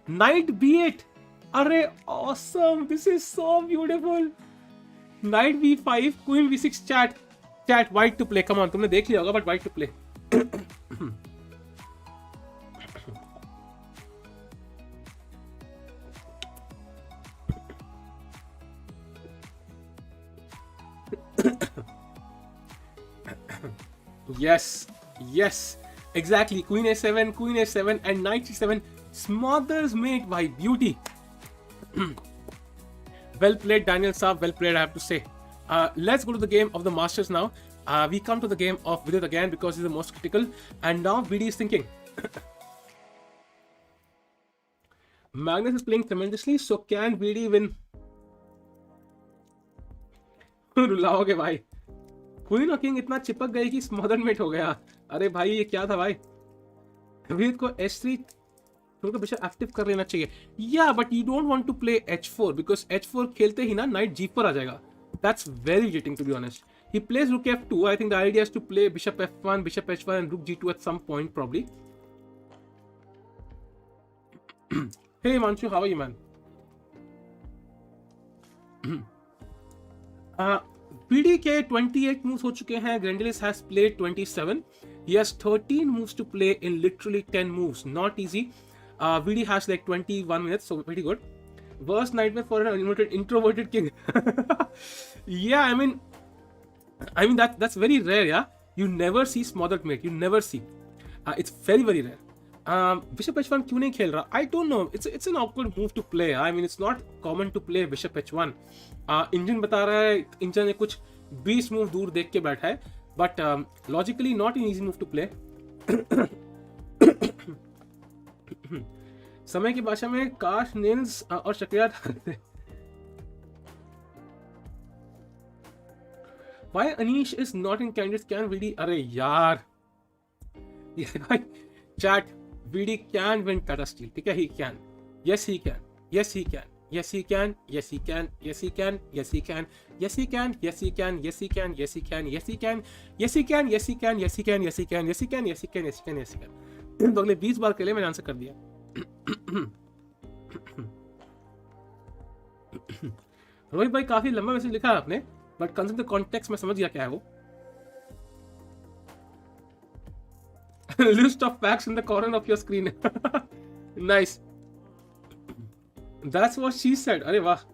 Knight B8. Array, awesome. This is so beautiful. Knight B5, Queen B6. Chat, white to play. Come on, तुमने देख लिया होगा, but white to play. Yes, exactly. Queen A7, and Knight C7 smothers mate by beauty. Well played, Daniel Saab. Well played, I have to say. Let's go to the game of the Masters now. We come to the game of Vidit again because he's the most critical. And now VD is thinking. Magnus is playing tremendously, so can VD win? रुलाओगे भाई. Queen और king इतना चिपक गए कि स्मॉदर्न met हो गया. अरे भाई ये क्या था भाई. विदित को h3 थोड़ा बिशप एक्टिव कर लेना चाहिए. Yeah but you don't want to play h4 because h4 खेलते ही ना नाइट g4 आ जाएगा. That's very irritating to be honest. He plays rook f2. I think the idea is to play bishop f1, bishop h1 and rook g2 at some point probably. Hey Manchu, how are you, man? PD के 28 moves हो चुके हैं. Grandelius has played 27. He has 13 moves to play in literally 10 moves. Not easy. VD has like 21 minutes, so pretty good. Worst nightmare for an introverted king. Yeah, I mean that's very rare. Yeah, you never see smothered mate. You never see. It's very rare. Bishop h1 क्यों नहीं खेल रहा? I don't know. It's an awkward move to play. I mean, it's not common to play bishop h1. Engine बता रहा है, engine ने कुछ 20 move दूर देख के बैठा है, but logically not an easy move to play. समय की भाषा में काश निल्स और शक्रिया. Why Anish is not in candidates? Can VD? अरे यार, chat. VD can win Tata Steel. ठीक है, he can. Yes, he can. Yes, he can. Yes, he can. Yes, he can. Yes, he can. Yes, he can. Yes, he can. Yes, he can. Yes, he can. Yes, he can. Yes, he can. Yes, he can. Yes, he can. Yes, he can. Yes, he can. Yes, he can. Yes, he can. Yes, he can. Yes, he can. तो अगले 20 बार के लिए मैंने answer कर दिया. रोहित भाई काफी लंबा मैसेज लिखा है आपने, बट कंसिडर द कॉन्टेक्स्ट मैं समझ गया क्या है वो. List of facts in the corner of your screen. Nice. That's what she said. अरे वाह.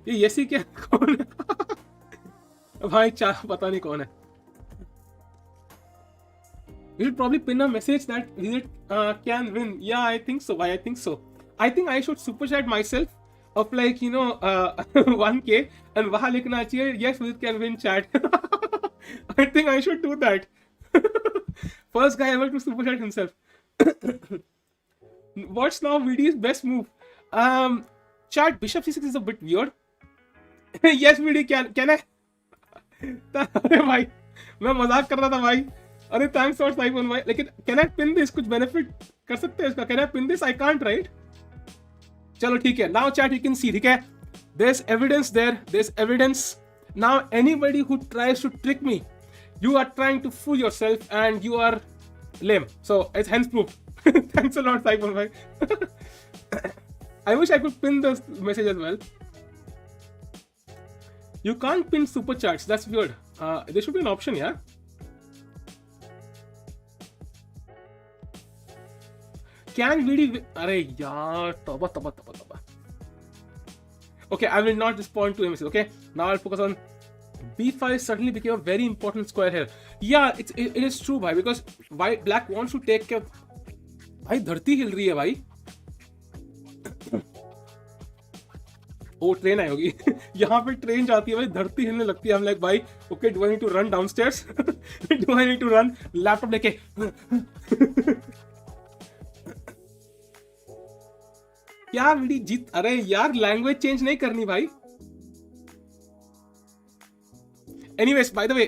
ये यसी क्या कौन है? भाई चाह पता नहीं कौन है. You should probably pin a message that Vidit can win. Yeah, I think so. Why? I think so. I think I should superchat myself of like 1K and वहाँ लिखना चाहिए yes Vidit can win chat. I think I should do that. First guy ever to superchat himself. What's now VD's best move? Chat, bishop c6 is a bit weird. Yes, VD, can I? अरे भाई, मैं मजाक कर रहा था भाई. अरे thanks for Saifon भाई. लेकिन can I pin this? कुछ benefit कर सकते हैं इसका? Can I pin this? I can't, right? चलो ठीक है. Now chat, you can see, ठीक है? There's evidence there. There's evidence. Now anybody who tries to trick me, you are trying to fool yourself and you are lame. So it's hence proved. Thanks a lot, Saifon bhai. I wish I could pin this message as well. You can't pin super chats. That's weird. There should be an option, yeah. Can VD? Arey yaar, taba. Okay, I will not respond to messages. Okay, now I'll focus on b5. Suddenly became a very important square here. Yeah, it is true, bhai, because black wants to take care. भाई धरती हिल रही है भाई. ओ train आई होगी. यहाँ पे train जाती है भाई, धरती हिलने लगती है. हम लाइक भाई okay, do I need to run downstairs? Do I need to run laptop लेके? क्या वीडी जीत? अरे यार लैंग्वेज चेंज नहीं करनी भाई. Anyways, by the way,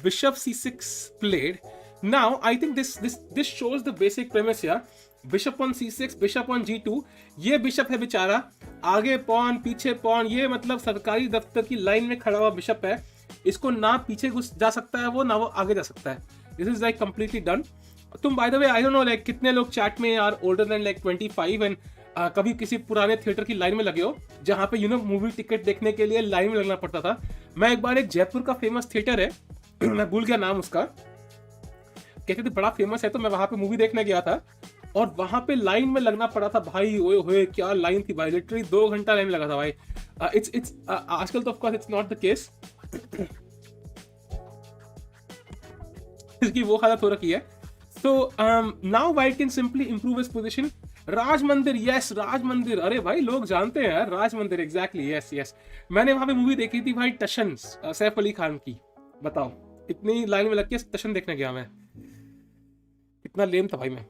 bishop c6 played. Now I think this shows the basic premise here. Bishop on c6, bishop on g2. ये bishop है बेचारा, आगे पॉन पीछे पॉन. ये मतलब सरकारी दफ्तर की लाइन में खड़ा हुआ बिशप है. इसको ना पीछे घुस जा सकता है वो, ना वो आगे जा सकता है. This is like completely done. तुम by the way I don't know like कितने लोग चैट में are older than like 25 and कभी किसी पुराने थिएटर की लाइन में लगे हो जहाँ पे यू नो मूवी टिकट देखने के लिए लाइन में लगना पड़ता था. मैं एक बार, एक जयपुर का फेमस थिएटर है, मैं भूल गया नाम उसका, कहते थे बड़ा फेमस है, तो मैं वहां पे मूवी देखने गया था और वहां पे लाइन में लगना पड़ा था भाई. ओए होए क्या लाइन थी भाई, लिटरली 2 घंटा लाइन में लगा था भाई. इट्स आजकल तो of course it's not the case. इसकी वो हालत हो रखी है. So now white can simply improve his position. राज मंदिर, यस राज मंदिर. अरे भाई लोग जानते हैं यार राज मंदिर. Exactly, yes. मैंने वहां पे मूवी देखी थी भाई, टशन, सैफ अली खान की. बताओ, इतनी लाइन में लग के टशन देखने गया मैं. इतना लेम था भाई मैं.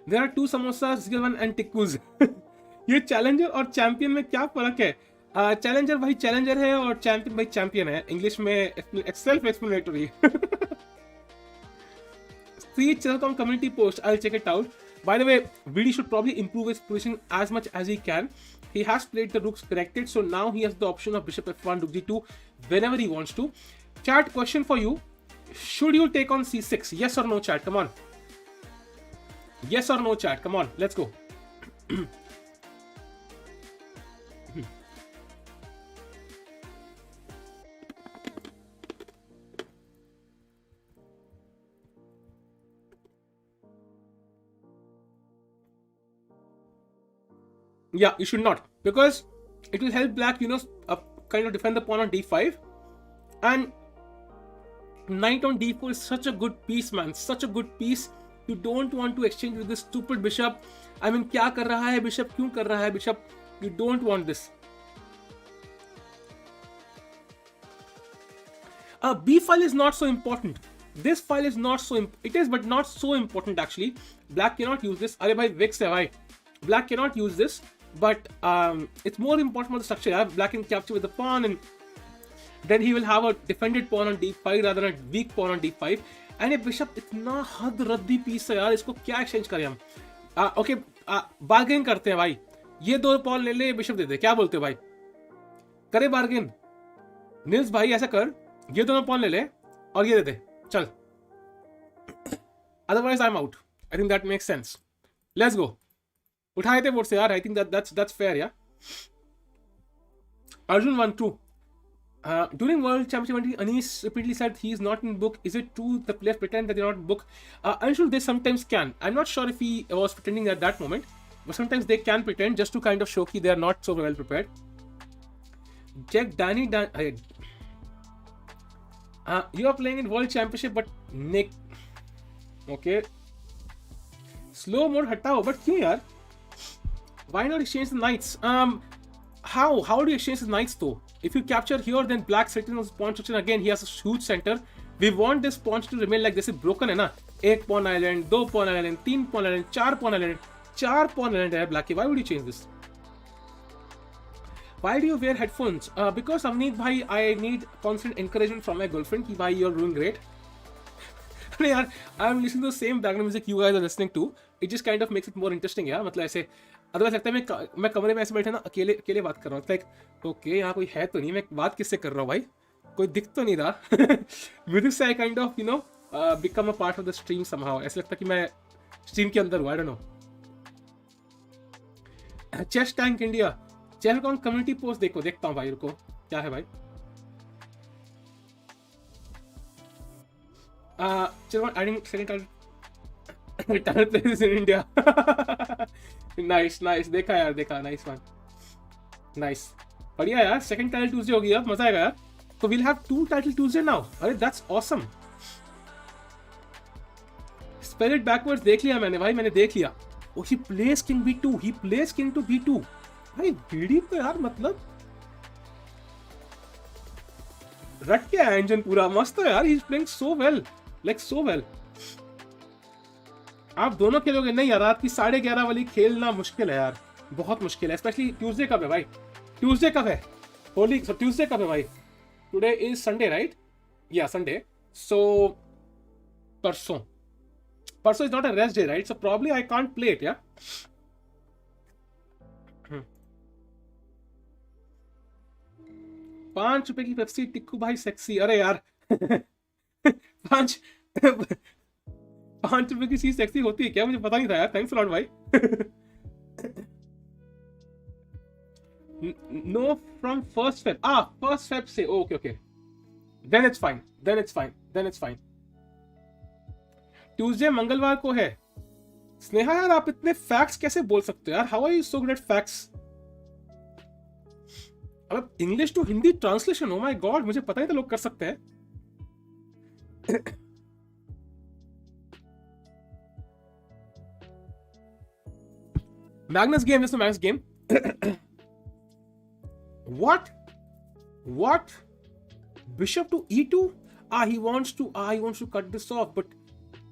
There are 2 samosas, one and टिक्कूज. ये चैलेंजर और चैंपियन में क्या फर्क है? चैलेंजर भाई चैलेंजर है और चैंपियन भाई चैंपियन है. इंग्लिश में self explanatory. See Chesscom community post. I'll check it out. By the way, VD should probably improve his position as much as he can. He has played the rooks corrected, so now he has the option of bishop f1, rook g2 whenever he wants to. Chat, question for you: should you take on c6? Yes or no, chat? Come on. Yes or no, chat? Come on, let's go. Yeah, you should not, because it will help black, you know, kind of defend the pawn on d5. And knight on d4 is such a good piece, man. Such a good piece. You don't want to exchange with this stupid bishop. I mean, क्या कर रहा है bishop? क्यों कर रहा है bishop? You don't want this. B file is not so important. This file is not so it is, but not so important actually. Black cannot use this. अरे भाई Vix है भाई. Black cannot use this. But it's more important for the structure. Yeah? Black can capture with the pawn, and then he will have a defended pawn on d5 rather than a weak pawn on d5. And a bishop इतना हद रद्दी piece है यार, इसको क्या exchange करें हम? Okay, bargain करते हैं भाई. ये 2 पॉन ले ले, बिशप दे दे. क्या बोलते हो भाई? करे बार्गेन? निल्स भाई ऐसा कर, ये दोनों पॉन ले ले और ये दे दे. चल. Otherwise I'm out. I think that makes sense. Let's go. उठाए थे वोट से यार. I think that's fair, yeah. Arjun 1 true. During World Championship, Anish repeatedly said he is not in book. Is it true the players pretend that they're not in book? I'm sure they sometimes can. I'm not sure if he was pretending at that moment, but sometimes they can pretend just to kind of show that they are not so well prepared. Jack Danny you are playing in World Championship, but Nick. Okay. Slow mode हटाओ, but क्यों यार? Why not exchange the knights? How do you exchange the knights though? If you capture here, then black sitting on his pawn structure again. He has a huge center. We want this pawn to remain like this. Is broken है ना? एक pawn island, 2 pawn island, 3 pawn island, 4 pawn island, 4 pawn island है black के. Why would you change this? Why do you wear headphones? Because Avneet bhai, I need constant encouragement from my girlfriend कि भाई you're doing great. अरे यार, I'm listening to the same background music you guys are listening to. It just kind of makes it more interesting यार. मतलब ऐसे otherwise लगता है मैं कमरे में ऐसे बैठा ना अकेले अकेले बात कर रहा हूँ. लाइक ओके यहाँ कोई है तो नहीं, मैं बात किससे कर रहा हूँ भाई, कोई दिख तो नहीं रहा. म्यूजिक से I kind of you know become a part of the stream somehow. ऐसा लगता है कि मैं स्ट्रीम के अंदर हूँ. I don't know. Chess tank India, chess com community post देखता हूँ भाई. रुको क्या है भाई. चलो adding second title players in India. Nice nice, देखा यार, देखा. नाइस वन, नाइस, बढ़िया यार. सेकंड टाइटल ट्यूसडे होगी अब, मजा आएगा यार. तो will have 2 title Tuesday now. अरे that's awesome. Spell it backwards देख लिया मैंने भाई, मैंने देख लिया. Oh he place king b2, he place king to b2. भाई बीडी तो यार मतलब रट के आया इंजन पूरा. मस्त है यार. He is playing so well, like so well. आप दोनों खेलोगे? नहीं यार, रात की 11:30 वाली खेलना मुश्किल है यार, बहुत मुश्किल है. स्पेशली ट्यूसडे कब है भाई? ट्यूसडे कब है? होली ट्यूसडे कब है भाई? Today is Sunday right? या संडे. सो परसों is not a rest day right? So probably I can't play it. या 5 रुपए की पेप्सी टिक्कू भाई सेक्सी. अरे यार 5 रुपए की चीज सेक्सी होती है क्या? मुझे पता नहीं था यार. थैंक्स अ लॉट भाई. No from first Feb. First Feb से. Okay okay, then it's fine, then it's fine, then it's fine. Tuesday मंगलवार को है. स्नेहा यार आप इतने फैक्ट्स कैसे बोल सकते हो यार? How are you so good at facts? अब English to Hindi translation, oh my god, मुझे पता ही था लोग कर सकते हैं. Magnus game, just a Magnus game. What? Bishop to e2? He wants to cut this off, but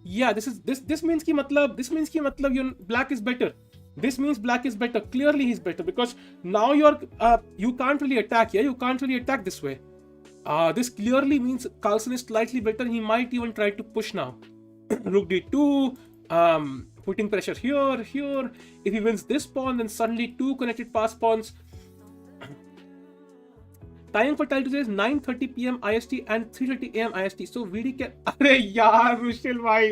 yeah, this means ki matlab black is better. This means black is better. Clearly he's better because now you can't really attack here. You can't really attack this way. This clearly means Carlsen is slightly better. He might even try to push now. Rook d2, putting pressure here. If he wins this pawn, then suddenly 2 connected pass pawns. Time for title is 9:30 p.m. IST and 3:30 a.m. IST. So VD can. अरे यार रुशिल भाई,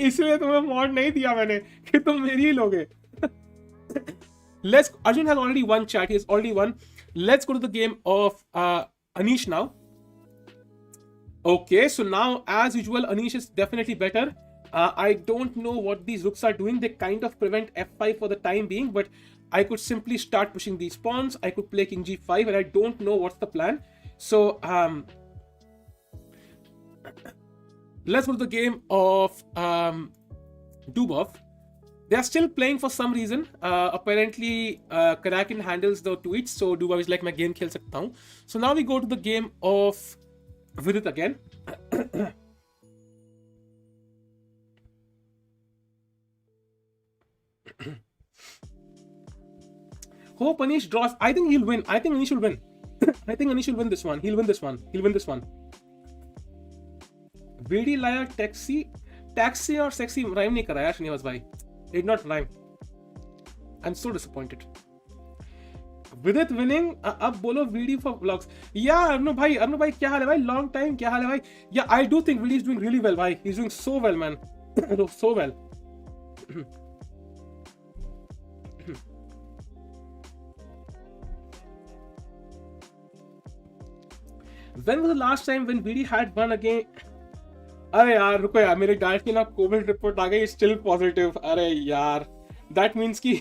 इसलिए तुम्हें mod नहीं दिया मैंने कि तुम मेरी ही लोगे. Let's. Arjun has already won chat. He has already won. Let's go to the game of Anish now. Okay, so now as usual, Anish is definitely better. I don't know what these rooks are doing. They kind of prevent f5 for the time being, but I could simply start pushing these pawns. I could play king g5, and I don't know what's the plan. So let's go to the game of Dubov. They are still playing for some reason. Apparently, Kraken handles the tweets, so Dubov is like, मैं game खेल सकता हूँ. So now we go to the game of Vidit again. Hope Anish draws. I think he'll win. I think Anish will win. I think Anish will win this one. He'll win this one. He'll win this one. VD लाया taxi और sexy rhyme नहीं करा यार श्रीनिवास भाई. Did not rhyme. I'm so disappointed. Vidit winning. अब बोलो VD for vlogs. Yeah, Arnu भाई क्या हाल है भाई? Long time. क्या हाल है भाई? Yeah, I do think VD is doing really well भाई. He's doing so well, man. So well. When was the last time when VD had won again? अरे यार रुको यार, मेरे डैड की ना कोविड रिपोर्ट आ गई, स्टिल पॉजिटिव. अरे यार, दैट मीन्स कि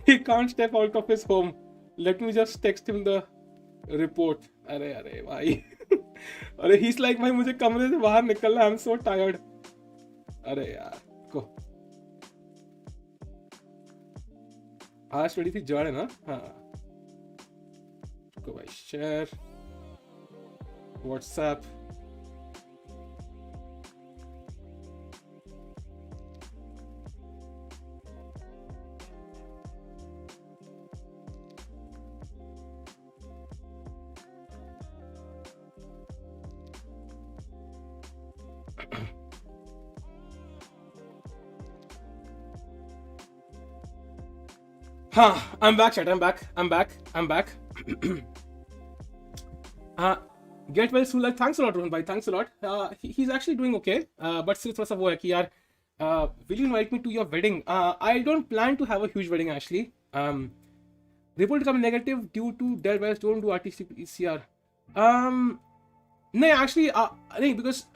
he can't step out of his home. Let me just text him the report. अरे भाई अरे he's like भाई मुझे कमरे से बाहर निकलना है. I'm so tired. अरे यार को आज बड़ी थी जड़ है ना. हाँ को भाई share WhatsApp. Huh, I'm back, chat. I'm back. Get well soon. Like, thanks a lot, Rohan bhai. Thanks a lot. He's actually doing okay. But still, थोड़ा सा वो है कि यार, will you invite me to your wedding? I don't plan to have a huge wedding actually. Report come negative due to dead virus. Don't do RT-PCR. No, actually, no, because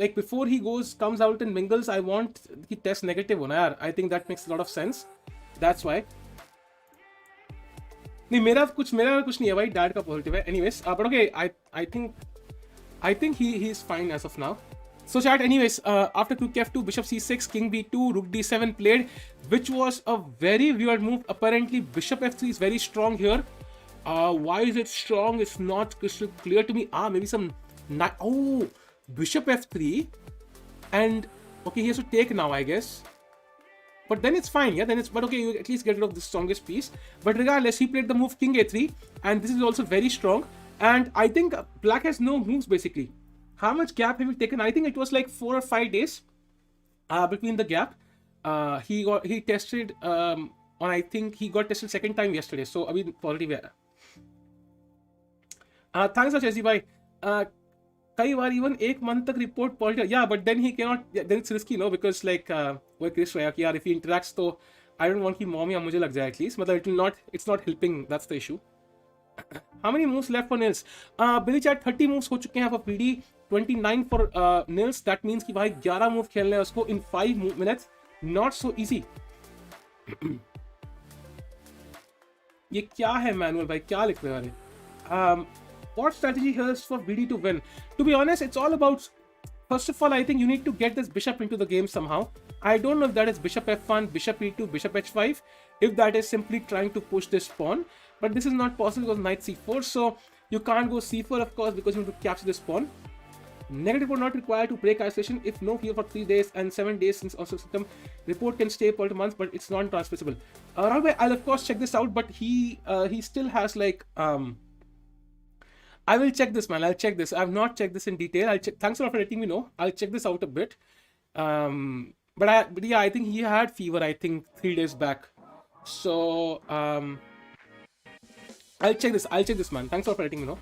like before he comes out and mingles, I want he test negative होना यार. I think that makes a lot of sense. That's why. नहीं मेरा कुछ नहीं है भाई, dad का positive है. Anyways but okay, I think he is fine as of now. So chat, anyways, after rook f2, bishop c6, king b2, rook d7 played, which was a very weird move. Apparently bishop f3 is very strong here. Why is it strong? It's not crystal clear to me. Maybe some bishop f3 and okay, he has to take now, I guess. But then it's fine, yeah. But okay, you at least get rid of the strongest piece. But regardless, he played the move king a3, and this is also very strong. And I think black has no moves basically. How much gap have you taken? I think it was like 4 or 5 days between the gap. He tested on, I think he got tested second time yesterday. So abhi positive hai. Thanks for Chessy bhai. कई बार even 1 month तक report positive. या but then he can not, then it's risky no, because like वो एक risk रहेगा कि यार if he interacts तो आई डोंट वांट कि मॉम या मुझे लग जाए एटलीस्ट. मतलब it's not helping, that's the issue. How many moves left for Nils? Billy chat 30 moves हो चुके हैं for PD, 29 for Nils. That means कि भाई 11 मूव खेलने हैं उसको in 5 minutes. Not so easy. ये क्या है मैनुअल भाई, क्या लिख रहे हैं? What strategy helps for BD to win? To be honest, it's all about, first of all, I think you need to get this bishop into the game somehow. I don't know if that is bishop f1, bishop e2, bishop h5, if that is simply trying to push this pawn. But this is not possible because knight c4, so you can't go c4 of course because you need to capture this pawn. Negative or not required to break isolation. If no fear for 3 days and 7 days since also system report can stay for a month, but it's non-transmissible. Rahul, I'll of course check this out, but he still has like I will check this, man. I'll check this. I've not checked this in detail. I'll check. Thanks a lot for letting me know. I'll check this out a bit. But yeah, I think he had fever, I think 3 days back. So I'll check this, man. Thanks a lot for letting me know.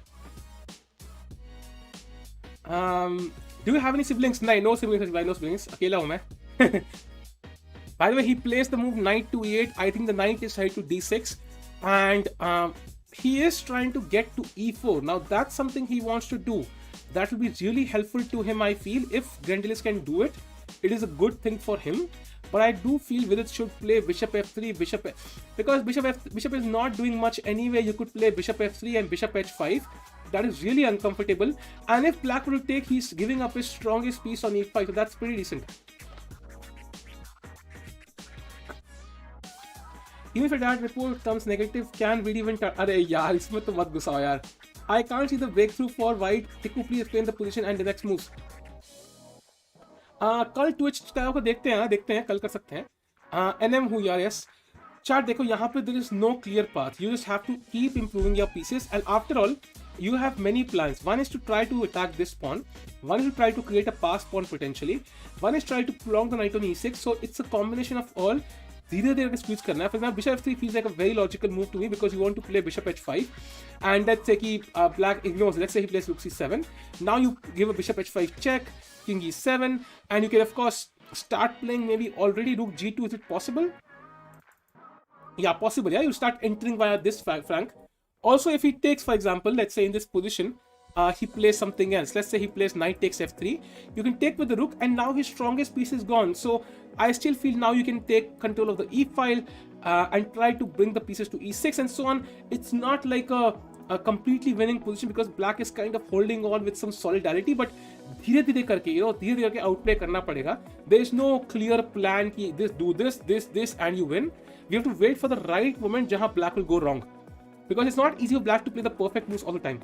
Do you have any siblings? No siblings. No siblings. Akela hu main. By the way, he plays the move knight to e8. I think the knight is headed to d6, and he is trying to get to e4. Now that's something he wants to do. That will be really helpful to him, I feel. If Grandelius can do it, it is a good thing for him. But I do feel Vidit should play bishop f3, because bishop is not doing much anyway. You could play bishop f3 and bishop h5. That is really uncomfortable. And if black will take, he's giving up his strongest piece on e5. So that's pretty decent. Even if that report comes negative, can BD win? अरे यार इसमें तो मत घुसाओ यार. I can't see the breakthrough for white. Tikku, please explain the position and the next moves. कल Twitch को देखते हैं कल कर सकते हैं. NM हूँ यार. यस चार्ट देखो यहाँ पे there is no clear path. You just have to keep improving your pieces, and after all you have many plans. One is to try to attack this pawn. One is to try to create a pass pawn potentially. One is try to prolong the knight on e6. So it's a combination of all. धीरे के squeeze करना है. For example, bishop f3 feels like a very logical move to me because you want to play bishop h5, and let's say कि black ignores. Let's say he plays rook c7. Now you give a bishop h5 check, king e7, and you can of course start playing maybe already rook g2. Is it possible? Yeah, possible. Yeah, you start entering via this flank. Also, if he takes, for example, let's say in this position, he plays something else. Let's say he plays knight takes f3. You can take with the rook, and now his strongest piece is gone. So I still feel now you can take control of the e file and try to bring the pieces to e6 and so on. It's not like a completely winning position because black is kind of holding on with some solidarity, but धीरे करके धीरे करके outplay करना पड़ेगा. There is no clear plan कि this and you win. We have to wait for the right moment जहाँ black will go wrong, because it's not easy for black to play the perfect moves all the time.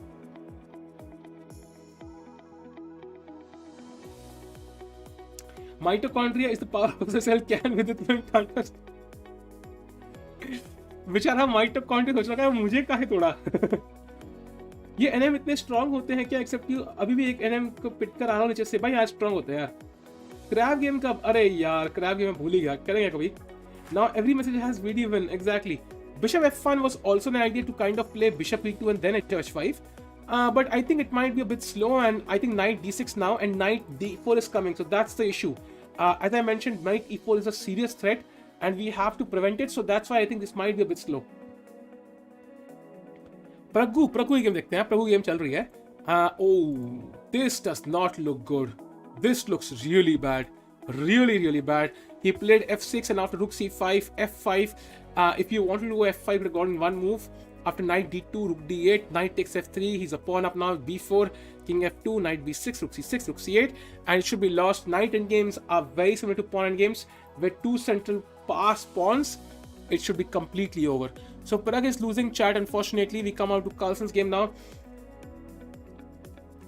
Mitochondria is the power of the cell. Can with it contest. बेचारा mitochondria सोच रहा है मुझे काहे तोड़ा. ये NM इतने strong होते हैं क्या? एक्सेप्ट यू अभी भी एक NM को पिट कर आ रहा हूँ नीचे से भाई, आज स्ट्रांग होते हैं यार। क्रैब गेम का, अरे यार क्रैब गेम मैं भूल ही गया, करेंगे कभी। Now every message has VD win, exactly. Bishop F1 was also an idea to kind of play Bishop E2 and then H5. But I think it might be a bit slow, and I think Knight D6 now and Knight D4 is coming, so that's the issue. As I mentioned, Knight E4 is a serious threat and we have to prevent it, so that's why I think this might be a bit slow. Praggu की game देखते हैं, प्रगु game चल रही है। Oh, this does not look good. This looks really bad. Really bad. He played F6 and after Rook C5, F5. If you want to do F5, you got in one move. After Knight D2, Rook D8, Knight takes F3. He's a pawn up now. B4, King F2, Knight B6, Rook C6, Rook C8, and it should be lost. Knight endgames are very similar to pawn endgames, where two central pass pawns. It should be completely over. So Pragg is losing chat. Unfortunately, we come out to Carlsen's game now.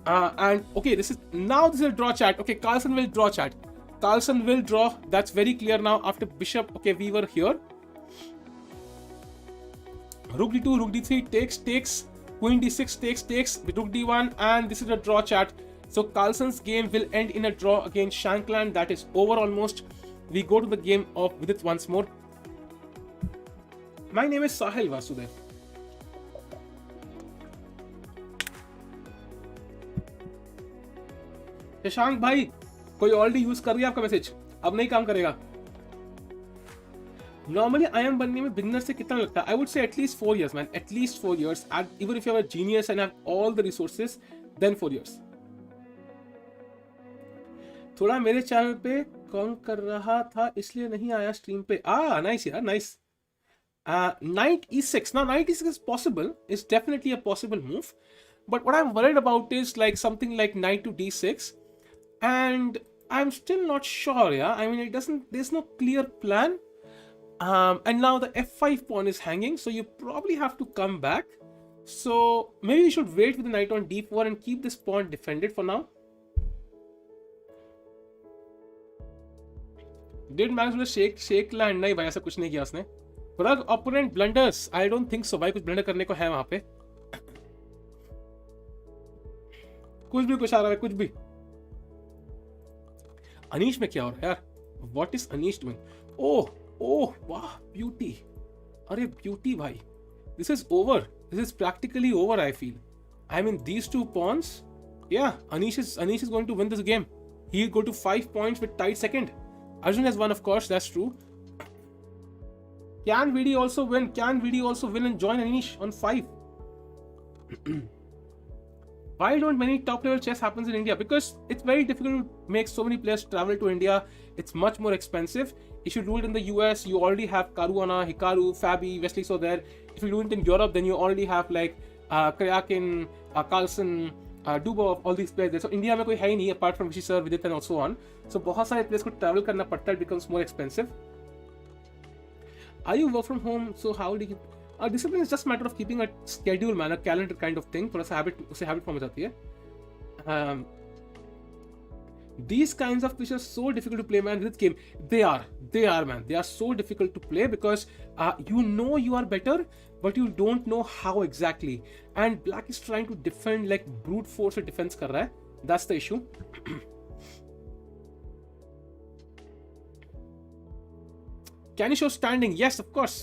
And okay, this is a draw chat. Okay, Carlsen will draw chat. Carlsen will draw. That's very clear now. After Bishop, okay, we were here. Rook D2, Rook D3 takes, Queen D6 takes, Rook D1, and this is a draw chat. So Carlsen's game will end in a draw against Shankland. That is over almost. We go to the game of Vidit once more. My name is Sahil Vasudev. Shashank भाई, कोई already use कर रही है आपका message, अब नहीं काम करेगा। नॉर्मली IM बनने में बिगनर से कितना लगता है? आई वुड से at least 4 years man, at least 4 years. And even if you have a genius and have all the resources, then 4 years. थोड़ा मेरे चैनल पे कॉम कर रहा था इसलिए नहीं आया स्ट्रीम पे। नाइस यार, nice. Knight E6. Now Knight E6 is possible. It's definitely a possible move. But what I'm worried about is like something like Knight to D6. And I'm still not sure, yeah. I mean, there's no clear plan. And now the F5 pawn is hanging, so you probably have to come back. So maybe you should wait with the knight on D4 and keep this pawn defended for now. Did Magnus with a shake land? नहीं भाई, ऐसा कुछ नहीं किया उसने। Pragg opponent blunders. I don't think so भाई, कुछ blunder करने को है वहां पे। कुछ आ रहा है, कुछ भी। अनीश में क्या हो रहा है यार? What is Anish doing? Oh, wow, beauty. अरे beauty भाई, this is over. This is practically over, I feel. I mean, these two pawns, yeah, Anish is going to win this game. He'll go to 5 points with tied second. Arjun has won, of course, that's true. Can VD also win? Can VD also win and join Anish on 5? Why don't many top level chess happens in India? Because it's very difficult to make so many players travel to India. It's much more expensive. If you do it in the US, you already have Caruana, Hikaru, Fabi, Wesley so there. If you do it in Europe, then you already have like Kraken, Carlsen, Dubov, all these players there. So India में कोई है ही नहीं apart from Rishi sir, Vidit and so on. So बहुत सारे players को travel करना पड़ता है, it becomes more expensive. Are you work from home? So how do you? Discipline is just a matter of keeping a schedule, man, a calendar kind of thing. थोड़ा सा habit form हो जाती है. These kinds of fish are so difficult to play, man. With this game, they are, man. They are so difficult to play because you know you are better, but you don't know how exactly. And Black is trying to defend like brute force or defense कर रहा है. That's the issue. Can you show standing? Yes, of course.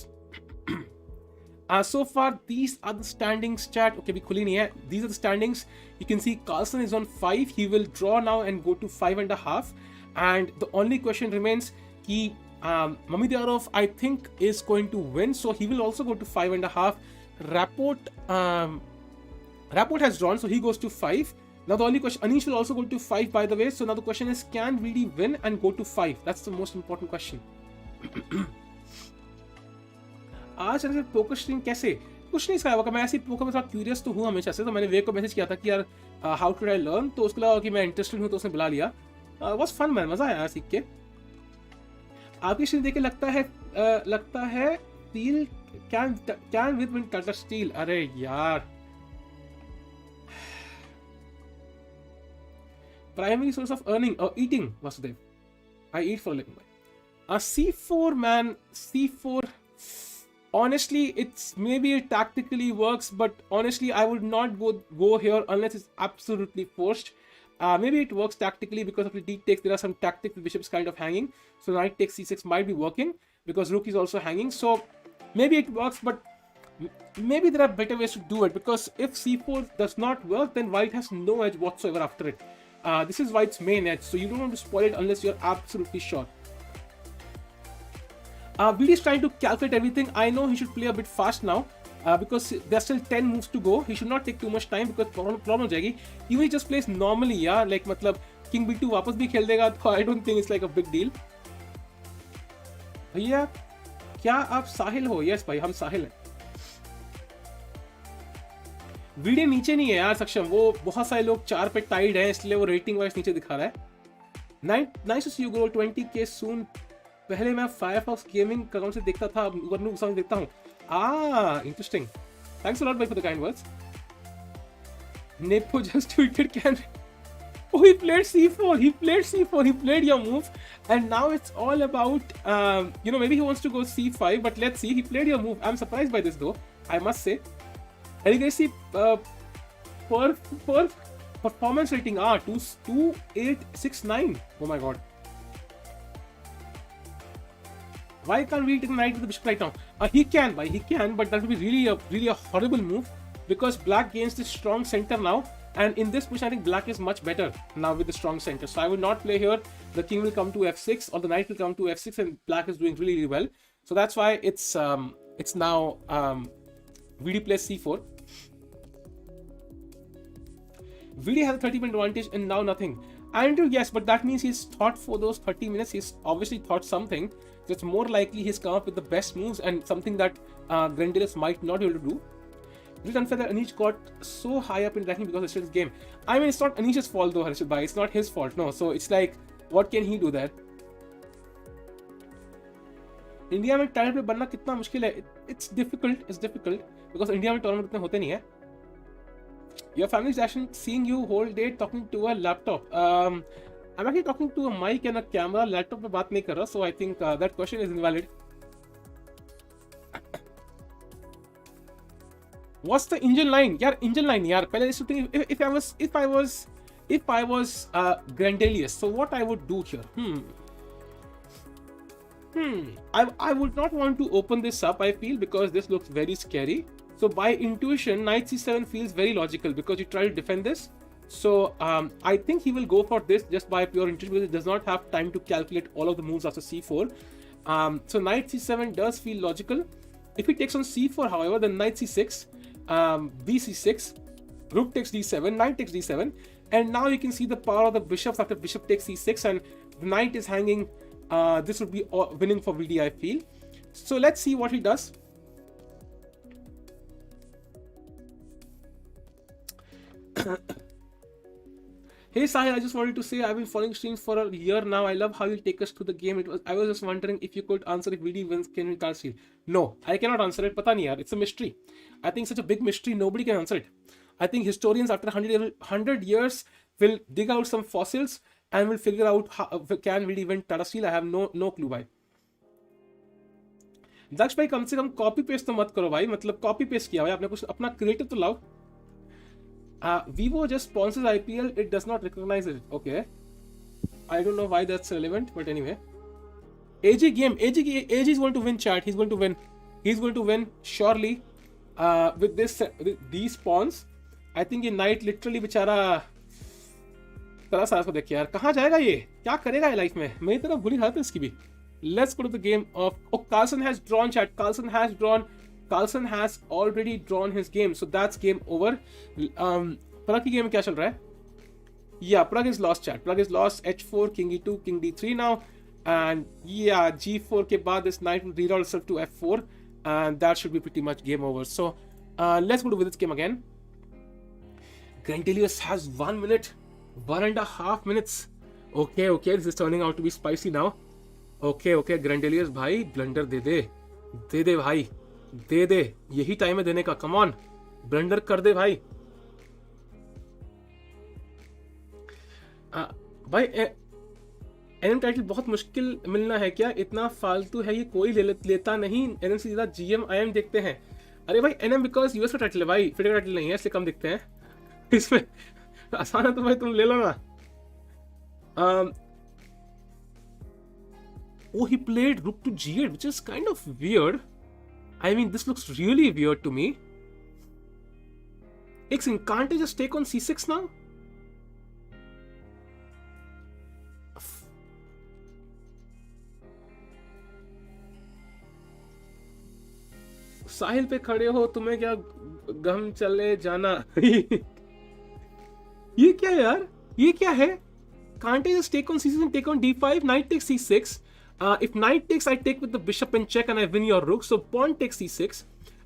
So far, these are the standings, chat. Okay, we खुली नहीं है. These are the standings. You can see Carlsen is on 5. He will draw now and go to 5.5. And the only question remains, Mamedyarov, I think, is going to win. So he will also go to 5.5. Rapport has drawn, so he goes to 5. Now the only question, Anish will also go to 5, by the way. So now the question is, can VD win and go to 5? That's the most important question. आज ऐसे poker stream कैसे? कुछ नहीं सिखाया होगा, मैं ऐसे poker में थोड़ा क्यूरियस तो हूँ हमेशा से, तो मैंने वेक को मैसेज किया था कि यार हाउ टू आई लर्न, तो उसको लगा कि मैं इंटरेस्टेड हूँ तो उसने बुला लिया. वाज फन मैन, मजा आया सीख के. आपकी स्ट्रीम देख के लगता है steel can win Tata steel. अरे यार, primary source of earning eating. Vasudev, I eat for living. C4 man, C4. Honestly, it's maybe it tactically works, but honestly, I would not go here unless it's absolutely forced. Maybe it works tactically because of the d takes. There are some tactics with bishops kind of hanging, so knight takes c6 might be working because rook is also hanging. So maybe it works, but maybe there are better ways to do it, because if c4 does not work, then white has no edge whatsoever after it. This is white's main edge, so you don't want to spoil it unless you're absolutely sure. Vidit is trying to calculate everything. I know he should play a bit fast now because there's still 10 moves to go. He should not take too much time because problem हो जाएगी. Even he just plays normally, yeah, like मतलब king b2 वापस भी खेल देगा, तो I don't think it's like a big deal. भैया क्या आप साहिल हो? Yes भाई, हम साहिल हैं. वीडियो नीचे नहीं है यार सक्षम, वो बहुत सारे लोग 4 पे टाइड हैं, इसलिए वो रेटिंग वाइज नीचे दिखा रहा है. Nice to see you grow 20k soon. पहले मैं फायरफॉक्स गेमिंग का अकाउंट से देखता था, अब वर्नू सॉन्ग देखता हूँ. इंटरेस्टिंग. थैंक्स अ लॉट भाई for the kind words. Nepo just tweeted can. Oh, he played c4. He played your move, and now it's all about maybe he wants to go c5, but let's see. He played your move. I'm surprised by this though, I must say. Erigaisi per performance rating 2869. Oh my god. Why can't we take the knight with the bishop right now? He can, but that would be really a horrible move, because black gains this strong center now, and in this position I think black is much better now with the strong center. So I would not play here. The king will come to f6 or the knight will come to f6, and black is doing really well. So that's why it's now VD plays c4. VD has a 30-minute advantage and now nothing. Andrew, yes, but that means he's thought for those 30 minutes. He's obviously thought something. So it's more likely he's come up with the best moves and something that Grandelius might not be able to do. Is it unfair that Anish got so high up in ranking because of his game? I mean, it's not Anish's fault though, Harshit bhai. It's not his fault, no. So it's like, what can he do there? India में talent पे बनना कितना मुश्किल है? It's difficult because India में tournament इतने होते नहीं है. Your family is actually seeing you whole day talking to a laptop. I'm actually talking to a mic and a camera. Laptop पे बात नहीं कर रहा, so I think that question is invalid. What's the engine line? यार engine line यार. पहले shooting. If I was Grandelius, so what I would do here? I would not want to open this up, I feel, because this looks very scary. So by intuition, knight c7 feels very logical because you try to defend this. So I think he will go for this just by pure intuition because he does not have time to calculate all of the moves after c4. So knight c7 does feel logical. If he takes on c4, however, then knight c6, bc6, rook takes d7, knight takes d7, and now you can see the power of the bishops after bishop takes c6, and the knight is hanging. This would be winning for VD, I feel. So let's see what he does. Hey Sahil, I just wanted to say I've been following streams for a year now. I love how you take us through the game. I was just wondering if you could answer if VD wins, can win Tata Steel. No, I cannot answer it. Pata nahi yaar. It's a mystery. I think such a big mystery, nobody can answer it. I think historians after 100 years will dig out some fossils and will figure out how can VD win Tata Steel. I have no clue भाई. दक्ष भाई कम से कम copy paste तो मत करो भाई, मतलब copy paste किया भाई आपने, कुछ अपना क्रिएटिव तो लाओ. Vivo just sponsors IPL, it does not recognize it. Okay, I don't know why that's relevant, but anyway. AG game, AG is going to win, chat. He's going to win surely with these pawns. I think ये knight literally बेचारा तरह सा इसको देख यार, कहाँ जाएगा ये, क्या करेगा ये लाइफ में, मेरी तरफ बुरी हालत है इसकी भी. Let's go to the game of Carlsen has drawn, chat. Carlsen has already drawn his game, so that's game over. Pragg की गेम में क्या चल रहा है? Yeah, Pragg is lost, chat. Pragg is lost. H4, King E2, King D3 now, and yeah, G4 के बाद this knight will reroll itself to F4, and that should be pretty much game over. So let's go to Vidit's game again. Grandelius has 1 minute, 1.5 minutes. Okay, this is turning out to be spicy now. Okay, Grandelius भाई blunder दे दे भाई, दे, यही time है देने का. Come on, blunder कर दे भाई. भाई NM title बहुत मुश्किल मिलना है क्या? इतना फालतू है ये, कोई लेता नहीं। एनएम से ज्यादा जीएम आईएम देखते हैं। अरे भाई एनएम बिकॉज यूएस का टाइटल है भाई, फिर टाइटल नहीं है इसलिए कम दिखते हैं। इसमें आसान है तो भाई तुम ले लो ना। Oh, he played rook to g8, which is kind of weird. I mean, this looks really weird to me. Can't I just take on c6 now? साहिल पे खड़े हो, तुम्हें क्या गम चले जाना? ये क्या है यार, ये क्या है? Can't I just take on c6 and take on d5? Knight takes c6. If knight takes, I take with the bishop in check and I win your rook. So pawn takes c6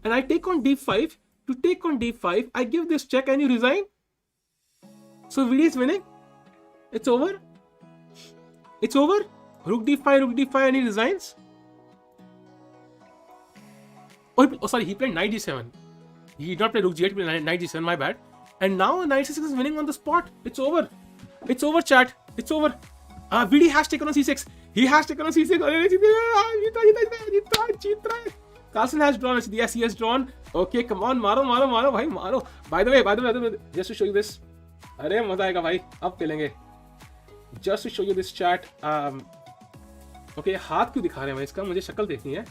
and I take on d5. To take on d5, I give this check and you resign. So Vidit is winning. It's over. It's over. Rook d5 and he resigns. Oh sorry, he played knight d7. He did not play rook g8, he played knight d7, my bad. And now knight c6 is winning on the spot. It's over. It's over, chat. It's over. Vidit has taken on c6. He has taken on c6. Carlsen has drawn. Yes, he has drawn. Okay, come on, maro, bhai, maro. By the way, just to show you this. अरे मजा आएगा भाई, अब खेलेंगे. Just to show you this chat. Okay, हाथ क्यों दिखा रहे हैं भाई इसका? मुझे शक्ल देखनी है.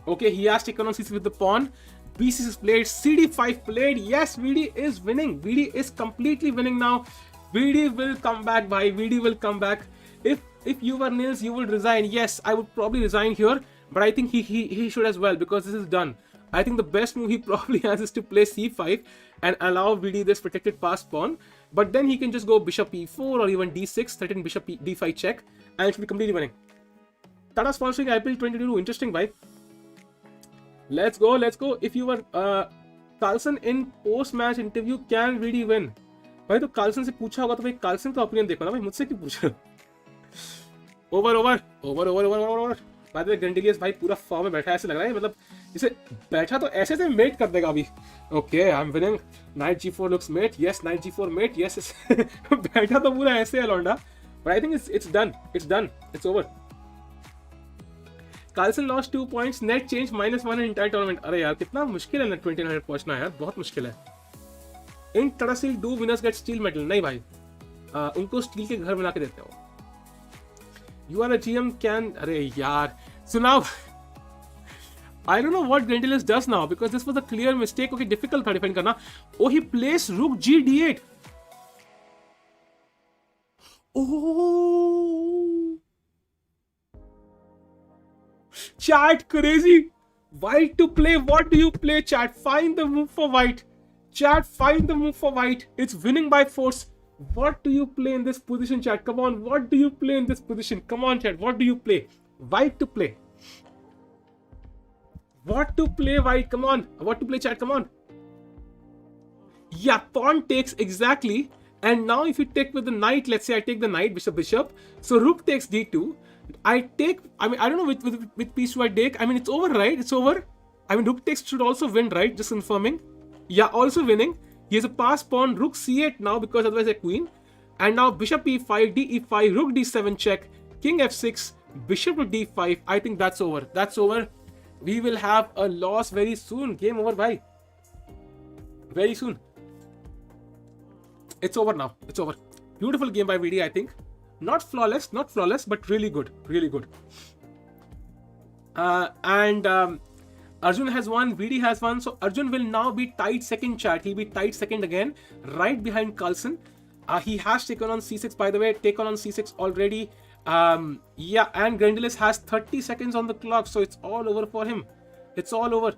Okay, he has taken on c6 with the pawn. b6 is played. cd5 played. Yes, Vidit is winning. Vidit is completely winning now. Vidit will come back, bhai. Vidit will come back. If you were Nils, you would resign. Yes, I would probably resign here, but I think he should as well because this is done. I think the best move he probably has is to play c5 and allow Vidit this protected pass pawn. But then he can just go bishop e4 or even d6, threaten bishop d5 check, and it should be completely winning. Tata sponsoring IPL 2022. Interesting, bhai. Let's go. If you were Carlsen in post-match interview, can Vidit win? भाई तो Carlsen से पूछा होगा तो भाई Carlsen का opinion देखो ना भाई, मुझसे क्यों पूछ रहे हो? ओवर. बाय द वे ग्रैंडेलियस भाई पूरा फॉर्म में बैठा है, ऐसे लग रहा है मतलब इसे बैठा तो ऐसे से मेट कर देगा अभी. Okay, I am winning. Knight g4 looks mate. Yes, knight g4 mate. Yes. बैठा तो पूरा ऐसे है लौंडा, but I think it's done. It's over. Carlsen lost 2 points. Net change -1 in entire tournament. अरे यार कितना मुश्किल है ना 2900 पहुंचना यार, बहुत मुश्किल है. In Tata Steel do winners get steel medal? नहीं भाई, उनको स्टील के घर बना के देते हो. You are a GM can. अरे यार सुनाओ. I don't know what Grandelius does now because this was a clear mistake. Okay, difficult था डिफेंड करना. ओ ही प्लेस रुक जी d8. Oh chat, crazy. White to play. What do you play, chat? Find the move for white. Chat, find the move for white. It's winning by force. What do you play in this position, chat? Come on, what do you play in this position? Come on, chat, what do you play? White to play. What to play, white? Come on. What to play, chat? Come on. Yeah, pawn takes, exactly. And now if you take with the knight, let's say I take the knight, bishop. So rook takes d2. I don't know which piece do I take. I mean, it's over, right? It's over. I mean, rook takes should also win, right? Just confirming. Yeah, also winning. He has a pass pawn, rook c8 now because otherwise a queen. And now bishop e5, d5, rook d7 check, king f6, bishop to d5. I think that's over. That's over. We will have a loss very soon. Game over, bhai. Very soon. It's over now. It's over. Beautiful game by Vidit, I think. Not flawless, but really good. And Arjun has won, Vidit has won. So Arjun will now be tied second, chat. He'll be tied second again, right behind Carlsen. He has taken on c6, by the way. Taken on c6 already. Yeah, and Grandelius has 30 seconds on the clock, so it's all over for him. It's all over.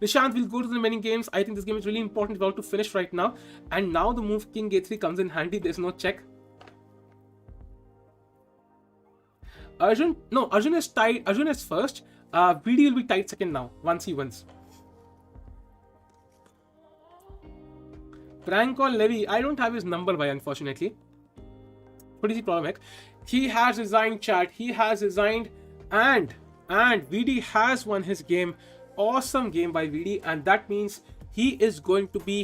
Nishant will go to the remaining games. I think this game is really important. We're about to finish right now. And now the move king a3 comes in handy. There's no check. Arjun is tied. Arjun is first. Vidit will be tied second now once he wins. Prank call Levy. I don't have his number, by unfortunately. What is the problem, Ek? He has resigned, chat. He has resigned, and Vidit has won his game. Awesome game by Vidit, and that means he is going to be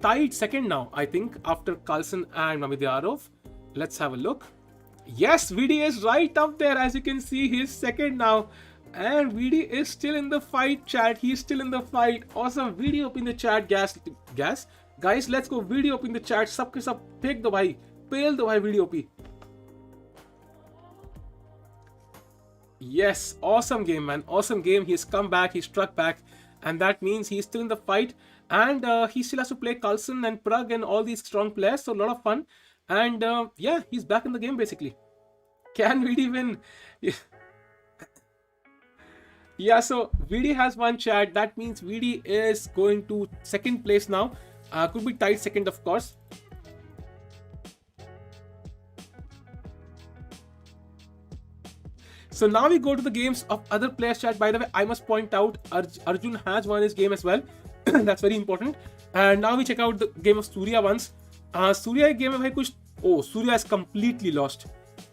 tied second now, I think, after Carlsen and Mamedyarov. Let's have a look. Yes, VD is right up there. As you can see, he's second now. And VD is still in the fight, chat. He's still in the fight. Awesome. VD up in the chat. Gas. Guys, let's go. VD up in the chat. Sabke sab फेंक दो भाई. Pale दो भाई VD OP. Yes, awesome game, man. Awesome game. He's come back. He's struck back. And that means he's still in the fight. And he still has to play Carlsen and Pragg and all these strong players. So a lot of fun. And yeah, he's back in the game basically. Can VD win? Yeah, so VD has one, chat. That means VD is going to second place now. Could be tied second, of course. So now we go to the games of other players, chat. By the way, I must point out Arjun has won his game as well. That's very important. And now we check out the game of Surya once. Surya game mein bhai kuch... Oh, Surya is completely lost.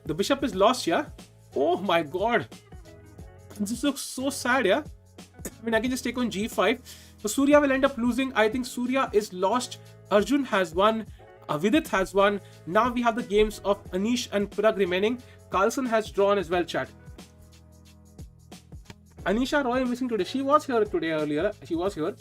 The bishop is lost, yeah? Oh my god. This looks so sad, yeah? I mean, I can just take on g5. So Surya will end up losing. I think Surya is lost. Arjun has won. Vidit has won. Now we have the games of Anish and Pragg remaining. Carlsen has drawn as well, chat. Anisha Roy missing today. She was here today earlier. She was here.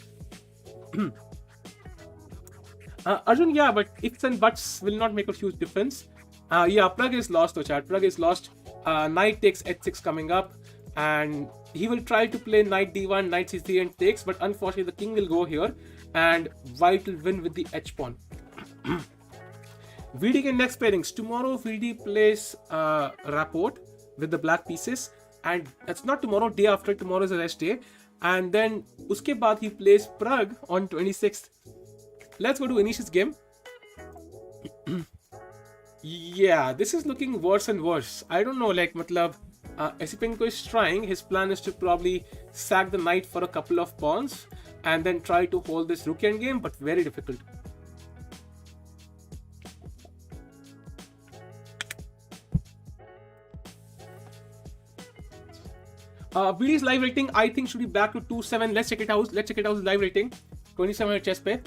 Arjun, yeah, but ifs and buts will not make a huge difference. Yeah, Pragg is lost though, chat. Pragg is lost. Knight takes h6 coming up. And he will try to play knight d1, knight c3 and takes. But unfortunately, the king will go here. And white will win with the h-pawn. VD can next pairings. Tomorrow, VD plays rapport with the black pieces. And that's not tomorrow, day after. Tomorrow is a rest day. And then, uske baad he plays Pragg on 26th. Let's go to Anish's game. Yeah, this is looking worse and worse. I don't know, like, matlab, Esipenko is trying. His plan is to probably sack the knight for a couple of pawns and then try to hold this rook endgame, but very difficult. VD's live rating, I think, should be back to 2.7. Let's check it out. Let's check it out. His live rating 27 chess pe.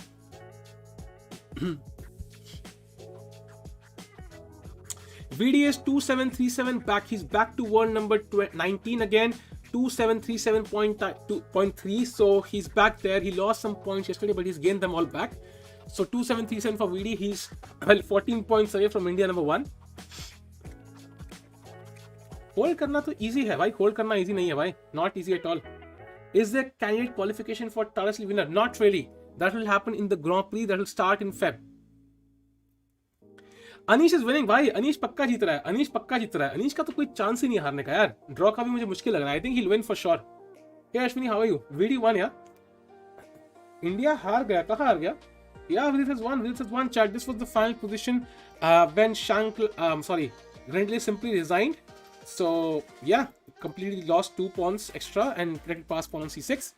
VD is 2737 back. He's back to world number 19 again. 2737.3. So he's back there. He lost some points yesterday, but he's gained them all back. So 2737 for VD. He's 14 points away from India number 1. Hold करना तो easy है भाई. Hold करना easy नहीं है भाई. Not easy at all. Is there candidate qualification for Tata Steel winner? Not really. That will happen in the Grand Prix. That will start in Feb. Anish is winning भाई. Anish पक्का जीत रहा है. Anish पक्का जीत रहा है. Anish का तो कोई चांस ही नहीं हारने का यार. ड्रॉ का भी मुझे मुश्किल लग रहा है. I think he'll win for sure. Hey Ashwini, how are you? VD won, yeah. India हार गया. कहाँ हार गया? Yeah, Vidit has won. Vidit has won. Chat. This was the final position when Grandelius simply resigned. So yeah, completely lost 2 pawns extra and protected pass pawn on c6.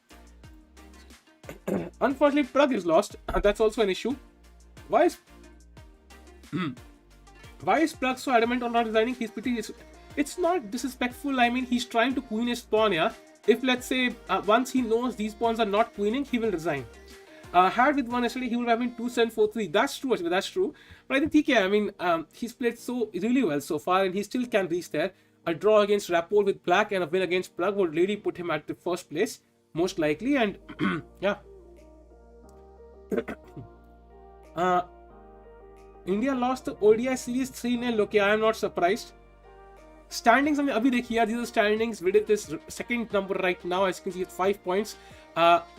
Unfortunately, Pragg is lost. That's also an issue. Why is Pragg so adamant on not resigning? He's pretty. It's not disrespectful. I mean, he's trying to queen his pawn. Yeah. If let's say once he knows these pawns are not queening, he will resign. Had with one yesterday, he would have been 2-7-4-3. That's true. Actually, that's true. But I think I mean, he's played so really well so far, and he still can reach there. A draw against rapport with black and a win against Pragg would really put him at the first place, most likely. And yeah. India lost the ODI series 3-0. Okay, I am not surprised. Standings, I mean, abhi dekhiye yaar, these are standings. Vidit is second number right now, as you can see, at 5 points.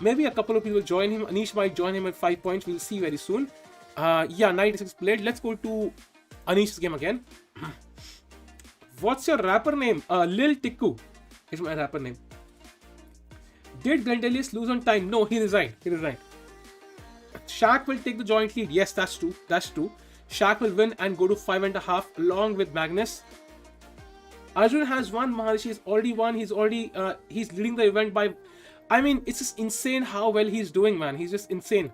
Maybe a couple of people join him. Anish might join him at 5 points. We'll see very soon. Yeah, knight is played. Let's go to Anish's game again. What's your rapper name? Lil Tikku is my rapper name. Did Grandelius lose on time? No, he resigned. He resigned. Shaq will take the joint lead. Yes, that's true. That's true. Shaq will win and go to 5.5 along with Magnus. Arjun has won. Maharishi has already won. He's already he's leading the event by. I mean, it's just insane how well he's doing, man. He's just insane.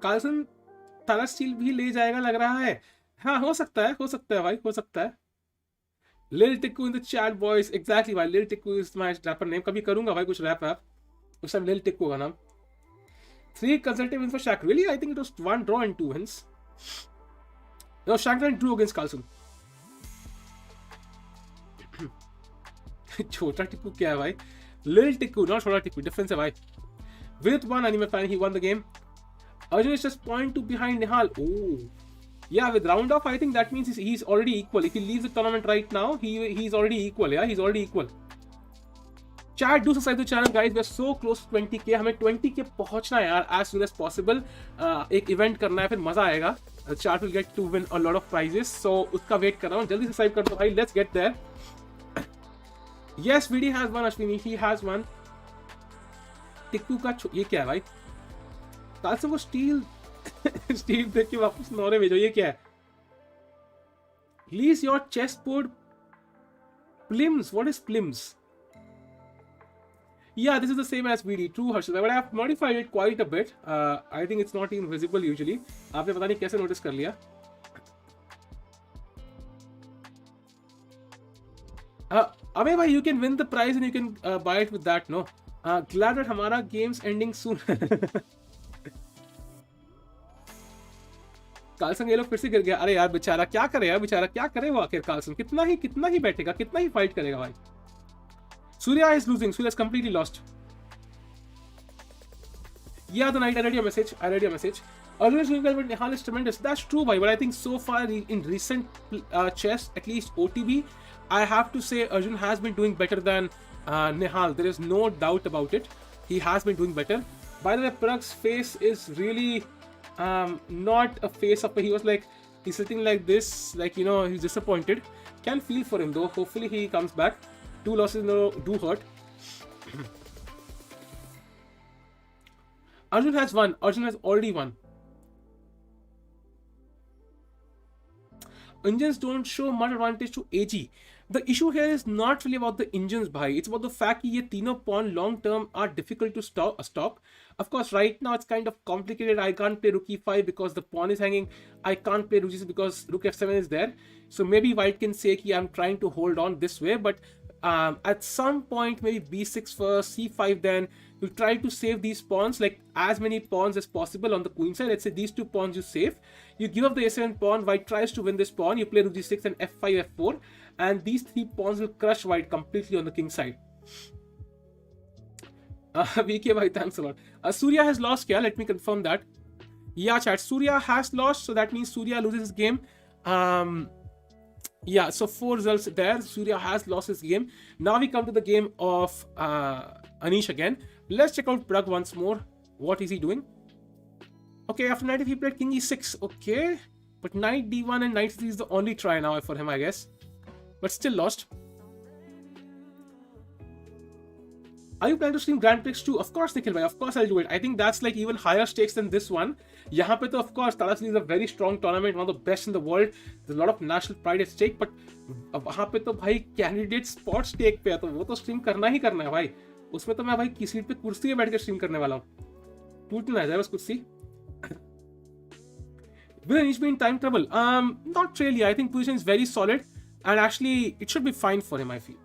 Carlsen Tata Steel भी ले जाएगा लग रहा है. हाँ, हो सकता है भाई, हो सकता है. Lil Tikku in the chat, boys. Exactly, भाई. Lil Tikku is my rapper name. कभी करूँगा भाई कुछ rap. उस टाइम Lil Tikku का नाम. Three consecutive wins for Shaq. Really? I think it was one draw and two wins. No, Shankland drew against Carlsen. छोटा टिप्पू क्या है भाई? Little टिप्पू, not छोटा टिप्पू. Difference है भाई. With one anime fan, he won the game. Arjun is just 0.2 behind Nihal. Oh. Yeah, with round off, I think that means he's already equal. If he leaves the tournament right now, he's already equal. Yeah, he's already equal. Chat, do subscribe to the channel, guys. We're so close to 20k. हमें 20k पहुंचना है यार as soon as possible. एक event करना है, फिर मजा आएगा. Chat will get to win a lot of prizes. So उसका wait कर रहा हूँ. जल्दी subscribe कर दो भाई. Let's get there. Yes, VD has one. Ashwini, he has one. Tikku का ये क्या है भाई? कार्लसन को स्टील स्टील देख के वापस नौरे भेजो. ये क्या है? Release your chessboard plims. What is plims? Yeah, this is the same as VD. True, Harshit. But I have modified it quite a bit. I think it's not even visible usually. आपने पता नहीं कैसे notice कर लिया. Abhay bhai, you can win the prize and you can buy it with that, no? Glad that हमारा games ending soon. Carlsen ये लोग फिर से गिर गया. अरे यार बेचारा क्या करे यार, बेचारा क्या करे वो आखिर. कार्लसन कितना ही बैठेगा, कितना ही फाइट करेगा भाई. Surya is losing. Surya is completely lost. Yeah, the night I read your message. Arjun is doing well, but Nihal is tremendous. That's true, bhai. But I think so far in recent chess, at least OTB, I have to say Arjun has been doing better than Nihal. There is no doubt about it. He has been doing better. By the way, Pragg's face is really not a face of. He was like, he's sitting like this, like, you know, he's disappointed. Can feel for him though. Hopefully he comes back. 2 losses in a row do hurt. Arjun has won. Arjun has already won. Engines don't show much advantage to AG. The issue here is not really about the engines, bhai. It's about the fact that these three pawn long term are difficult to stop. Of course, right now it's kind of complicated. I can't play rook e5 because the pawn is hanging. I can't play rook g6 because rook f7 is there. So maybe white can say that I'm trying to hold on this way, but at some point maybe b6 first, c5 then. You try to save these pawns, like as many pawns as possible on the queen side. Let's say these 2 pawns you save. You give up the a7 pawn, white tries to win this pawn. You play rook g6 and f5, f4. And these 3 pawns will crush white completely on the king side. VK bhai, thanks a lot. Surya has lost, yeah, let me confirm that. Yeah, chat, Surya has lost, so that means Surya loses his game. Yeah, so 4 results there. Surya has lost his game. Now we come to the game of Anish again. Let's check out Pragg once more. What is he doing? Okay, after knight he played king e6. Okay, but knight d1 and knight c3 is the only try now for him, I guess. But still lost. Are you planning to stream Grand Prix 2? Of course, Nikhil bhai. Of course, I'll do it. I think that's like even higher stakes than this one. Yahan pe to, of course, Tata Steel is a very strong tournament, one of the best in the world. There's a lot of national pride at stake. But wahan pe to bhai candidate spot stake pe hai, to wo to stream karna hi karna hai bhai. उसमें तो मैं भाई की seat पे कुर्सी में बैठ के स्ट्रीम करने वाला हूँ. टूटना है बस कुर्सी. Will Anish be in time trouble? Not really. I think position is very solid, and actually it should be fine for him, I feel.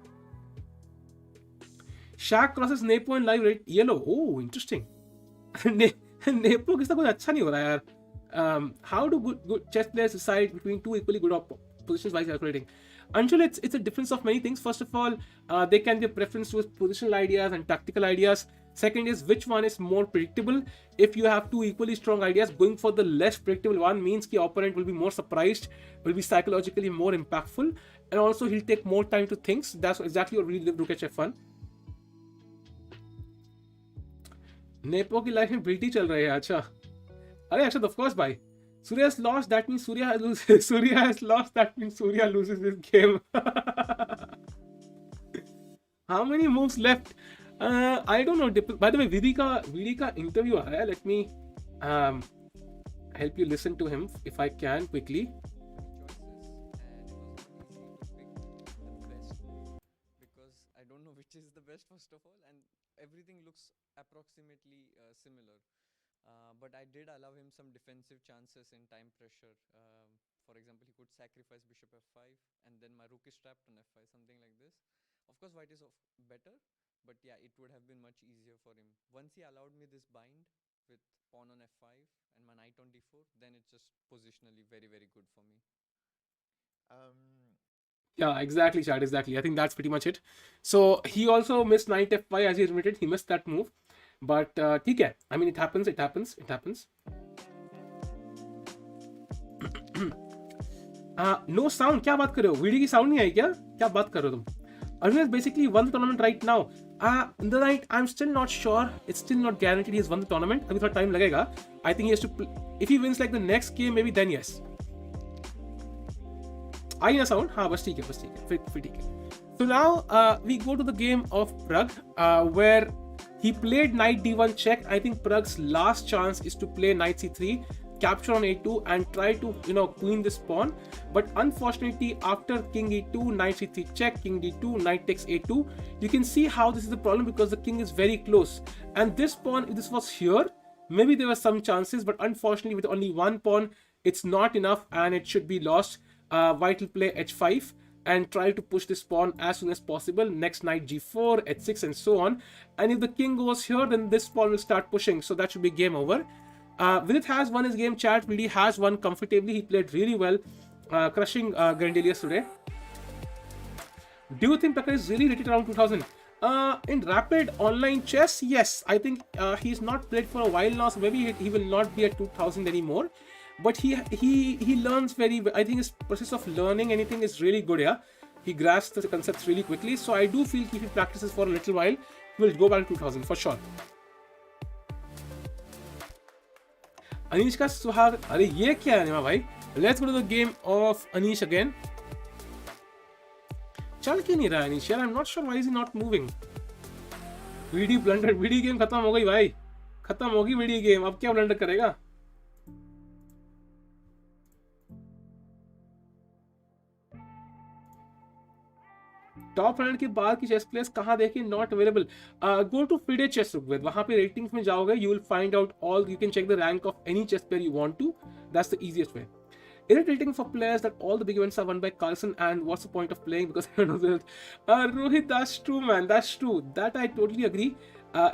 Shaq crosses Nepo in live red yellow. Oh, interesting. Nepo किसका कुछ अच्छा नहीं हो रहा है यार. How do good chess players decide between 2 equally good positions by calculating? Until it's a difference of many things. First of all, there can be a preference towards positional ideas and tactical ideas. Second is which one is more predictable. If you have 2 equally strong ideas, going for the less predictable one means the opponent will be more surprised, will be psychologically more impactful, and also he'll take more time to think. So that's exactly what really look at F1. Nepo की life में बिल्टी चल रही है. अच्छा, अरे अच्छा, of course भाई. Surya has lost, that means Surya has loses. Surya has lost, that means Surya loses this game. How many moves left? I don't know. By the way, Vidit ka interview aa raha hai. Let me help you listen to him if I can quickly. Because I don't know which is the best first of all, and everything looks approximately similar. But I did allow him some defensive chances in time pressure. For example, he could sacrifice bishop f5 and then my rook is trapped on f5, something like this. Of course, white is better, but yeah, it would have been much easier for him. Once he allowed me this bind, with pawn on f5 and my knight on d4, then it's just positionally very, very good for me. Yeah, exactly, Chad. Exactly. I think that's pretty much it. So he also missed knight f5 as he admitted. He missed that move, but ठीक है. I mean, it happens. It happens. It happens. No sound. क्या बात कर रहे हो? Video की sound नहीं आई क्या? क्या बात कर रहे हो तुम? Arjun has basically won the tournament right now. The night, I'm still not sure. It's still not guaranteed he has won the tournament. अभी थोड़ा time लगेगा. I think he has to. If he wins like the next game, maybe then yes. आई ना sound हाँ बस ठीक है फिर ठीक है so now we go to the game of Pragg where he played knight d1 check. I think Pragg's last chance is to play knight c3 capture on a2 and try to queen this pawn, but unfortunately after king e2 knight c3 check king d2 knight takes a2 you can see how this is the problem because the king is very close and this pawn, if this was here maybe there were some chances, but unfortunately with only one pawn it's not enough and it should be lost. White will play h5 and try to push this pawn as soon as possible. Next knight g4, h6 and so on. And if the king goes here, then this pawn will start pushing. So that should be game over. Vidit has won his game, chat. Vidit has won comfortably. He played really well, crushing Grandelius today. Do you think Pragg is really rated around 2000? In rapid online chess, yes. I think he's not played for a while now, so maybe he will not be at 2000 anymore. But he learns very well. I think his process of learning anything is really good. Yeah, he grasps the concepts really quickly. So I do feel if he practices for a little while, he will go back to 2000 for sure. Anish ka suhag. अरे ये क्या है निमा भाई? Let's go to the game of Anish again. चल क्यों नहीं रहा Anish? I'm not sure why is he not moving. VD blunder. VD game खत्म हो गई भाई. खत्म होगी VD game. अब क्या blunder करेगा? टॉप 100 के बाद की चेस प्लेयर्स कहाँ देखें not available go to FIDE chess रुकवेद वहां पे रेटिंग्स में जाओगे you will find out all you can check the rank of any chess player you want to that's the easiest way irritating for players that all the big events are won by Carlsen and what's the point of playing because I don't know Rohit, that's true man, that's true, that I totally agree.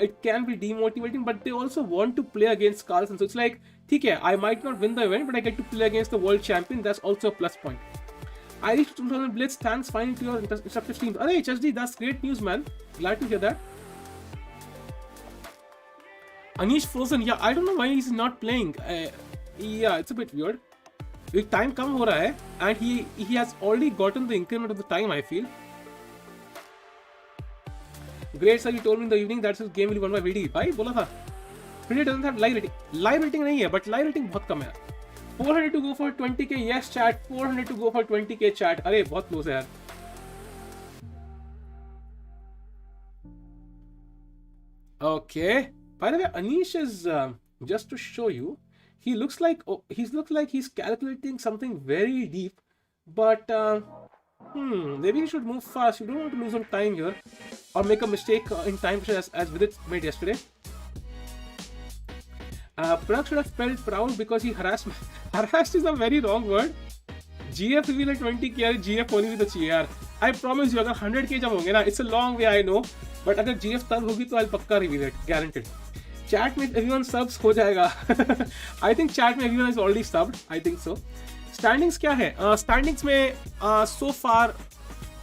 It can be demotivating but they also want to play against Carlsen, so it's like ठीक है, I might not win the event but I get to play against the world champion, that's also a plus point. I reached 2000 Blitz. Thanks finally to your instructive streams. Arey HSD, that's great news, man. Glad to hear that. Anish frozen. Yeah, I don't know why he's not playing. Yeah, it's a bit weird. Time come ho raha hai, and he has already gotten the increment of the time. I feel. Great sir, you told me in the evening that his game will be won by VD. भाई बोला था. VD doesn't have live rating. Live rating नहीं है, but live rating बहुत कम है. 400 to go for 20k. Yes, chat. 400 to go for 20k, chat. अरे बहुत close है यार. Okay. By the way, Anish is just to show you. He looks like he's calculating something very deep, but maybe he should move fast. You don't want to lose some time here, or make a mistake in time as Vidit made yesterday. Pragg should have felt proud because he harassed me. Harassed is a very wrong word. GF reveal at 20k यार GF होनी भी तो चाहिए यार. I promise you अगर 100k जब होंगे ना, it's a long way I know, but अगर GF तब होगी तो I'll पक्का reveal it, guaranteed. Chat में everyone subs हो जाएगा. I think chat में everyone is already subbed. I think so. Standings क्या है? Standings में so far,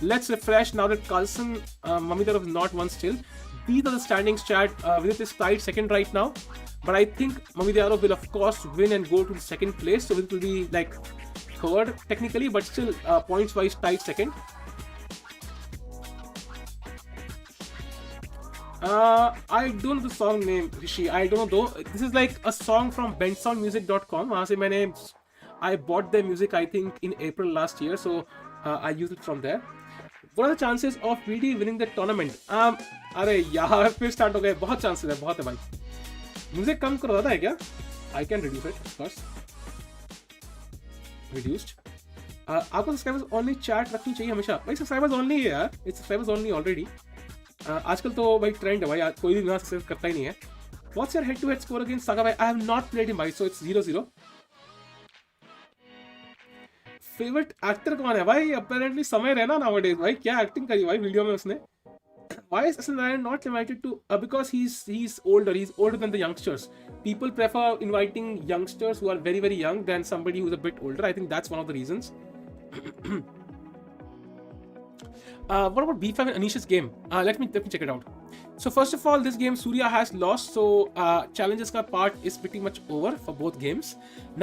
let's refresh now that Carlsen, Mamitarov is not won still. These are the standings, chat. Vidit is tied second right now. But I think Magnus will of course win and go to the second place. So it will be like third technically, but still points wise tied second. I don't know the song name, Rishi. I don't know though. This is like a song from bensoundmusic.com. वहाँ से मैंने I bought their music I think in April last year, so I used it from there. What are the chances of VD winning the tournament? अरे यार फिर start हो गए. बहुत chances है, बहुत है भाई. म्यूजिक कम करो दादा है क्या? I can reduce it, of course. Reduced. आपको सब्सक्राइबर्स ओनली चैट रखनी चाहिए हमेशा. भाई सब्सक्राइबर्स ओनली है यार. It's subscribers only already. आजकल तो भाई ट्रेंड है भाई, कोई भी बिना सब्सक्राइब करता ही नहीं है. What's your head-to-head score against Saga भाई? I have not played him भाई, so it's 0-0. फेवरेट एक्टर कौन है भाई? Apparently समय रहना nowadays भाई. क्या एक्टिंग करी भाई वीडियो में उसने? Why is Satyanarayana not invited to? Because he's older. He's older than the youngsters. People prefer inviting youngsters who are very very young than somebody who's a bit older. I think that's one of the reasons. What about B5 and Anish's game? Let me check it out. So first of all, this game Surya has lost, so challenges ka part is pretty much over for both games.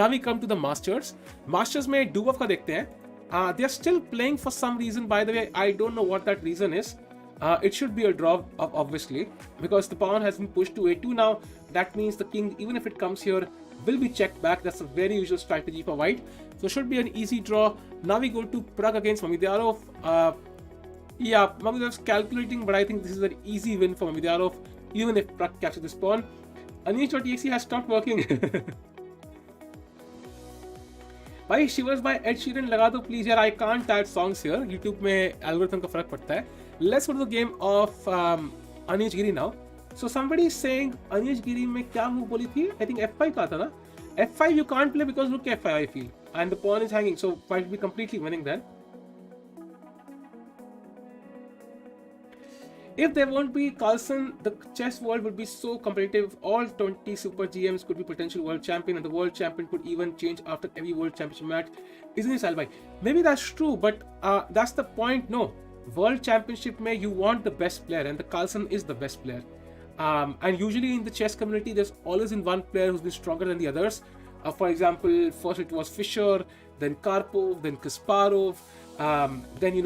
Now we come to the Masters. Masters में Dubov का देखते हैं. They are still playing for some reason. By the way, I don't know what that reason is. It should be a draw, obviously, because the pawn has been pushed to A2 now. That means the king, even if it comes here, will be checked back. That's a very usual strategy for white. So should be an easy draw. Now we go to Pragg against Mamedyarov. Yeah, Mamedyarov is calculating, but I think this is an easy win for Mamedyarov, even if Pragg captures this pawn. Anish.exe has stopped working. भाई शिवर्स bye Ed Sheeran लगा दो please यार. I can't add songs here. YouTube में algorithm का फर्क पड़ता है. Let's go to the game of Anish Giri now. So somebody is saying Anish Giri में क्या मूव बोली थी? आई थिंक F5 का था ना. F5 you can't play because look F5 I feel, and the pawn is hanging, so might be completely winning then. If there won't be Carlsen, the chess world would be so competitive. All 20 super GMs could be potential world champion, and the world champion could even change after every world championship match. Isn't it, Salbhai? Maybe that's true, but that's the point. No, world championship may you want the best player, and the Carlsen is the best player. And usually in the chess community, there's always been one player who's been stronger than the others. For example, first it was Fischer, then Karpov, then Kasparov, then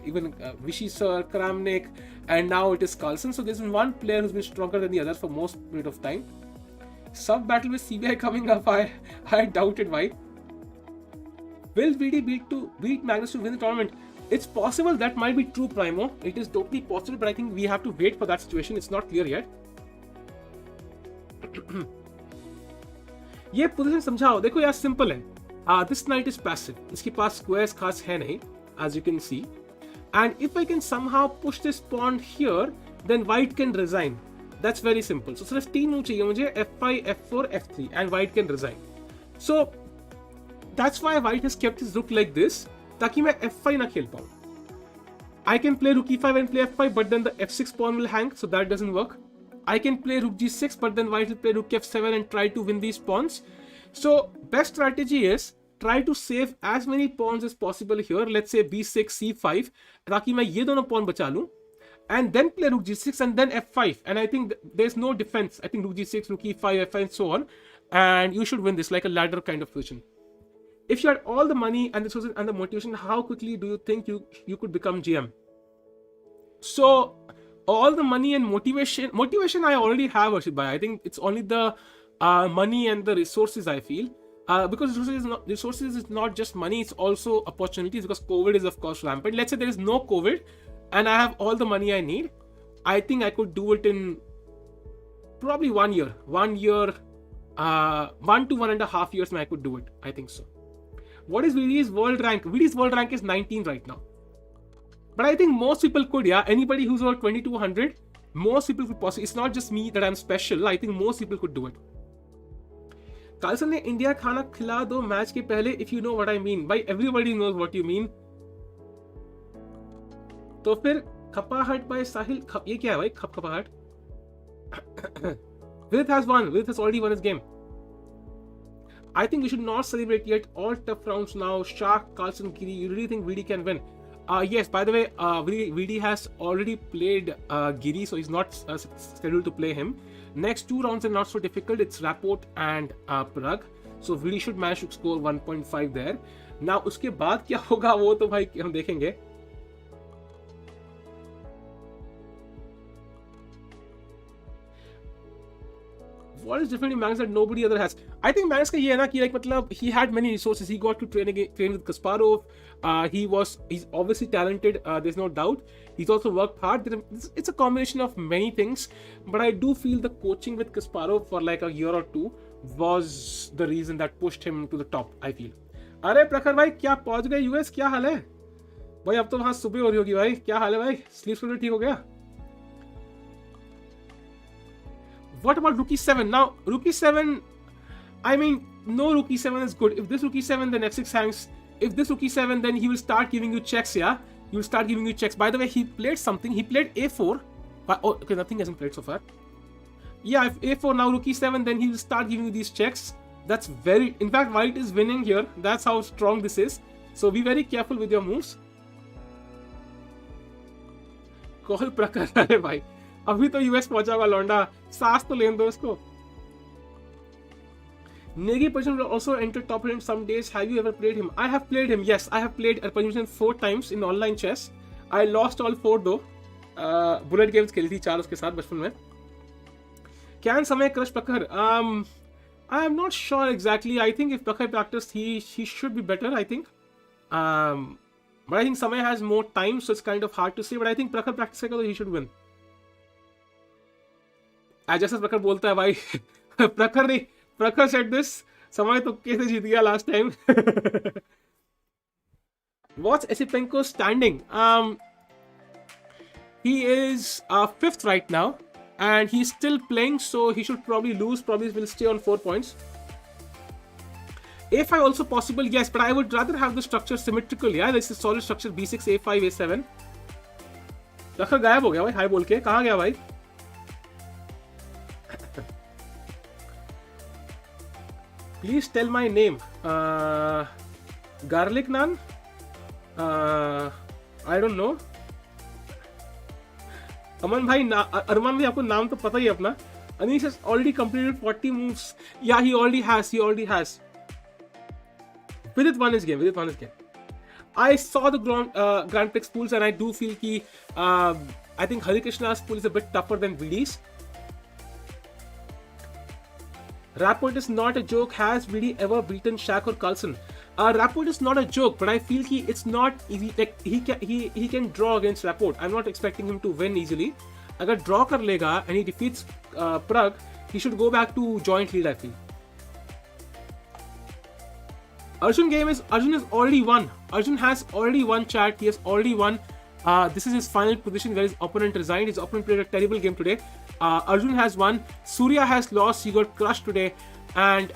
even Vichy Sir, Kramnik, and now it is Carlsen. So there's been one player who's been stronger than the other for most period of time. Sub battle with CBI coming up. I doubt it. Why? Will VD beat Magnus to win the tournament? It's possible. That might be true, Primo. It is totally possible, but I think we have to wait for that situation. It's not clear yet. ये position समझाओ. देखो यार simple है. This knight is passive. इसके पास squares खास है नहीं, as you can see. And if I can somehow push this pawn here, then white can resign. That's very simple. So सिर्फ 3 मूव चाहिए मुझे, F5, F4, F3, and white can resign. So that's why white has kept his rook like this, ताकि मैं F5 ना खेल पाऊँ. I can play rook E5 and play F5, but then the F6 pawn will hang, so that doesn't work. I can play rook G6, but then white will play rook F7 and try to win these pawns. So best strategy is try to save as many pawns as possible here. Let's say B6, C5, ताकि मैं ये दोनों pawn बचा लूँ, and then play rook G6 and then F5. And I think there's no defense. I think rook G6, rook E5, F5, and so on. And you should win this like a ladder kind of position. If you had all the money and the resources and the motivation, how quickly do you think you could become GM? So all the money and motivation I already have, Arshid Bhai. I think it's only the money and the resources I feel. Because resources is not just money, it's also opportunities, because COVID is of course rampant. Let's say there is no COVID and I have all the money I need. I think I could do it in probably 1 year. 1 year, 1 to 1.5 years I could do it. I think so. What is VD's world rank? VD's world rank is 19 right now. But I think most people could, yeah. Anybody who's over 2200, most people could possibly. It's not just me that I'm special. I think most people could do it. Carlsen ने India खाना खिला दो match के पहले, if you know what I mean. By everybody knows what you mean. तो फिर खपाहट by साहिल, ये क्या है भाई? खपाहट. Vidit has won. Vidit has already won his game. I think we should not celebrate yet. All tough rounds now. Shah, Carlsen, Giri. You really think VD can win? Yes, by the way, VD has already played Giri, so he's not scheduled to play him. Next 2 rounds are not so difficult. It's Rapport and Pragg. So VD should manage to score 1.5 there. Now, उसके बाद क्या होगा वो तो भाई हम देखेंगे. What is different in Magnus that nobody other has? I think Magnus का ये है ना कि like मतलब he had many resources. He got to train with Kasparov. He's obviously talented. There's no doubt. He's also worked hard. It's a combination of many things. But I do feel the coaching with Kasparov for like a year or 2 was the reason that pushed him to the top, I feel. अरे प्रखर भाई क्या पहुंच गए US? क्या हाल है भाई? अब तो वहां सुबह हो रही होगी भाई. क्या हाल है भाई? स्लीप शेड्यूल ठीक हो गया? What about rook e7? Now, rook e7, I mean, no rook e7 is good. If this rook e7, then f6 hangs. If this rook e7, then he will start giving you checks, yeah? He'll start giving you checks. By the way, he played something. He played a4. Oh, okay, nothing hasn't played so far. Yeah, if a4 now rook e7, then he will start giving you these checks. That's very... In fact, white is winning here. That's how strong this is. So be very careful with your moves. Call Pragg. अरे भाई अभी तो US पहुंचा हुआ लौंडा, सांस तो लेने दो उसको. Negi Arjun will also enter top 10 some days. Have you ever played him? I have played him. Yes, I have played Arjun 4 times in online chess. I lost all 4 though. Bullet games खेली थी 4 उसके साथ बचपन में. Can Samay crush Pragg? I am not sure exactly. I think if Pragg practiced, he should be better. I think. But I think Samay has more time, so it's kind of hard to say. But I think Pragg practice करेगा तो he should win. जैसा Pragg बोलता है भाई, Pragg said this. Samay तो कैसे जीत गया last time. What's Esipenko's standing? He is 5th right now, and he's still playing, so he should probably lose. Probably will stay on 4 points. A5 also possible, yes, but I would rather have the structure symmetrical. Yeah, this is solid structure B6, A5, A7. Pragg गायब हो गया भाई, हाय बोल के. कहाँ गया भाई? Please tell my name. Garlic naan? I don't know. Aman bhai, Arman bhai, आपको नाम तो पता ही है अपना. Anish has already completed 40 moves. Yeah, he already has. Vidit won his game. I saw the Grand Prix pools, and I do feel that I think Hari Krishna's pool is a bit tougher than VD's. Rapport is not a joke. Has VD ever beaten Shaq or Carlsen? Rapport is not a joke, but I feel it's not easy. Like he can draw against Rapport. I'm not expecting him to win easily. Agar draw kar lega and he defeats Pragg, he should go back to joint lead, I feel. Arjun has already won. Arjun has already won, chat. He has already won. This is his final position where his opponent resigned. His opponent played a terrible game today. Arjun has won. Surya has lost. He got crushed today. And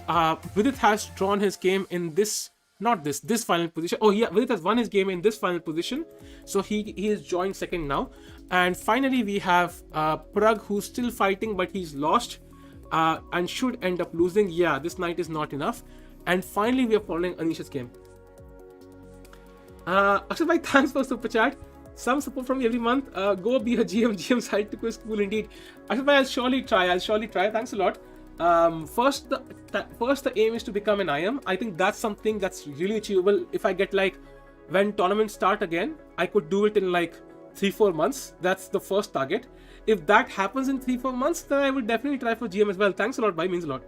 Vidit has drawn his game in this final position. Oh, yeah, Vidit has won his game in this final position. So he is joined second now. And finally, we have Pragg, who's still fighting, but he's lost and should end up losing. Yeah, this night is not enough. And finally, we are following Anish's game. Akshat bhai, thanks for super chat. Some support from me every month. Go be a GM side to quiz cool indeed. Akshat bhai, I'll surely try. Thanks a lot. First, the aim is to become an IM. I think that's something that's really achievable. If I get when tournaments start again, I could do it in 3-4 months. That's the first target. If that happens in 3-4 months, then I will definitely try for GM as well. Thanks a lot, bhai, means a lot.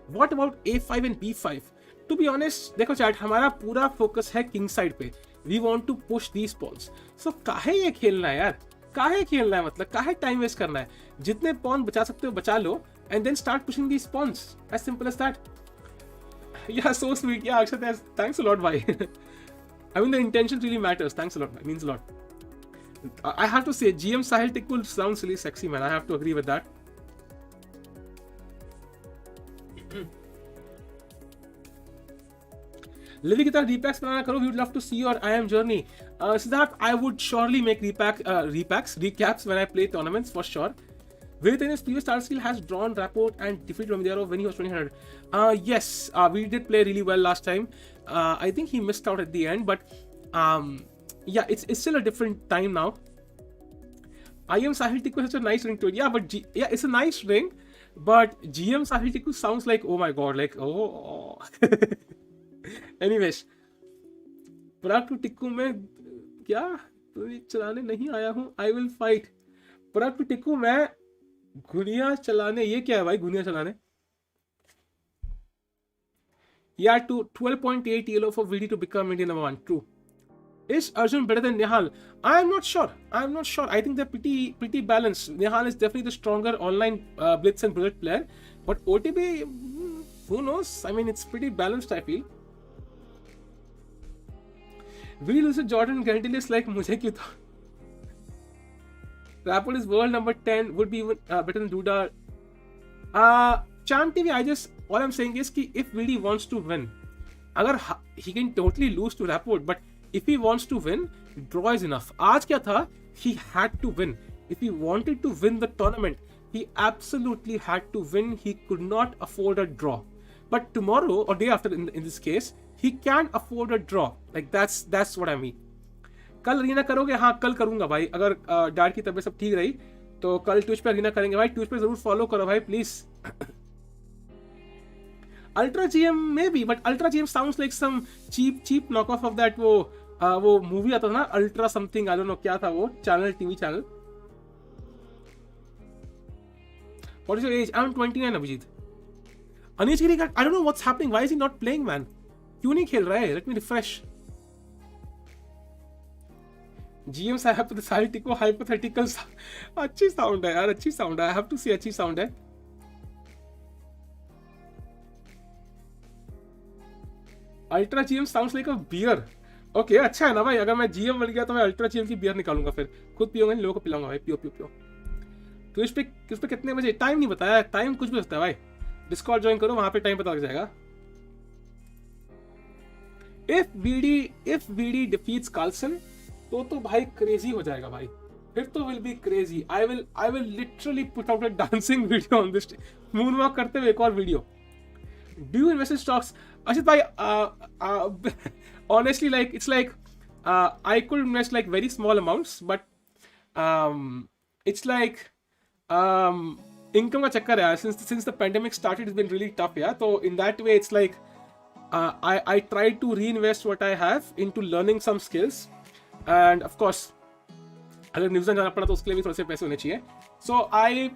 What about A5 and B5? To be honest, देखो chat, हमारा पूरा focus है king side पे. We want to push these pawns. So काहे ये खेलना है यार? काहे खेलना है मतलब? काहे time waste करना है? जितने pawn बचा सकते हो बचा लो, and then start pushing these pawns. As simple as that. Yeah, so sweet. Yeah, Akshat, thanks a lot, bhai. I mean, the intention really matters. Thanks a lot, bhai. Means a lot. I have to say, GM Sahil Tikul sounds really sexy, man. I have to agree with that. Livy की तरह repacks बनाना करो. We would love to see your IM journey. Siddharth, I would surely make recaps when I play tournaments for sure. Vidit in his previous Tata Steel has drawn Rapport and defeated Romero when he was 2000. Yes, we did play really well last time. I think he missed out at the end, but yeah, it's still a different time now. IM Sahil Tikku has such a nice ring to it. Yeah, but it's a nice ring, but GM Sahil Tikku sounds like, oh my god, oh. Anyways, Pragg to Tikku में क्या चलाने नहीं आया हूँ. I will fight. Pragg to Tikku मैं घुनिया चलाने. ये क्या है भाई घुनिया चलाने? Yeah, to 12.8 yellow for VD to become Indian number 1. True. Is Arjun better than Nihal? I am not sure. I think they're pretty balanced. Nihal is definitely the stronger online blitz and bullet player, but OTB, who knows? I mean, it's pretty balanced, I feel. We lose to Nils Grandelius like मुझे क्यों था? Rapport is world number 10, would be even better than Duda. Cham TV, all I'm saying is कि if VD wants to win, he can totally lose to Rapport, but If he wants to win, draw is enough. आज क्या था? He had to win. If he wanted to win the tournament, he absolutely had to win. He could not afford a draw. But tomorrow or day after, in this case, he can afford a draw. Like that's what I mean. कल रीना करोगे? हाँ कल करूंगा भाई, अगर dad की तबीयत सब ठीक रही तो कल ट्विच पे रीना करेंगे भाई. ट्विच पे जरूर फॉलो करो भाई please. Ultra GM maybe, but ultra GM sounds like some cheap knock off of that वो मूवी आता था ना, ultra something, I don't know क्या था वो channel, TV channel. What is your age? I'm 29, Abhijit. Anish Giri, I don't know what's happening. Why is he not playing, man? क्यों नहीं खेल रहा है? Let me refresh. GMs hypothetical. अच्छी sound है यार, अच्छी साउंड है. I have to say अच्छी साउंड है. Ultra GM sounds like a beer. Okay, अच्छा है ना भाई, अगर मैं GM बन गया तो मैं Ultra GM की बियर निकालूंगा, फिर खुद पियोंगा, लोगों को पिलाऊंगा भाई. पियो. तो इस पे कितने बजे? टाइम नहीं बताया. टाइम कुछ भी होता है भाई. डिस्कॉर्ड ज्वाइन करो, वहां पे टाइम पता लग जाएगा. इफ वीडी डिफीट्स कार्लसन तो भाई क्रेजी हो जाएगा भाई. फिर तो will be crazy. I will literally put out a dancing video on this, moon walk करते हुए एक और video. Do you invest in stocks? Ashit भाई, honestly, like it's like I could invest like very small amounts, but it's like income का चक्कर है. Since the pandemic started, it's been really tough. Yeah, so in that way, it's like I try to reinvest what I have into learning some skills, and of course, अगर New Zealand जाना पड़ा तो उसके लिए भी थोड़े से पैसे होने चाहिए. So I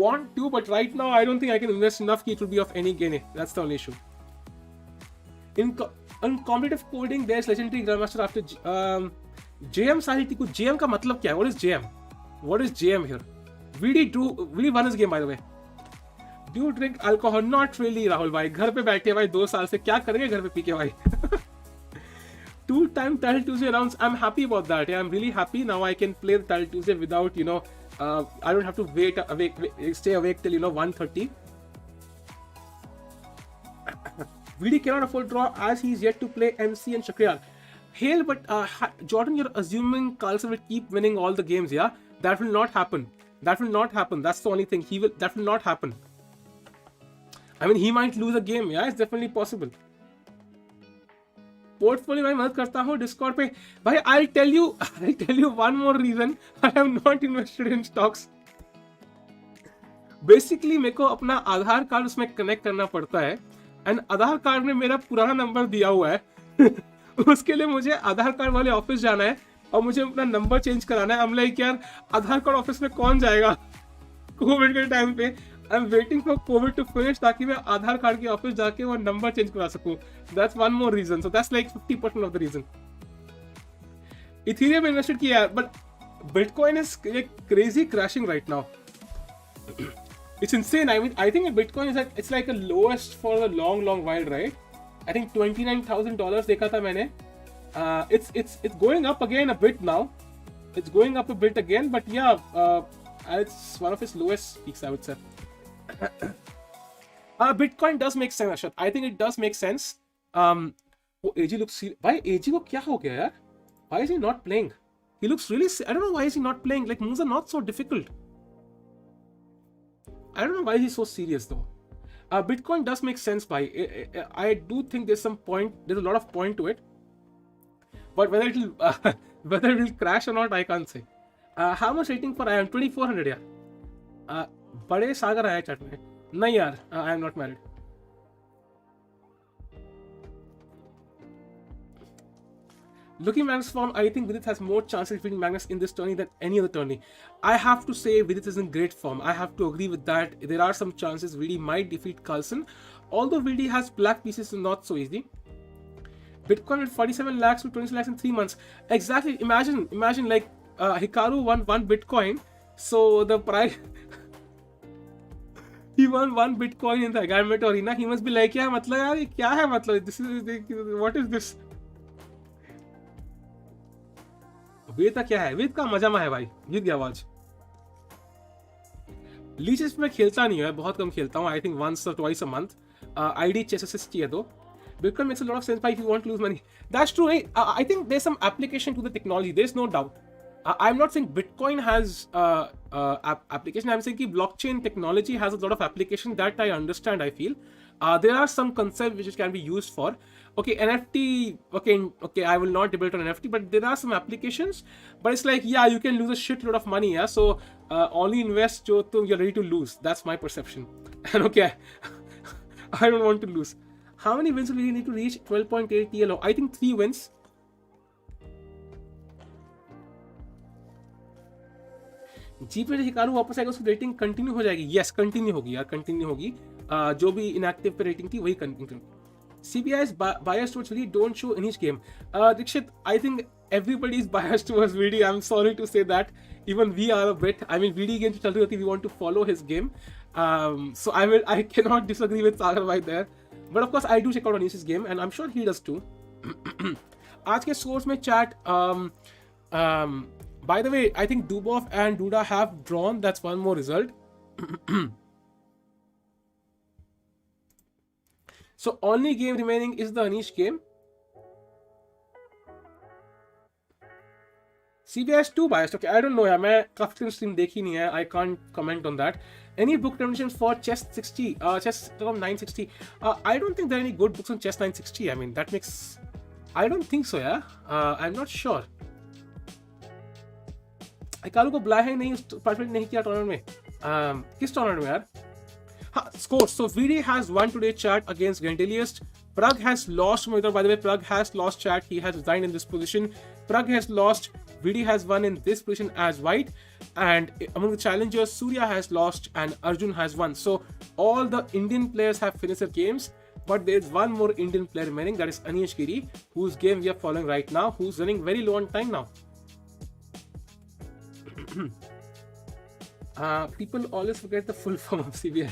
want to, but right now I don't think I can invest enough कि it will be of any gain. That's the only issue. In competitive coding, there's legendary grandmaster after JM Sahiti. कुछ JM का मतलब क्या है? What is JM? What is JM here? Vidit won his game, by the way. Do you drink alcohol? Not really, Rahul भाई. घर पे बैठे भाई 2 साल से, क्या करेंगे घर पे पी के भाई. 2-time Title Tuesday rounds. I'm happy about that. Yeah, I'm really happy. Now I can play the Title Tuesday without, I don't have to stay awake till 1:30. VD cannot afford draw as he's yet to play MC and Shakhriyar. Hail, but Jordan, you're assuming Carlsen will keep winning all the games, yeah? That will not happen. That will not happen. That's the only thing. That will not happen. I mean, he might lose a game, yeah? It's definitely possible. Portfolio में मदद करता हूँ Discord पे. भाई, I'll tell you one more reason I have not invested in stocks. Basically, मेरे को अपना आधार card उसमें कनेक्ट करना पड़ता है. एंड आधार कार्ड में मेरा पुराना नंबर दिया हुआ है. उसके लिए मुझे आधार कार्ड वाले ऑफिस जाना है और मुझे अपना नंबर चेंज कराना है. I'm like, यार आधार कार्ड ऑफिस में कौन जाएगा कोविड के टाइम पे. I am waiting for Covid to finish ताकि मैं आधार कार्ड के ऑफिस जाके वो नंबर चेंज करा सकूं. That's one more reason. So that's like 50% of the reason. Ethereum में इन्वेस्टेड किया है, but bitcoin is crazy crashing right now. It's insane. I mean, I think Bitcoin it's like a lowest for a long while, right? I think $29,000 देखा था मैंने. It's going up again a bit now. It's going up a bit again, but yeah, it's one of its lowest peaks, I would say. Bitcoin does make sense, Ashad. I think it does make sense. AG looks serious. Why AG को क्या हो गया यार? Why is he not playing? He looks really. I don't know why is he not playing. Like moves are not so difficult. I don't know why he's so serious though. Bitcoin does make sense, bhai. I do think there's a lot of point to it. But whether it will crash or not, I can't say. How much rating for I am 2400 यार. बड़े सागर आया chat में. नहीं यार, I am not married. Looking at Magnus' form, I think Vidit has more chances of beating Magnus in this tourney than any other tourney. I have to say Vidit is in great form. I have to agree with that. There are some chances Vidit might defeat Carlsen. Although Vidit has black pieces, so not so easy. Bitcoin with 47 lakhs to 20 lakhs in 3 months. Exactly. Imagine like Hikaru won 1 Bitcoin. So the price... he won 1 Bitcoin in the Agamemnon arena. He must be like, yeah, मतलब यार ये क्या है मतलब? What is this? वेद का क्या है? वेद का मजामा है भाई. जीत गया आवाज. लीचेस में खेलता नहीं है, बहुत कम खेलता हूँ. I think once or twice a month. ID chessassist है तो. Bitcoin makes a lot of sense, if you want to lose money. That's true. I think there's some application to the technology. There's no doubt. I'm not saying Bitcoin has application. I'm saying blockchain technology has a lot of application that I understand. I feel there are some concepts which can be used for. Okay, NFT. Okay. I will not debate on NFT, but there are some applications. But it's like, yeah, you can lose a shitload of money. Yeah, so only invest jo you're ready to lose. That's my perception. And okay, I don't want to lose. How many wins will we need to reach 12.8 TLO? I think 3 wins. Jeep में Hikaru वापस आएगा, उसकी rating continue हो जाएगी. Yes, continue होगी यार, continue होगी. जो भी इनएक्टिव पे रेटिंग थी वही continue. CBI is biased towards Vidit. Don't show Anish game. Dikshit, I think everybody is biased towards Vidit. I'm sorry to say that. Even we are a bit. I mean, Vidit game चल रही होती, we want to follow his game. So I cannot disagree with Sagar right there. But of course, I do check out Anish's game, and I'm sure he does too. आज के source में chat. By the way, I think Dubov and Duda have drawn. That's one more result. So only game remaining is the Anish game. CBI is too biased. Okay, I don't know. यार, मैं काफी stream देखी नहीं है. I can't comment on that. Any book recommendations for Chess 60? Chess 960. I don't think there are any good books on Chess 960. I mean, that makes. I don't think so. Yeah. I'm not sure. Kalu को बुलाया है नहीं, participate नहीं किया tournament में. किस tournament में यार? हाँ, scores. So Vidit has won today chat against Grandelius. Pragg has lost. By the way, Pragg has lost chat. He has resigned in this position. Pragg has lost. Vidit has won in this position as white. And among the challengers, Surya has lost and Arjun has won. So all the Indian players have finished their games. But there's one more Indian player remaining. That is Anish Giri, whose game we are following right now, who's running very low on time now. People always forget the full form of CBI.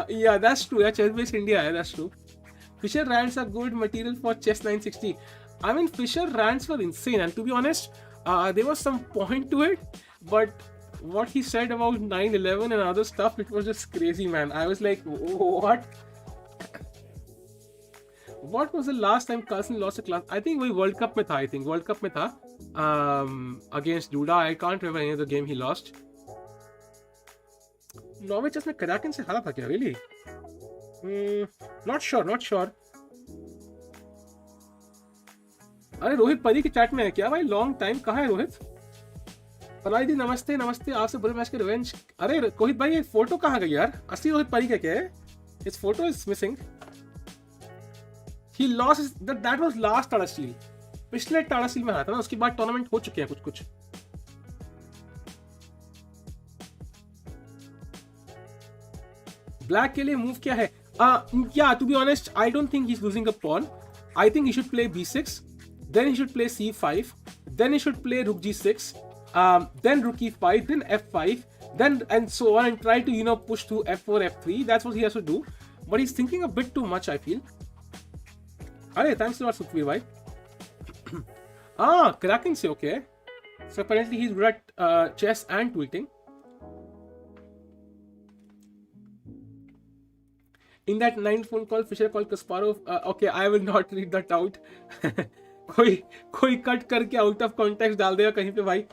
Yeah, that's true. Yeah, chess-based India. Yeah, that's true. Fisher rants are good material for Chess 960. I mean, Fisher rants were insane, and to be honest, there was some point to it. But what he said about 9/11 and other stuff, it was just crazy, man. I was like, what? What was the last time Carlsen lost a class? I think वही World Cup में था. I think World Cup में था. Against Duda. I can't remember any other game he lost. Norway chess में Kraken से हारा था क्या? Really? Not sure. अरे रोहित परी की चैट में है क्या भाई? Long time. कहाँ है रोहित? पलाई दी नमस्ते. आपसे बुरे मैच के रिवेंज. अरे रोहित भाई, ये फोटो कहाँ गई यार? असली रोहित परी का क्या है? His photo is missing. He lost. That was last Tata Steel. पिछले टाटा स्टील में हारा था ना, उसके बाद टूर्नामेंट हो चुके हैं कुछ. ब्लैक के लिए मूव क्या है? Yeah, to be honest, I don't think he's losing a pawn. I think he should play b6, then he should play c5, then he should play rook g6, then rook e5, then f5, then and so on, and try to push to f4, f3. That's what he has to do. But he's thinking a bit too much, I feel. Alright, thanks a lot, Sukhveer bhai. Kraken se, okay. So apparently he's good at chess and tweeting. In that 9th phone call, Fisher called Kasparov. Okay, I will not read that out. कोई cut करके out of context डाल देगा कहीं पे भाई.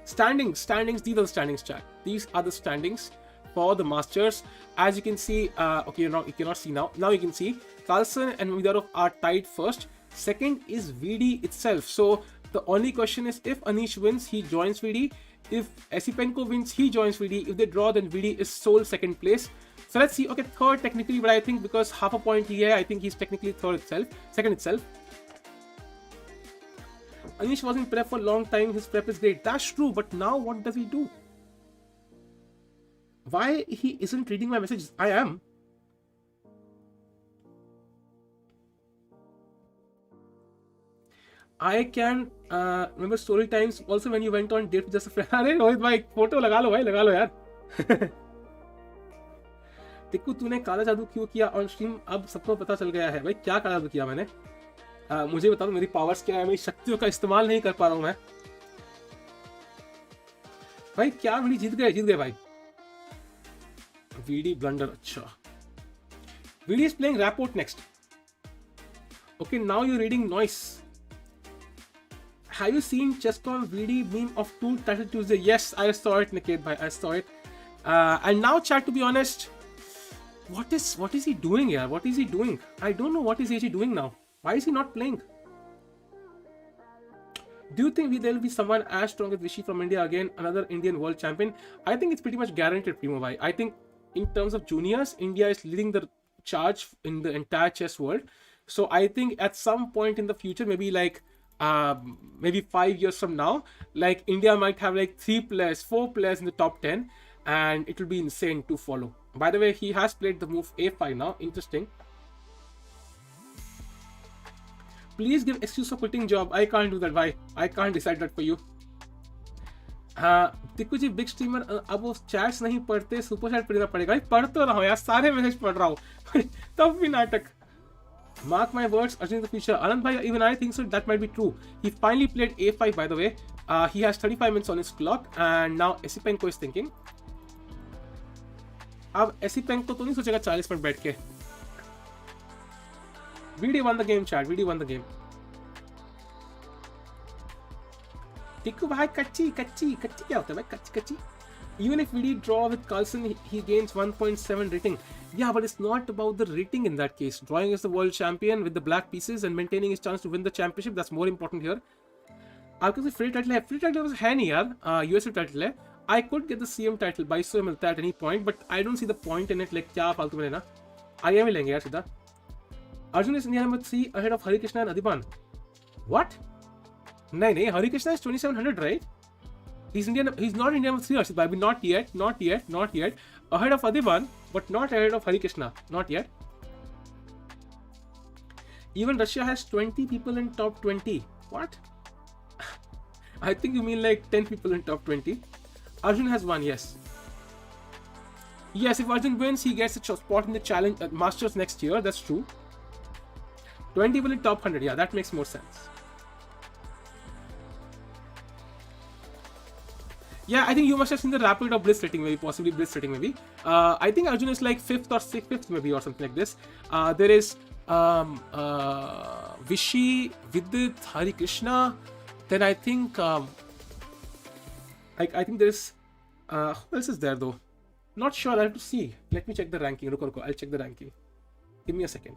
Standings. These are the standings, chat. These are the standings for the Masters. As you can see, okay, you cannot see now. Now you can see Carlsen and Vidit are tied first. Second is Vidit itself. So the only question is, if Anish wins, he joins Vidit. If Esipenko wins, he joins Vidit. If they draw, then Vidit is sole second place. So let's see. Okay, third technically, but I think because half a point here, I think he's technically second itself. Anish was in prep for a long time. His prep is great. That's true. But now what does he do? Why he isn't reading my messages? I am. I can remember story times also when you went on date with just a friend. अरे रोहित भाई photo लगा लो यार. टिक्कू तूने काला जादू क्यों किया on stream? अब सबको पता चल गया है भाई क्या काला जादू किया मैंने. मुझे बता दो मेरी पावर्स क्या है. मेरी शक्तियों का इस्तेमाल नहीं कर पा रहा हूं मैं भाई. क्या मेरी जीत गए भाई. VD blunder. Acha. VD is playing Rapport next. Okay, now you're reading noise. Have you seen Chess.com VD meme of Tool Title Tuesday? Yes, I saw it, Niket bhai. I saw it. And now, chat, to be honest, what is he doing here? What is he doing? I don't know what is he doing now. Why is he not playing? Do you think there will be someone as strong as Vishy from India again, another Indian world champion? I think it's pretty much guaranteed, Primo bhai. I think in terms of juniors, India is leading the charge in the entire chess world. So I think at some point in the future, maybe like maybe 5 years from now, like India might have like 3 players, 4 players in the top 10, and it will be insane to follow. By the way, he has played the move A5 now. Interesting. Please give excuse for quitting job. I can't do that. Why? I can't decide that for you. Dikku ji big streamer, अब वो chats नहीं पढ़ते, super chat पढ़ना पड़ेगा. पढ़ तो रहा हूँ यार, सारे मैसेज पढ़ रहा हूँ. तब भी नाटक. Mark my words, Arjun in the future. Anand bhai, even I think so. That might be true. He finally played A5, by the way. He has 35 minutes on his clock, and now Esipenko is thinking. अब Esipenko तो नहीं सोचेगा 40 minute बैठ के. VD won the game, chat. VD won the game. Tikku भाई कच्ची क्या होता है भाई? कच्ची. Even if VD draw with Carlsen, he gains 1.7 rating. Yeah, but it's not about the rating in that case. Drawing as the world champion with the black pieces and maintaining his chance to win the championship, that's more important here. आपके पास free title है. Free title है नहीं यार. USF title है. I could get the CM title by so मिलता है at any point, but I don't see the point in it. Like क्या फालतू में लेना? IM ही लेंगे यार सीधा. Arjun is India number 3 ahead of Hari Krishna and Adiban. What? नहीं, Hari Krishna is 2700, right? He's not India number 3, Arshid Bhai. Not yet. Ahead of Adiban, but not ahead of Hari Krishna. Not yet. Even Russia has 20 people in top 20. What? I think you mean like 10 people in top 20. Arjun has 1, yes. Yes, if Arjun wins, he gets a spot in the challenge Masters next year. That's true. 20 people in top 100. Yeah, that makes more sense. Yeah, I think you must have seen the rapid or bliss rating, maybe, possibly bliss rating, maybe. I think Arjun is like 5th or 6th, maybe, or something like this. There is Vishy, Vidit, Hari Krishna. Then I think I think there is who else is there though? Not sure. I have to see. Let me check the ranking. Ruko. I'll check the ranking. Give me a second.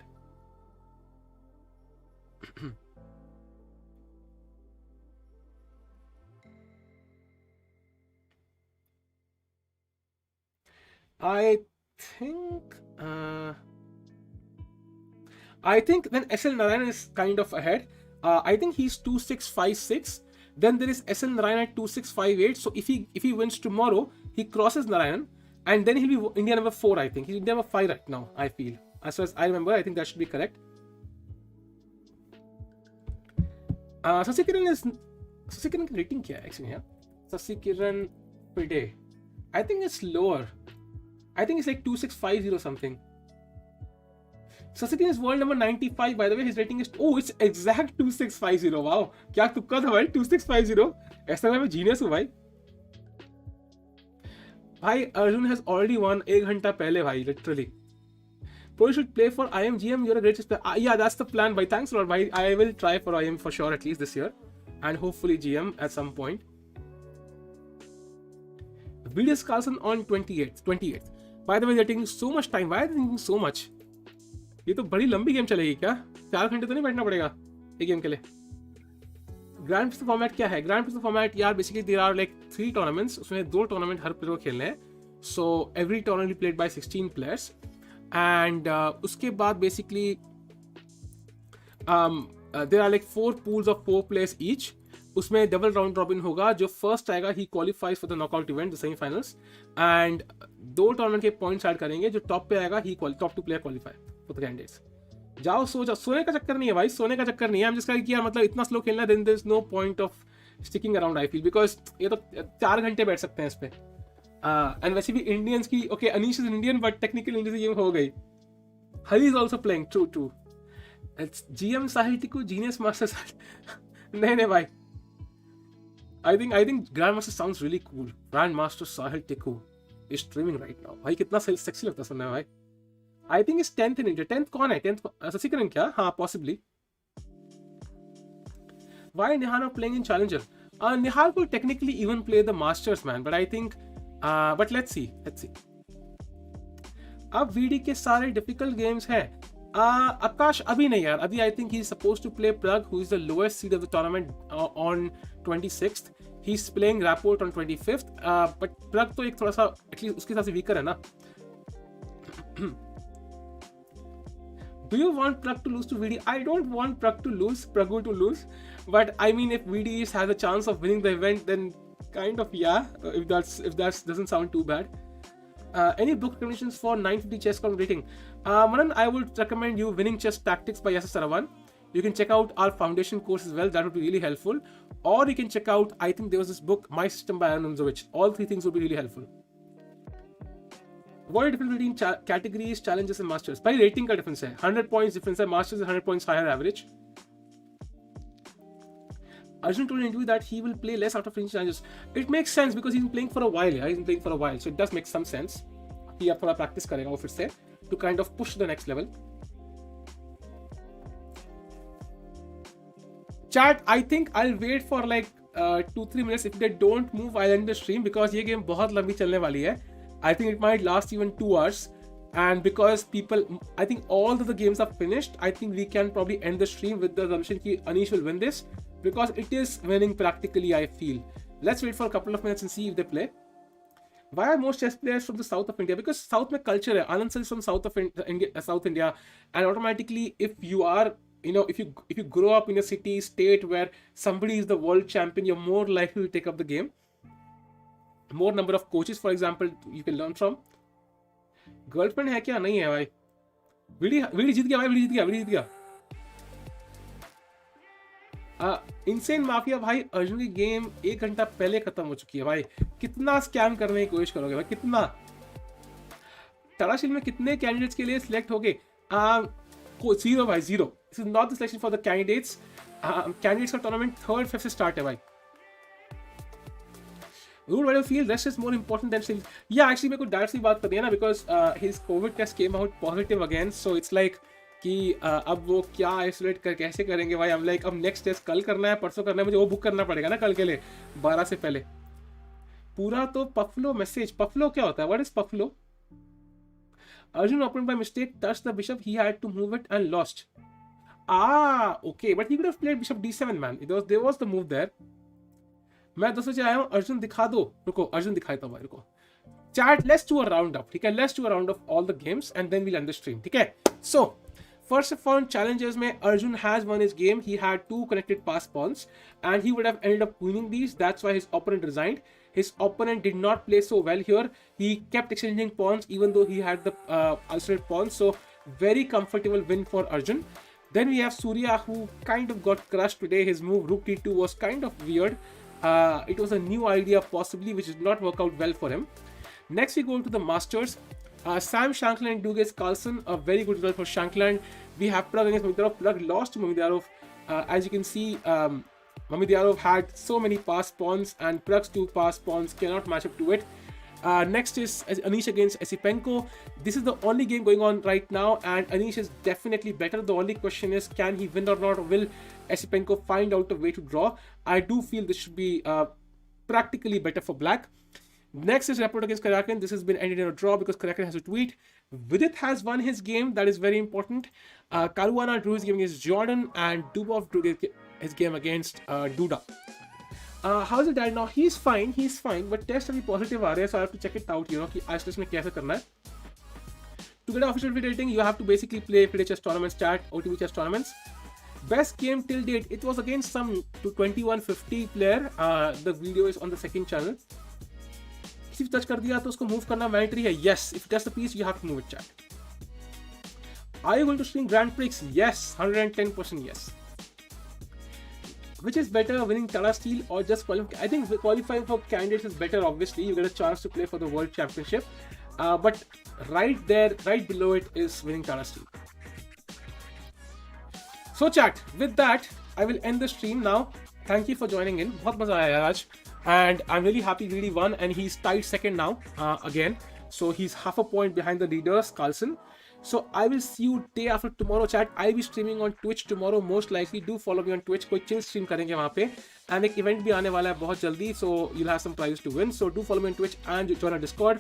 I think then SL Narayan is kind of ahead. I think he's 2656. Then there is SL Narayan at 2658. So if he wins tomorrow, he crosses Narayan, and then he'll be India number 4. I think he's India number 5 right now. I feel, as far as I remember, I think that should be correct. Sasikiran rating kya hai actually? Yeah, Sasikiran per day. I think it's lower. I think it's like 2650 something. Sasikiran is world number 95, by the way. His rating is it's exact 2650. Wow, क्या तुक्का था भाई? 2650. ऐसा मैं genius हूँ भाई. भाई Arjun has already won 1 घंटा पहले भाई, literally. Pro should play for IMGM. You're a great player. Yeah, that's the plan. Bhai, thanks a lot. Bhai, I will try for IM for sure, at least this year, and hopefully GM at some point. Vidit Carlsen on 28th. By the way, they're taking so much time. Why are they taking so much? ये तो बड़ी लंबी game चलेगी क्या? 4 घंटे तो नहीं बैठना पड़ेगा एक गेम के लिए. ग्रैंड प्रिक्स फॉर्मेट क्या है? ग्रैंड प्रिक्स फॉर्मेट यार basically there are like 3 tournaments. उसमें 2 टूर्नामेंट हर प्लेयर को खेलने हैं. So every tournament played by 16 players. And उसके बाद basically there are like 4 pools of 4 players each. उसमें डबल राउंड रॉबिन होगा. जो फर्स्ट आएगा ही qualifies for the knockout event, the semifinals. And 2 tournament के पॉइंट्स ऐड करेंगे. जो टॉप पे आएगा ही top 2 player qualify for the candidates. जाओ सोने का चक्कर नहीं है भाई, सोने का चक्कर नहीं है. हम जिसका किया मतलब इतना स्लो खेलना है, then there is no point of sticking around I feel, because ये तो 4 घंटे बैठ सकते हैं इस पे. एंड वैसे भी इंडियंस की okay Anish is Indian but technical Indian से ये हो गई. Hari is also playing. True. GM Sahil Tikku genius master. नहीं भाई, I think Grandmaster sounds really cool. Grandmaster Sahil Tikku. is streaming right now. भाई कितना sexy लगता है सुनने में भाई. I think it's 10th in India. 10th कौन है? 10th Sasikiran क्या? हाँ, possibly. Why Nihal not playing in Challenger? Nihal could technically even play the Masters, man. But I think, but let's see. अब VD के सारे difficult games हैं. Akash अभी नहीं यार. अभी I think he's supposed to play Pragg, who is the lowest seed of the tournament on 26th. He's playing Rapport on 25th. But Pragg तो एक थोड़ा सा at least उसके हिसाब से weaker है ना. Do you want Pragg to lose to VD? I don't want Pragg to lose, Pragg to lose. But I mean, if VD has a chance of winning the event, then kind of yeah. If that doesn't sound too bad. Any book recommendations for 950 chess rating? Manan, I would recommend you Winning Chess Tactics by SS Saravan. You can check out our foundation course as well. That would be really helpful. Or you can check out, I think there was this book, My System by Anandovich. All three things would be really helpful. What is the difference between categories, challenges and masters? By rating का difference है. 100 points difference है. Masters is 100 points higher average. Arjun told in an interview that he will play less after finishing challenges. It makes sense because he's been playing for a while. Yeah? He's been playing for a while. So it does make some sense. कि अब थोड़ा practice करेगा वो फिर से to kind of push to the next level. Chat, I think I'll wait for like 2-3 minutes. If they don't move, I'll end the stream because ये game बहुत लंबी चलने वाली है. I think it might last even 2 hours. And because I think all of the games are finished, I think we can probably end the stream with the assumption that Anish will win this. Because it is winning practically, I feel. Let's wait for a couple of minutes and see if they play. Why are most chess players from the south of India? Because south में culture है. Anand sir is from south India, and automatically, if you are, if you grow up in a city, state where somebody is the world champion, you're more likely to take up the game. More number of coaches, for example, you can learn from. Girlfriend है क्या? नहीं है भाई. VD जीत गया भाई. VD जीत गया. Insane mafia भाई, अर्जुन की गेम 1 घंटा पहले खत्म हो चुकी है भाई. कितना स्कैम करने की कोशिश करोगे भाई? कितना? टाटा स्टील में कितने कैंडिडेट्स के लिए सिलेक्ट हो गए? 0 भाई, 0. This is not the selection for the candidates. Candidates का टूर्नामेंट 3rd Feb से स्टार्ट है भाई. Rude, why do you feel rest is more important than sleep? Yeah, actually मेरे को डैड से बात करनी है ना, because his COVID test came out positive again, so it's like कि अब वो क्या आइसोलेट कर कैसे करेंगे भाई. I'm like, अब नेक्स्ट टेस्ट कल करना है, परसों करना है, मुझे वो बुक करना पड़ेगा ना कल के लिए 12 से पहले. पूरा तो पफलो मैसेज. पफलो क्या होता है? What is पफलो? Arjun opened by mistake, touched the bishop, he had to move it and lost. Okay, but he could have played bishop d7, man. There was the move there. मैं 200 से आया हूँ. अर्जुन दिखा दो. रुको, अर्जुन दिखाई था भाई. रुको. Chat, let's do a roundup. ठीक है, let's do a round of all the games and then we'll end the stream. ठीक है. So, first of all, challenges में Arjun has won his game. He had 2 connected pass pawns and he would have ended up winning these. That's why his opponent resigned. His opponent did not play so well here. He kept exchanging pawns even though he had the isolated pawns. So, very comfortable win for Arjun. Then we have Surya, who kind of got crushed today. His move Rook D2 was kind of weird. It was a new idea possibly, which did not work out well for him. Next we go to the Masters. Sam Shankland against Carlsen, a very good result for Shankland. We have Pragg against Mamediyarov. Pragg lost to Mamediyarov. As you can see, Mamediyarov had so many pass pawns and Pragg's 2 pass pawns cannot match up to it. Next is Anish against Esipenko. This is the only game going on right now and Anish is definitely better. The only question is, can he win or not? Will Esipenko find out a way to draw? I do feel this should be practically better for black. Next is Rapport against Caruana. This has been ended in a draw because Caruana has a tweet. Vidit has won his game. That is very important. Caruana drew his game against Jordan and Dubov drew his game against Duda. How's your dad now? He's fine. But test अभी positive आ रहे हैं, so I have to check it out. कि isolation में कैसे करना है. To get official FIDE rating, you have to basically play FIDE chess tournaments, chat, OTB chess tournaments. Best game till date. It was against some 2150 player. The video is on the second channel. If touch कर दिया तो उसको move करना mandatory है. Yes. If you touch the piece, you have to move it, chat. Are you going to stream Grand Prix? Yes. 110% yes. Which is better, winning Tata Steel or just qualifying? I think qualifying for candidates is better, obviously. You get a chance to play for the World Championship. But right there, right below it is winning Tata Steel. So chat, with that, I will end the stream now. Thank you for joining in. बहुत मजा आया आज. And I'm really happy Vidit won, and he's tied second now again. So he's half a point behind the leaders, Carlsen. So I will see you day after tomorrow, chat. I'll be streaming on Twitch tomorrow most likely. Do follow me on Twitch. कोई chill stream करेंगे वहाँ पे. And एक event भी आने वाला है बहुत जल्दी. So you'll have some prizes to win. So do follow me on Twitch and join our Discord.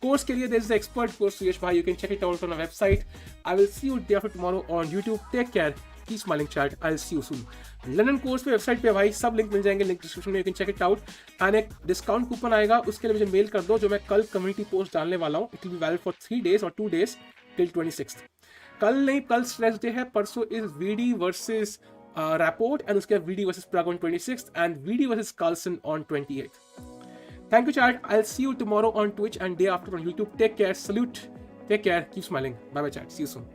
Course के लिए there is the expert course, Suyesh bhai. You can check it out on our website. I will see you day after tomorrow on YouTube. Take care. Keep smiling, chat. I'll see you soon. London course पे website पे भाई सब link मिल जाएंगे, link description में. You can check it out. And एक discount coupon आएगा, उसके लिए मुझे मेल कर दो, जो मैं कल कम्युनिटी पोस्ट डालने वाला हूँ. It will be valid for 3 days और 2 days टिल 26th. कल नहीं, कल स्ट्रेस डे है. परसों is VD versus Rapport, and उसके VD versus Pragg on 26th and VD versus Carlsen on 28th. Thank you, chat. I'll see you tomorrow on Twitch and day after on YouTube. Take care. Salute. Take care. Keep smiling. Bye bye, chat. See you soon.